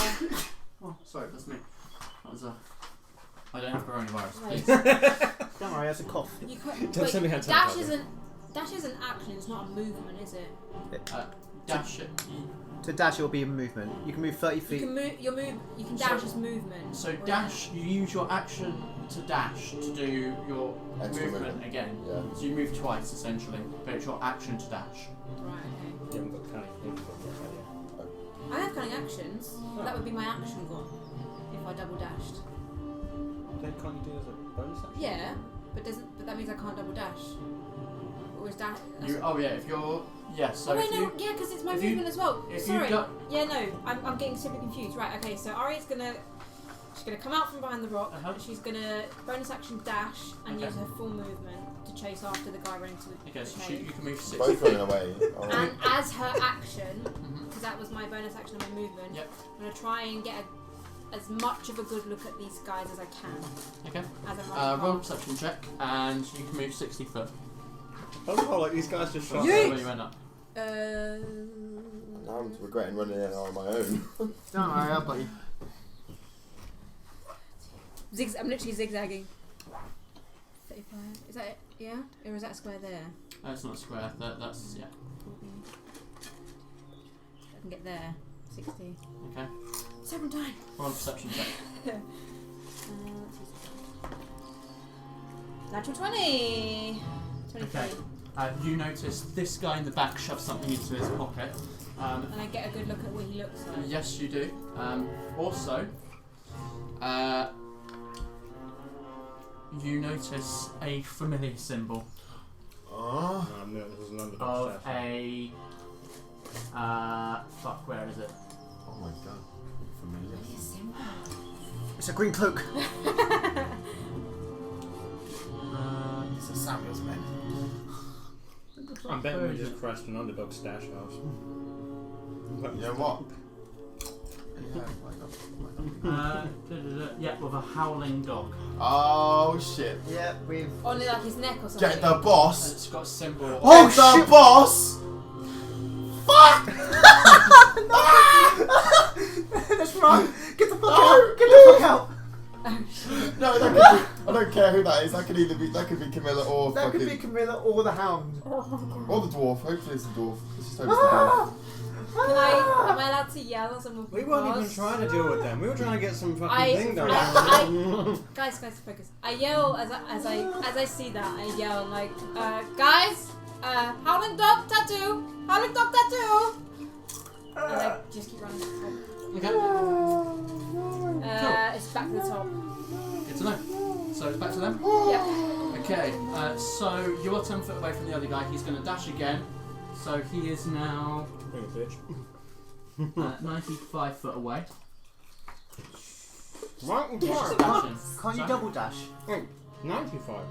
Speaker 1: Oh, sorry, that's me. That was I don't have coronavirus,
Speaker 3: Right.
Speaker 1: please.
Speaker 2: Don't worry, that's a cough.
Speaker 3: You could,
Speaker 8: Don't send me hand
Speaker 3: dash
Speaker 8: sanitizer.
Speaker 3: is an action. It's not a movement, is it?
Speaker 1: Dash it.
Speaker 2: To dash, it will be a movement. You can move 30
Speaker 3: You
Speaker 2: feet.
Speaker 3: can move. You can dash as movement.
Speaker 1: So
Speaker 3: or
Speaker 1: dash, you use your action to dash to do your
Speaker 7: Extra
Speaker 1: movement
Speaker 7: movement.
Speaker 1: again.
Speaker 7: Yeah.
Speaker 1: So you move twice essentially, but it's your action to dash.
Speaker 3: Right. Okay.
Speaker 4: You haven't got cunning. You haven't got yet, have you?
Speaker 3: I have cunning actions. That would be my action gone if I double dashed.
Speaker 4: Then can't you do it as a bonus action?
Speaker 3: Yeah, but that means I can't double dash. Or is dash?
Speaker 1: If you're so
Speaker 3: oh wait,
Speaker 1: if
Speaker 3: no,
Speaker 1: you,
Speaker 3: yeah, because it's my
Speaker 1: if you-
Speaker 3: movement as well.
Speaker 1: if
Speaker 3: Sorry.
Speaker 1: you go,
Speaker 3: Yeah, no, I'm getting super confused. Right, okay, so Aria's gonna come out from behind the rock. She's gonna bonus action dash and
Speaker 1: Okay.
Speaker 3: use her full movement to chase after the guy running to the
Speaker 1: okay, so
Speaker 3: cave.
Speaker 1: you can move 6
Speaker 7: Both running away. Oh.
Speaker 3: And as her action,
Speaker 1: Mhm.
Speaker 3: because that was my bonus action and my movement,
Speaker 1: Yep.
Speaker 3: I'm gonna try and get as much of a good look at these guys as I can.
Speaker 1: Okay.
Speaker 3: As I'm
Speaker 1: Roll a perception check, and you can move 60 foot.
Speaker 4: Oh, like these guys just shot.
Speaker 1: Where you end up.
Speaker 7: Now I'm regretting running in on my own.
Speaker 2: Don't worry, I'll got you.
Speaker 3: I'm literally zigzagging. 35. Is that it? Yeah? Or is that a square there?
Speaker 1: It's not a square. That's yeah.
Speaker 3: 40. I can get there. 60.
Speaker 1: Okay.
Speaker 3: 7 times.
Speaker 1: Roll a perception check.
Speaker 3: Natural 20. 23.
Speaker 1: Okay. You notice this guy in the back shoves something into his pocket.
Speaker 3: And I get a good look at what he looks like.
Speaker 1: Yes, you do. Also, you notice a familiar symbol
Speaker 7: Oh.
Speaker 4: No, this is an underdog
Speaker 1: of
Speaker 4: station.
Speaker 1: fuck, where is it?
Speaker 7: Oh my god. Familiar.
Speaker 2: It's a green cloak.
Speaker 5: It's a Samuel's men.
Speaker 4: I'm betting we just crashed an underdog stash house.
Speaker 7: You know what?
Speaker 1: Yeah, with a howling dog.
Speaker 7: Oh shit.
Speaker 2: Yeah, we've.
Speaker 3: Only like his neck or something.
Speaker 7: Get the
Speaker 1: And
Speaker 7: boss.
Speaker 1: it's got a symbol.
Speaker 7: Oh, the boss! Fuck!
Speaker 2: Let's run! Get the fuck out! Get the fuck out!
Speaker 7: No, that could be, I don't care who that is. That could either be Camilla or
Speaker 2: That
Speaker 7: fucking
Speaker 2: could be Camilla or the Hound.
Speaker 7: or the dwarf. Hopefully it's the dwarf. Let's just hope it's the dwarf.
Speaker 3: Am I allowed to yell as I'm walking
Speaker 8: We weren't even
Speaker 3: past?
Speaker 8: trying to deal with them. We were trying to get some fucking
Speaker 3: I-
Speaker 8: thing done.
Speaker 3: Guys, focus. I yell as I see that. I yell like, guys, howling dog tattoo, and I just keep running.
Speaker 1: Okay.
Speaker 3: It's back to the top.
Speaker 1: Good to know. So it's back to them.
Speaker 3: Yep.
Speaker 1: Okay. So you're 10 foot away from the other guy. He's going to dash again. So he is now
Speaker 4: Bring a bitch.
Speaker 1: 95 foot away.
Speaker 8: Right,
Speaker 1: He's just dashing.
Speaker 2: Can't you
Speaker 1: So-
Speaker 2: double dash?
Speaker 4: 95.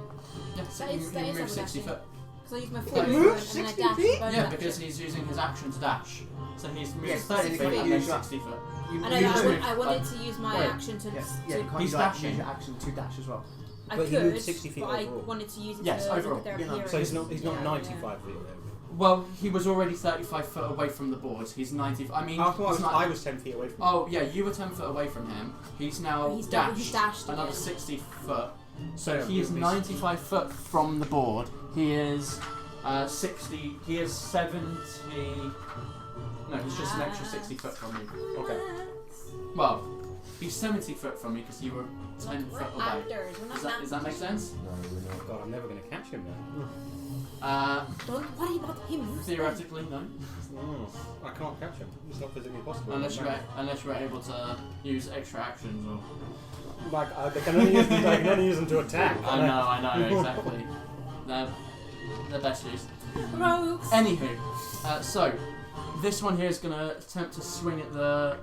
Speaker 1: Yeah, so
Speaker 3: That
Speaker 1: you
Speaker 3: is
Speaker 1: move
Speaker 3: double
Speaker 1: 60
Speaker 3: dashing.
Speaker 1: foot.
Speaker 3: Because I use my
Speaker 1: It
Speaker 3: full
Speaker 1: moves
Speaker 3: movement and then I
Speaker 8: 60
Speaker 3: dash.
Speaker 8: feet?
Speaker 3: bonus
Speaker 1: Yeah,
Speaker 3: action.
Speaker 1: because he's using his action to dash. So he's moving
Speaker 2: Yes,
Speaker 1: 30
Speaker 2: you
Speaker 1: feet
Speaker 2: can
Speaker 1: and then
Speaker 2: use that.
Speaker 1: 60 foot.
Speaker 3: I know.
Speaker 1: You
Speaker 3: I,
Speaker 1: just move.
Speaker 3: I wanted to use my
Speaker 1: Wait.
Speaker 3: action to.
Speaker 2: Yes.
Speaker 3: to
Speaker 2: Yeah, can't
Speaker 1: He's
Speaker 2: you like,
Speaker 1: dashing.
Speaker 2: use your action to dash as well?
Speaker 3: I
Speaker 8: But he
Speaker 3: could,
Speaker 8: moved 60 feet
Speaker 3: but I
Speaker 8: overall.
Speaker 3: wanted to use it
Speaker 1: Yes,
Speaker 3: to look
Speaker 1: overall.
Speaker 3: at their
Speaker 2: You know,
Speaker 3: appearance.
Speaker 8: So he's not
Speaker 3: Yeah,
Speaker 8: 95 feet there.
Speaker 1: Well, he was already 35 foot away from the board. He's 90. I mean,
Speaker 4: I thought
Speaker 1: he's not-
Speaker 4: I was 10 feet away from him.
Speaker 1: Oh yeah, you were 10 foot away from him. He's now
Speaker 3: He's
Speaker 1: dashed,
Speaker 3: dashed
Speaker 1: another
Speaker 3: again.
Speaker 1: 60 foot. So
Speaker 4: Yeah,
Speaker 1: he is
Speaker 4: at least.
Speaker 1: 95 foot from the board. He is 60. He is 70. No, he's just an extra 60 foot from you.
Speaker 4: Okay.
Speaker 1: Well, he's 70 foot from you because you were 10
Speaker 3: We're
Speaker 1: foot away.
Speaker 3: actors. We're not
Speaker 1: Does that make sense?
Speaker 7: No, we're not.
Speaker 4: God, I'm never going to catch him then.
Speaker 3: Don't worry about him. Use
Speaker 1: Theoretically, no.
Speaker 4: Oh, I can't catch him. It's not physically possible.
Speaker 1: Unless you're able to use extra actions or.
Speaker 4: Like, I can only use them to attack.
Speaker 1: I know, exactly. They're best used.
Speaker 3: them. Rogues.
Speaker 1: Anywho, so this one here is going to attempt to swing at the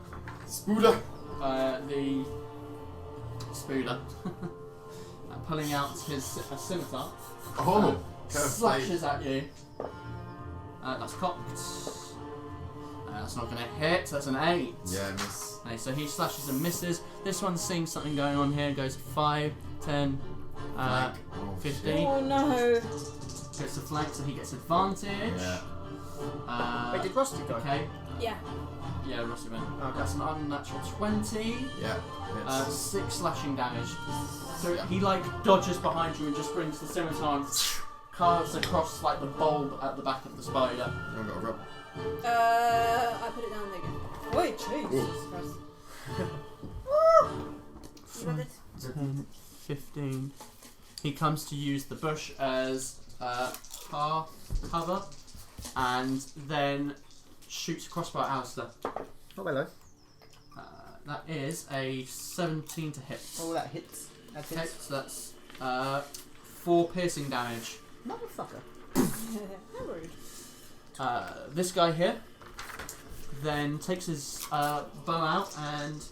Speaker 7: Spooder.
Speaker 1: Spooder, pulling out his scimitar,
Speaker 7: Oh.
Speaker 1: slashes at you. That's cocked. That's not going to hit. That's an 8.
Speaker 7: Yeah, miss.
Speaker 1: Okay, so he slashes and misses. This one's seeing something going on here. Goes 5, 10,
Speaker 7: Oh,
Speaker 1: 15.
Speaker 3: Oh no.
Speaker 1: gets the flank, so he gets advantage.
Speaker 7: Yeah.
Speaker 2: Wait, did Rusty go?
Speaker 1: Okay.
Speaker 3: Yeah.
Speaker 1: Yeah, Rusty went.
Speaker 2: Okay.
Speaker 1: That's an unnatural 20.
Speaker 7: Yeah.
Speaker 1: 6 slashing damage. So he like dodges behind you and just brings the scimitar and carves across like the bulb at the back of the spider.
Speaker 7: I've got a rub.
Speaker 3: I put it down again. Wait, Jesus Christ. You got it?
Speaker 1: 10, 15. He comes to use the bush as cover and then shoots a crossbow at Alistair.
Speaker 2: Oh, hello.
Speaker 1: That is a 17 to hit.
Speaker 2: Oh, that hits. That
Speaker 1: Okay,
Speaker 2: hits.
Speaker 1: so that's 4 piercing damage.
Speaker 2: Motherfucker.
Speaker 3: No worries.
Speaker 1: This guy here then takes his bow out and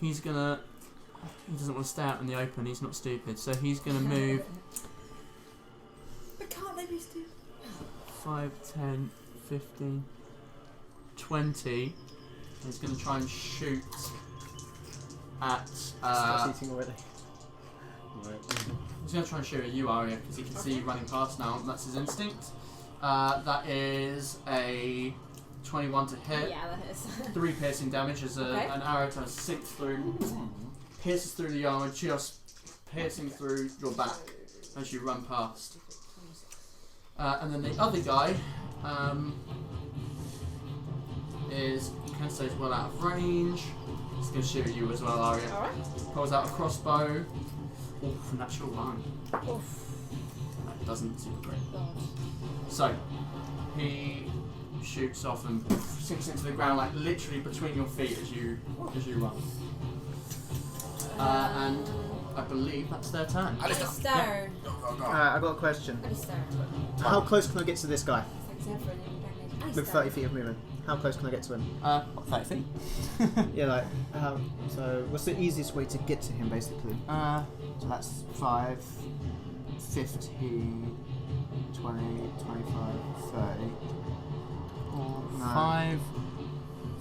Speaker 1: he's gonna. He doesn't want to stay out in the open, he's not stupid, so he's gonna move
Speaker 3: But can't they be stupid?
Speaker 1: 5, 10, 15, 20. He's gonna try and shoot at.
Speaker 2: Starts eating already.
Speaker 1: He's gonna try and shoot at you, Aria, because he can see you running past now, and that's his instinct. That is a 21 to hit.
Speaker 3: Yeah, that is.
Speaker 1: 3 piercing damage as an arrow to sink through, pierces through the armor, just piercing through your back as you run past. And then the other guy is, you can say, well out of range. He's going to shoot at you as well, Aria.
Speaker 3: Alright.
Speaker 1: Pulls out a crossbow. Oof, natural 1.
Speaker 3: Oof.
Speaker 1: That doesn't seem great.
Speaker 3: God.
Speaker 1: So, he shoots off and sinks into the ground, like literally between your feet as you run. And I believe that's their turn.
Speaker 3: Alistair.
Speaker 2: I've got a question.
Speaker 3: Alistair.
Speaker 2: How close can I get to this guy?
Speaker 3: It's like Zephyr in Alistair.
Speaker 2: With 30 feet of movement. How close can I get to him?
Speaker 1: 30 feet.
Speaker 2: Yeah, like, so what's the easiest way to get to him, basically? So that's 5, 15, 20, 25, 30. Oh, no.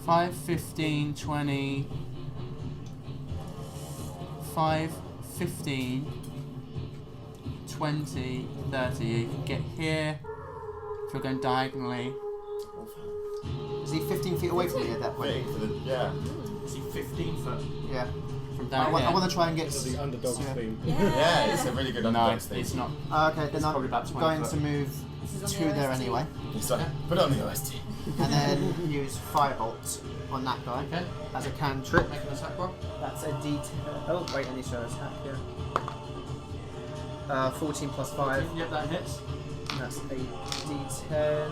Speaker 1: 5, 15, 20, 5, 15, 20, 30. You can get here if you're going diagonally.
Speaker 2: Is he 15 feet away from me at that point?
Speaker 7: Yeah.
Speaker 1: Is he 15 foot
Speaker 2: Yeah.
Speaker 1: from down here?
Speaker 2: I want to try and get...
Speaker 4: So the underdog's theme.
Speaker 7: Yeah, it's a really good
Speaker 1: No,
Speaker 7: underdog thing.
Speaker 1: it's not.
Speaker 2: Okay, then
Speaker 1: It's
Speaker 2: I'm
Speaker 1: probably about 20
Speaker 2: going
Speaker 1: foot.
Speaker 2: to move
Speaker 3: This is on
Speaker 2: to
Speaker 3: the
Speaker 2: there
Speaker 3: OST.
Speaker 2: anyway.
Speaker 7: It's like, put on the OST.
Speaker 2: And then use Firebolt on that guy
Speaker 1: Okay,
Speaker 2: as a cantrip.
Speaker 1: make an attack roll.
Speaker 2: That's a D10. Oh, wait, I need to show attack here. 14 plus 5.
Speaker 1: Yep, that hits.
Speaker 2: That's a D10.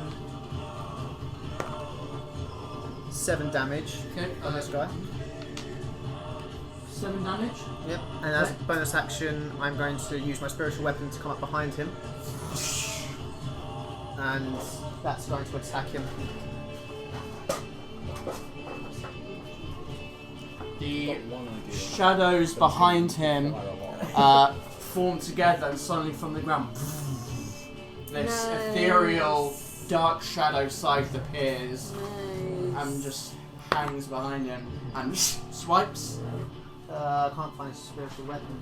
Speaker 2: 7 damage
Speaker 1: Okay,
Speaker 2: on this guy.
Speaker 1: 7 damage.
Speaker 2: Yep. And as bonus action, I'm going to use my spiritual weapon to come up behind him. And that's going to attack him.
Speaker 1: The shadows behind him form together and suddenly from the ground this ethereal dark shadow scythe appears and just hangs behind him and swipes.
Speaker 2: I can't find a spiritual weapon.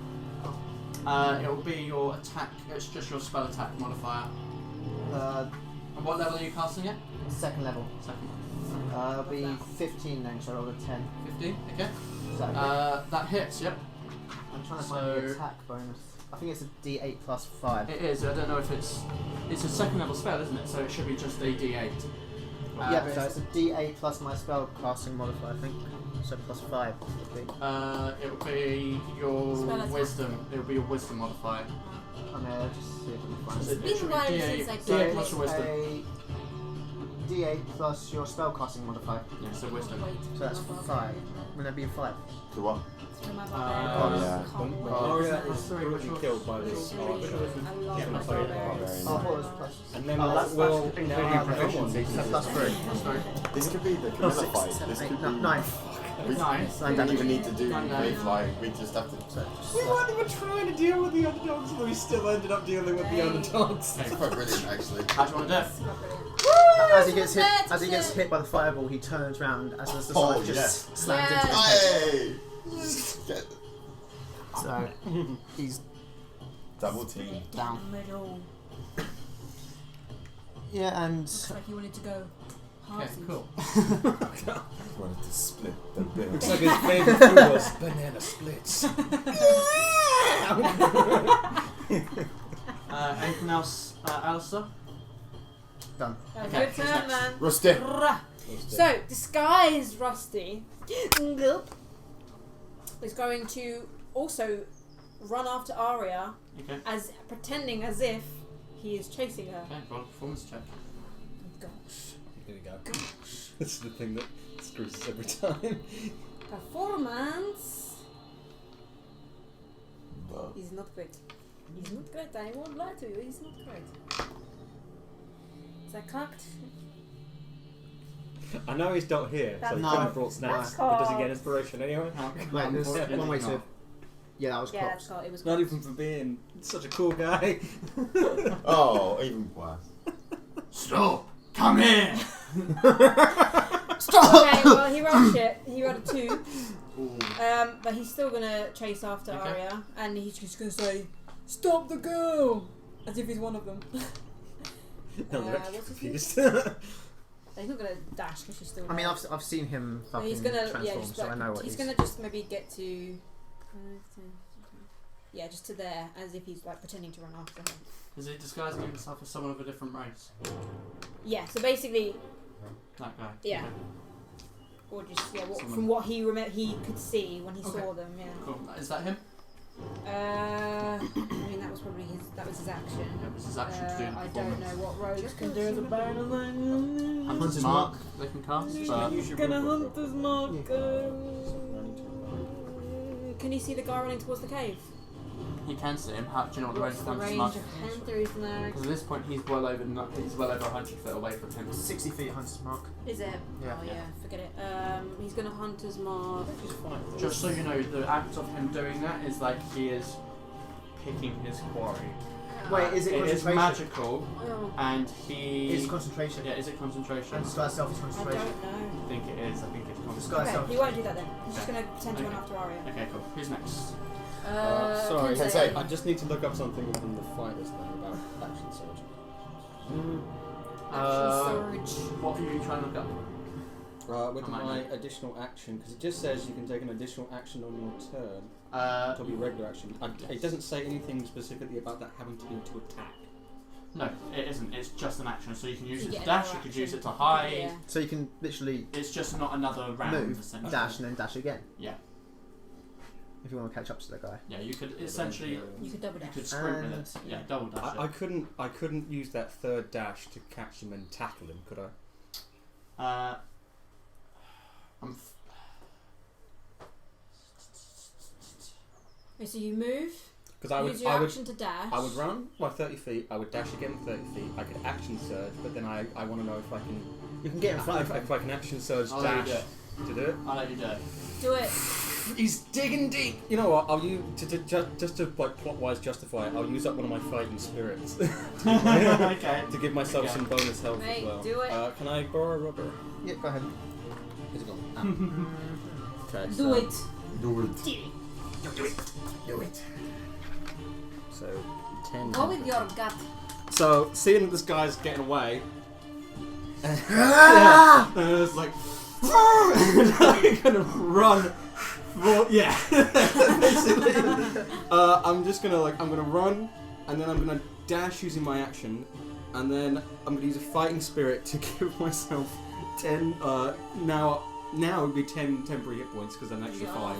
Speaker 1: It'll be your attack, it's just your spell attack modifier. And what level are you casting it?
Speaker 2: Second level.
Speaker 1: Second.
Speaker 2: It'll be 15 then, so I rolled a 10.
Speaker 1: 15, okay.
Speaker 2: Is that good?
Speaker 1: That hits, yep.
Speaker 2: I'm trying to find the attack bonus. I think it's a D8 plus 5.
Speaker 1: It is, I don't know if it's a second level spell, isn't it? So it should be just a D8.
Speaker 2: Yeah, so it's a D8 plus my spell casting modifier, I think. So plus 5 would be.
Speaker 1: It will be your
Speaker 3: Spell attack.
Speaker 1: wisdom. It will be your wisdom modifier.
Speaker 2: I'm gonna just see if I can find
Speaker 1: So
Speaker 2: it.
Speaker 1: it
Speaker 3: been
Speaker 1: should
Speaker 3: a
Speaker 1: be
Speaker 3: while
Speaker 1: D8,
Speaker 3: since I
Speaker 1: D8
Speaker 3: played
Speaker 1: plus your wisdom.
Speaker 2: A D8 plus your spell casting modifier.
Speaker 1: Yeah, so wisdom.
Speaker 2: So that's 5. Would that be a 5?
Speaker 7: To what? yeah.
Speaker 4: Aria is brutally killed by this archer.
Speaker 2: Oh, I thought it was plus.
Speaker 4: And then
Speaker 2: Oh,
Speaker 4: that will
Speaker 2: including proficiency. So plus 3.
Speaker 7: This could be the gorilla fight. This could be.
Speaker 2: 9.
Speaker 7: We
Speaker 1: Nice.
Speaker 7: don't even need to do
Speaker 1: Nine.
Speaker 7: Mayfly. We just have to.
Speaker 6: We weren't even trying to deal with the underdogs, and we still ended up dealing with the underdogs.
Speaker 7: It's quite brilliant, actually.
Speaker 1: How do you want to do it?
Speaker 2: As he gets hit by the fireball, he turns around as the
Speaker 7: Oh,
Speaker 2: sword just
Speaker 7: yes.
Speaker 2: slams into his head.
Speaker 7: Hey!
Speaker 2: So he's
Speaker 7: Double team.
Speaker 2: down.
Speaker 3: Middle.
Speaker 2: Yeah, and
Speaker 3: Looks like you wanted to go
Speaker 1: Okay,
Speaker 3: halvesies.
Speaker 1: cool.
Speaker 7: Wanted to split the bill.
Speaker 4: Looks like his favourite food was banana splits.
Speaker 1: Anything else, Alistair?
Speaker 2: done.
Speaker 1: Okay,
Speaker 3: Good
Speaker 1: who's
Speaker 3: turn,
Speaker 1: next?
Speaker 3: man.
Speaker 7: Rusty.
Speaker 3: Rah. So, disguised Rusty is going to also run after Aria,
Speaker 1: Okay.
Speaker 3: as pretending as if he is chasing her.
Speaker 1: Okay, roll a performance check.
Speaker 3: Gosh.
Speaker 4: Here we go. This is the thing that screws us every time.
Speaker 3: Performance. He's not great. He's not great. I won't lie to you. He's not great. Is that cocked?
Speaker 4: I know he's not here, so he
Speaker 3: That's
Speaker 4: couldn't have
Speaker 2: cocked.
Speaker 4: brought snacks.
Speaker 3: That's
Speaker 4: But does he get
Speaker 3: cocked.
Speaker 4: inspiration anyway?
Speaker 2: Wait, there's
Speaker 1: Unfortunately
Speaker 2: one way to.
Speaker 1: not.
Speaker 2: Yeah, that was
Speaker 3: Yeah,
Speaker 2: cocked.
Speaker 3: that's cocked. It was
Speaker 4: Not
Speaker 3: cocked.
Speaker 4: even for being such a cool guy.
Speaker 7: Oh, even worse.
Speaker 1: Stop! Come here!
Speaker 3: Okay, well, he rolled shit. He rolled a 2. But he's still gonna chase after
Speaker 1: Okay.
Speaker 3: Aria, and he's just gonna say, "Stop the girl!" As if he's one of them.
Speaker 4: No, they're actually
Speaker 3: what's his
Speaker 4: confused.
Speaker 3: He's not gonna dash because she's still.
Speaker 2: I mean,
Speaker 3: there.
Speaker 2: I've seen him
Speaker 3: So
Speaker 2: fucking
Speaker 3: he's gonna
Speaker 2: transform,
Speaker 3: just
Speaker 2: so I
Speaker 3: like,
Speaker 2: know what
Speaker 3: he's gonna just maybe get to. 5, 10, 15. Yeah, just to there, as if he's like pretending to run after her.
Speaker 1: Is he disguising himself as someone of a different race?
Speaker 3: Yeah, so basically,
Speaker 1: That guy.
Speaker 3: Yeah.
Speaker 1: Okay,
Speaker 3: or just
Speaker 1: Someone-
Speaker 3: from what he he could see when he
Speaker 1: Okay.
Speaker 3: saw them. Yeah.
Speaker 1: cool. Is that him?
Speaker 3: I mean, that was probably his action.
Speaker 1: That was his action to do the
Speaker 3: I don't
Speaker 1: performance.
Speaker 3: know what rogues can do as a bonus.
Speaker 1: Hunter's Mark, they can cast, but
Speaker 3: Gonna Hunter's Mark. Can you see the guy running towards the cave?
Speaker 1: he can see him. How, do you know what the range
Speaker 3: What's
Speaker 1: of
Speaker 3: the
Speaker 1: Hunter's
Speaker 3: range
Speaker 1: Mark
Speaker 3: of
Speaker 1: is?
Speaker 3: Hunter is now?
Speaker 1: Because at this point he's well over 100 feet away from him.
Speaker 2: 60 feet Hunter's Mark.
Speaker 3: Is it?
Speaker 2: Yeah.
Speaker 3: Oh yeah, forget it. He's gonna Hunter's Mark.
Speaker 1: Just so you know, the act of him doing that is like he is picking his quarry.
Speaker 2: Wait, is it
Speaker 1: It is
Speaker 2: concentration?
Speaker 1: magical,
Speaker 3: Oh,
Speaker 1: and he.
Speaker 2: It's concentration.
Speaker 1: Yeah, is it concentration?
Speaker 2: And disguise self is
Speaker 3: I
Speaker 2: concentration.
Speaker 3: don't know.
Speaker 1: I think it is. I think it's
Speaker 2: Disguise
Speaker 1: concentration.
Speaker 2: self.
Speaker 3: Okay, he won't do that then. He's just
Speaker 1: Okay.
Speaker 3: gonna pretend to run
Speaker 1: Okay.
Speaker 3: after Aria.
Speaker 1: Okay, cool. Who's next?
Speaker 4: Sorry,
Speaker 7: Kensei.
Speaker 4: I just need to look up something within the fighters thing about action surge.
Speaker 3: Surge.
Speaker 1: What are you trying to look up?
Speaker 4: With
Speaker 1: I might
Speaker 4: my
Speaker 1: know.
Speaker 4: additional action, because it just says you can take an additional action on your turn. It'll be regular action. It doesn't say anything specifically about that having to be to attack.
Speaker 1: No, it isn't. It's just an action, so you can use
Speaker 3: You
Speaker 1: it to
Speaker 3: get
Speaker 1: dash.
Speaker 3: another
Speaker 1: You could
Speaker 3: action.
Speaker 1: use it to hide.
Speaker 3: Yeah.
Speaker 2: So you can literally
Speaker 1: It's just not another round.
Speaker 2: move,
Speaker 1: Essentially.
Speaker 2: dash, and then dash again.
Speaker 1: Yeah,
Speaker 2: If you want to catch up to that guy.
Speaker 1: yeah. You could essentially
Speaker 3: You could double
Speaker 1: you
Speaker 3: dash.
Speaker 1: could sprint with it.
Speaker 2: And-
Speaker 1: Yeah, double dash.
Speaker 4: I couldn't use that third dash to catch him and tackle him, could I?
Speaker 3: Okay, so you move.
Speaker 4: Because
Speaker 3: Use your action to dash.
Speaker 4: I would run by 30 feet. I would dash again 30 feet. I could action surge, but then I want to know if I can.
Speaker 2: You can get in front of
Speaker 4: if I can action surge
Speaker 1: I'll let you
Speaker 4: dash to do it.
Speaker 1: I'll let you do it.
Speaker 3: Do it.
Speaker 4: He's digging deep. You know what? I'll use just to like plot-wise justify it. I'll use up one of my fighting spirits
Speaker 1: Okay.
Speaker 4: to give myself
Speaker 1: Okay.
Speaker 4: some bonus health
Speaker 3: Mate,
Speaker 4: as well.
Speaker 3: do it.
Speaker 4: Can I borrow a rubber?
Speaker 2: Yeah, go ahead.
Speaker 4: Is it gone? Okay.
Speaker 3: Do it.
Speaker 7: Do it.
Speaker 5: Do it.
Speaker 4: So 10.
Speaker 3: Go with your gut.
Speaker 4: So seeing that this guy's getting away, and it's like, and I'm gonna run. Well, yeah, basically. I'm gonna run, and then I'm gonna dash using my action, and then I'm gonna use a fighting spirit to give myself 10. Now it would be 10 temporary hit points because an extra 5.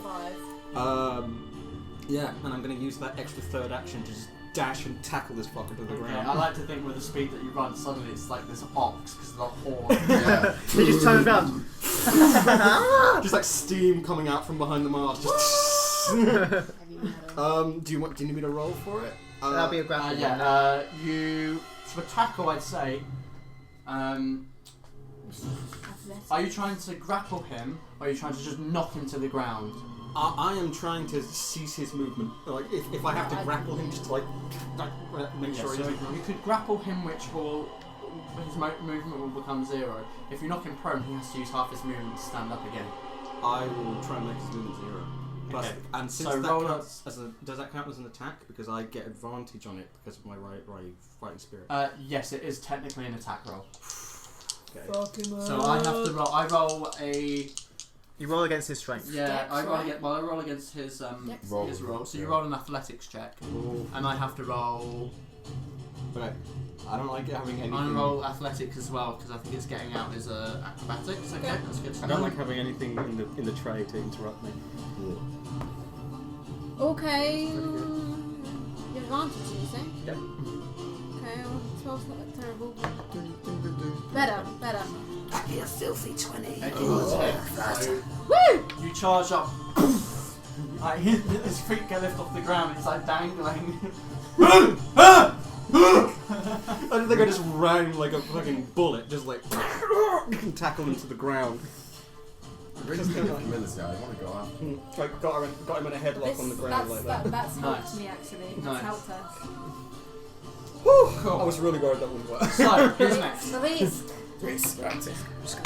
Speaker 4: Yeah, and I'm going to use that extra third action to just dash and tackle this fucker to the
Speaker 1: Okay,
Speaker 4: ground.
Speaker 1: I like to think with the speed that you run, suddenly it's like this ox because of the horn.
Speaker 7: Yeah.
Speaker 2: You just turn around.
Speaker 4: Just like steam coming out from behind the mast. Just
Speaker 3: Heavy metal.
Speaker 4: do you need me to roll for it?
Speaker 2: That'll be a grapple. one.
Speaker 1: Yeah, you to tackle, I'd say. Are you trying to grapple him, or are you trying to just knock him to the ground?
Speaker 4: I am trying to cease his movement. Like if I have to grapple him, just to make
Speaker 1: Yeah,
Speaker 4: sure
Speaker 1: so
Speaker 4: he's.
Speaker 1: you could grapple him, which will his movement will become 0. If you knock him prone, he has to use half his movement to stand up again.
Speaker 4: I will try and make his movement 0.
Speaker 8: Plus,
Speaker 1: Okay.
Speaker 8: and since
Speaker 1: So
Speaker 8: that
Speaker 1: roll
Speaker 8: counts as does that count as an attack? Because I get advantage on it because of my fighting spirit.
Speaker 1: Yes, it is technically an attack roll.
Speaker 8: Okay.
Speaker 1: So I have to roll. I roll a.
Speaker 2: You roll against his strength.
Speaker 1: Yeah,
Speaker 3: Dex,
Speaker 1: I roll
Speaker 3: right?
Speaker 1: against. Well, I roll against his
Speaker 3: Dex.
Speaker 7: Roll.
Speaker 1: his roll. So you
Speaker 7: Yeah.
Speaker 1: roll an athletics check, and I have to roll.
Speaker 8: Okay. I don't like having anything.
Speaker 1: I roll athletics as well because I think it's getting out as acrobatics. Okay,
Speaker 3: Okay.
Speaker 1: that's good. To
Speaker 8: I
Speaker 1: know.
Speaker 8: don't like having anything in the tray to interrupt me.
Speaker 3: Okay. The advantage, you say?
Speaker 8: Yep.
Speaker 3: Okay, well, 12's not that terrible. Better.
Speaker 5: That'd be a filthy 20.
Speaker 1: So
Speaker 3: Woo!
Speaker 1: you charge up. Like his feet get lifted off the ground. It's like dangling.
Speaker 8: I don't think I just ran like a fucking bullet, just like tackle him to the ground.
Speaker 7: I'm really scared of this guy. I want to go after.
Speaker 8: Like got him in a headlock on the ground like that.
Speaker 3: That's
Speaker 1: Nice.
Speaker 3: helped me actually.
Speaker 1: Nice.
Speaker 3: That's helped us.
Speaker 1: Cool.
Speaker 8: I was really worried that wouldn't work.
Speaker 1: So who's next?
Speaker 3: Release.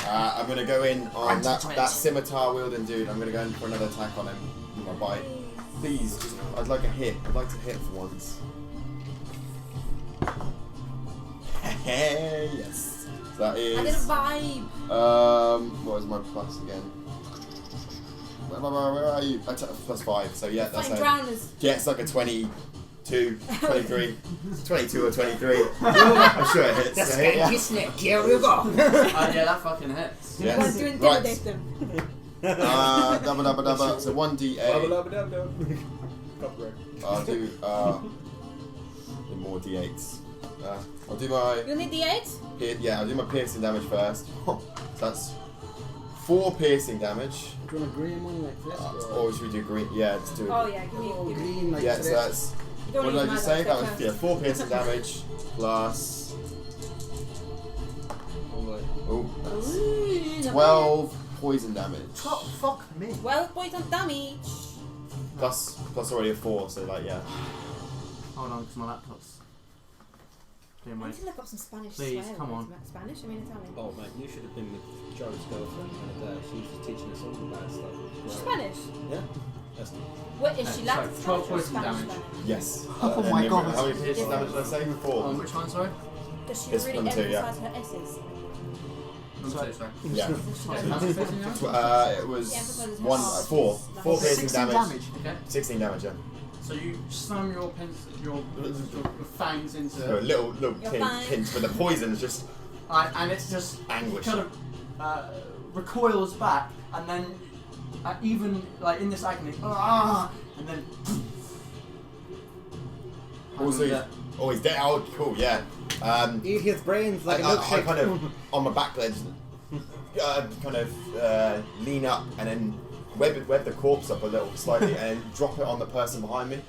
Speaker 7: I'm gonna go in on that
Speaker 5: 20.
Speaker 7: scimitar wielding dude. I'm gonna go in for another attack on him with my bite. Please, I'd like a hit. I'd like to hit for once. Yes. So that
Speaker 3: I get a
Speaker 7: is.
Speaker 3: vibe.
Speaker 7: What was my plus again? Where are you? Plus 5. So yeah, that's
Speaker 3: Fighting
Speaker 7: a.
Speaker 3: drowners.
Speaker 7: Yeah, it's like a 22, 23, 22 or 23. I'm sure it hits.
Speaker 5: The
Speaker 7: So, yeah.
Speaker 5: skanky snake, here we go.
Speaker 1: Yeah, that fucking hits.
Speaker 7: Yes.
Speaker 3: Want to intimidate them.
Speaker 7: Dabba. So 1d8.
Speaker 8: Copyright.
Speaker 7: I'll do more d8s. I'll do my
Speaker 3: You need the 8?
Speaker 7: I'll do my piercing damage first. So that's 4 piercing damage.
Speaker 8: Do you want a green one like this?
Speaker 7: Or should we do green? Yeah, let's do it.
Speaker 3: Oh yeah, give me.
Speaker 8: green like
Speaker 7: Yeah,
Speaker 8: this.
Speaker 7: so that's.
Speaker 3: You don't
Speaker 7: What
Speaker 3: need
Speaker 7: did I just say?
Speaker 3: my
Speaker 7: That was 4 piercing damage plus. Oh, that's
Speaker 3: Ooh,
Speaker 7: 12 poison damage.
Speaker 2: Fuck me.
Speaker 3: Well, poison damage.
Speaker 7: Plus already a 4, so like yeah.
Speaker 1: Hold on, because my laptop's being
Speaker 3: I
Speaker 1: my.
Speaker 3: need to look up some Spanish
Speaker 1: Please,
Speaker 3: swear
Speaker 1: come
Speaker 3: words.
Speaker 1: on.
Speaker 3: Spanish? I mean Italian.
Speaker 8: Oh man, you should have been with Joe's girlfriend the other day. She was teaching us all the bad stuff.
Speaker 3: She's Spanish?
Speaker 8: Yeah. That's
Speaker 3: What is she?
Speaker 1: So,
Speaker 3: Latin
Speaker 1: 12
Speaker 3: Spanish or
Speaker 1: poison
Speaker 3: Spanish
Speaker 1: damage.
Speaker 3: Spanish?
Speaker 7: Yes.
Speaker 2: Oh my
Speaker 7: and
Speaker 2: God.
Speaker 7: How many piercing damage did I say? 4.
Speaker 1: On which one, sorry?
Speaker 3: Does she
Speaker 7: It's
Speaker 3: really
Speaker 7: number 2, yeah.
Speaker 3: emphasise her S's?
Speaker 1: Sorry.
Speaker 7: Yeah.
Speaker 3: Does she
Speaker 1: Sorry,
Speaker 3: don't-
Speaker 1: how's it facing now?
Speaker 7: It was
Speaker 3: She emphasises her
Speaker 7: 4.
Speaker 3: R's.
Speaker 7: 4 piercing
Speaker 2: 16
Speaker 7: damage.
Speaker 1: Okay.
Speaker 7: 16 damage, yeah.
Speaker 1: So you slam your fangs
Speaker 7: So a
Speaker 1: into,
Speaker 7: little
Speaker 3: You're
Speaker 7: pinch,
Speaker 3: fine.
Speaker 7: but the poison is just
Speaker 1: and it's just
Speaker 7: anguish.
Speaker 1: kind of recoils back, and then even like in this agony, and then.
Speaker 7: Oh, he's dead. Oh, cool, yeah.
Speaker 8: Eat his brains like a
Speaker 7: I
Speaker 8: milkshake.
Speaker 7: kind of, on my back ledge, kind of lean up and then web the corpse up a little slightly and drop it on the person behind me.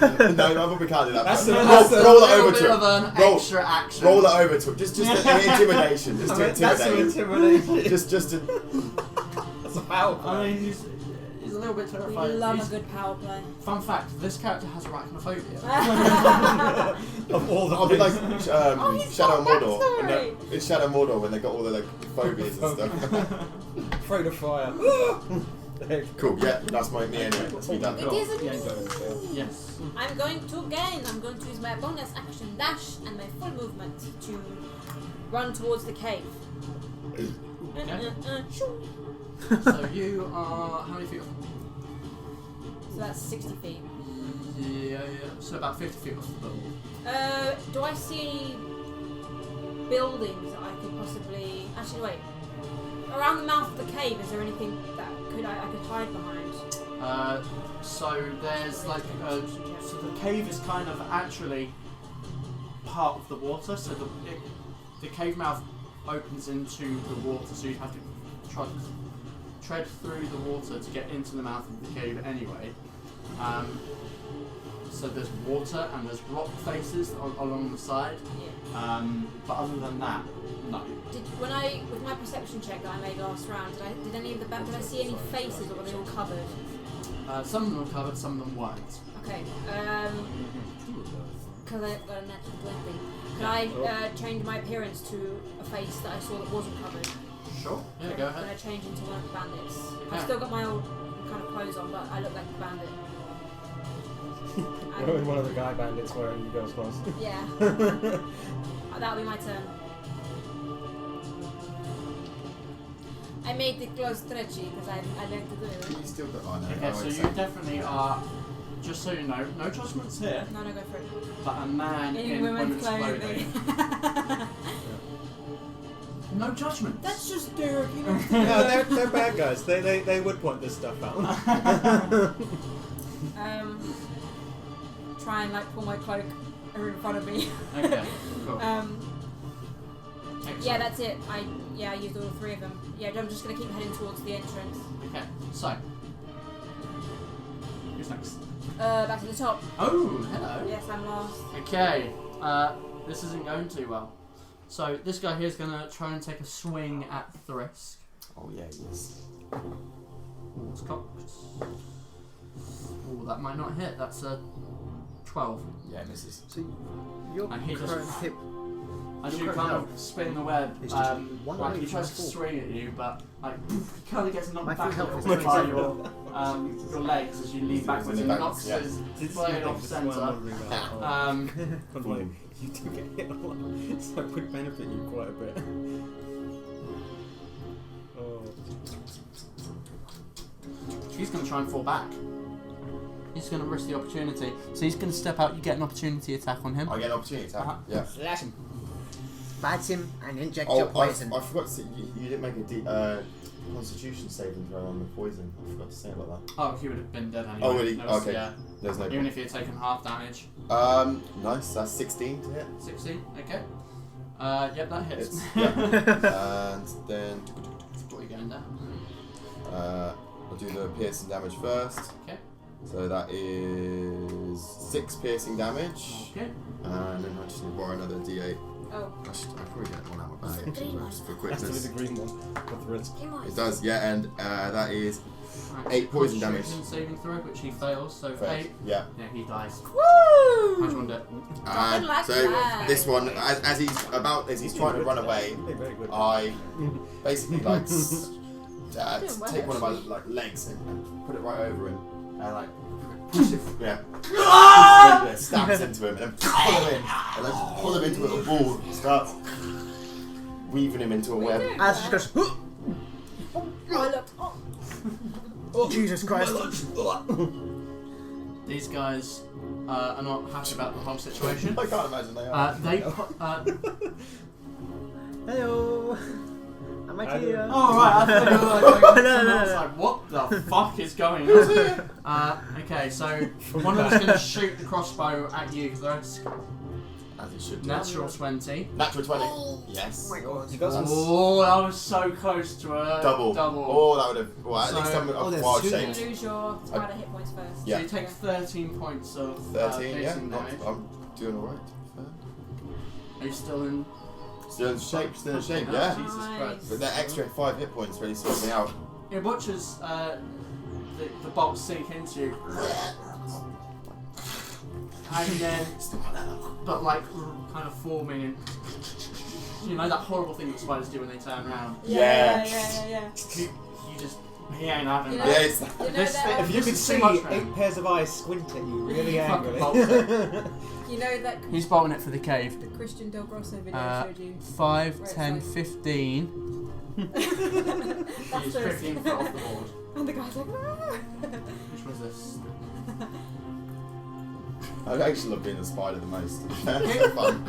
Speaker 7: No, we can't do that.
Speaker 8: That's
Speaker 7: roll it over to
Speaker 1: bit
Speaker 7: him.
Speaker 1: of an
Speaker 7: Roll-
Speaker 1: extra action.
Speaker 7: Roll it over to him. Just intimidation. Just to
Speaker 8: That's some
Speaker 7: intimidate.
Speaker 8: intimidation.
Speaker 7: Just to.
Speaker 8: That's a power
Speaker 1: I mean, he's a little bit
Speaker 3: We
Speaker 1: terrified.
Speaker 3: love
Speaker 1: He's-
Speaker 3: a good power play.
Speaker 1: Fun fact: this character has arachnophobia.
Speaker 8: of all the
Speaker 7: I'll be like
Speaker 3: he's
Speaker 7: Shadow
Speaker 3: got
Speaker 7: Mordor.
Speaker 3: backstory.
Speaker 7: It's Shadow Mordor when they got all the like phobias and stuff.
Speaker 8: afraid of fire.
Speaker 7: Cool. Yeah, that's me anyway. That's me done.
Speaker 3: It is a
Speaker 8: Yeah, you got it.
Speaker 1: Yes.
Speaker 3: I'm going to gain. I'm going to use my bonus action dash and my full movement to run towards the cave. Shoo.
Speaker 1: So you are how many feet?
Speaker 3: So that's 60 feet.
Speaker 1: Yeah. So about 50 feet off the building.
Speaker 3: Do I see any buildings that I could possibly... Actually, wait. Around the mouth of the cave, is there anything that I could hide behind?
Speaker 1: So there's like so the cave is kind of actually part of the water. So the cave mouth opens into the water. So you'd have to tread through the water to get into the mouth of the cave anyway. So there's water and there's rock faces along the side.
Speaker 3: Yeah.
Speaker 1: But other than that, no.
Speaker 3: With my perception check that I made last round, did I see any faces or were they all covered?
Speaker 1: Some of them were covered, some of them weren't.
Speaker 3: Okay. Because I got a natural 20. Could I change my appearance to a face that I saw that wasn't covered?
Speaker 1: Sure. Yeah,
Speaker 3: I'm
Speaker 1: go ahead.
Speaker 3: gonna change into one of the bandits.
Speaker 1: Okay.
Speaker 3: I've still got my old kind of clothes on, but I look like a bandit.
Speaker 6: You're one of the guy bandits wearing the girls' clothes.
Speaker 3: Yeah. That'll be my turn. I made the clothes stretchy because I like to do it.
Speaker 7: You still got on it.
Speaker 1: Okay, so you definitely are. Just so you know, no judgments here,
Speaker 3: No, go for it.
Speaker 1: but a man in women's clothing. No judgments.
Speaker 3: That's just Derek, you know.
Speaker 6: No, they're bad guys. They would point this stuff out.
Speaker 3: Try and pull my cloak in front of me.
Speaker 1: Okay, cool.
Speaker 3: Yeah, that's it. I used all three of them. Yeah, I'm just gonna keep heading towards the entrance.
Speaker 1: Okay, so who's next?
Speaker 3: Back to the top.
Speaker 1: Oh, hello.
Speaker 3: Yes, I'm lost.
Speaker 1: Okay, this isn't going too well. So this guy here is gonna try and take a swing at Thrisk.
Speaker 7: Oh yeah, yes.
Speaker 1: Ooh, it's cocked. Ooh, that might not hit. That's a 12.
Speaker 7: Yeah, misses.
Speaker 2: So your
Speaker 1: And he just-
Speaker 2: current hip.
Speaker 1: As
Speaker 2: Your
Speaker 1: you
Speaker 2: current
Speaker 1: kind of
Speaker 2: health
Speaker 1: spin the web,
Speaker 2: is just one
Speaker 1: like he
Speaker 2: rate
Speaker 1: tries to
Speaker 2: from 4.
Speaker 1: swing at you, but he kind of gets knocked
Speaker 2: My
Speaker 1: back a
Speaker 2: full
Speaker 1: little
Speaker 2: health
Speaker 1: bit
Speaker 2: is
Speaker 1: by
Speaker 2: 27.
Speaker 1: your legs as you lean backwards and knocks his blade off centre.
Speaker 6: You do get hit a lot, so it would benefit you quite a bit. Oh.
Speaker 1: He's going to try and fall back. He's going to risk the opportunity. So he's going to step out. You get an opportunity attack on him.
Speaker 7: I get an opportunity attack. Yeah.
Speaker 1: Slash him.
Speaker 2: Bite him and inject your
Speaker 7: Oh,
Speaker 2: poison.
Speaker 7: I forgot to say, you didn't make a Constitution saving throw on the poison. I forgot to say about that.
Speaker 1: Oh, he would have been dead anyway.
Speaker 7: Oh, really?
Speaker 1: No,
Speaker 7: Okay.
Speaker 1: Yeah.
Speaker 7: There's no
Speaker 1: Even if he had taken half damage.
Speaker 7: Nice. That's 16 to hit.
Speaker 1: 16. Okay. Yep, that hits.
Speaker 7: It's, yeah. And then
Speaker 1: What are you going down?
Speaker 7: I'll do the piercing damage first.
Speaker 1: Okay.
Speaker 7: So that is 6 piercing damage.
Speaker 1: Okay.
Speaker 7: And then I just need to borrow another D8.
Speaker 3: Oh.
Speaker 7: I'll probably get one out of my bag just for
Speaker 6: Has to be
Speaker 7: quickness.
Speaker 6: the green one with risk.
Speaker 7: It does, yeah, and that is
Speaker 1: Right,
Speaker 7: 8 poison damage.
Speaker 1: Constitution saving throw, which he fails. So
Speaker 7: Fails.
Speaker 1: 8.
Speaker 7: Yeah.
Speaker 1: Yeah, he dies.
Speaker 3: Woo!
Speaker 1: How'd you want to do it?
Speaker 3: Nothing like
Speaker 7: So
Speaker 3: that.
Speaker 7: this one, as he's trying to run away,
Speaker 6: Very good.
Speaker 7: I basically
Speaker 3: Doing well,
Speaker 7: take one of my
Speaker 3: actually.
Speaker 7: legs and put it right over him and push it, yeah, stabs into him and then pull him in and then pull him into a ball and starts weaving him into a web.
Speaker 2: As she goes,
Speaker 3: Oh, look.
Speaker 2: oh, Jesus Christ.
Speaker 1: These guys are not happy about the whole situation.
Speaker 7: I can't imagine they are.
Speaker 2: Hello. I'm here.
Speaker 1: Oh right, I thought you were like, I was like, what the fuck is going on? Okay, so one of them's going to shoot the crossbow at you, Thrisk.
Speaker 7: As it should do.
Speaker 1: Natural 20.
Speaker 7: Natural 20. Yes.
Speaker 2: Oh my god.
Speaker 6: You got some.
Speaker 1: Oh, that was so close to a
Speaker 7: Double. Oh, that would have. Well, at
Speaker 1: So-
Speaker 7: least I'm
Speaker 2: there's
Speaker 7: wild
Speaker 2: 2.
Speaker 3: You
Speaker 7: shaped.
Speaker 3: lose your spider hit points first.
Speaker 7: Yeah.
Speaker 1: So you take 13 points of
Speaker 7: 13, yeah.
Speaker 1: piercing damage.
Speaker 7: I'm doing alright.
Speaker 1: Are you still in?
Speaker 7: Still in shape,
Speaker 1: Oh,
Speaker 7: yeah.
Speaker 1: Jesus Christ.
Speaker 7: But that extra 5 hit points really sorts me out.
Speaker 1: It watches the bolts sink into you. And then, but kind of forming and, you know that horrible thing that spiders do when they turn around?
Speaker 7: Yeah.
Speaker 3: Yeah.
Speaker 1: You just, he ain't having
Speaker 3: You know-
Speaker 1: that.
Speaker 7: Yeah, it's
Speaker 3: You know
Speaker 1: This
Speaker 3: that,
Speaker 1: thing-
Speaker 6: If you
Speaker 1: This
Speaker 6: could
Speaker 1: is
Speaker 6: see
Speaker 1: too much for him.
Speaker 6: 8 pairs of eyes squint at you really
Speaker 1: Fucking
Speaker 6: angrily.
Speaker 1: bolts it.
Speaker 3: you know that
Speaker 1: He's bolting it for the cave.
Speaker 3: the Christian Del Grosso video I showed you.
Speaker 1: 5,
Speaker 3: Where it's
Speaker 1: 10,
Speaker 3: like-
Speaker 1: 15.
Speaker 3: That's
Speaker 1: He's
Speaker 3: the
Speaker 1: 15 foot off the board.
Speaker 3: And the guy's like, ah.
Speaker 1: Which was this?
Speaker 7: I actually love being a spider the most. It's so fun.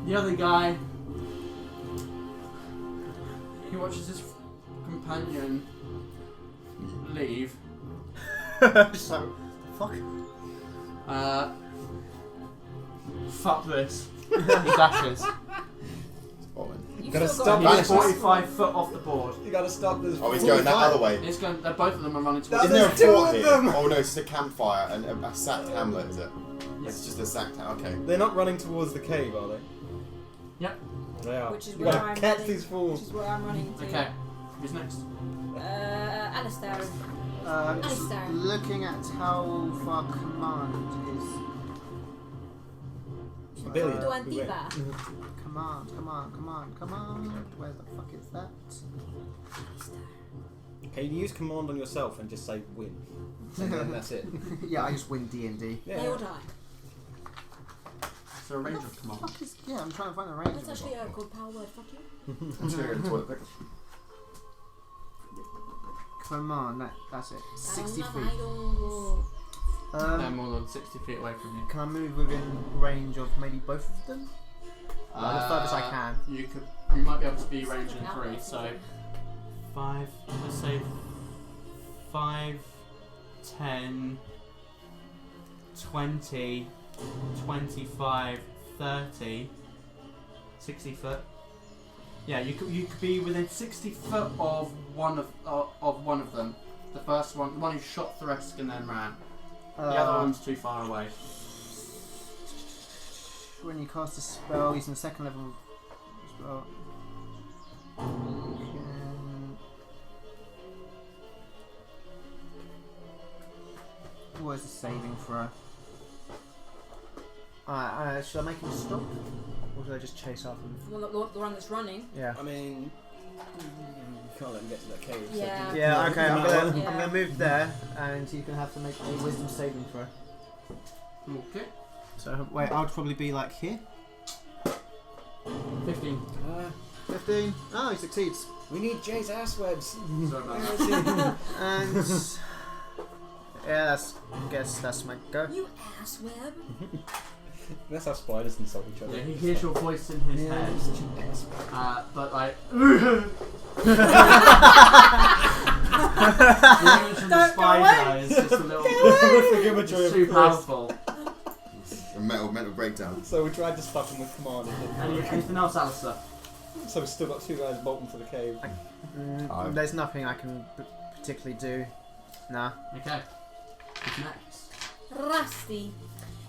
Speaker 1: The other guy, he watches his companion leave.
Speaker 2: So, fuck.
Speaker 1: Fuck this. He dashes.
Speaker 7: Bowling.
Speaker 3: You
Speaker 6: Gotta
Speaker 3: still
Speaker 6: stop
Speaker 3: got
Speaker 1: He's 45 foot off the board.
Speaker 6: You gotta stop this.
Speaker 7: Oh, he's going that other way.
Speaker 1: It's going. Both of them are running towards.
Speaker 7: Isn't there a
Speaker 6: There's 2
Speaker 7: fort
Speaker 6: of
Speaker 7: here?
Speaker 6: them.
Speaker 7: Oh no, it's just a campfire and a sacked hamlet, is it?
Speaker 1: Yes.
Speaker 7: It's just a sacked hamlet. Okay.
Speaker 6: They're not running towards the cave, are they?
Speaker 1: Yep.
Speaker 6: They are.
Speaker 3: Which is
Speaker 6: You
Speaker 3: where
Speaker 6: gotta
Speaker 3: I'm
Speaker 6: catch
Speaker 3: running.
Speaker 6: these
Speaker 3: Which
Speaker 6: fools.
Speaker 3: is where I'm running to.
Speaker 1: Okay. Who's next?
Speaker 3: Alistair.
Speaker 2: Just
Speaker 3: Alistair.
Speaker 2: looking at how far command is.
Speaker 6: A billion.
Speaker 3: 20 va.
Speaker 2: Come on. Where the fuck is that?
Speaker 6: Okay, you use command on yourself and just say win. And then that's it.
Speaker 2: Yeah, I just win D&D.
Speaker 6: Yeah.
Speaker 3: They all die.
Speaker 1: Is there a range of command?
Speaker 2: Yeah, I'm trying to find a range.
Speaker 3: That's actually a good power word, fuck you.
Speaker 7: I'm sure you're in toilet paper.
Speaker 2: Come on, that's it. 60 feet.
Speaker 1: They're more than 60 feet away from you.
Speaker 2: Can I move within range of maybe both of them? The furthest I can.
Speaker 1: You might be able to be ranged in 3, so 5, let's say 5, 10, 20, 25, 30, 60 foot. Yeah, you could be within 60 foot of one of them. The first one, the one who shot Thresk and then ran. The other one's too far away.
Speaker 2: When you cast a spell using the second level spell, you can... What is the saving throw? Alright, should I make him stop? Or should I just chase after him?
Speaker 3: The one that's running.
Speaker 2: Yeah.
Speaker 6: I mean, you can't let him get to that cave.
Speaker 3: Yeah.
Speaker 6: So
Speaker 2: Yeah, okay, I'm
Speaker 3: Yeah.
Speaker 2: gonna move there, and you can have to make a wisdom saving throw.
Speaker 1: Okay.
Speaker 2: So, wait, I'll probably be like here.
Speaker 1: 15.
Speaker 2: 15. Oh, he succeeds.
Speaker 6: we need Jay's ass webs.
Speaker 1: Sorry about that.
Speaker 2: And... yeah, I guess that's my go.
Speaker 3: You assweb.
Speaker 6: That's how spiders insult each other.
Speaker 1: Yeah, he hears your voice in his head, but like... the image of the spider is just a little... it's too powerful.
Speaker 7: A mental breakdown.
Speaker 6: So we tried to stop him with command.
Speaker 1: Anything else, Alistair?
Speaker 6: So we've still got 2 guys bolting for the cave.
Speaker 2: There's nothing I can particularly do. Nah.
Speaker 1: Okay. Who's next?
Speaker 3: Rusty.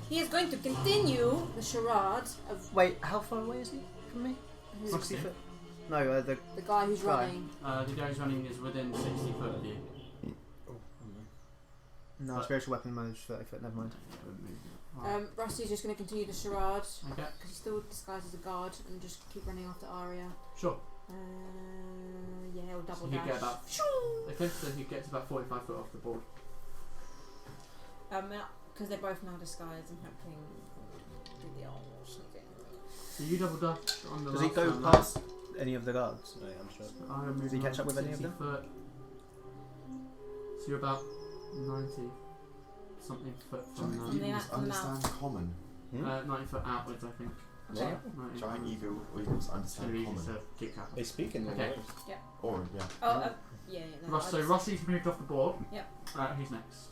Speaker 3: He is going to continue the charade of
Speaker 2: Wait, how far away is he from me?
Speaker 3: who's
Speaker 2: 60 foot? No, the
Speaker 3: the guy who's
Speaker 2: Guy.
Speaker 3: running.
Speaker 1: The guy who's running is within 60 foot of you.
Speaker 2: no
Speaker 1: But-
Speaker 2: spiritual weapon mode 30 foot. Never mind.
Speaker 3: Rusty's just going to continue the charade
Speaker 1: Okay.
Speaker 3: because he's still disguised as a guard and just keep running after Aria.
Speaker 1: Sure.
Speaker 3: Yeah, he'll double
Speaker 1: So you
Speaker 3: dash.
Speaker 1: get about... Okay, so he gets about 45 foot off the board.
Speaker 3: Because they're both now disguised, I'm hoping do the old sneaking.
Speaker 1: So you double dash on the
Speaker 2: Does he
Speaker 1: last
Speaker 2: go
Speaker 1: one,
Speaker 2: past any of the guards?
Speaker 6: Yeah, I'm sure.
Speaker 1: I'm
Speaker 2: Does he
Speaker 1: moving
Speaker 2: catch
Speaker 1: on
Speaker 2: up with any of
Speaker 1: 60
Speaker 2: them?
Speaker 1: Foot. So you're about 90 something foot from
Speaker 3: From the-
Speaker 7: Eagles
Speaker 3: from the
Speaker 7: understand common.
Speaker 1: 90 foot outwards, I think.
Speaker 3: Okay.
Speaker 1: 90
Speaker 7: Giant
Speaker 1: foot.
Speaker 7: eagles
Speaker 1: It's going to
Speaker 7: understand
Speaker 1: be easy
Speaker 7: common.
Speaker 1: to keep track
Speaker 6: They
Speaker 1: of.
Speaker 6: speak in the
Speaker 1: Okay.
Speaker 6: language.
Speaker 7: Or, yeah.
Speaker 3: Oh, yeah. No,
Speaker 1: So Rossi's moved off the board.
Speaker 3: Yep.
Speaker 1: Who's next?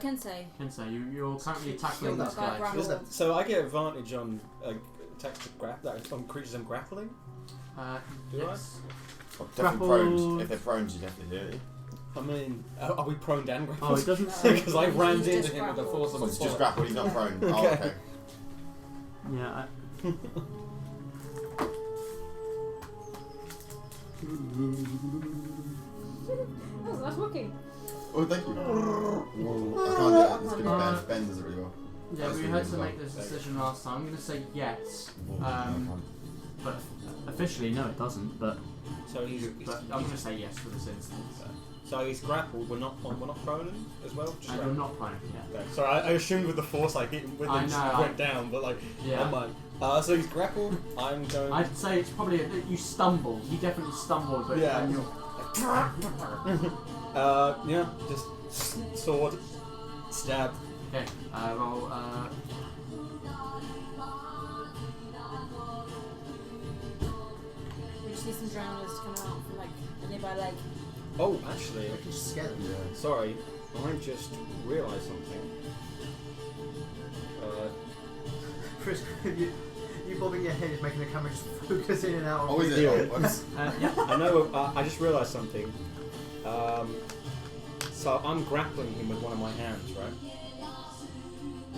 Speaker 3: Kensei.
Speaker 1: Kensei, you're currently tackling
Speaker 3: You're
Speaker 1: this
Speaker 3: the guy
Speaker 1: guy.
Speaker 3: grappled.
Speaker 2: Isn't it?
Speaker 6: So I get advantage on attacks to on creatures I'm grappling. Do
Speaker 1: Yes.
Speaker 7: Well, definitely prone. If they're prone, you definitely do it.
Speaker 6: I mean, are we prone and
Speaker 1: Oh,
Speaker 6: grappled?
Speaker 1: it doesn't say.
Speaker 6: Because I rammed
Speaker 3: He's
Speaker 6: into
Speaker 3: just
Speaker 6: him with the
Speaker 3: grappled.
Speaker 6: force of
Speaker 7: So
Speaker 6: a
Speaker 7: it's just
Speaker 6: sword.
Speaker 7: grapple, he's not prone. Oh,
Speaker 6: Okay.
Speaker 7: okay.
Speaker 1: Yeah.
Speaker 3: Oh, that's working.
Speaker 7: Oh, thank you. I can't do it. It's going to Ben does it really well.
Speaker 1: Yeah,
Speaker 7: That's
Speaker 1: we
Speaker 7: really
Speaker 1: had to
Speaker 7: well.
Speaker 1: make this decision last time. I'm going to say yes,
Speaker 7: I
Speaker 1: but officially no, it doesn't. But
Speaker 6: So he's
Speaker 1: I'm going to say yes for this instance.
Speaker 6: so he's grappled. We're not prone as well. Just
Speaker 1: And you're not prone. Yeah.
Speaker 6: Okay. So I assumed with the force I hit him with
Speaker 1: I
Speaker 6: him
Speaker 1: know,
Speaker 6: went down, but like
Speaker 1: Yeah.
Speaker 6: never mind. So he's grappled. I'm going.
Speaker 1: I'd say it's probably that you stumbled. You definitely stumbled, but
Speaker 6: Yeah.
Speaker 1: and you're
Speaker 6: Yeah, just sword, stab.
Speaker 1: okay. Roll.
Speaker 3: We just need some drowners to come out from like a nearby lake.
Speaker 6: Oh, actually,
Speaker 2: You can just scare them.
Speaker 7: Yeah.
Speaker 6: sorry, I just realised something.
Speaker 2: Chris, you bobbing your head is making the camera just focus in and out.
Speaker 7: Oh, is it?
Speaker 6: Deal.
Speaker 7: Oh, whoops.
Speaker 1: Yeah.
Speaker 6: I know. I just realised something. So I'm grappling him with one of my hands, right?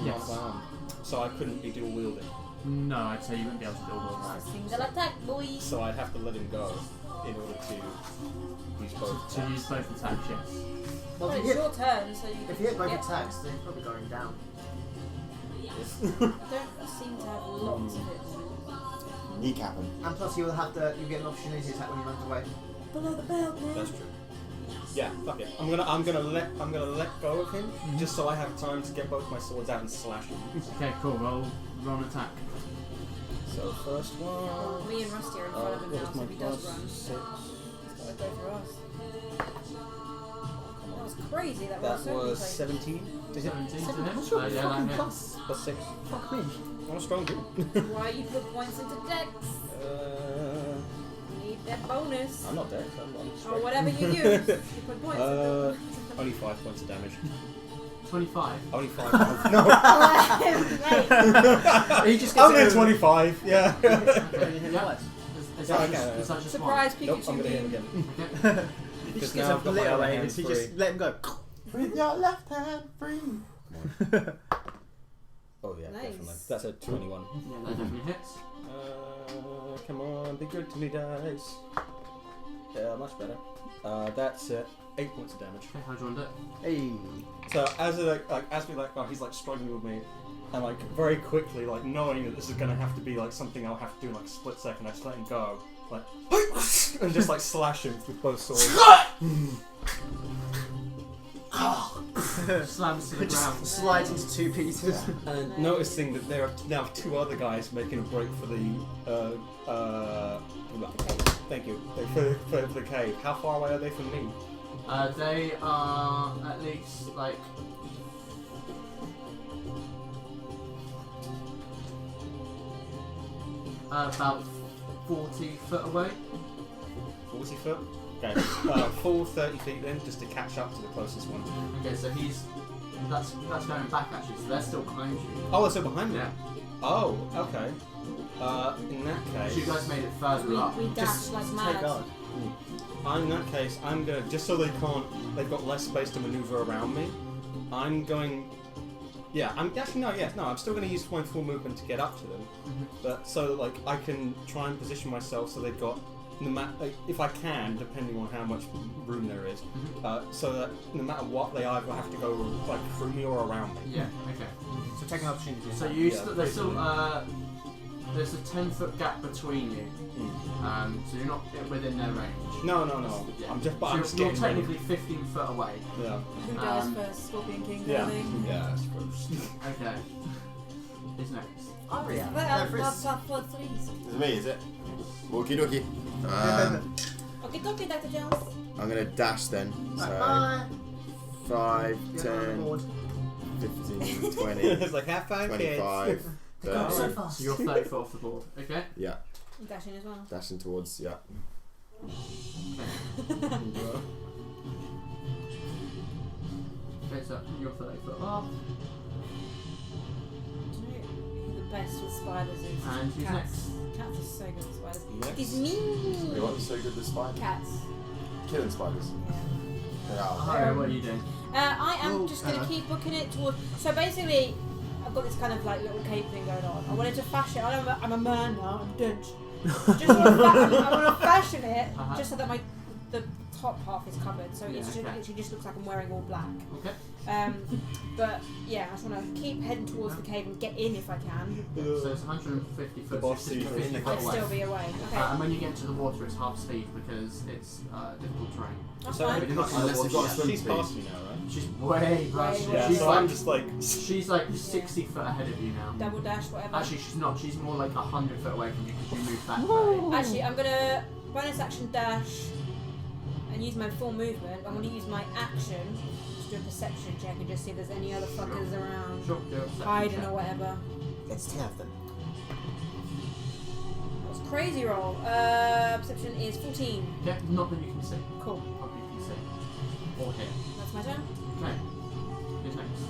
Speaker 1: Yes.
Speaker 6: Not my arm. So I couldn't be dual wielding.
Speaker 1: No, I'd say you wouldn't be able to do all that.
Speaker 3: Single attack, boy.
Speaker 6: So I'd have to let him go in order to use both.
Speaker 1: To use both attacks, yes.
Speaker 2: Well,
Speaker 3: Well,
Speaker 2: if
Speaker 3: it's
Speaker 2: you hit,
Speaker 3: your turn, so you
Speaker 2: if you hit both
Speaker 3: Yep.
Speaker 2: attacks, then you're probably going down.
Speaker 3: don't seem to have lots of it.
Speaker 7: Kneecap him.
Speaker 2: And plus, you get an opportunity attack when he runs away.
Speaker 3: Below the belt, man.
Speaker 6: That's true. Yeah, fuck it. I'm gonna let go of him just so I have time to get both my swords out and slash him.
Speaker 1: Okay, cool. Roll an attack.
Speaker 6: So first one.
Speaker 3: Me and Rusty are in front of him
Speaker 6: what
Speaker 3: now,
Speaker 6: was
Speaker 3: so
Speaker 6: my
Speaker 3: if he does
Speaker 6: plus?
Speaker 3: run,
Speaker 6: 6.
Speaker 3: he's gotta go for us. That was crazy. That
Speaker 6: That
Speaker 3: roll
Speaker 6: was
Speaker 3: so
Speaker 6: 17. Is it?
Speaker 1: 17 to hit.
Speaker 2: What's your
Speaker 1: Yeah,
Speaker 2: fucking
Speaker 1: that
Speaker 2: plus?
Speaker 6: Plus 6.
Speaker 2: Fuck me.
Speaker 6: I'm a strong dude.
Speaker 3: Why you put points into dex? You need that bonus.
Speaker 6: I'm not dead. I'm
Speaker 3: Or
Speaker 6: strong.
Speaker 3: whatever you use. You put points into
Speaker 6: Only 5 points of damage.
Speaker 1: 25.
Speaker 6: Only 5 points. No.
Speaker 2: He just
Speaker 6: I'm
Speaker 2: gets
Speaker 6: gonna 25. Yeah.
Speaker 1: Okay, yeah. Is
Speaker 6: Yeah,
Speaker 1: that
Speaker 6: okay.
Speaker 1: just one?
Speaker 3: Surprise Pikachu.
Speaker 6: Nope. I'm gonna hit him again.
Speaker 1: Okay.
Speaker 2: He just
Speaker 6: Now
Speaker 2: gets
Speaker 6: I've got my other
Speaker 2: obliterated.
Speaker 6: hand
Speaker 2: He
Speaker 6: free.
Speaker 2: just let him go.
Speaker 7: With your left hand free.
Speaker 6: Oh yeah,
Speaker 3: Nice.
Speaker 6: definitely. That's a 21.
Speaker 1: Yeah, that definitely hits.
Speaker 6: Come on, be good to me, dice. Yeah, much better. That's 8 points of damage.
Speaker 1: Okay, how'd you want to do it?
Speaker 2: Hey.
Speaker 6: So he's like struggling with me, and like very quickly, like knowing that this is gonna have to be like something I'll have to do in like a split second, I just let him go, like, and just like slash him with both swords.
Speaker 1: Slams to the
Speaker 2: It just
Speaker 1: ground.
Speaker 2: slides into 2 pieces.
Speaker 6: And noticing that there are now 2 other guys making a break for the thank you for the cave. How far away are they from me?
Speaker 1: They are at least like about 40 foot away.
Speaker 6: 40 foot. Okay, full 30 feet then, just to catch up to the closest one.
Speaker 1: Okay, so that's going back actually. So they're still behind you.
Speaker 6: Oh, they're still behind me.
Speaker 1: Yeah.
Speaker 6: Oh, okay. In that case,
Speaker 1: So you guys made it further up.
Speaker 3: We dashed like
Speaker 2: Take
Speaker 3: mad.
Speaker 2: guard.
Speaker 6: in that case, I'm gonna, just so they've got less space to maneuver around me. I'm going. Yeah, I'm still going to use my full movement to get up to them, but so that like I can try and position myself so they've got if I can, depending on how much room there is, so that no matter what, they either have to go like through me or around me.
Speaker 1: Yeah. Okay.
Speaker 2: So take an opportunity.
Speaker 1: So there's still there's a 10-foot gap between you. So you're not within their range.
Speaker 6: No.
Speaker 1: Yeah.
Speaker 6: I'm just. But
Speaker 1: So
Speaker 6: I'm just
Speaker 1: you're
Speaker 6: getting ready.
Speaker 1: technically 15 foot away.
Speaker 6: Yeah.
Speaker 3: Who dies first? Scorpion King,
Speaker 6: Yeah.
Speaker 3: darling?
Speaker 6: Yeah. I suppose.
Speaker 1: Okay. Who's next?
Speaker 2: Aria.
Speaker 3: For threes.
Speaker 7: It's me, is it? Walkie dokie.
Speaker 3: Okay, Dr. Jones.
Speaker 7: I'm gonna dash then. So
Speaker 2: Bye.
Speaker 7: 5,
Speaker 2: Get
Speaker 7: 10,
Speaker 2: on board.
Speaker 7: 15, 20,
Speaker 6: It's like have fun,
Speaker 7: 25,
Speaker 2: So
Speaker 7: 30.
Speaker 2: fast.
Speaker 1: So you're 30 foot off the board. Okay.
Speaker 7: Yeah,
Speaker 3: You dashing as well.
Speaker 7: dashing towards, yeah.
Speaker 1: Okay, so you're 30 foot off.
Speaker 3: Do you know who the best with spiders is?
Speaker 1: And who's
Speaker 3: Cats.
Speaker 1: next?
Speaker 3: Cats are so good with spiders.
Speaker 6: Next.
Speaker 3: It's me.
Speaker 7: You want so good with spiders?
Speaker 3: Cats.
Speaker 7: Killing spiders.
Speaker 3: Yeah.
Speaker 7: They are.
Speaker 1: Alright, what are you doing?
Speaker 3: I am
Speaker 2: Oh,
Speaker 3: just going to
Speaker 2: hello.
Speaker 3: keep booking it toward. So basically, I've got this kind of like little cape thing going on. I wanted to fashion. I'm a man now. I'm Dutch. Just I want to fashion it just so that the top half is covered. So
Speaker 1: Yeah,
Speaker 3: it's just,
Speaker 1: okay.
Speaker 3: literally just looks like I'm wearing all black.
Speaker 1: Okay.
Speaker 3: But yeah, I just want to keep heading towards the cave and get in if I can.
Speaker 1: So it's 150 foot.
Speaker 6: boss
Speaker 1: so it's
Speaker 6: sees
Speaker 1: 50
Speaker 6: you.
Speaker 1: foot
Speaker 3: I'd
Speaker 1: away.
Speaker 3: still be away. Okay,
Speaker 1: And when you get into the water, it's half speed because it's difficult terrain.
Speaker 3: that's
Speaker 6: So
Speaker 3: fine.
Speaker 1: But you're not in the
Speaker 7: Unless
Speaker 1: water
Speaker 7: you've got
Speaker 1: yet.
Speaker 7: swim
Speaker 6: She's
Speaker 7: speed.
Speaker 6: past me now, right?
Speaker 1: She's way past you.
Speaker 3: Yeah,
Speaker 1: She's
Speaker 6: so
Speaker 1: like
Speaker 6: I'm just like.
Speaker 1: she's like 60 foot ahead of you now.
Speaker 3: Double dash, whatever.
Speaker 1: Actually, she's not. She's more like 100 foot away from you because you moved back. 30.
Speaker 3: Actually, I'm gonna bonus action dash and use my full movement. I'm gonna use my action to do a perception check and just see if there's any other fuckers around,
Speaker 1: Sure, do a perception
Speaker 3: hiding
Speaker 1: check.
Speaker 3: or whatever.
Speaker 2: Let's have them.
Speaker 3: That's a crazy roll. Perception is 14.
Speaker 1: Yeah, not that you can see.
Speaker 3: Cool.
Speaker 1: Not that you can see. Or hear.
Speaker 3: That's my turn.
Speaker 1: Okay. Who's next?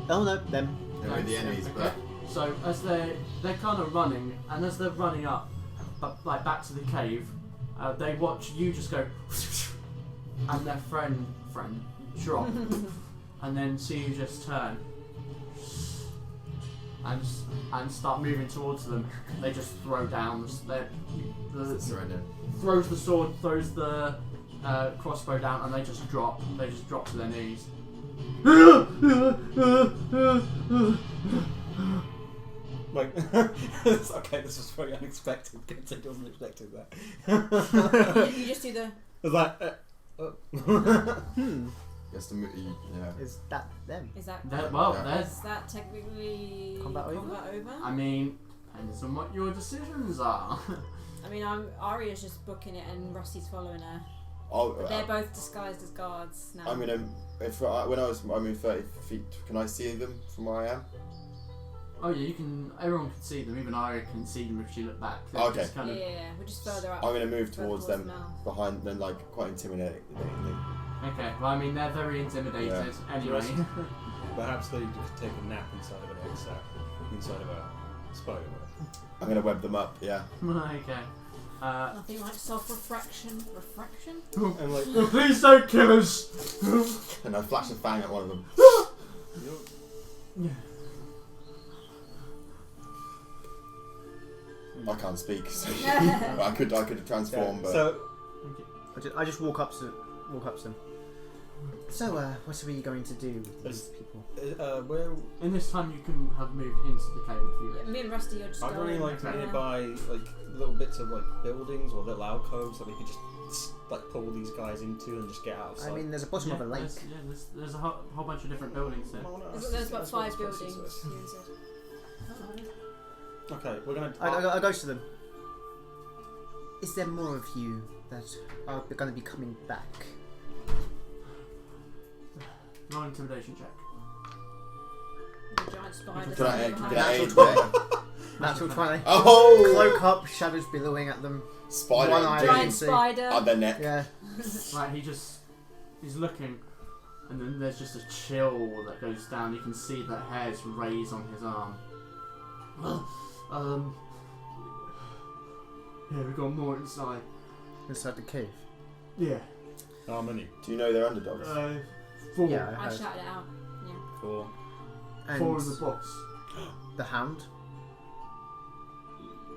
Speaker 2: Oh no, them.
Speaker 7: They're with the enemies,
Speaker 1: Okay.
Speaker 7: but
Speaker 1: So as they're kind of running, and as they're running up, like back to the cave, they watch you just go, and their friend drop, and then see you just turn and start moving towards them. They just throw down.
Speaker 7: surrender.
Speaker 1: Throws the sword, throws the crossbow down, and they just drop. They just drop to their knees.
Speaker 6: Like, okay, this was very unexpected because I wasn't expecting that.
Speaker 3: You just do the.
Speaker 6: It's like,
Speaker 7: Yes, yeah.
Speaker 2: Is that them?
Speaker 3: Is that?
Speaker 1: There's.
Speaker 3: Is that technically
Speaker 2: Combat over?
Speaker 1: I mean, depends on what your decisions are.
Speaker 3: I mean, Aria's just booking it and Rusty's following her.
Speaker 7: Oh,
Speaker 3: But they're both disguised as guards now.
Speaker 7: I'm gonna. I'm in 30 feet. Can I see them from where I am?
Speaker 1: Oh yeah, you can. Everyone can see them. Even Aria can see them if she look back. They're
Speaker 7: Okay.
Speaker 1: just kind of,
Speaker 3: yeah, we're just further up.
Speaker 7: I'm gonna move
Speaker 3: further
Speaker 7: towards them,
Speaker 3: now.
Speaker 7: behind them, like quite intimidating.
Speaker 1: Okay. Well, I mean, they're very intimidated anyway.
Speaker 6: perhaps they just take a nap inside of an egg sac, inside of a spider web.
Speaker 7: I'm gonna web them up. Yeah.
Speaker 1: Okay.
Speaker 3: Nothing like self-refraction. Refraction?
Speaker 6: And like,
Speaker 1: Please don't kill us.
Speaker 7: And I flash a fang at one of them. I can't speak. So I could transform, but
Speaker 6: so
Speaker 2: I just walk up to them. So, what are we going to do with these people?
Speaker 6: where
Speaker 1: In this time, you can have moved into the cave if you
Speaker 3: Yeah,
Speaker 1: wish.
Speaker 3: me and Rusty are just
Speaker 6: are there any
Speaker 3: going.
Speaker 6: like nearby like little bits of like buildings or little alcoves that we could just like pull these guys into and just get out of sight?
Speaker 2: I mean, there's a bottom of a lake.
Speaker 1: There's a whole bunch of different buildings there.
Speaker 6: Oh, no,
Speaker 3: There's about
Speaker 6: that's
Speaker 3: 5
Speaker 6: what it's
Speaker 3: buildings.
Speaker 6: supposed to say. Okay, we're gonna.
Speaker 2: I go to them. Is there more of you that are going to be coming back?
Speaker 1: Roll an intimidation check.
Speaker 3: The giant spider.
Speaker 7: Can I
Speaker 3: behind
Speaker 7: aid
Speaker 3: us.
Speaker 7: there?
Speaker 2: Natural 20.
Speaker 7: Oh!
Speaker 2: Cloak up, shadows billowing at them.
Speaker 7: Spider.
Speaker 2: One eye.
Speaker 7: dude.
Speaker 3: Giant
Speaker 2: see.
Speaker 3: spider.
Speaker 7: On their neck.
Speaker 2: Yeah.
Speaker 1: Like he's looking, and then there's just a chill that goes down. You can see the hairs raise on his arm. Yeah, we've got more inside.
Speaker 2: Inside the cave.
Speaker 1: Yeah.
Speaker 6: How many?
Speaker 7: Do you know they're underdogs?
Speaker 1: 4.
Speaker 2: Yeah,
Speaker 3: I
Speaker 2: I heard.
Speaker 3: shouted it out. Yeah.
Speaker 6: 4.
Speaker 2: And
Speaker 1: 4 in the box.
Speaker 2: the hound,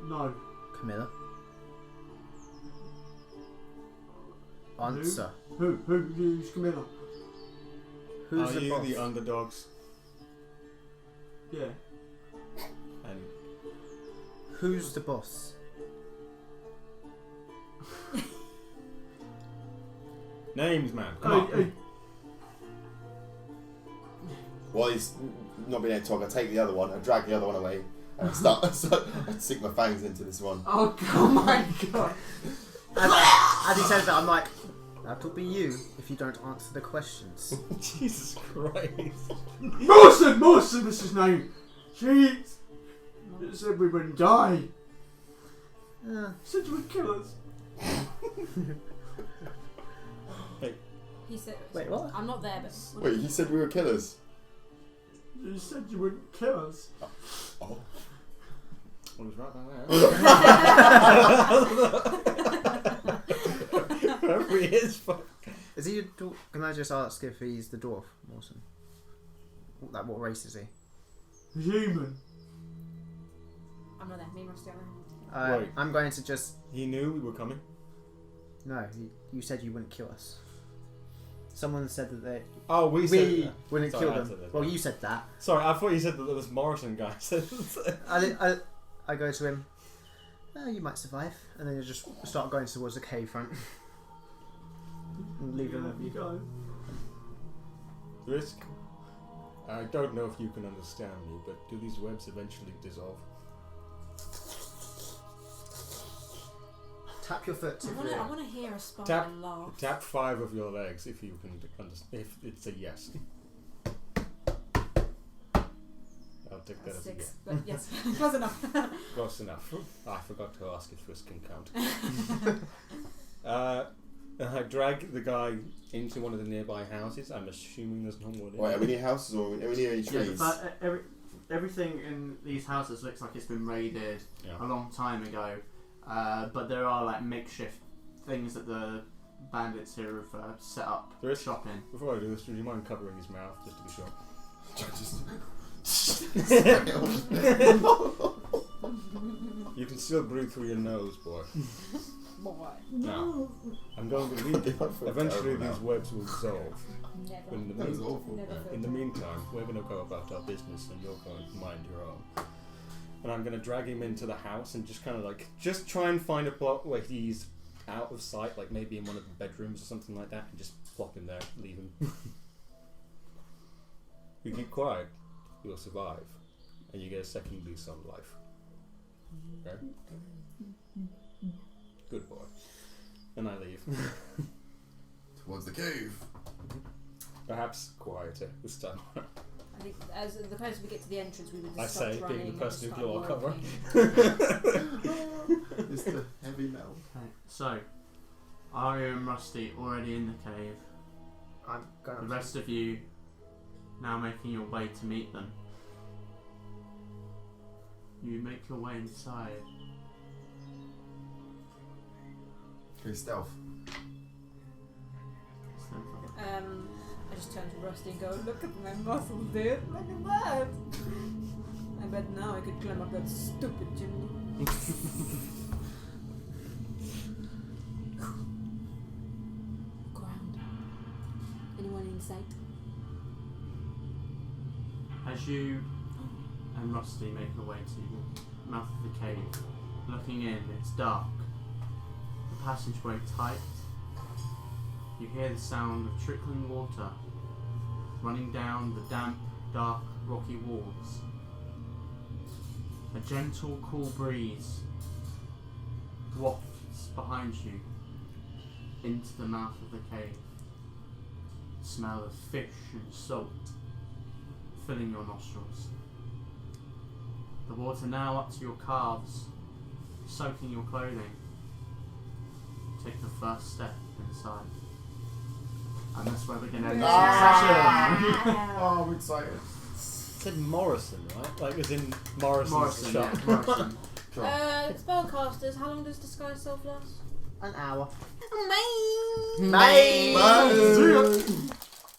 Speaker 1: No.
Speaker 2: Camilla. Answer.
Speaker 1: Who's Camilla?
Speaker 2: Who's
Speaker 6: Are
Speaker 2: the
Speaker 6: you
Speaker 2: boss?
Speaker 6: the underdogs?
Speaker 1: Yeah.
Speaker 6: And
Speaker 2: Who's the boss?
Speaker 6: names, man. Come on.
Speaker 7: While he's not being able to talk, I take the other one, I drag the other one away, and I sink my fangs into this one.
Speaker 1: Oh my god.
Speaker 2: As he says that, I'm like, that'll be you if you don't answer the questions.
Speaker 6: Jesus Christ.
Speaker 1: Marcin, this is his name. Jeez. It said we wouldn't die. Said you would kill us.
Speaker 3: He said.
Speaker 2: Wait, what?
Speaker 3: I'm not there, but.
Speaker 7: Wait, he said we were killers.
Speaker 1: You said you wouldn't kill us.
Speaker 7: Oh.
Speaker 6: What was right there? Whoever he is, fuck.
Speaker 2: Is he a dwarf? Can I just ask if he's the dwarf, Marcin? Like, what race is he?
Speaker 1: Human.
Speaker 3: I'm not there. Me and Rusty are there.
Speaker 6: Wait.
Speaker 2: I'm going to just...
Speaker 6: He knew we were coming.
Speaker 2: No, you said you wouldn't kill us. Someone said that they...
Speaker 6: Oh, we said.
Speaker 2: wouldn't
Speaker 6: Sorry,
Speaker 2: kill
Speaker 6: I
Speaker 2: them.
Speaker 6: said that.
Speaker 2: Well, you said that.
Speaker 6: Sorry, I thought you said that this Morrison guy said.
Speaker 2: I go to him. You might survive, and then you just start going towards the cave front. And leave him.
Speaker 1: You go.
Speaker 6: Risk. I don't know if you can understand me, but do these webs eventually dissolve?
Speaker 2: Tap your foot to
Speaker 3: I want to hear a spider
Speaker 6: Tap-
Speaker 3: laugh.
Speaker 6: Tap 5 of your legs if you can understand. If it's a yes. I'll take that
Speaker 3: That's
Speaker 6: as a
Speaker 3: 6,
Speaker 6: yes.
Speaker 3: but yes, close enough.
Speaker 6: Close enough. I forgot to ask if Risk can count. And I drag the guy into one of the nearby houses. I'm assuming there's no more.
Speaker 7: Wait, are we near houses or are we near any
Speaker 1: Yeah,
Speaker 7: trees?
Speaker 1: but everything in these houses looks like it's been raided a long time ago. But there are like makeshift things that the bandits here have set up
Speaker 6: There is-
Speaker 1: shop in.
Speaker 6: Before I do this, would you mind covering his mouth just to be sure? You can still breathe through your nose, boy.
Speaker 3: Boy.
Speaker 6: Now, I'm going to leave. Eventually, these webs will dissolve.
Speaker 3: Never.
Speaker 6: In the,
Speaker 7: That was awful.
Speaker 3: Never
Speaker 6: in the meantime, we're going to go about our business, and you're going to mind your own. and I'm going to drag him into the house and just kind of like just try and find a plot where he's out of sight, like maybe in one of the bedrooms or something like that, and just plop him there, leave him. You keep quiet, you'll survive, and you get a second lease on life. Okay? Good boy. And I leave.
Speaker 7: Towards the cave.
Speaker 6: Perhaps quieter this time.
Speaker 3: I think as the closer we get to the entrance, we would just
Speaker 6: I
Speaker 3: stop
Speaker 6: say,
Speaker 3: running
Speaker 6: being the
Speaker 3: and
Speaker 6: person who
Speaker 3: start
Speaker 6: blew our cover.
Speaker 3: walking.
Speaker 7: It's the heavy metal.
Speaker 1: Okay, so Aria and Rusty already in the cave.
Speaker 2: I'm going.
Speaker 1: The rest of you now making your way to meet them. You make your way inside.
Speaker 7: Okay, stealth.
Speaker 3: I just turn to Rusty and go, look at my muscles, dude. Look at that. I bet now I could climb up that stupid chimney. Ground. Anyone in sight?
Speaker 1: As you and Rusty make your way to the mouth of the cave, looking in, it's dark. The passageway tight. You hear the sound of trickling water running down the damp, dark, rocky walls. A gentle, cool breeze wafts behind you into the mouth of the cave. The smell of fish and salt filling your nostrils. The water now up to your calves, soaking your clothing. Take the first step inside. And that's where we're going to end this session.
Speaker 7: Oh, I'm excited.
Speaker 6: It said Morrison, right? Like as in Morrison's
Speaker 1: Morrison,
Speaker 6: shop.
Speaker 1: yeah, Morrison.
Speaker 3: Spellcasters, how long does Disguise Self last?
Speaker 2: An hour.
Speaker 3: Bye!
Speaker 2: Bye.
Speaker 7: Bye.